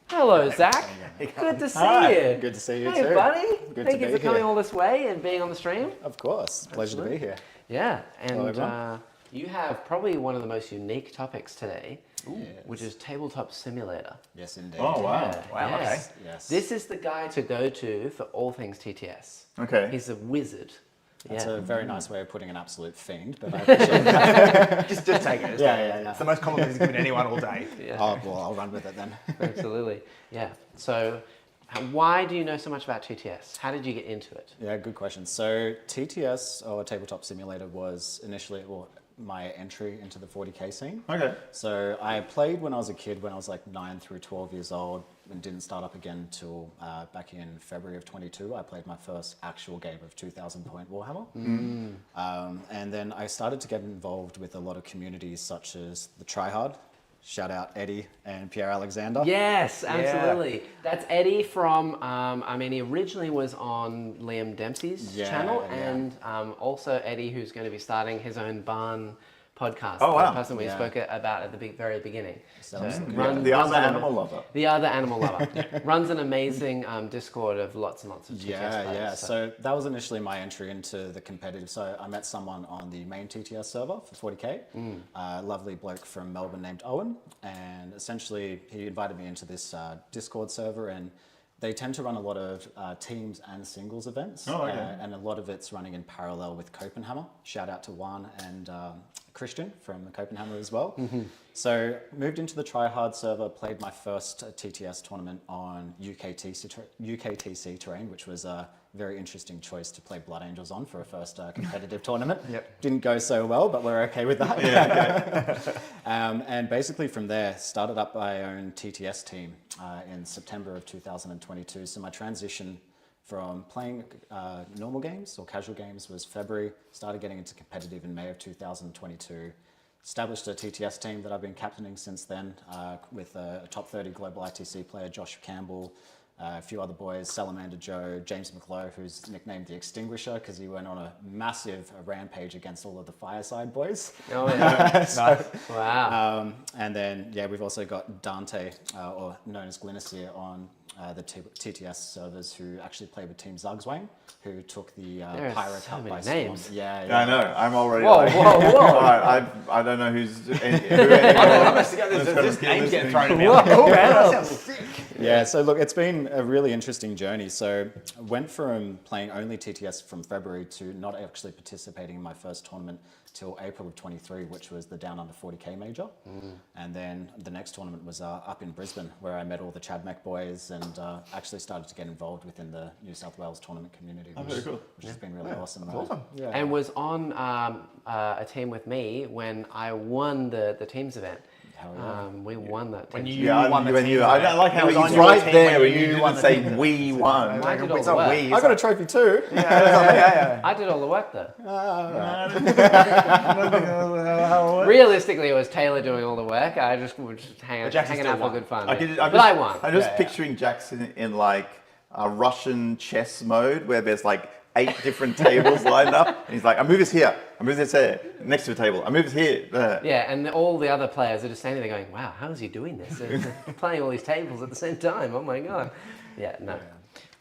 Hello, Zach. Good to see you. Good to see you hey, too. buddy. Good Thank to you be for coming here. all this way and being on the stream. Of course, pleasure to be here. Yeah, Hello, and everyone. you have probably one of the most unique topics today, which is Tabletop Simulator. Yes, indeed. Oh, wow. Wow, okay. Yes. This is the guy to go to for all things TTS. Okay. He's a wizard. That's Yeah. a very nice way of putting an absolute fiend, but I appreciate it. Just take it. Yeah. It's the most compliment he's given anyone all day. Yeah. Oh, well, I'll run with it then. Absolutely. Yeah. So, why do you know so much about TTS? How did you get into it? Yeah, good question. So TTS, or Tabletop Simulator, was initially my entry into the 40k scene. Okay. So I played when I was a kid, when I was like 9 through 12 years old, and didn't start up again until back in February of 22. I played my first actual game of 2,000 point Warhammer. And then I started to get involved with a lot of communities such as the Tryhard. Shout out Eddie and Pierre Alexander. Yes, absolutely. That's Eddie from, he originally was on Liam Dempsey's channel, and also Eddie, who's going to be starting his own barn podcast. Oh, wow. The person we spoke about at the very beginning. The other animal lover. The other animal lover. Runs an amazing Discord of lots and lots of TTS players. Yeah. So that was initially my entry into the competitive. So I met someone on the main TTS server for 40k, a lovely bloke from Melbourne named Owen, and essentially he invited me into this Discord server, and they tend to run a lot of teams and singles events, and a lot of it's running in parallel with Copenhammer. Shout out to Juan and Christian from Copenhammer as well. So moved into the Tryhard server, played my first TTS tournament on UKTC terrain, which was a very interesting choice to play Blood Angels on for a first competitive tournament. Didn't go so well, but we're okay with that. And basically from there, started up my own TTS team in September of 2022. So my transition from playing normal games or casual games was February, started getting into competitive in May of 2022, established a TTS team that I've been captaining since then with a top 30 global ITC player, Josh Campbell, a few other boys, Salamander Joe, James McClough, who's nicknamed the Extinguisher because he went on a massive rampage against all of the Fireside boys. Oh, yeah. Wow. And then, we've also got Dante, or known as Glynaceer, on the TTS servers, who actually played with Team Zugswang, who took the Pyro Cup by storm. Names. Yeah, I know. I'm already whoa. I don't know who's... There's names getting thrown at me. That sounds sick. Yeah, so look, it's been a really interesting journey. So went from playing only TTS from February to not actually participating in my first tournament till April of 23, which was the Down Under 40k major. And then the next tournament was up in Brisbane, where I met all the Chadmac boys and actually started to get involved within the New South Wales tournament community, which has been really awesome. Awesome. Yeah. And was on a team with me when I won the teams event. We won that. When teams you event. won the team I don't like how He was on he's your right team there when and you you won didn't the say team. we won. I did all It's the not work. we. I got a trophy too. I did all the work though. Realistically, it was Taylor doing all the work. I just was just hanging out for good fun. But I won. I'm just picturing Jackson in like a Russian chess mode where there's like 8 different tables lined up, and he's like, I move this here, I move this there, next to a table, I move this here, there. Yeah, and all the other players are just standing there going, wow, how is he doing this? They're playing all these tables at the same time. Oh my God. Yeah, no.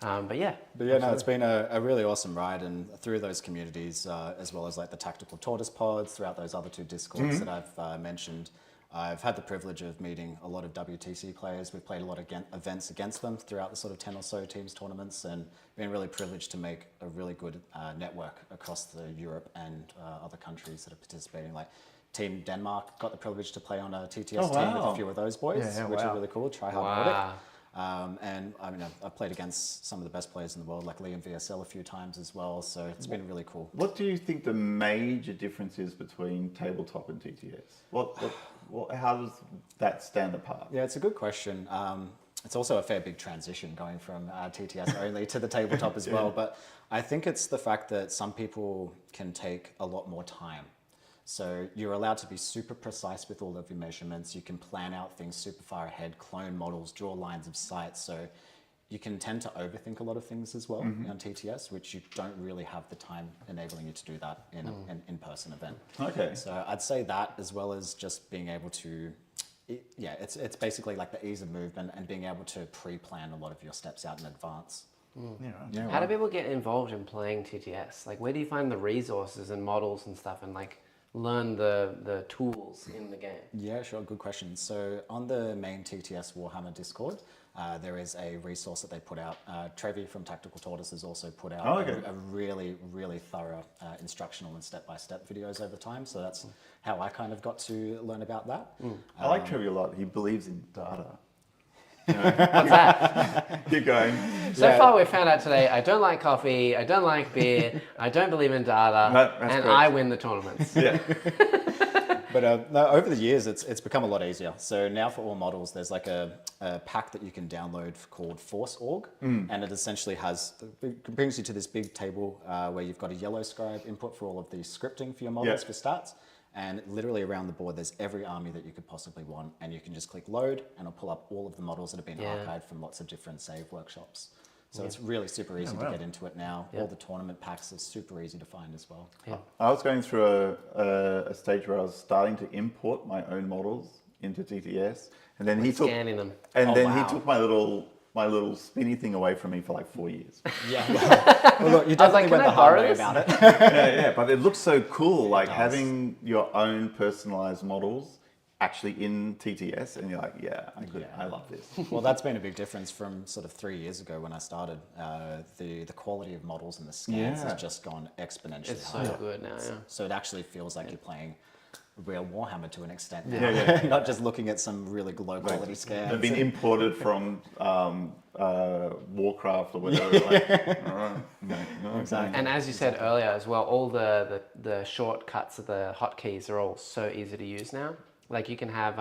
But yeah, no, it's been a really awesome ride, and through those communities, as well as like the tactical tortoise pods, throughout those other 2 discords that I've mentioned, I've had the privilege of meeting a lot of WTC players. We've played a lot of events against them throughout the sort of 10 or so teams tournaments, and been really privileged to make a really good network across the Europe and other countries that are participating. Like Team Denmark got the privilege to play on a TTS team with a few of those boys, which is really cool. Tryhard Nordic. And I've played against some of the best players in the world, like Liam VSL a few times as well. So it's been really cool. What do you think the major difference is between tabletop and TTS? How does that stand apart? Yeah, it's a good question. It's also a fair big transition going from TTS only to the tabletop as well. But I think it's the fact that some people can take a lot more time. So you're allowed to be super precise with all of your measurements. You can plan out things super far ahead, clone models, draw lines of sight. So you can tend to overthink a lot of things as well on TTS, which you don't really have the time enabling you to do that in an in-person event. Okay. So I'd say that, as well as just being able to, it's basically like the ease of movement and being able to pre-plan a lot of your steps out in advance. How do people get involved in playing TTS? Like, where do you find the resources and models and stuff, and like learn the tools in the game? Yeah, sure. Good question. So on the main TTS Warhammer Discord, there is a resource that they put out. Trevi from Tactical Tortoise has also put out a really, really thorough instructional and step-by-step videos over time. So that's how I kind of got to learn about that. I like Trevi a lot. He believes in data. What's that? Keep going. So far, we've found out today, I don't like coffee, I don't like beer, I don't believe in data, and correct. I win the tournaments. Yeah. But no, over the years, it's become a lot easier. So now for all models, there's like a pack that you can download called Force.org, and it essentially brings you to this big table where you've got a yellow scribe input for all of the scripting for your models for stats. And literally around the board, there's every army that you could possibly want, and you can just click load, and it'll pull up all of the models that have been archived from lots of different save workshops. So it's really super easy to get into it now. All the tournament packs are super easy to find as well. I was going through a stage where I was starting to import my own models into TTS, and then he took scanning them. he took my little spinny thing away from me for like 4 years. Yeah. Well, look, you definitely went the hard way about it. yeah, but it looks so cool, like having your own personalized models actually in TTS, and you're like, I love this. Well, that's been a big difference from sort of 3 years ago when I started. The quality of models and the scans has just gone exponentially It's so higher. good now, So it actually feels like you're playing real Warhammer to an extent now. Not just looking at some really low quality scans. They've been imported from Warcraft or whatever. Like, all right. No, Exactly. And as you said earlier as well, all the shortcuts of the hotkeys are all so easy to use now. Like you can have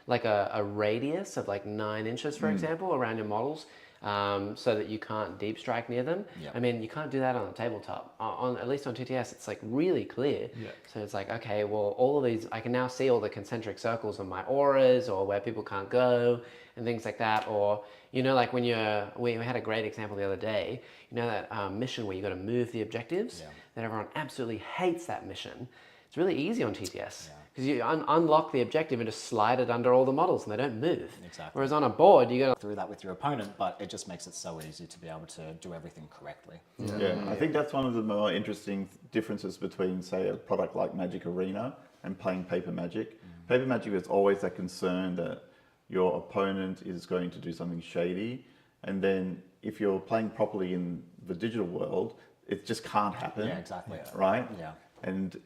like a radius of like 9 inches, for example, around your models, so that you can't deep strike near them. I mean, you can't do that on a tabletop. At least on TTS, it's like really clear. So it's like, okay, well, all of these, I can now see all the concentric circles on my auras, or where people can't go, and things like that. Or, you know, like when we had a great example the other day, you know that mission where you got to move the objectives, that everyone absolutely hates that mission. It's really easy on TTS. Because you unlock the objective and just slide it under all the models and they don't move. Exactly. Whereas on a board, you got to through that with your opponent, but it just makes it so easy to be able to do everything correctly. I think that's one of the more interesting differences between, say, a product like Magic Arena and playing Paper Magic. Paper Magic is always that concern that your opponent is going to do something shady, and then if you're playing properly in the digital world, it just can't happen. Yeah, exactly. Right? Yeah. And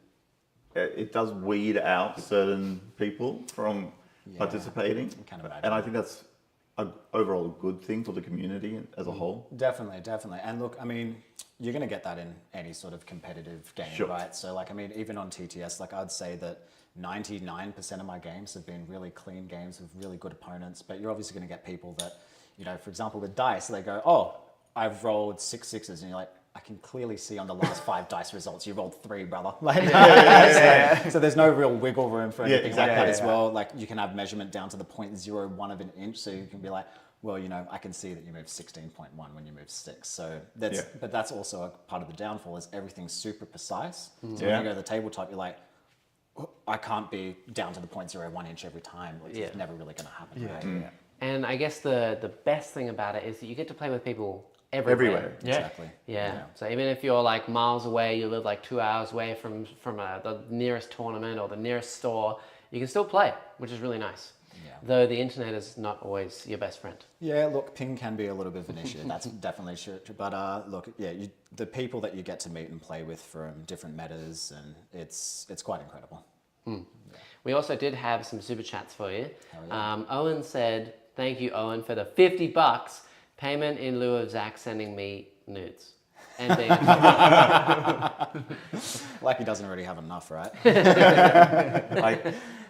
it does weed out certain people from participating. And I think that's overall a good thing for the community as a whole. Definitely. And look, I mean, you're going to get that in any sort of competitive game, right? So like, I mean, even on TTS, like I'd say that 99% of my games have been really clean games with really good opponents, but you're obviously going to get people that, you know, for example, with dice, they go, oh, I've rolled 6 sixes, and you're like, I can clearly see on the last 5 dice results you rolled 3, brother. Like, so there's no real wiggle room for anything like that as well. Like you can have measurement down to the 0.01 of an inch, so you can be like, well, you know, I can see that you moved 16.1 when you moved 6. So that's, but that's also a part of the downfall is everything's super precise. So when you go to the tabletop, you're like, I can't be down to the 0.01 inch every time. Like, it's never really going to happen. Right? And I guess the best thing about it is that you get to play with people everywhere. Exactly. Yeah. So even if you're like miles away, you live like 2 hours away from the nearest tournament or the nearest store, you can still play, which is really nice. Though the internet is not always your best friend. Yeah, look, ping can be a little bit of an issue. That's definitely true. But look, the people that you get to meet and play with from different metas, and it's quite incredible. We also did have some super chats for you. Owen said, "Thank you, Owen, for the $50 payment in lieu of Zach sending me nudes." And being like he doesn't already have enough, right?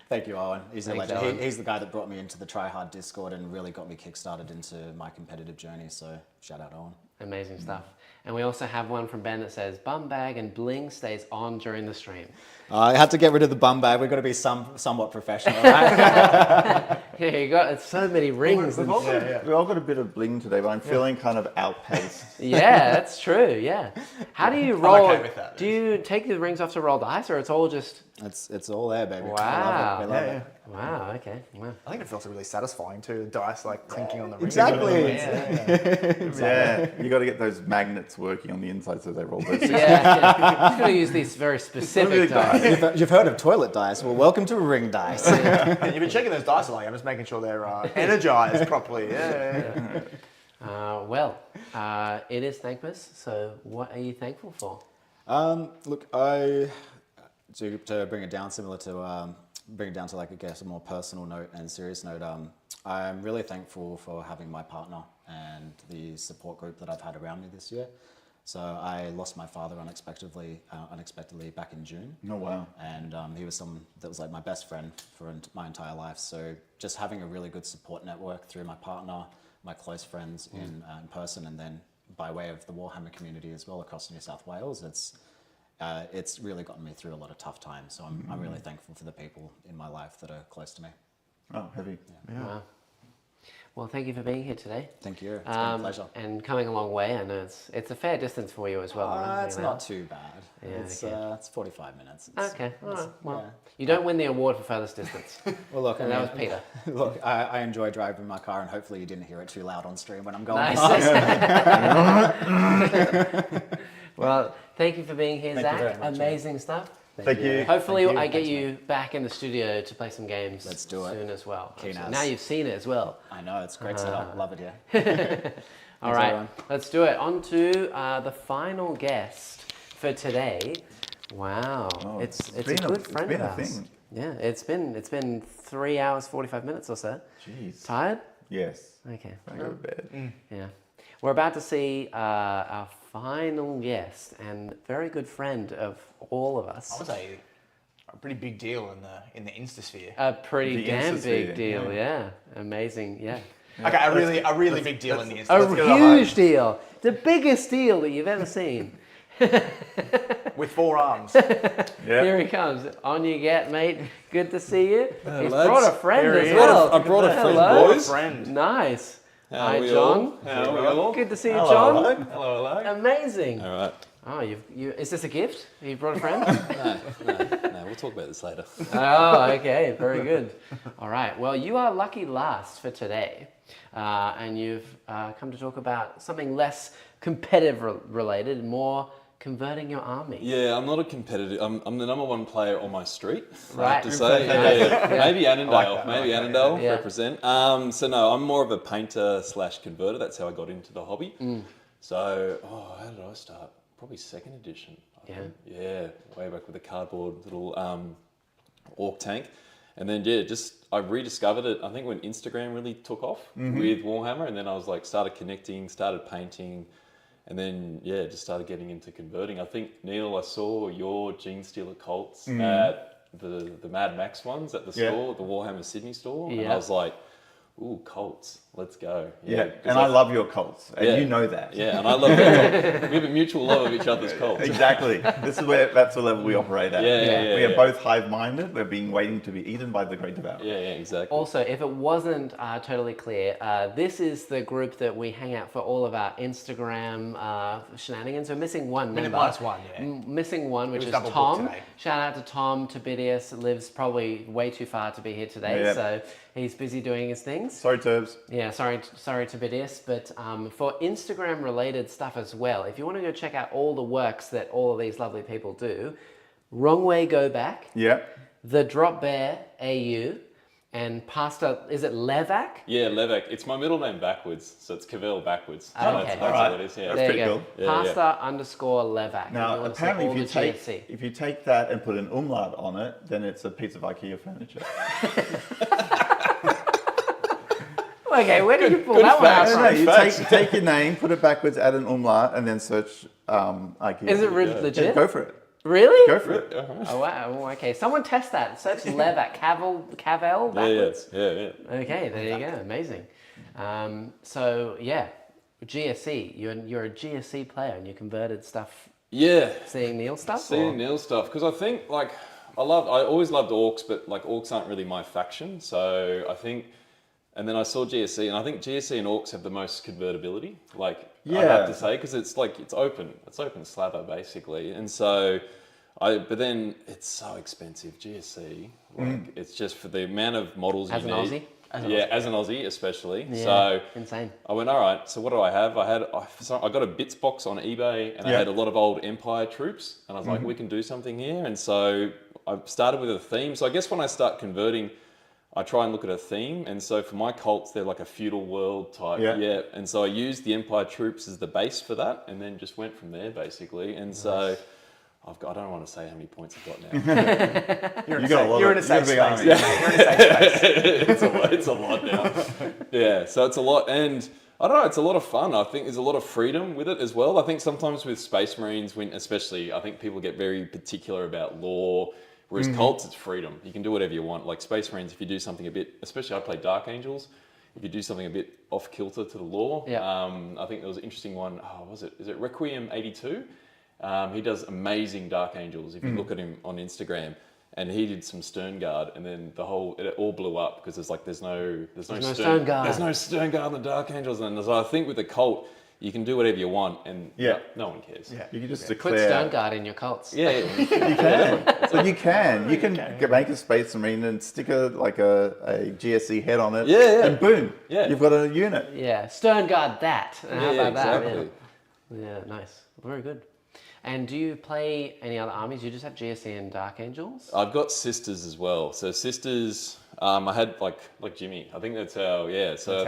Thank you, Owen. He's a legend. Owen. He's the guy that brought me into the Try Hard Discord and really got me kickstarted into my competitive journey. So shout out, Owen. Amazing stuff. And we also have one from Ben that says, bum bag and bling stays on during the stream. I had to get rid of the bum bag. We've got to be somewhat professional, right? Yeah, you got so many rings. We've all got a bit of bling today, but I'm feeling kind of outpaced. Yeah, that's true. Yeah. How do you roll? okay with that. Do you take the rings off to roll dice, or it's all just? It's all there, baby. Wow. I love it. Wow. Okay. Wow. I think it feels really satisfying too. The dice like clinking on the ring. Exactly. Yeah, you got to get those magnets working on the inside so they roll those. Yeah. You've got to use these very specific dice. You've heard of toilet dice? Well, welcome to ring dice. And you've been checking those dice, like I'm just making sure they're energized properly. Yeah. It is Thankmas. So, what are you thankful for? Look, to bring it down, similar to bring it down to like I guess a more personal note and serious note. I'm really thankful for having my partner and the support group that I've had around me this year. So I lost my father unexpectedly back in June. Oh wow! And he was someone that was like my best friend for my entire life. So just having a really good support network through my partner, my close friends in person, and then by way of the Warhammer community as well across New South Wales, it's really gotten me through a lot of tough times. So I'm really thankful for the people in my life that are close to me. Oh, heavy. Yeah. Wow. Well, thank you for being here today. Thank you. It's been a pleasure. And coming a long way. I know it's a fair distance for you as well. Right? It's not too bad. Yeah, It's 45 minutes. Okay. All right. Well, you don't win the award for furthest distance. Well, look, that was Peter. Look, I enjoy driving my car, and hopefully you didn't hear it too loud on stream when I'm going. Nice. Well, thank you for being here, Thank you Zach. very much, Amazing stuff. Thank you. Hopefully, Thank you. I get you back in the studio to play some games. Let's do it. Soon as well. Keen as. Now you've seen it as well. I know, it's great setup. Love it here. All Thanks, right, everyone. let's do it. On to the final guest for today. Wow, Oh, it's a been good friend been of a ours. thing. Yeah, it's been 3 hours 45 minutes or so. Jeez. Tired? Yes. Okay. I go to bed. Yeah. We're about to see our final guest and very good friend of all of us. I would say a pretty big deal in the Instasphere. A pretty The damn Instasphere, big deal, yeah. Amazing, yeah. Okay, a really big deal in the A Instasphere. huge deal. The biggest deal that you've ever seen. With 4 arms. Here he comes. On you get, mate. Good to see you. He's lads. brought a friend Here he as is. well. I brought a friend, Hello. boys. Friend. Nice. How Hi, are we John. all? How are we all? Good to see you, Hello, John. hello. Hello, hello. Amazing. All right. Oh, you. Is this a gift? You brought a friend? No, we'll talk about this later. Oh, okay. Very good. All right. Well, you are lucky last for today. And you've come to talk about something less competitive related, more converting your army. Yeah, I'm not a competitive. I'm the number 1 player on my street. I Right. have to say, yeah. Maybe Annandale. Maybe Annandale Yeah. represent. So no, I'm more of a painter / converter. That's how I got into the hobby. So, how did I start? Probably 2nd edition. I think. Yeah, way back with a cardboard little orc tank. And then I rediscovered it. I think when Instagram really took off with Warhammer, and then I was like started connecting, started painting, and then just started getting into converting. I think Neil, I saw your Gene Stealer Colts at the Mad Max ones at the store, the Warhammer Sydney store, and I was like, ooh, Colts, let's go. Yeah, and I love your Colts, and you know that. Yeah, and I love your Colts. We have a mutual love of each other's Colts. Exactly. That's the level we operate at. Yeah, we are both hive-minded. We're being waiting to be eaten by the great devourer. Yeah, exactly. Also, if it wasn't totally clear, this is the group that we hang out for all of our Instagram shenanigans. We're missing one member. Minus one, yeah. Missing one, which was is double booked Tom. today. Shout out to Tom Tobidius. Lives probably way too far to be here today, Yeah. so he's busy doing his things. Sorry, Turbs. Yeah, sorry, Tobidius. But for Instagram-related stuff as well, if you want to go check out all the works that all of these lovely people do, Wrong Way Go Back, Yeah. The Drop Bear AU, and Pastor, is it Levac? Yeah, Levac. It's my middle name backwards, so it's Cavell backwards. Okay. That's Alright. what it is. Yeah. That's There pretty you go. cool. Yeah, Pastor _Levac. Now, you want to see apparently, all if the you GSC. if you take that and put an umlaut on it, then it's a piece of IKEA furniture. Okay, where did you pull that one out No, from? no, you take your name, put it backwards, add an umlaut, and then search IKEA. Is it really Yeah, legit? go for it. Really? Go for it. Oh, wow. Oh, okay, someone test that. Search Levac. Cavell Yeah, backwards. yeah. Okay, there you go. Amazing. So, yeah. GSC. You're a GSC player, and you converted stuff. Yeah. Seeing Neil stuff. Seeing Neil stuff, because I think like I always loved orcs, but like orcs aren't really my faction. So I think, and then I saw GSC, and I think GSC and orcs have the most convertibility. Like I have to say, because it's open slather basically, and so. But then it's so expensive, GSC. Like it's just for the amount of models As you an need. Aussie? As an Aussie especially. Yeah, so insane. I went, all right, so what do I have? I got a bits box on eBay, and I had a lot of old Empire troops, and I was like, we can do something here. And so I started with a theme. So I guess when I start converting, I try and look at a theme. And so for my cults, they're like a feudal world type. Yeah. And so I used the Empire troops as the base for that, and then just went from there basically. And so I don't want to say how many points I've got now. You're in a safe space. It's a lot now. Yeah, so it's a lot, and I don't know, it's a lot of fun. I think there's a lot of freedom with it as well. I think sometimes with Space Marines, especially, I think people get very particular about lore, whereas cults, it's freedom. You can do whatever you want. Like Space Marines, if you do something a bit, especially I play Dark Angels, if you do something a bit off kilter to the lore, I think there was an interesting one. Is it Requiem 82? He does amazing Dark Angels. If you look at him on Instagram, and he did some Stern Guard, and then it all blew up because there's no Stern Guard. There's no Stern Guard in the Dark Angels, and so I think with the cult, you can do whatever you want, and no one cares. Yeah, you can just declare. Put Stern Guard in your cults. Yeah, you can. So you can make a Space Marine and stick a GSC head on it. Yeah. And boom, you've got a unit. Yeah, Stern Guard that. How about exactly. that? Yeah, nice. Very good. And do you play any other armies? You just have GSC and Dark Angels? I've got Sisters as well. So Sisters, I had like Jimmy. I think that's how. Yeah. So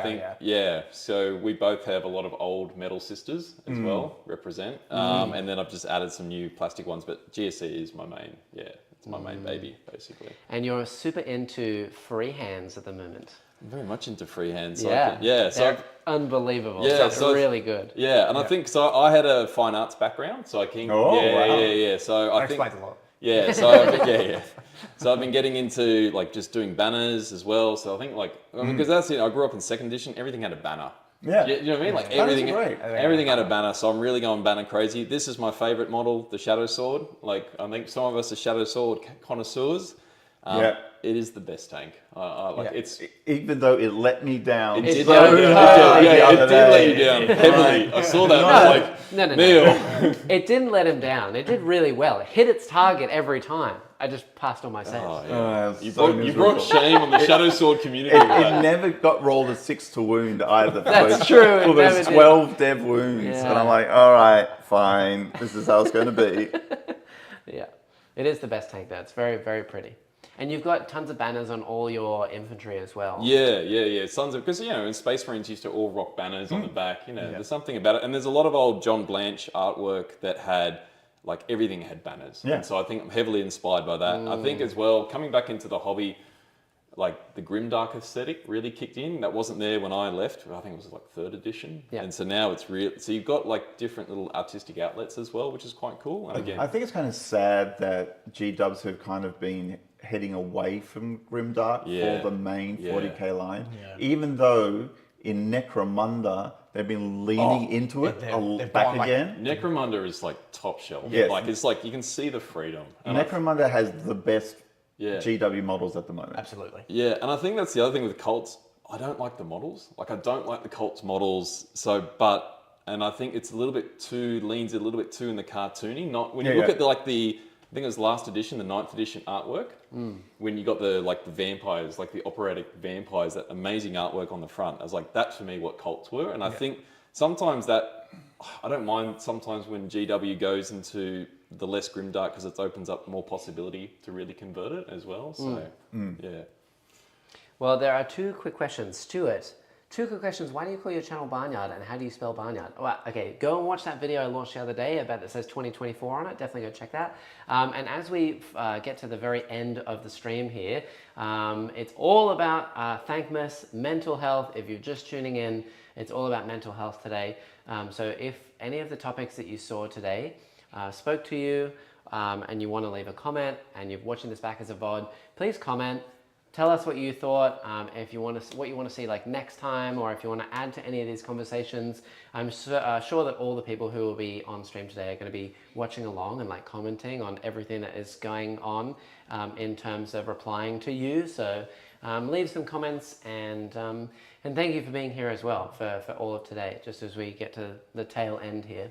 So we both have a lot of old metal Sisters as well. Represent. And then I've just added some new plastic ones. But GSC is my main. Yeah, it's my main baby basically. And you're super into free hands at the moment. I'm very much into freehand. So They're unbelievable. Yeah, so really good. Yeah, and I think so. I had a fine arts background, so I can. So I think explains a lot. Yeah, so So I've been getting into like just doing banners as well. So I think because that's it. I grew up in second edition. Everything had a banner. Yeah. You know what I mean? Like everything had a banner. So I'm really going banner crazy. This is my favorite model, the Shadow Sword. Like I think some of us are Shadow Sword connoisseurs. It is the best tank. It's even though it let me down. It did let you down heavily. I saw that. And I was like, No. It didn't let him down. It did really well. It hit its target every time. I just passed all my saves. You brought shame on the Shadow Sword community. It never got rolled a 6 to wound either. That's true. For those 12 dev wounds, and I'm like, all right, fine. This is how it's going to be. Yeah, it is the best tank. Though. It's very, very pretty. And you've got tons of banners on all your infantry as well. Yeah. Tons of, because in Space Marines used to all rock banners on the back. There's something about it, and there's a lot of old John Blanche artwork that had everything had banners. Yeah. And so I think I'm heavily inspired by that. I think as well, coming back into the hobby, the grimdark aesthetic really kicked in. That wasn't there when I left. I think it was third edition. Yeah. And so now it's real. So you've got different little artistic outlets as well, which is quite cool. And again, I think it's kind of sad that G-dubs have kind of been heading away from grimdark for the main 40k line, even though in Necromunda they've been leaning into it back again. Necromunda is top shelf. Yes. It's you can see the freedom. And Necromunda has the best GW models at the moment. Absolutely. Yeah, and I think that's the other thing with cults. I don't like the models. I don't like the cults models. And I think it's leans a little bit too in the cartoony. Not when you look at I think it was last edition, the 9th edition artwork, when you got the vampires, the operatic vampires, that amazing artwork on the front. I was like, that's for me what cults were. And I think sometimes I don't mind sometimes when GW goes into the less grimdark because it opens up more possibility to really convert it as well. So, yeah. Well, there are 2 quick questions. Stuart, 2 quick questions. Why do you call your channel Barnyard, and how do you spell Barnyard? Well, okay, go and watch that video I launched the other day that says 2024 on it. Definitely go check that. And as we get to the very end of the stream here, it's all about Thankmas, mental health. If you're just tuning in, it's all about mental health today. So if any of the topics that you saw today spoke to you and you want to leave a comment and you're watching this back as a VOD, please comment. Tell us what you thought. If you want to, what you want to see like next time, or if you want to add to any of these conversations. I'm sure that all the people who will be on stream today are going to be watching along and like commenting on everything that is going on in terms of replying to you. So leave some comments, and thank you for being here as well for all of today. Just as we get to the tail end here.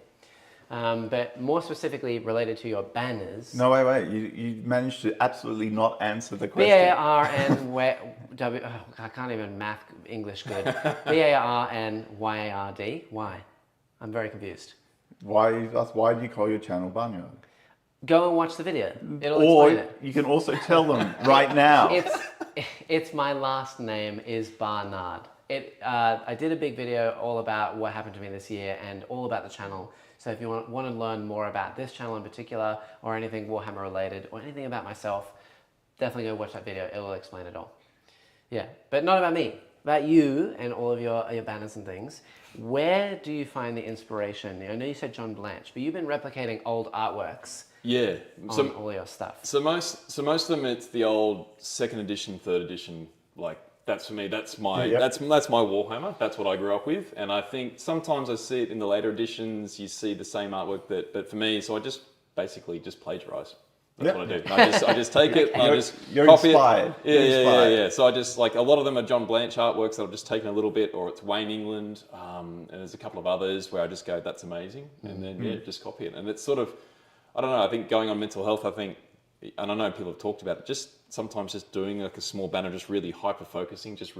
But more specifically related to your banners. No, wait. You managed to absolutely not answer the question. B-A-R-N-W... Oh, I can't even math English good. B-A-R-N-Y-A-R-D. Why? I'm very confused. Why do you call your channel Barnyard? Go and watch the video. It'll Or explain it. you can also tell them right now. It's my last name is Barnard. I did a big video all about what happened to me this year and all about the channel. So if you want to learn more about this channel in particular, or anything Warhammer related, or anything about myself, definitely go watch that video. It will explain it all. Yeah, but not about me. About you and all of your banners and things. Where do you find the inspiration? I know you said John Blanche, but you've been replicating old artworks. Yeah, on all your stuff. So most of them, it's the old 2nd edition, 3rd edition. Like that's for me. That's my that's my Warhammer. That's what I grew up with. And I think sometimes I see it in the later editions. You see the same artwork, but for me, so I just basically just plagiarize. That's what I do. I just take it. And I just copy inspired. it. Yeah. So I just like a lot of them are John Blanche artworks that I've just taken a little bit, or it's Wayne England, and there's a couple of others where I just go, that's amazing, and then just copy it. And it's sort of, I don't know. I think going on mental health, and I know people have talked about it. Just sometimes just doing like a small banner, just really hyper focusing, just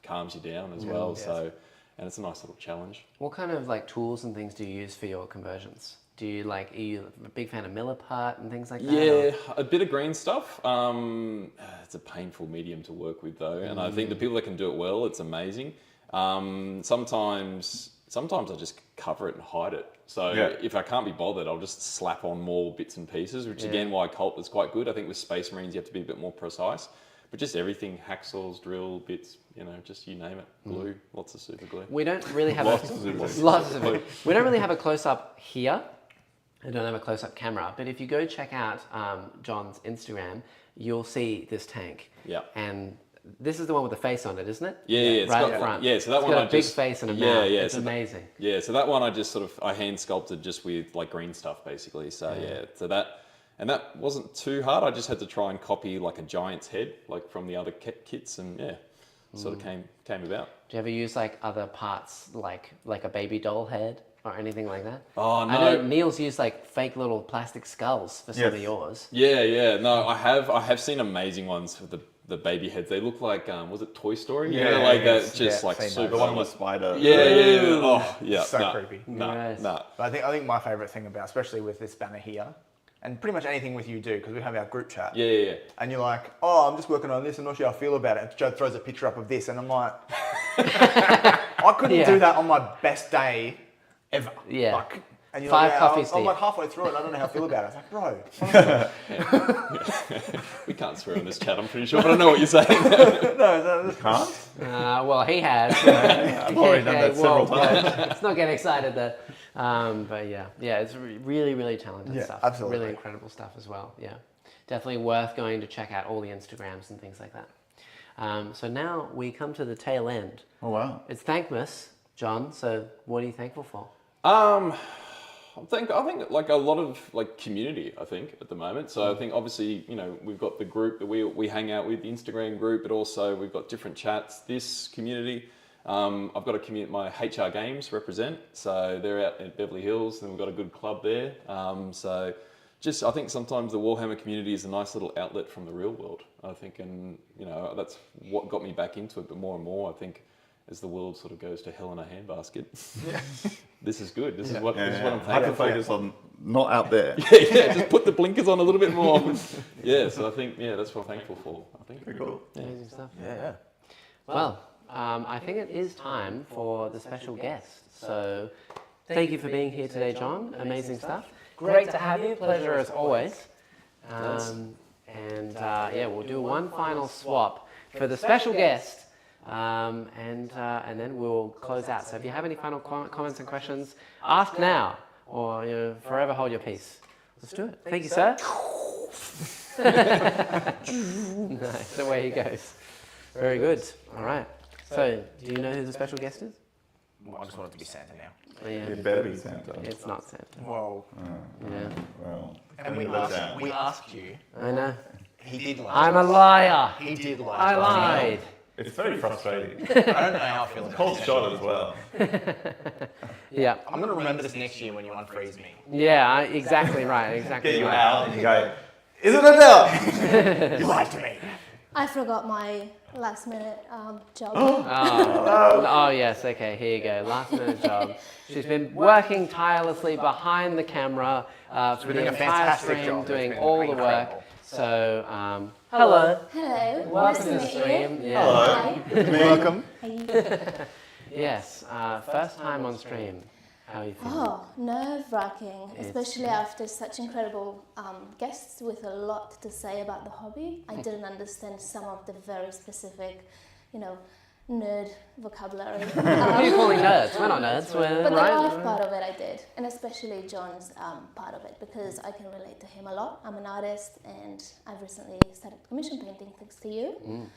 calms you down as well. Yes. So, and it's a nice little challenge. What kind of like tools and things do you use for your conversions? Are you a big fan of Milliput and things like that? Yeah, a bit of green stuff. It's a painful medium to work with though, and I think the people that can do it well, it's amazing. Sometimes I just cover it and hide it. So if I can't be bothered, I'll just slap on more bits and pieces, which again, why Cult is quite good. I think with Space Marines, you have to be a bit more precise. But just everything, hacksaws, drill bits, just you name it. Glue, lots of super glue. We don't really have lots of glue. We don't really have a close-up here. I don't have a close-up camera, but if you go check out John's Instagram, you'll see this tank. Yeah. And this is the one with the face on it, isn't it? Yeah, right up front. Yeah, so that it's one got a big face and a mouth. It's so amazing. So that one I just I hand sculpted just with like green stuff basically. So so that wasn't too hard. I just had to try and copy like a giant's head, like from the other kits, and sort of came about. Do you ever use like other parts, like a baby doll head? Or anything like that? Oh, no. I know Neil's used like fake little plastic skulls for some of yours. Yeah. No, I have seen amazing ones for the baby heads. They look like, was it Toy Story? That's just like super. The one with spider. Yeah. Oh, yeah. So creepy. No. But I think my favourite thing about, especially with this banner here, and pretty much anything with you do, because we have our group chat. Yeah. And you're like, oh, I'm just working on this, I'm not sure how I feel about it. And Joe throws a picture up of this, and I'm like, I couldn't do that on my best day ever. Yeah. Like, and you're 5 like, coffees. I'm like halfway through it, and I don't know how I feel about it. I was like, bro. We can't swear on this chat, I'm pretty sure, but I know what you're saying. No, can't? Well, he has. I've already done that several times. Let's not get excited there. But yeah, it's really, really talented stuff. Absolutely. Really incredible stuff as well. Yeah, definitely worth going to check out all the Instagrams and things like that. So now we come to the tail end. Oh wow! It's Thankmas, John. So what are you thankful for? I think like a lot of like community, I think at the moment. So I think obviously, we've got the group that we hang out with, the Instagram group, but also we've got different chats, this community. I've got a community, my HR Games represent. So they're out in Beverly Hills and we've got a good club there. So just, I think sometimes the Warhammer community is a nice little outlet from the real world, I think. And, that's what got me back into it. But more and more, I think, as the world sort of goes to hell in a handbasket, this is good. This is what I'm thankful I can focus on not out there. Just put the blinkers on a little bit more. So I think, that's what I'm thankful for. I think. Very cool. Amazing stuff. Yeah. Well, I think it is time for the special guest. So thank you for being here today, John. Amazing stuff. Great to have you. Pleasure as always. We'll do one final swap for the special guest. And then we'll close out. So if you have any final comments and questions, ask now, or forever hold your peace. Let's do it. Thank you, sir. Nice, away he goes. Very good. All right. So, do you know who the special guest is? Well, I just want it to be Santa now. Yeah. It better be Santa. It's not Santa. Well, Yeah. Well, and we asked you. I know. He did lie. I'm a liar. He did lie. I lied. it's very frustrating. I don't know how I feel about Cold this. shot as well. Yeah. I'm going to remember this next year when you unfreeze me. Yeah, exactly right. Exactly Get you right. out and you go, is it Adele? You lied to me. I forgot my last minute job. Oh, yes. Okay, here you go. Last minute job. She's been working tirelessly behind the camera for the doing a entire fantastic stream, job. doing It's been all the work. incredible. So, hello. Hello. Welcome to the nice to meet stream. you. Yeah. Hi. Welcome. Yes. First time on stream. How are you feeling? Oh, nerve-wracking, especially after such incredible guests with a lot to say about the hobby. I didn't understand some of the very specific, nerd vocabulary. Who are you calling nerds? We're not nerds, But the right? life part of it I did, and especially John's part of it, because I can relate to him a lot. I'm an artist, and I've recently started commission painting thanks to you.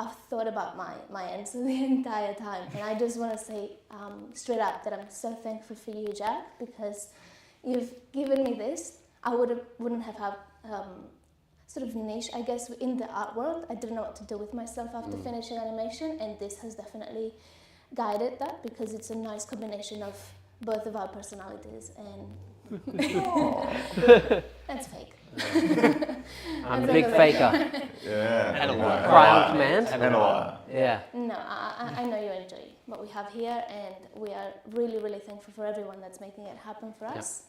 I've thought about my answer the entire time, and I just want to say straight up that I'm so thankful for you, Jack, because you've given me this. I wouldn't have had sort of niche, I guess, in the art world. I didn't know what to do with myself after finishing animation, and this has definitely guided that, because it's a nice combination of both of our personalities, and that's fake. I'm a big faker. Yeah. And a liar. Cry on command. And a liar. Yeah. No, I know you enjoy what we have here, and we are really, really thankful for everyone that's making it happen for us.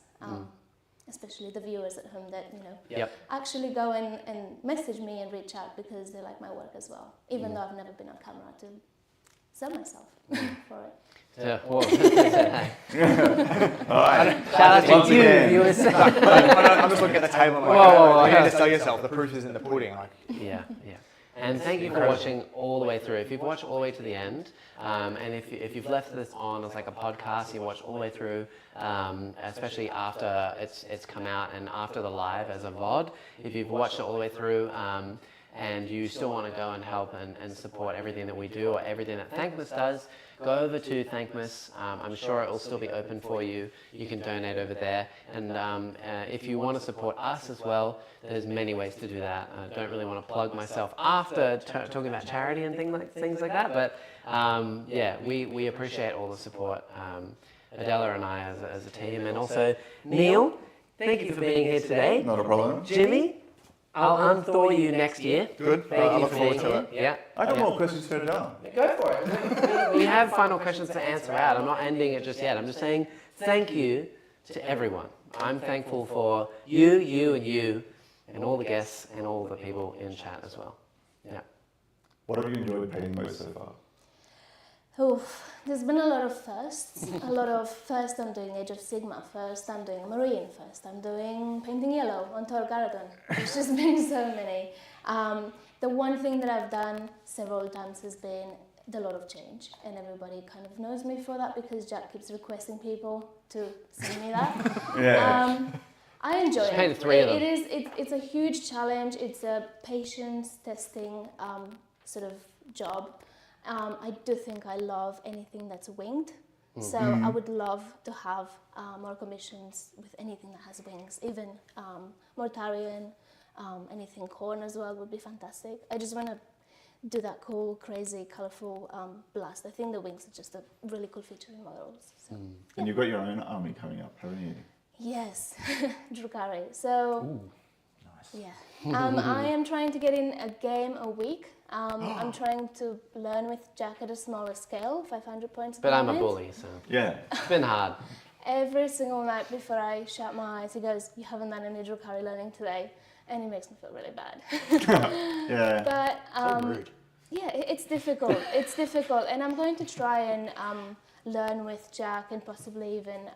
Especially the viewers at home that, Yep. actually go and message me and reach out because they like my work as well, even though I've never been on camera to sell myself for it. Yeah. Whoa. All right. Shout out Once to you, again. viewers. I'm just looking at the table. I'm like, Whoa, you need to sell yourself. The proof is in the pudding. Like, Yeah. And thank you for watching all the way through. If you've watched all the way to the end, and if you've left this on as like a podcast, you watch all the way through, especially after it's come out and after the live as a VOD, if you've watched it all the way through, and you still want to go and help and support everything that we do or everything that Thankmas does, go over to Thankmas. I'm sure it will still be open for you. You can donate over there. And if you want to support us as well, there's many ways to do that. I don't really want to plug myself after talking about charity and things like that. But yeah, we appreciate all the support. Adela and I as a team. And also, Neil, thank you for being here today. Not a problem. Jimmy, I'll unthaw you next year. Good. Thank I you look for forward being to here. it. Yeah. I got more questions for Adele. Go for it. We have final questions to answer out. I'm not ending it just yet. I'm just saying thank you to everyone. I'm thankful for you, and all the guests and all the people in chat as well. Yeah. What have you enjoyed painting most so far? Oof, there's been a lot of firsts. First I'm doing Age of Sigma, first I'm doing Marine, first I'm doing Painting Yellow on Tor Garden. There's just been so many. The one thing that I've done several times has been the lot of change, and everybody kind of knows me for that because Jack keeps requesting people to send me that. Yeah. I enjoy Just it. painted 3 of them. It's a huge challenge. It's a patience testing sort of job. I do think I love anything that's winged. So I would love to have more commissions with anything that has wings, even Mortarian, anything corn as well would be fantastic. I just want to do that cool, crazy, colourful blast. I think the wings are just a really cool feature in models. So. And you've got your own army coming up, haven't you? Yes, Drukari. So, yeah. I am trying to get in a game a week. I'm trying to learn with Jack at a smaller scale, 500 points. But I'm a moment. bully, so Yeah. it's been hard. Every single night before I shut my eyes, he goes, "You haven't done any Drukari learning today," and it makes me feel really bad. Yeah. But so rude. yeah, it's difficult. It's difficult, and I'm going to try and learn with Jack and possibly even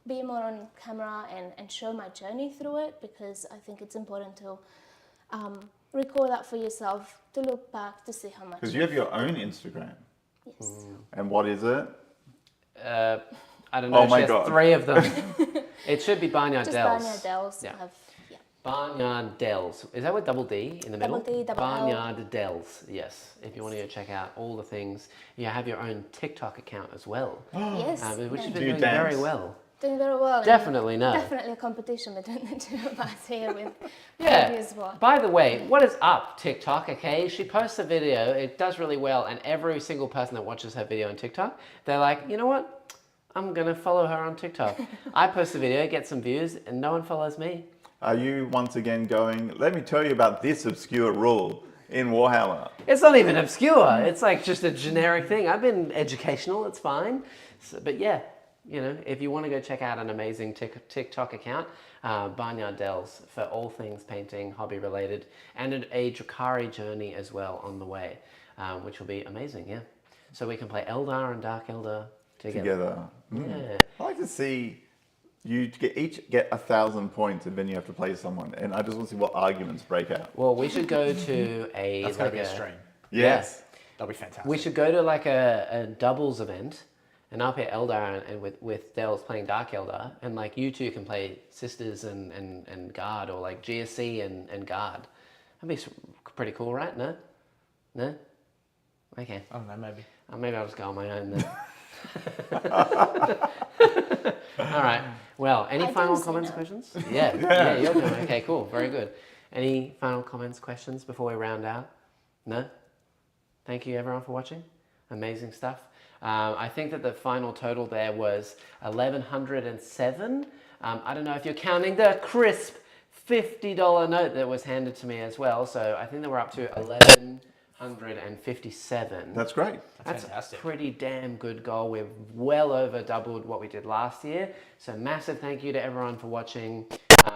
be more on camera and show my journey through it, because I think it's important to record that for yourself, to look back to see how much. Because you have your own Instagram. Yes. And what is it? I don't know. Oh my she has God. 3 of them. It should be Barnyard Just Dells. Barnyard Dells. Yeah. Barnyard Dells. Is that with double D in the middle? Double D, double L. Barnyard Dells, yes. If you want to go check out all the things. You have your own TikTok account as well. Yes. Which has yes. been doing very well. Doing very well. Definitely no. Definitely a competition between the two of us here with Yeah. previous one. By the way, what is up, TikTok? Okay, she posts a video. It does really well, and every single person that watches her video on TikTok, they're like, you know what? I'm gonna follow her on TikTok. I post a video, get some views, and no one follows me. Are you once again going, let me tell you about this obscure rule in Warhammer? It's not even obscure. It's like just a generic thing. I've been educational. It's fine. So, but yeah, you know, if you want to go check out an amazing TikTok account, Barnyard Dells, for all things painting, hobby related, and a Drakari journey as well on the way, which will be amazing. Yeah. So we can play Eldar and Dark Eldar together. Yeah. I like to see you each get 1,000 points, and then you have to play someone. And I just want to see what arguments break out. Well, we should go to a. That's going to be a stream. Yes. That'll be fantastic. We should go to like a doubles event, and I'll play Eldar and with Dells playing Dark Eldar, and like you two can play Sisters and Guard, or like GSC and Guard. That'd be pretty cool, right? No? No? Okay. I don't know, maybe. Maybe I'll just go on my own then. All right. Well, any final comments, questions? Yeah, you're doing okay. Cool, very good. Any final comments, questions before we round out? No. Thank you, everyone, for watching. Amazing stuff. I think that the final total there was 1,107. I don't know if you're counting the crisp $50 note that was handed to me as well. So I think that we're up to 1,157. That's great. That's fantastic. a pretty damn good goal. We've well over doubled what we did last year. So massive thank you to everyone for watching.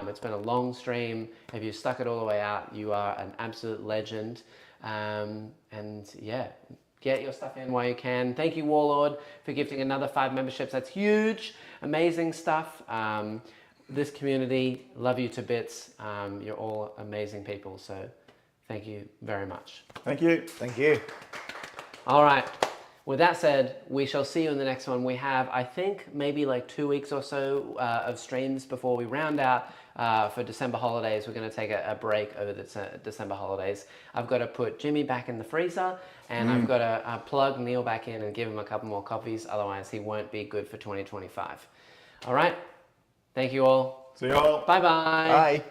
It's been a long stream. If you stuck it all the way out, you are an absolute legend. And yeah, get your stuff in while you can. Thank you, Warlord, for gifting another 5 memberships. That's huge. Amazing stuff. This community, love you to bits. You're all amazing people. So thank you very much. Thank you. Thank you. All right. With that said, we shall see you in the next one. We have, I think, maybe like 2 weeks or so of streams before we round out for December holidays. We're going to take a break over the December holidays. I've got to put Jimmy back in the freezer, and I've got to plug Neil back in and give him a couple more copies. Otherwise, he won't be good for 2025. All right. Thank you all. See you all. Bye-bye. Bye.